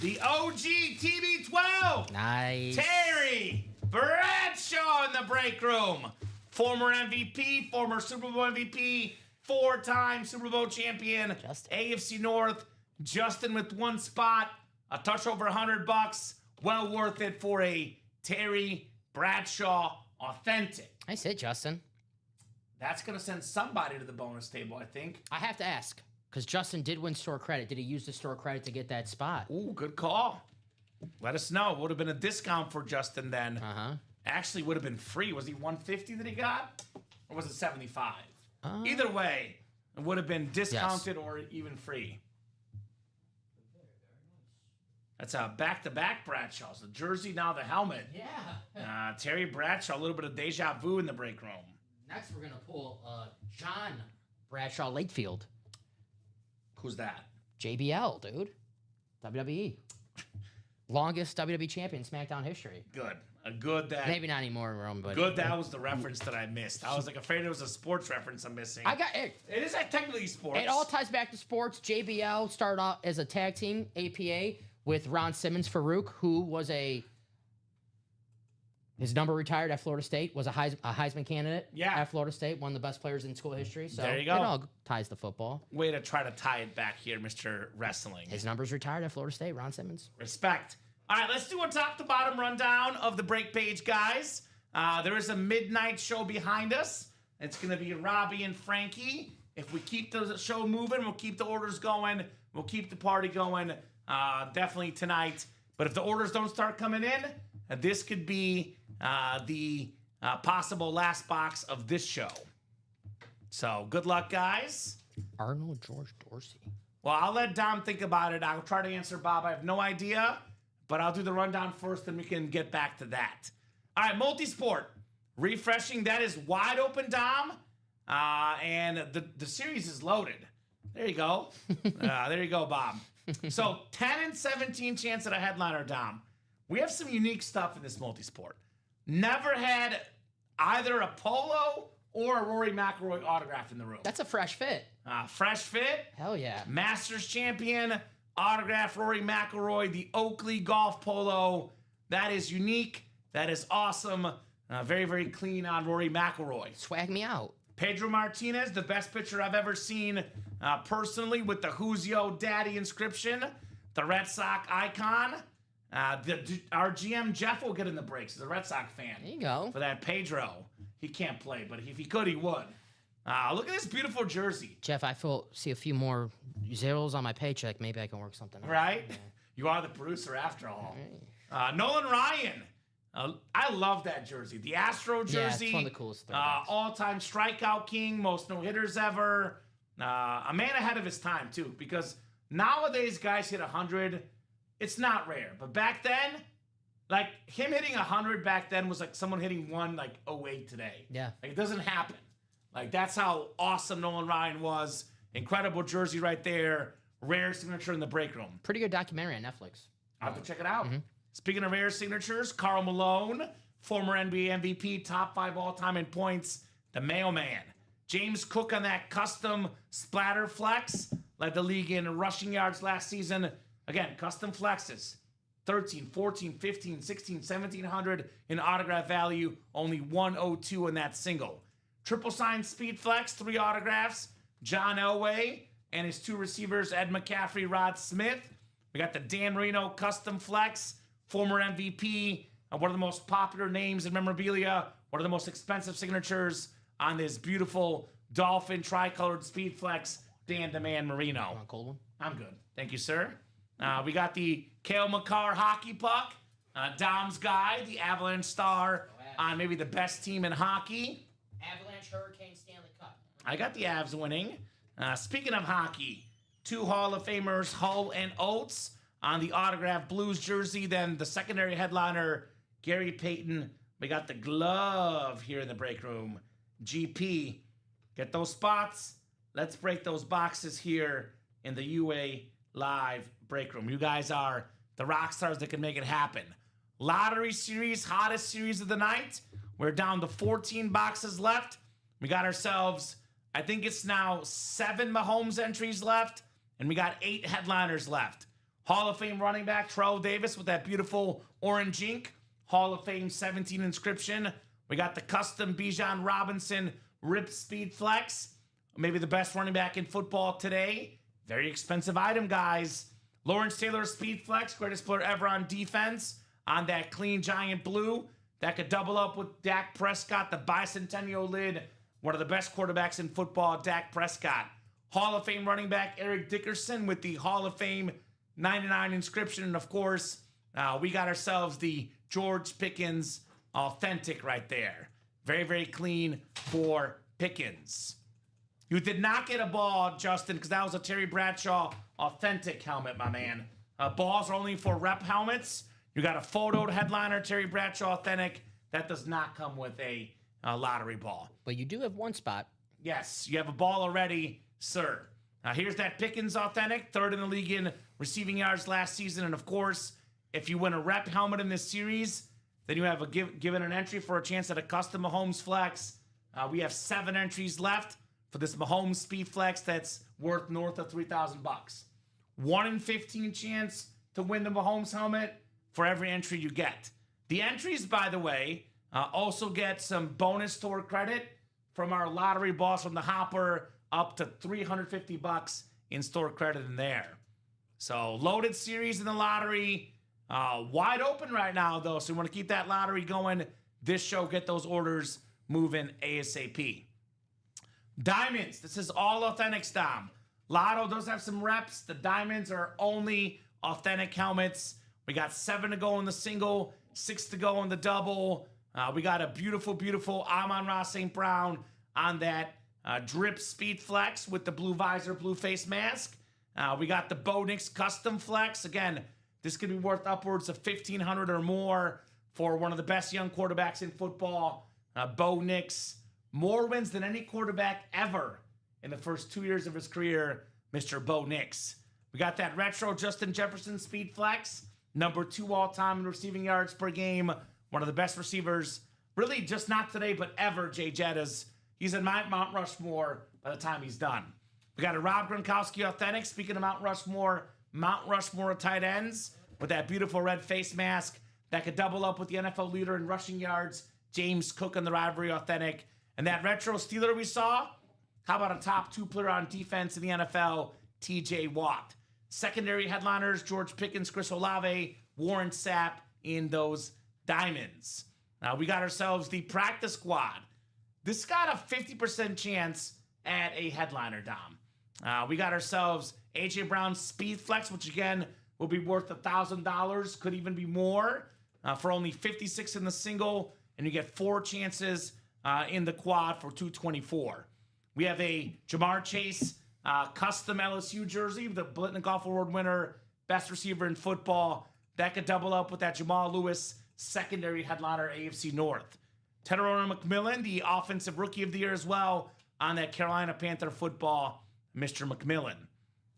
The OG TB12. Nice. Terry Bradshaw in the break room. Former MVP, former Super Bowl MVP, 4-time Super Bowl champion, Justin. AFC North. Justin with 1 spot, a touch over $100. Well worth it for a Terry Bradshaw authentic. Nice hit, Justin. That's going to send somebody to the bonus table, I think. I have to ask, because Justin did win store credit. Did he use the store credit to get that spot? Ooh, good call. Let us know. Would have been a discount for Justin then. Uh-huh. Actually, would have been free. Was he 150 that he got? Or was it 75? Either way, it would have been discounted or even free. That's a back-to-back Bradshaws. The jersey, now the helmet. Yeah. Terry Bradshaw, a little bit of deja vu in the break room. Next, we're going to pull John Bradshaw Lakefield. Who's that? JBL, dude. WWE. Longest WWE champion in SmackDown history. Good. A good that. Maybe not anymore, Rome, but Good that was the reference that I missed. I was like afraid it was a sports reference I'm missing. It is technically sports. It all ties back to sports. JBL started off as a tag team, APA, with Ron Simmons Farouk, who was his number retired at Florida State, was a Heisman candidate at Florida State, one of the best players in school history. So there you go. It all ties to football. Way to try to tie it back here, Mr. Wrestling. His number's retired at Florida State, Ron Simmons. Respect. All right, let's do a top-to-bottom rundown of the break page, guys. There is a midnight show behind us. It's going to be Robbie and Frankie. If we keep the show moving, we'll keep the orders going. We'll keep the party going definitely tonight. But if the orders don't start coming in, this could be the possible last box of this show. So good luck, guys. Arnold George Dorsey. Well, I'll let Dom think about it. I'll try to answer Bob. I have no idea, but I'll do the rundown first, and we can get back to that. All right, multisport. Refreshing. That is wide open, Dom. And the series is loaded. There you go. There you go, Bob. So 10 and 17 chance at a headliner, Dom. We have some unique stuff in this multisport. Never had either a Polo or a Rory McIlroy autograph in the room. That's a fresh fit. Fresh fit. Hell yeah. Masters champion, autograph Rory McIlroy, the Oakley Golf Polo. That is unique. That is awesome. Very, very clean on Rory McIlroy. Swag me out. Pedro Martinez, the best pitcher I've ever seen personally, with the Who's Yo Daddy inscription. The Red Sox icon. Our GM Jeff will get in the breaks. He's a Red Sox fan. There you go. For that Pedro. He can't play, but if he could, he would. Look at this beautiful jersey. Jeff, I see a few more zeros on my paycheck. Maybe I can work something out. Right? Yeah. You are the producer after all. Right. Nolan Ryan. I love that jersey. The Astro jersey. Yeah, it's one of the coolest things. All-time strikeout king, most no-hitters ever. A man ahead of his time, too, because nowadays guys hit 100. It's not rare. But back then, Like, him hitting 100 back then was like someone hitting 108 today. Yeah. Like, it doesn't happen. Like, that's how awesome Nolan Ryan was. Incredible jersey right there. Rare signature in the break room. Pretty good documentary on Netflix. I'll have to check it out. Speaking of rare signatures, Karl Malone, former NBA MVP, top 5 all-time in points, the mailman. James Cook on that custom splatter flex, led the league in rushing yards last season. Again, custom flexes. 13, 14, 15, 16, 1700 in autograph value. Only 102 in that single. Triple sign speed flex, 3 autographs. John Elway and his 2 receivers, Ed McCaffrey, Rod Smith. We got the Dan Marino custom flex, former MVP, one of the most popular names in memorabilia, one of the most expensive signatures on this beautiful Dolphin tricolored speed flex, Dan the Man Marino. Want a cold one? I'm good. Thank you, sir. We got the Cale Makar hockey puck, Dom's guy, the Avalanche star on maybe the best team in hockey. Avalanche Hurricane Stanley Cup. I got the Avs winning. Speaking of hockey, 2 Hall of Famers, Hull and Oates, on the autographed Blues jersey. Then the secondary headliner, Gary Peyton. We got the glove here in the break room. GP, get those spots. Let's break those boxes here in the UA Live break room. You guys are the rock stars that can make it happen. Lottery series, hottest series of the night. We're down to 14 boxes left. We got ourselves, I think it's now 7 Mahomes entries left, and we got 8 headliners left. Hall of Fame running back Trout Davis with that beautiful orange ink. Hall of Fame 17 inscription. We got the custom Bijan Robinson Rip Speed Flex. Maybe the best running back in football today. Very expensive item, guys. Lawrence Taylor Speed Flex, greatest player ever on defense. On that clean giant blue. That could double up with Dak Prescott, the bicentennial lid. One of the best quarterbacks in football, Dak Prescott. Hall of Fame running back Eric Dickerson with the Hall of Fame 99 inscription. And of course, we got ourselves the George Pickens authentic right there. Very, very clean for Pickens. You did not get a ball, Justin, because that was a Terry Bradshaw authentic helmet, my man. Balls are only for rep helmets. You got a photoed headliner, Terry Bradshaw authentic. That does not come with a lottery ball. But you do have one spot. Yes, you have a ball already, sir. Here's that Pickens authentic, 3rd in the league in receiving yards last season. And of course, if you win a rep helmet in this series, then you have a given an entry for a chance at a custom Mahomes flex. We have 7 entries left for this Mahomes Speed Flex that's worth north of $3,000. 1 in 15 chance to win the Mahomes helmet for every entry you get. The entries, by the way, also get some bonus store credit from our lottery boss from the Hopper, up to $350 in store credit in there. So loaded series in the lottery, wide open right now though. So we want to keep that lottery going. This show, get those orders moving ASAP. Diamonds. This is all authentic, Dom. Lotto does have some reps. The diamonds are only authentic helmets. We got 7 to go in the single, 6 to go in the double. We got a beautiful, beautiful Amon-Ra St. Brown on that drip speed flex with the blue visor, blue face mask. We got the Bo Nix custom flex. Again, this could be worth upwards of $1,500 or more for one of the best young quarterbacks in football. Bo Nix, more wins than any quarterback ever in the first 2 years of his career, Mr. Bo Nix. We got that retro Justin Jefferson speed flex, number 2 all-time in receiving yards per game. One of the best receivers, really just not today, but ever, Jay Jettas. He's in my Mount Rushmore by the time he's done. We got a Rob Gronkowski authentic. Speaking of Mount Rushmore of tight ends with that beautiful red face mask that could double up with the NFL leader in rushing yards, James Cook on the rivalry authentic. And that retro Steeler we saw, how about a top 2 player on defense in the NFL, TJ Watt. Secondary headliners, George Pickens, Chris Olave, Warren Sapp in those diamonds. Now we got ourselves the practice squad. This got a 50% chance at a headliner, Dom. We got ourselves A.J. Brown's Speed Flex, which again will be worth $1,000, could even be more, for only 56 in the single, and you get 4 chances in the quad for $224. We have a Jamar Chase custom LSU jersey, the Blitnikoff Award winner, best receiver in football. that could double up with that Jamal Lewis secondary headliner AFC North. Tedorona McMillan, the offensive rookie of the year as well, on that Carolina Panther football, Mr. McMillan.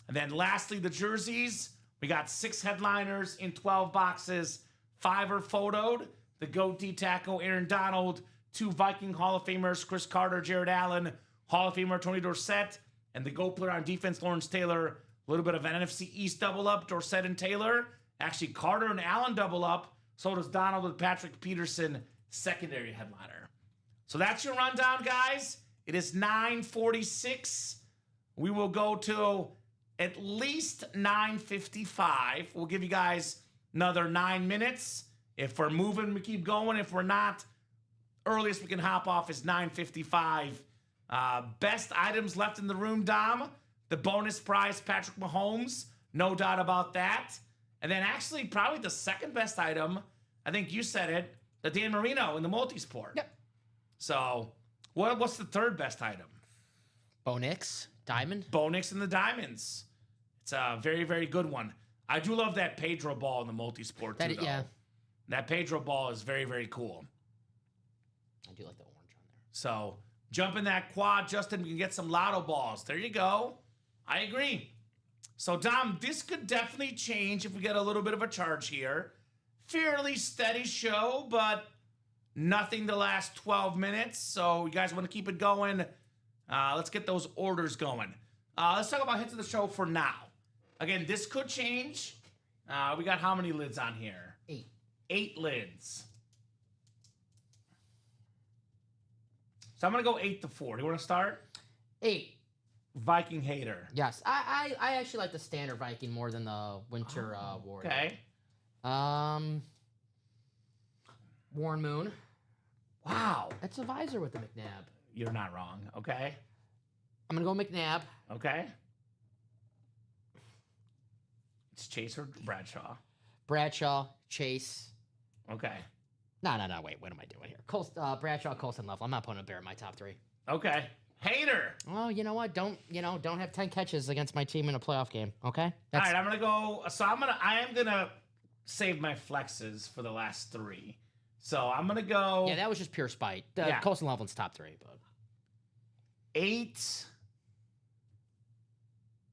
And then lastly, the jerseys. We got 6 headliners in 12 boxes. 5 are photoed. The GOAT D tackle, Aaron Donald. 2 Viking Hall of Famers, Chris Carter, Jared Allen. Hall of Famer, Tony Dorsett. And the GOAT player on defense, Lawrence Taylor. A little bit of an NFC East double up, Dorsett and Taylor. Actually, Carter and Allen double up. So does Donald with Patrick Peterson, secondary headliner. So that's your rundown, guys. It is 9:46. We will go till at least 9:55. We'll give you guys another 9 minutes. If we're moving, we keep going. If we're not, earliest we can hop off is 9:55. Best items left in the room, Dom. The bonus prize, Patrick Mahomes. No doubt about that. And then actually probably the second best item, I think you said it, the Dan Marino in the multisport. Yep. So what's the third best item? Bo Nix, Diamond. Bo Nix and the Diamonds. It's a very, very good one. I do love that Pedro ball in the multisport too, though. Yeah. That Pedro ball is very, very cool. I do like the orange on there. So jump in that quad, Justin. We can get some lotto balls. There you go. I agree. So, Dom, this could definitely change if we get a little bit of a charge here. Fairly steady show, but nothing the last 12 minutes. So, you guys want to keep it going? Let's get those orders going. Let's talk about hits of the show for now. Again, this could change. We got how many lids on here? 8. 8 lids. So, I'm going to go 8 to 4. Do you want to start? 8. Viking hater. Yes, I actually like the standard Viking more than the Winter Warrior. Okay. Warren Moon. Wow. That's a visor with the McNabb. You're not wrong. Okay. I'm gonna go McNabb. Okay. It's Chase or Bradshaw. Bradshaw, Chase. Okay. No. Wait, what am I doing here? Bradshaw, Colson, Love. I'm not putting a bear in my top 3. Okay. Hater. Well, you know what? Don't have 10 catches against my team in a playoff game. Okay. All right. I'm gonna go. So I am gonna save my flexes for the last 3. So I'm gonna go. Yeah, that was just pure spite. Yeah. Colson Loveland's top 3, but 8.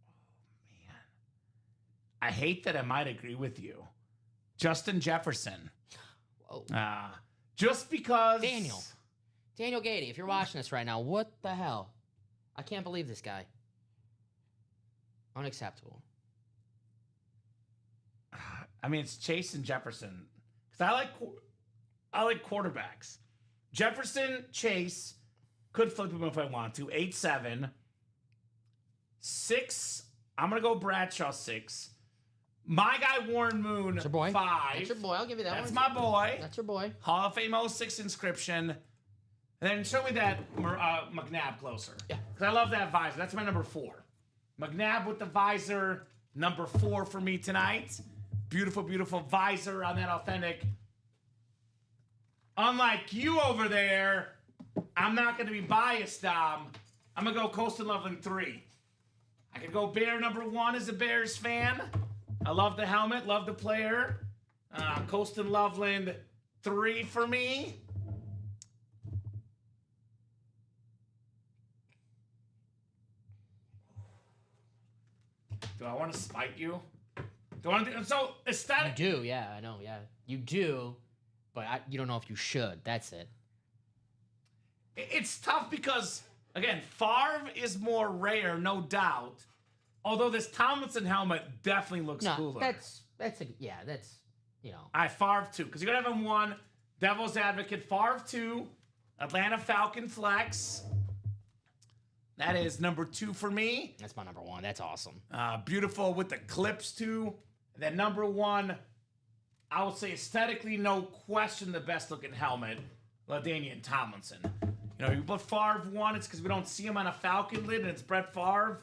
Oh man. I hate that I might agree with you. Justin Jefferson. whoa. Just because. Daniel Gady, if you're watching this right now, what the hell? I can't believe this guy. Unacceptable. I mean, it's Chase and Jefferson. Because I like quarterbacks. Jefferson, Chase, could flip him if I want to. 8-7. 6, I'm going to go Bradshaw 6. My guy, Warren Moon, That's your boy. 5. That's your boy. I'll give you that That's one. my boy. That's your boy. Hall of Fame 06 inscription. And then show me that McNabb closer. Yeah. Because I love that visor. That's my number 4. McNabb with the visor, number 4 for me tonight. Beautiful, beautiful visor on that authentic. Unlike you over there, I'm not going to be biased, Dom. I'm going to go Colston Loveland 3. I could go Bear number 1 as a Bears fan. I love the helmet, love the player. Colston Loveland 3 for me. Do I want to spite you? Do I want to do so? Aesthetic. You do, yeah, I know, yeah. You do, but you don't know if you should. That's it. It's tough because, again, Favre is more rare, no doubt. Although this Tomlinson helmet definitely looks cooler. That's you know. All right, Favre 2. Because you're going to have him 1. Devil's Advocate, Favre 2. Atlanta Falcon Flex. That is number 2 for me. That's my number 1. That's awesome. Beautiful with the clips, too. And then number 1, I would say aesthetically, no question, the best-looking helmet, LaDainian Tomlinson. You know, you put Favre 1, it's because we don't see him on a Falcon lid, and it's Brett Favre.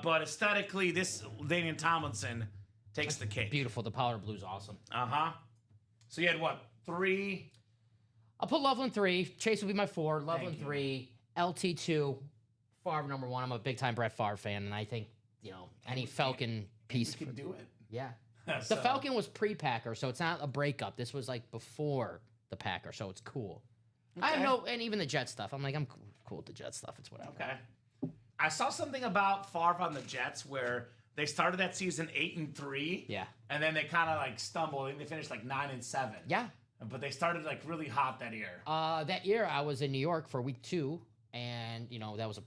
But aesthetically, this LaDainian Tomlinson takes the cake. Beautiful. The powder blue's awesome. Uh-huh. So you had what, 3? I'll put Loveland 3. Chase will be my 4. Loveland you. 3. LT 2. Favre number 1. I'm a big-time Brett Favre fan, and I think, you know, any Falcon piece. We can do it. Yeah. The Falcon was pre-Packer, so it's not a breakup. This was like before the Packer, so it's cool. I have no, and even the Jet stuff. I'm like, I'm cool with the Jet stuff. It's whatever. Okay. I saw something about Favre on the Jets where they started that season 8-3. Yeah. And then they kind of like stumbled. I think they finished like 9-7. Yeah. But they started like really hot that year. That year I was in New York for week 2, and that was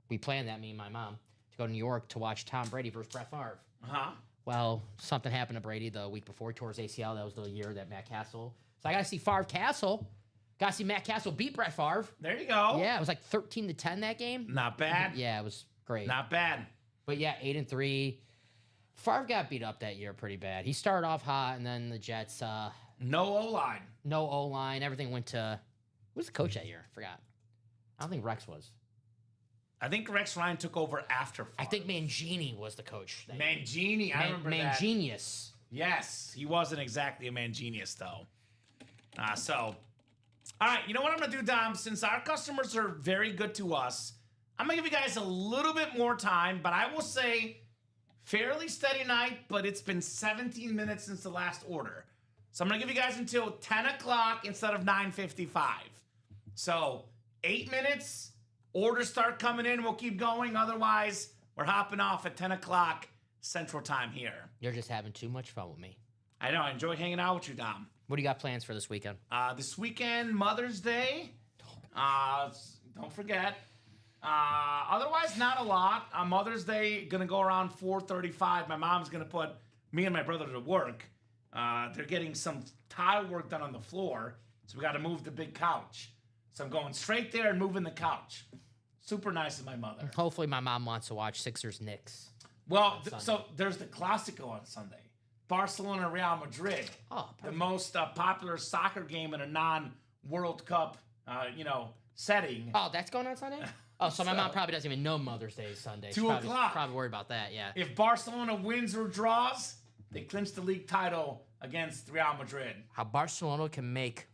we planned that, me and my mom, to go to New York to watch Tom Brady versus Brett Favre. Well, something happened to Brady the week before he tore his ACL. That was the year that Matt Castle. So I got to see Favre Castle. Got to see Matt Castle beat Brett Favre. There you go. Yeah, it was like 13-10 that game. Not bad. Yeah, it was great. Not bad. But yeah, 8-3. Favre got beat up that year pretty bad. He started off hot, and then the Jets. No O-line. No O-line. Everything went to. Who was the coach that year? Forgot. I don't think Rex was. I think Rex Ryan took over after Favre. I think Mangini was the coach. Mangini, I remember that. Mangenius. Yes, he wasn't exactly a Mangenius, though. All right, you know what I'm going to do, Dom? Since our customers are very good to us, I'm going to give you guys a little bit more time, but I will say fairly steady night, but it's been 17 minutes since the last order. So I'm going to give you guys until 10 o'clock instead of 9:55. So 8 minutes, orders start coming in, we'll keep going. Otherwise, we're hopping off at 10 o'clock Central Time here. You're just having too much fun with me. I know, I enjoy hanging out with you, Dom. What do you got plans for this weekend? This weekend, Mother's Day. Don't forget. Otherwise, not a lot. On Mother's Day, gonna go around 4:35. My mom's gonna put me and my brother to work. They're getting some tile work done on the floor, so we got to move the big couch. So I'm going straight there and moving the couch. Super nice of my mother. Hopefully, my mom wants to watch Sixers-Knicks. Well, so there's the Clásico on Sunday. Barcelona, Real Madrid. Oh, perfect. The most popular soccer game in a non-World Cup, setting. Oh, that's going on Sunday? Oh, so my mom probably doesn't even know Mother's Day is Sunday. 2 o'clock. Probably worried about that, yeah. If Barcelona wins or draws, they clinch the league title against Real Madrid. How Barcelona can make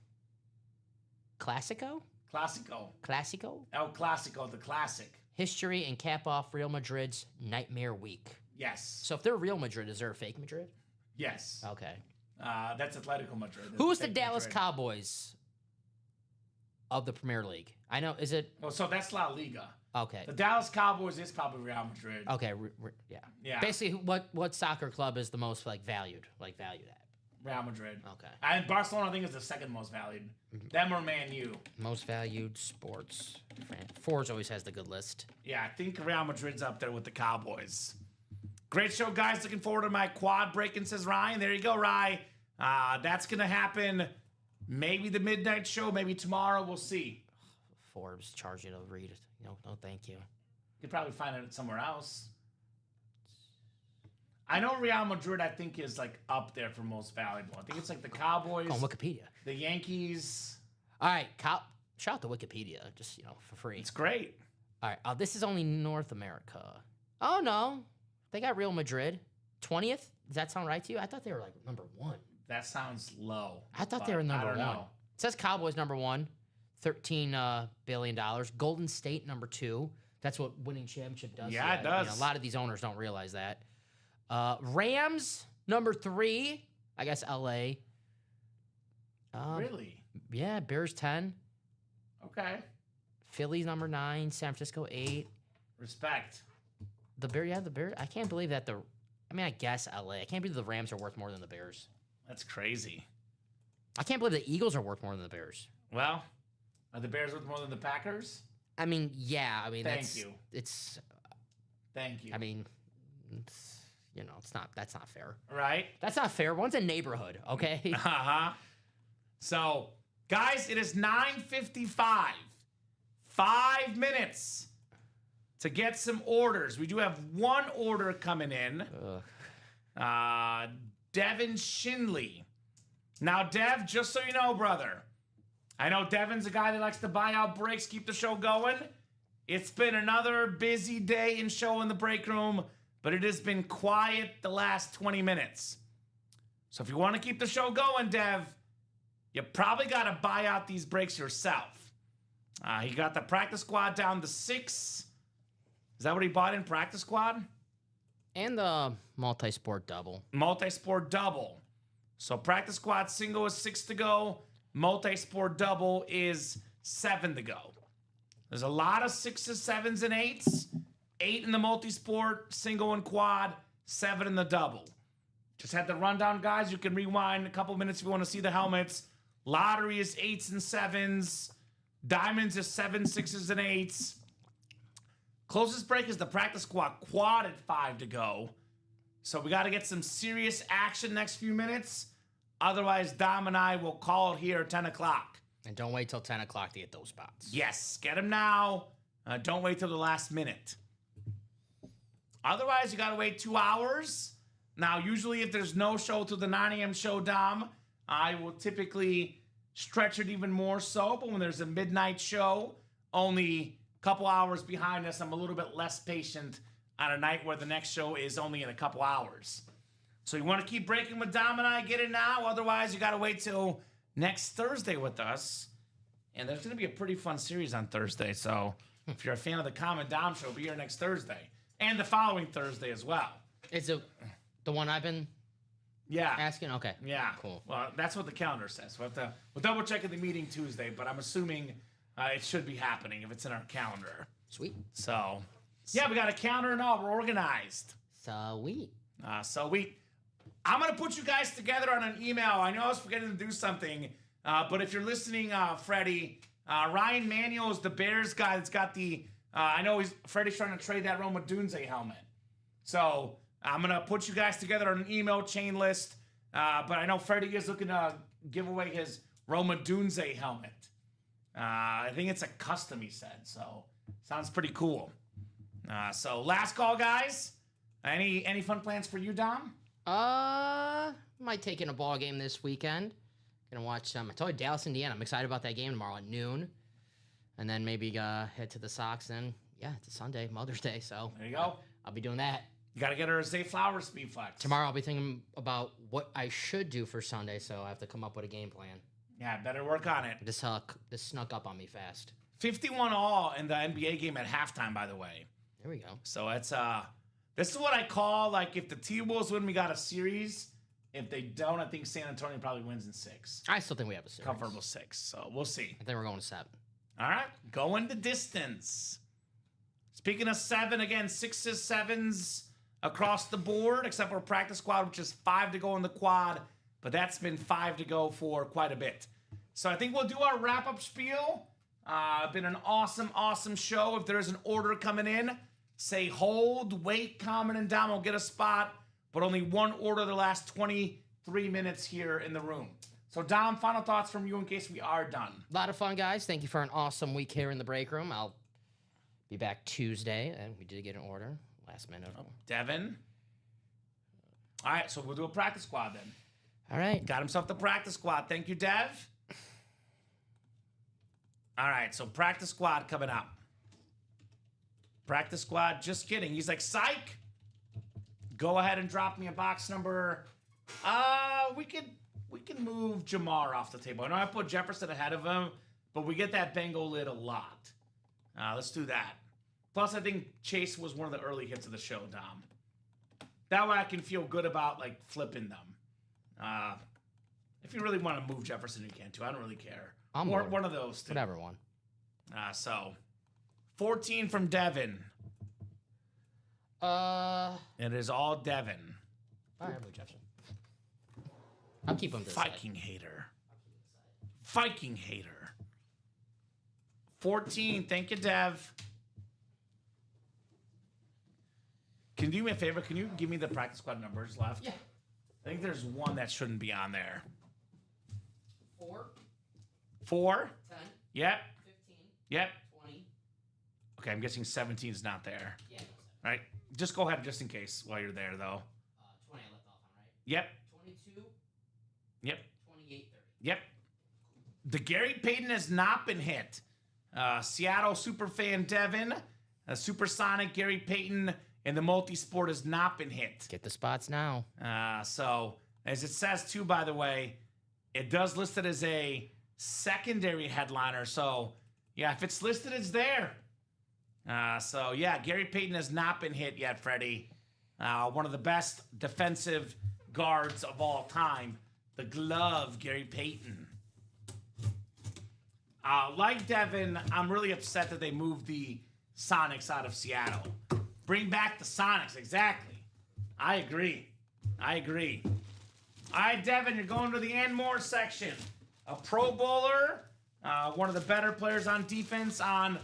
Clásico? Clásico. El Clásico, the classic. History and cap off Real Madrid's nightmare week. Yes. So if they're Real Madrid, is there a fake Madrid? Yes. Okay. That's Atletico Madrid. Who is the Dallas Cowboys of the Premier League? I know, is it? Oh, so that's La Liga. Okay. The Dallas Cowboys is probably Real Madrid. Okay, yeah. Yeah. Basically, what soccer club is the most valued at? Real Madrid. Okay. And Barcelona, I think, is the second most valued. Them or Man U. Most valued sports. Forbes always has the good list. Yeah, I think Real Madrid's up there with the Cowboys. Great show, guys. Looking forward to my quad breaking, says Ryan. There you go, Ryan. That's going to happen maybe the midnight show, maybe tomorrow. We'll see. Forbes charge you to read it. No, thank you. You'd probably find it somewhere else. I know Real Madrid, I think, is up there for most valuable. I think it's the Cowboys. On Wikipedia. The Yankees. All right, shout out to Wikipedia, just, for free. It's great. All right, this is only North America. Oh, no. They got Real Madrid. 20th? Does that sound right to you? I thought they were number 1. That sounds low. I thought they were number 1. Know. It says Cowboys number 1, $13 billion. Golden State number 2. That's what winning championship does. Yeah, it does. A lot of these owners don't realize that. Rams number 3. I guess LA. Really? Yeah, Bears 10. Okay. Phillies number 9. San Francisco 8. Respect. The Bears. I can't believe that I guess LA. I can't believe the Rams are worth more than the Bears. That's crazy. I can't believe the Eagles are worth more than the Bears. Well, are the Bears worth more than the Packers? Yeah. Thank you. It's. Thank you. It's, that's not fair. Right? That's not fair. One's a neighborhood, okay? Uh-huh. So, guys, it is 9:55. 5 minutes to get some orders. We do have one order coming in. Devin Shinley. Now, Dev, just so you know, brother, I know Devin's a guy that likes to buy out breaks, keep the show going. It's been another busy day in show in the break room, but it has been quiet the last 20 minutes. So if you want to keep the show going, Dev, you probably got to buy out these breaks yourself. He got the practice squad down to 6. Is that what he bought in practice squad? And the multi-sport double. Multi-sport double. So practice squad single is 6 to go. Multi-sport double is 7 to go. There's a lot of 6s, 7s, and 8s. 8 in the multi-sport, single and quad, 7 in the double. Just had the rundown, guys. You can rewind a couple minutes if you want to see the helmets. Lottery is 8s and 7s. Diamonds is 7, 6s, and 8s. Closest break is the practice squad quad at 5 to go. So we got to get some serious action next few minutes. Otherwise, Dom and I will call it here at 10 o'clock. And don't wait till 10 o'clock to get those spots. Yes, get them now. Don't wait till the last minute. Otherwise, you got to wait 2 hours. Now, usually if there's no show till the 9 a.m. show, Dom, I will typically stretch it even more so. But when there's a midnight show, only couple hours behind us, I'm a little bit less patient on a night where the next show is only in a couple hours. So you want to keep breaking with Dom and I, get it now. Otherwise, you got to wait till next Thursday with us. And there's going to be a pretty fun series on Thursday. So if you're a fan of the Common Dom show, be here next Thursday. And the following Thursday as well. Is it the one I've been asking? Okay. Yeah. Cool. Well, that's what the calendar says. We'll double check at the meeting Tuesday, but I'm assuming it should be happening if it's in our calendar. Sweet. So, yeah, we got a calendar and all. We're organized. Sweet. I'm going to put you guys together on an email. I know I was forgetting to do something, but if you're listening, Freddie, Ryan Manuel is the Bears guy that's got the, I know Freddie's trying to trade that Roma Dunze helmet. So, I'm going to put you guys together on an email chain list, but I know Freddie is looking to give away his Roma Dunze helmet. I think it's a custom, he said, so sounds pretty cool. So last call, guys. Any fun plans for you, Dom? Might take in a ball game this weekend. Gonna watch I told you Dallas, Indiana. I'm excited about that game tomorrow at noon. And then maybe head to the Sox. Then it's a Sunday, Mother's Day, so there you go. I'll be doing that. You gotta get her a Zay Flowers speed flex. Tomorrow I'll be thinking about what I should do for Sunday, so I have to come up with a game plan. Yeah, better work on it. This snuck up on me fast. 51 all in the NBA game at halftime, by the way. There we go. So it's this is what I call, like, if the T-Wolves win, we got a series. If they don't, I think San Antonio probably wins in 6. I still think we have a series. Comfortable 6. So we'll see. I think we're going to 7. All right, going the distance. Speaking of 7, again, 6s, 7s across the board, except for practice squad, which is 5 to go in the quad. But that's been 5 to go for quite a bit. So I think we'll do our wrap-up spiel. Been an awesome, awesome show. If there's an order coming in, say hold, wait, comment, and down. We'll get a spot. But only one order the last 23 minutes here in the room. So, Dom, final thoughts from you in case we are done. A lot of fun, guys. Thank you for an awesome week here in the break room. I'll be back Tuesday, and we did get an order last minute. Devin. All right, so we'll do a practice squad then. All right. Got himself the practice squad. Thank you, Dev. All right, so practice squad coming up. Practice squad, just kidding. He's like, psych. Go ahead and drop me a box number. We can move Jamar off the table. I know I put Jefferson ahead of him, but we get that Bengal lid a lot. Let's do that. Plus, I think Chase was one of the early hits of the show, Dom. That way I can feel good about, like, flipping them. If you really want to move Jefferson, you can too. I don't really care. Or one of those two. Whatever one. So, 14 from Devin. It is all Devin. All right, move Jefferson. I'll keep him this Viking hater. Viking hater. 14. Thank you, Dev. Can you do me a favor? Can you give me the practice squad numbers left? Yeah. I think there's one that shouldn't be on there. 4. 10. Yep. 15. Yep. 20. Okay, I'm guessing 17 is not there. Yeah. All right. Just go ahead just in case while you're there, though. 20 I left off on, right? Yep. 22. Yep. 28, 30. Yep. The Gary Payton has not been hit. Seattle superfan Devin, Supersonic Gary Payton, and the multi-sport has not been hit. Get the spots now. So, as it says, too, by the way, it does list it as a secondary headliner. So, yeah, if it's listed, it's there. So, yeah, Gary Payton has not been hit yet, Freddie. one of the best defensive guards of all time, the glove, Gary Payton. Like Devin, I'm really upset that they moved the Sonics out of Seattle. Bring back the Sonics, exactly. I agree. All right, Devin, you're going to the and more section. A Pro Bowler, one of the better players on defense, on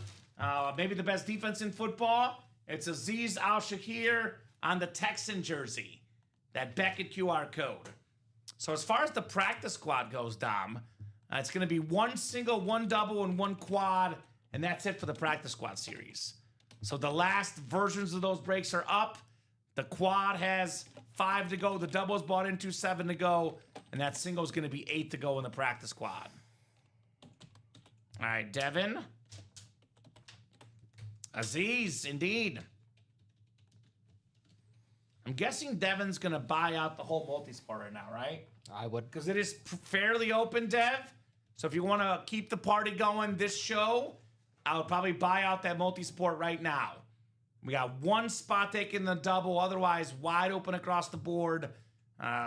maybe the best defense in football. It's Azeez Al-Shakir on the Texan jersey, that Beckett QR code. So as far as the practice squad goes, Dom, it's going to be one single, one double, and one quad, and that's it for the practice squad series. So the last versions of those breaks are up. The quad has 5 to go. The double's bought into 7 to go, and that single is going to be 8 to go in the practice squad. All right, Devin. Azeez, indeed. I'm guessing Devin's going to buy out the whole multi-sport right now, right? I would. Because it is fairly open, Dev. So if you want to keep the party going this show, I would probably buy out that multi-sport right now. We got one spot taking the double, otherwise wide open across the board.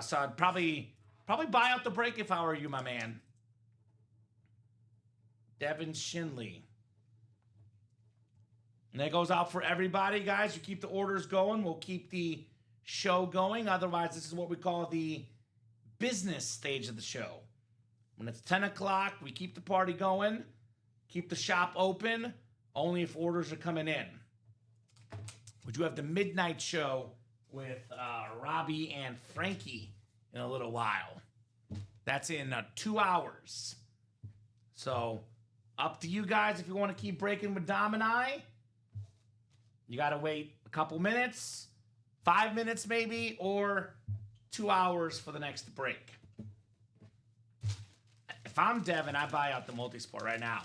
So I'd probably buy out the break if I were you, my man. Devin Shinley. And that goes out for everybody, guys. You keep the orders going. We'll keep the show going. Otherwise, this is what we call the business stage of the show. When it's 10 o'clock, we keep the party going. Keep the shop open. Only if orders are coming in. We do have the midnight show with Robbie and Frankie in a little while. That's in 2 hours. So, up to you guys if you want to keep breaking with Dom and I. You got to wait a couple minutes, 5 minutes maybe, or 2 hours for the next break. If I'm Devin, I buy out the multi-sport right now.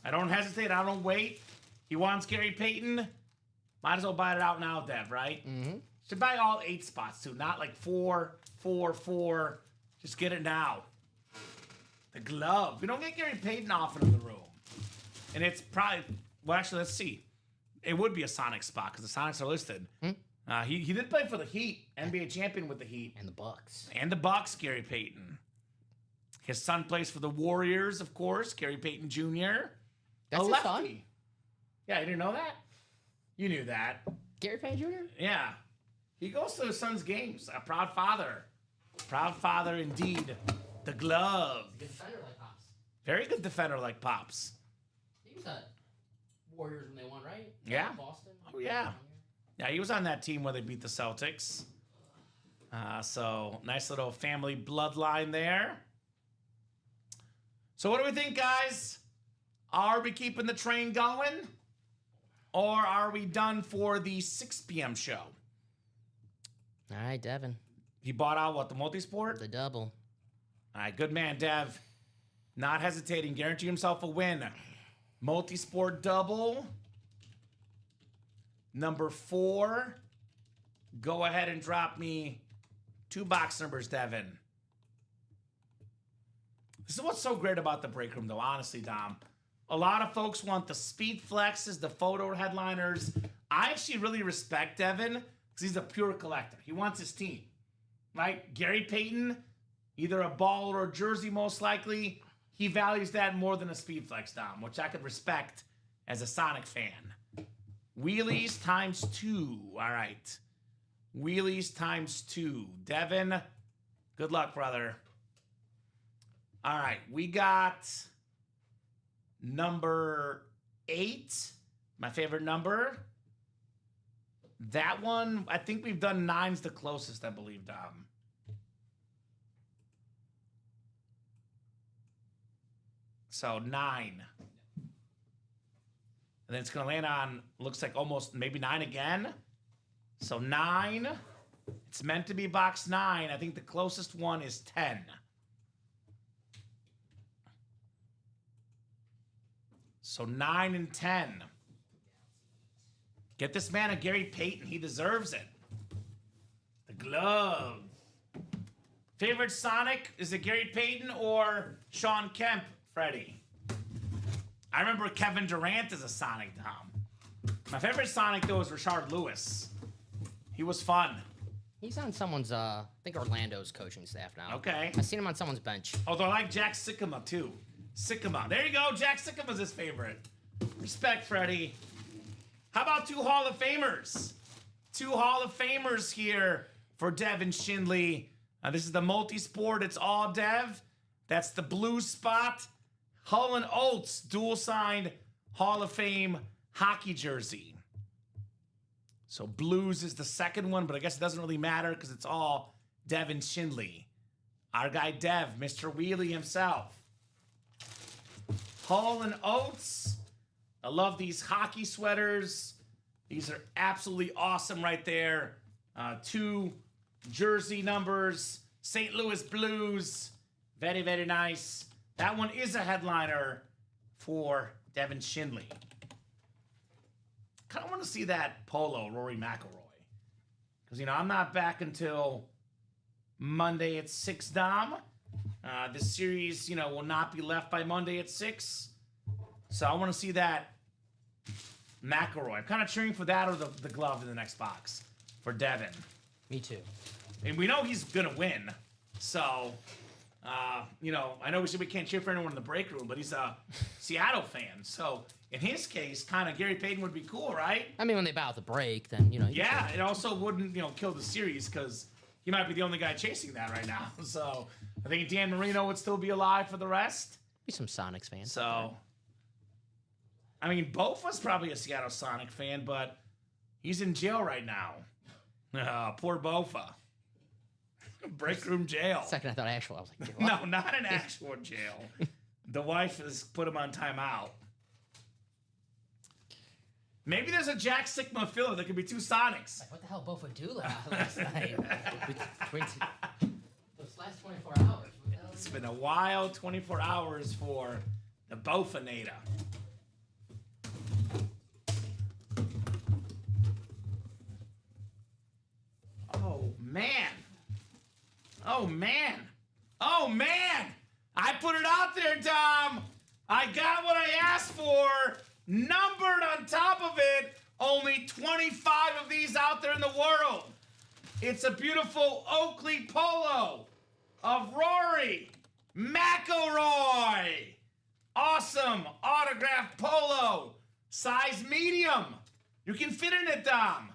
I don't hesitate. I don't wait. He wants Gary Payton. Might as well buy it out now, Dev, right? Mm-hmm. Should buy all 8 spots, too. Not like 4, 4, 4. Just get it now. The glove. We don't get Gary Payton often in the room. And it's probably... Well, actually, let's see. It would be a Sonic spot because the Sonics are listed. He did play for the Heat. NBA champion with the Heat. And the Bucks. And the Bucks, Gary Payton. His son plays for the Warriors, of course. Gary Payton Jr. That's his son? Yeah, you didn't know that? You knew that. Gary Payton Jr.? Yeah. He goes to his son's games. A proud father. Proud father indeed. The glove. Good defender like Pops. Very good defender like Pops. He was at Warriors when they won, right? Yeah. Boston. Oh, yeah. Yeah, he was on that team where they beat the Celtics. So, nice little family bloodline there. So, what do we think, guys? Are we keeping the train going? Or are we done for the 6 p.m. show? All right, Devin. He bought out, what, the multi-sport? The double. All right, good man, Dev. Not hesitating. Guarantee himself a win. Multi-sport double. Number 4. Go ahead and drop me 2 box numbers, Devin. This is what's so great about the break room, though, honestly, Dom. A lot of folks want the speed flexes, the photo headliners. I actually really respect Devin because he's a pure collector. He wants his team, right? Gary Payton, either a ball or a jersey, most likely. He values that more than a speed flex, Dom, which I could respect as a Sonic fan. Wheelies times 2. All right. Wheelies times 2. Devin, good luck, brother. All right. We got number 8, my favorite number. That one, I think we've done 9's the closest, I believe, Dom. So 9. And then it's going to land on, looks like almost maybe 9 again. So 9. It's meant to be box 9. I think the closest one is 10. So 9 and 10. Get this man a Gary Payton. He deserves it. The glove. Favorite Sonic? Is it Gary Payton or Sean Kemp, Freddie? I remember Kevin Durant as a Sonic, Tom. My favorite Sonic, though, is Rashard Lewis. He was fun. He's on someone's, I think Orlando's coaching staff now. Okay. I've seen him on someone's bench. Although I like Jack Sycamore, too. Sycamore. There you go. Jack Sycamore's his favorite. Respect, Freddie. How about 2 Hall of Famers? 2 Hall of Famers here for Devin Schindley. This is the multi-sport. It's all Dev. That's the blue spot. Hull and Oates dual-signed Hall of Fame hockey jersey. So Blues is the second one, but I guess it doesn't really matter because it's all Devin Schindley. Our guy Dev, Mr. Wheelie himself. Hull and Oates. I love these hockey sweaters. These are absolutely awesome right there. 2 jersey numbers. St. Louis Blues. Very, very nice. That one is a headliner for Devin Schindley. Kind of want to see that polo, Rory McIlroy. Because, you know, I'm not back until Monday at 6, Dom. This series, you know, will not be left by Monday at 6. So I want to see that McIlroy. I'm kind of cheering for that or the glove in the next box for Devin. Me too. And we know he's going to win. So, you know, I know we can't cheer for anyone in the break room, but he's a Seattle fan. So, in his case, kind of Gary Payton would be cool, right? I mean, when they bow at the break, then, you know. Yeah, it also wouldn't, you know, kill the series because he might be the only guy chasing that right now. So, I think Dan Marino would still be alive for the rest. Be some Sonics fans. So, I mean, Bofa's probably a Seattle Sonic fan, but he's in jail right now. Poor Bofa. Break room jail. Second, I thought actual. I was like, no, not an actual jail. The wife has put him on timeout. Maybe there's a Jack Sigma filler. There could be 2 Sonics. What the hell Bofa do last night? Those last 24 hours. It's been a wild 24 hours for the Bofanator. Oh, man. Oh, man. Oh, man. I put it out there, Dom. I got what I asked for. Numbered on top of it. Only 25 of these out there in the world. It's a beautiful Oakley polo of Rory McIlroy. Awesome autographed polo. Size medium. You can fit in it, Dom.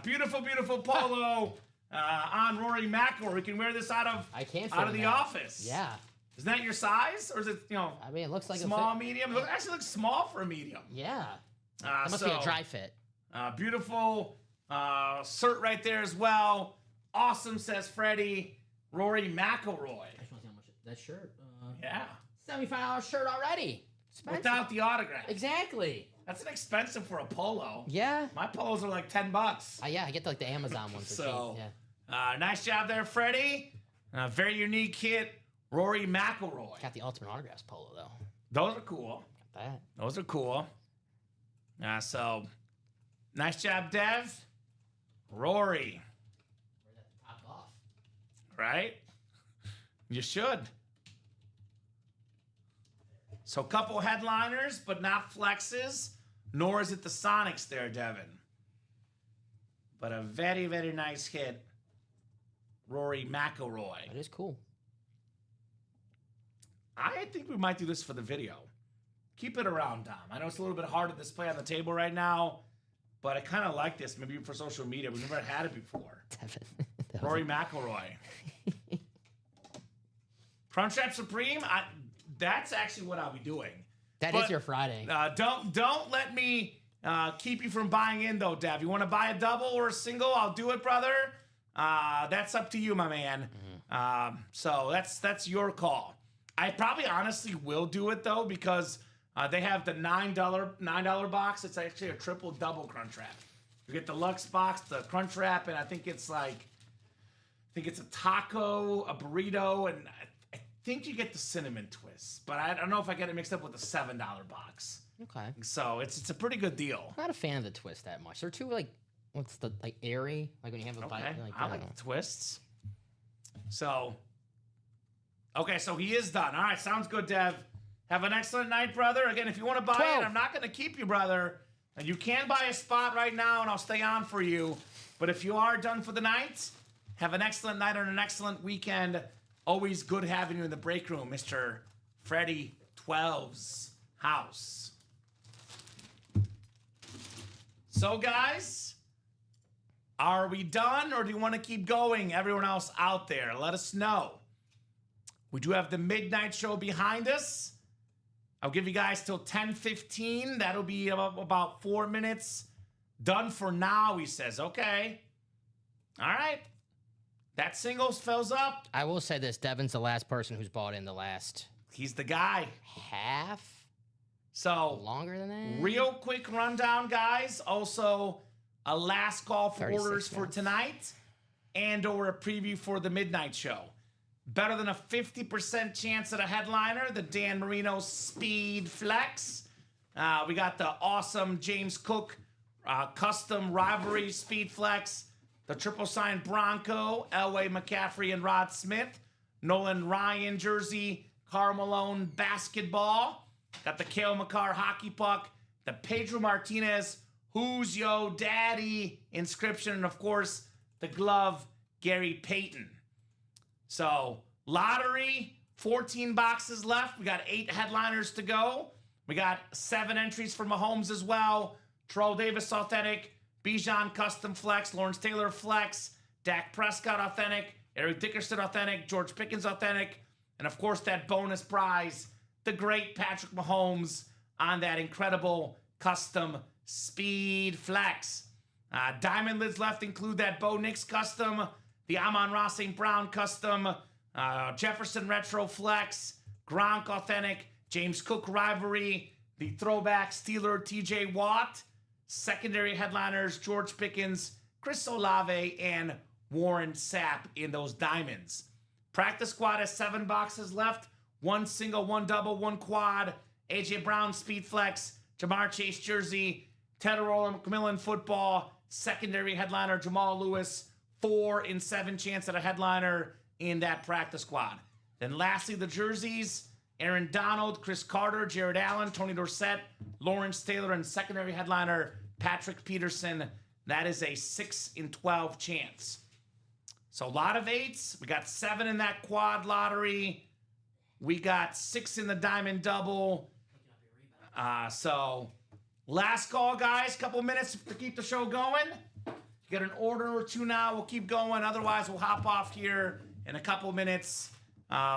Beautiful, beautiful polo on Rory McIlroy. You can wear this out of the office. Yeah. Isn't that your size? Or is it, you know, I mean, it looks like small, medium? It actually looks small for a medium. Yeah. It must be a dry fit. Beautiful shirt right there as well. Awesome, says Freddie. Rory McIlroy. I just want to see how much that shirt. Yeah. $75 shirt already. Expensive. Without the autograph. Exactly. That's an expensive for a polo. Yeah. My polos are like $10. Yeah, I get like the Amazon ones. So, cheap. Yeah. Nice job there, Freddie. Very unique hit. Rory McIlroy. Got the Ultimate Autographs polo, though. Those are cool. Got that. Those are cool. So, nice job, Dev. Rory. Wear that top off. Right? You should. So, couple headliners, but not flexes. Nor is it the Sonics there, Devin. But a very, very nice hit. Rory McIlroy. That is cool. I think we might do this for the video. Keep it around, Dom. I know it's a little bit hard to display on the table right now, but I kind of like this. Maybe for social media. We've never had it before. Rory McIlroy. Crunchwrap Supreme. That's actually what I'll be doing. That is your Friday. Don't let me keep you from buying in, though, Dev. You want to buy a double or a single? I'll do it, brother. That's up to you, my man. Mm-hmm. So that's your call. I probably honestly will do it, though, because they have the $9 box. It's actually a triple double Crunchwrap. You get the Lux box, the Crunchwrap, and I think it's a taco, a burrito, and I think you get the cinnamon twist. But I don't know if I get it mixed up with the $7 box. Okay. So it's a pretty good deal. I'm not a fan of the twist that much. They're too airy, like when you have a bite. I like the twists. So. Okay, so he is done. All right, sounds good, Dev. Have an excellent night, brother. Again, if you want to buy 12. it, I'm not going to keep you, brother. And you can buy a spot right now, and I'll stay on for you. But if you are done for the night, have an excellent night and an excellent weekend. Always good having you in the break room, Mr. Freddie 12's house. So, guys, are we done or do you want to keep going? Everyone else out there, let us know. We do have the midnight show behind us. I'll give you guys till 10:15. That'll be about 4 minutes. Done for now, he says. Okay. All right. That singles fills up. I will say this. Devin's the last person who's bought in the last He's the guy. half. So, Longer than that? real quick rundown, guys. Also, a last call for 36 orders for minutes. tonight and or a preview for the midnight show. Better than a 50% chance at a headliner, the Dan Marino Speed Flex. We got the awesome James Cook custom rivalry Speed Flex, the triple sign Bronco, Elway McCaffrey and Rod Smith, Nolan Ryan jersey, Karl Malone basketball, got the Cale Makar hockey puck, the Pedro Martinez Who's Yo Daddy inscription, and of course, the glove Gary Peyton. So, lottery, 14 boxes left. We got 8 headliners to go. We got 7 entries for Mahomes as well. Terrell Davis Authentic, Bijan Custom Flex, Lawrence Taylor Flex, Dak Prescott Authentic, Eric Dickerson Authentic, George Pickens Authentic, and of course that bonus prize, the great Patrick Mahomes on that incredible custom Speed Flex. Diamond lids left include that Bo Nix custom, the Amon-Ra St. Brown custom, Jefferson Retro Flex, Gronk Authentic, James Cook Rivalry, the throwback Steeler TJ Watt, secondary headliners George Pickens, Chris Olave, and Warren Sapp in those diamonds. Practice squad has 7 boxes left, 1 single, 1 double, 1 quad, AJ Brown Speed Flex, Jamar Chase jersey, Ted Orlow McMillan football, secondary headliner Jamal Lewis, 4 in 7 chance at a headliner in that practice squad. Then lastly, the jerseys, Aaron Donald, Chris Carter, Jared Allen, Tony Dorsett, Lawrence Taylor, and secondary headliner Patrick Peterson. That is a 6 in 12 chance. So a lot of 8s. We got 7 in that quad lottery. We got 6 in the diamond double. So last call, guys. Couple minutes to keep the show going. Get an order or 2 now. We'll keep going. Otherwise, we'll hop off here in a couple minutes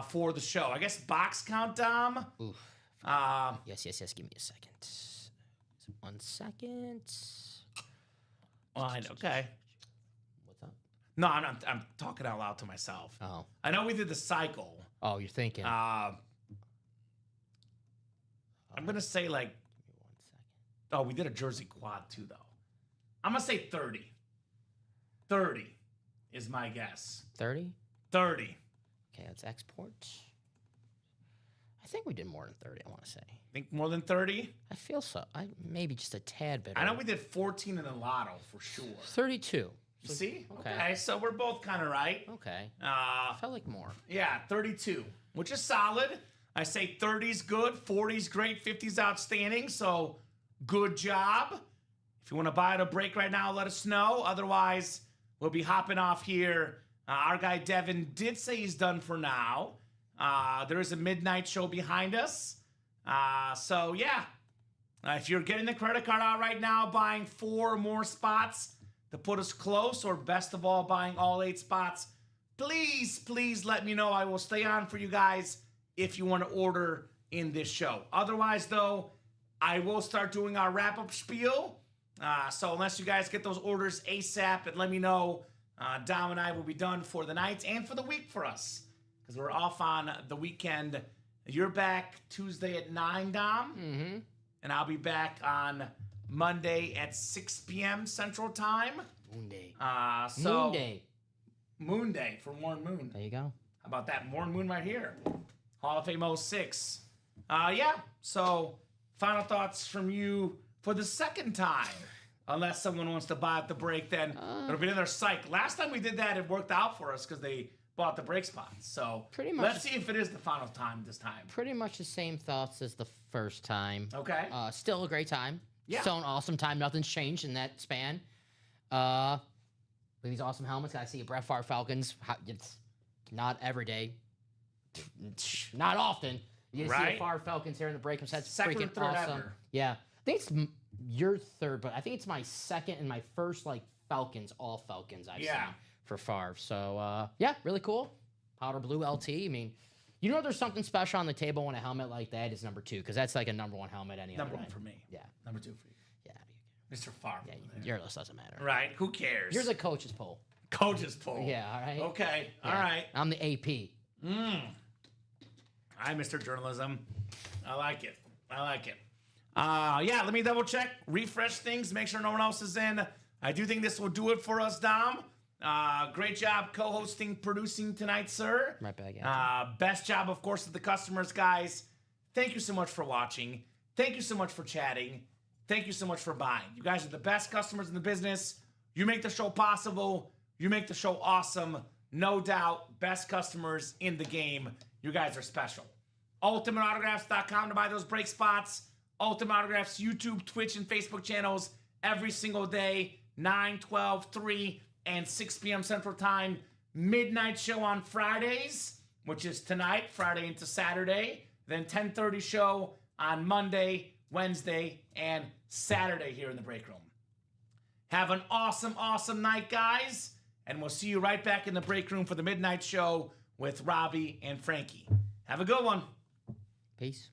for the show. I guess box count, Dom. Oof. Yes. Give me a second. 1 second. Fine. Okay. What's up? No, I'm talking out loud to myself. Oh. I know we did the cycle. Oh, you're thinking. I'm gonna say like. Give me 1 second. Oh, we did a jersey quad too, though. I'm gonna say 30. 30 is my guess. 30? 30. Okay, let's export. I think we did more than 30, I want to say. Think more than 30? I feel so. Maybe just a tad bit. I know we did 14 in the lotto for sure. 32. You see? Okay. Okay, so we're both kind of right. Okay. I felt like more. Yeah, 32, which is solid. I say 30's good, 40's great, 50's outstanding. So good job. If you want to buy at a break right now, let us know. Otherwise, we'll be hopping off here. Our guy Devin did say he's done for now. There is a midnight show behind us. So yeah, if you're getting the credit card out right now, buying 4 more spots to put us close, or best of all, buying all 8 spots, please let me know. I will stay on for you guys if you want to order in this show. Otherwise, though, I will start doing our wrap-up spiel. So unless you guys get those orders ASAP and let me know, Dom and I will be done for the night and for the week for us, because we're off on the weekend. You're back Tuesday at 9, Dom. Mm-hmm. And I'll be back on Monday at 6 p.m. Central Time. Moon Day. Moon Day. Moon Day for Warren Moon. There you go. How about that? Warren Moon right here. Hall of Fame 06. Yeah, so final thoughts from you for the second time. Unless someone wants to buy at the break, then it'll be another psych. Last time we did that, it worked out for us because they bought the break spots. So Pretty much. let's see if it is the final time this time. Pretty much the same thoughts as the first time. Okay. Still a great time. Yeah. Still an awesome time. Nothing's changed in that span. with these awesome helmets. I see a Brett Favre Falcons. It's not every day. Not often. You see a Favre Falcons here in the break room. So that's Second freaking or third awesome. ever. Yeah. I think it's your third, but I think it's my second and my first, like, Falcons, all Falcons I've seen for Favre. So, yeah, really cool. Powder blue LT. I mean, you know there's something special on the table when a helmet like that is number 2, because that's like a number 1 helmet any Number other 1 night. for me. Yeah. Number 2 for you. Yeah. Mr. Favre. Yeah, your list doesn't matter. Right. Who cares? Yours a coach's poll. Coach's poll. Yeah, all right. Okay. Yeah. All right. I'm the AP. Hi, Mr. Journalism. I like it. Yeah, let me double check, refresh things, make sure no one else is in. I do think this will do it for us, Dom. Great job co-hosting, producing tonight, sir. Right back at you. Best job, of course, to the customers, guys. Thank you so much for watching. Thank you so much for chatting. Thank you so much for buying. You guys are the best customers in the business. You make the show possible. You make the show awesome. No doubt, best customers in the game. You guys are special. UltimateAutographs.com to buy those break spots. Ultimate Autographs YouTube, Twitch, and Facebook channels every single day, 9, 12, 3, and 6 p.m. Central Time. Midnight show on Fridays, which is tonight, Friday into Saturday. Then 10:30 show on Monday, Wednesday, and Saturday here in the break room. Have an awesome, awesome night, guys. And we'll see you right back in the break room for the midnight show with Robbie and Frankie. Have a good one. Peace.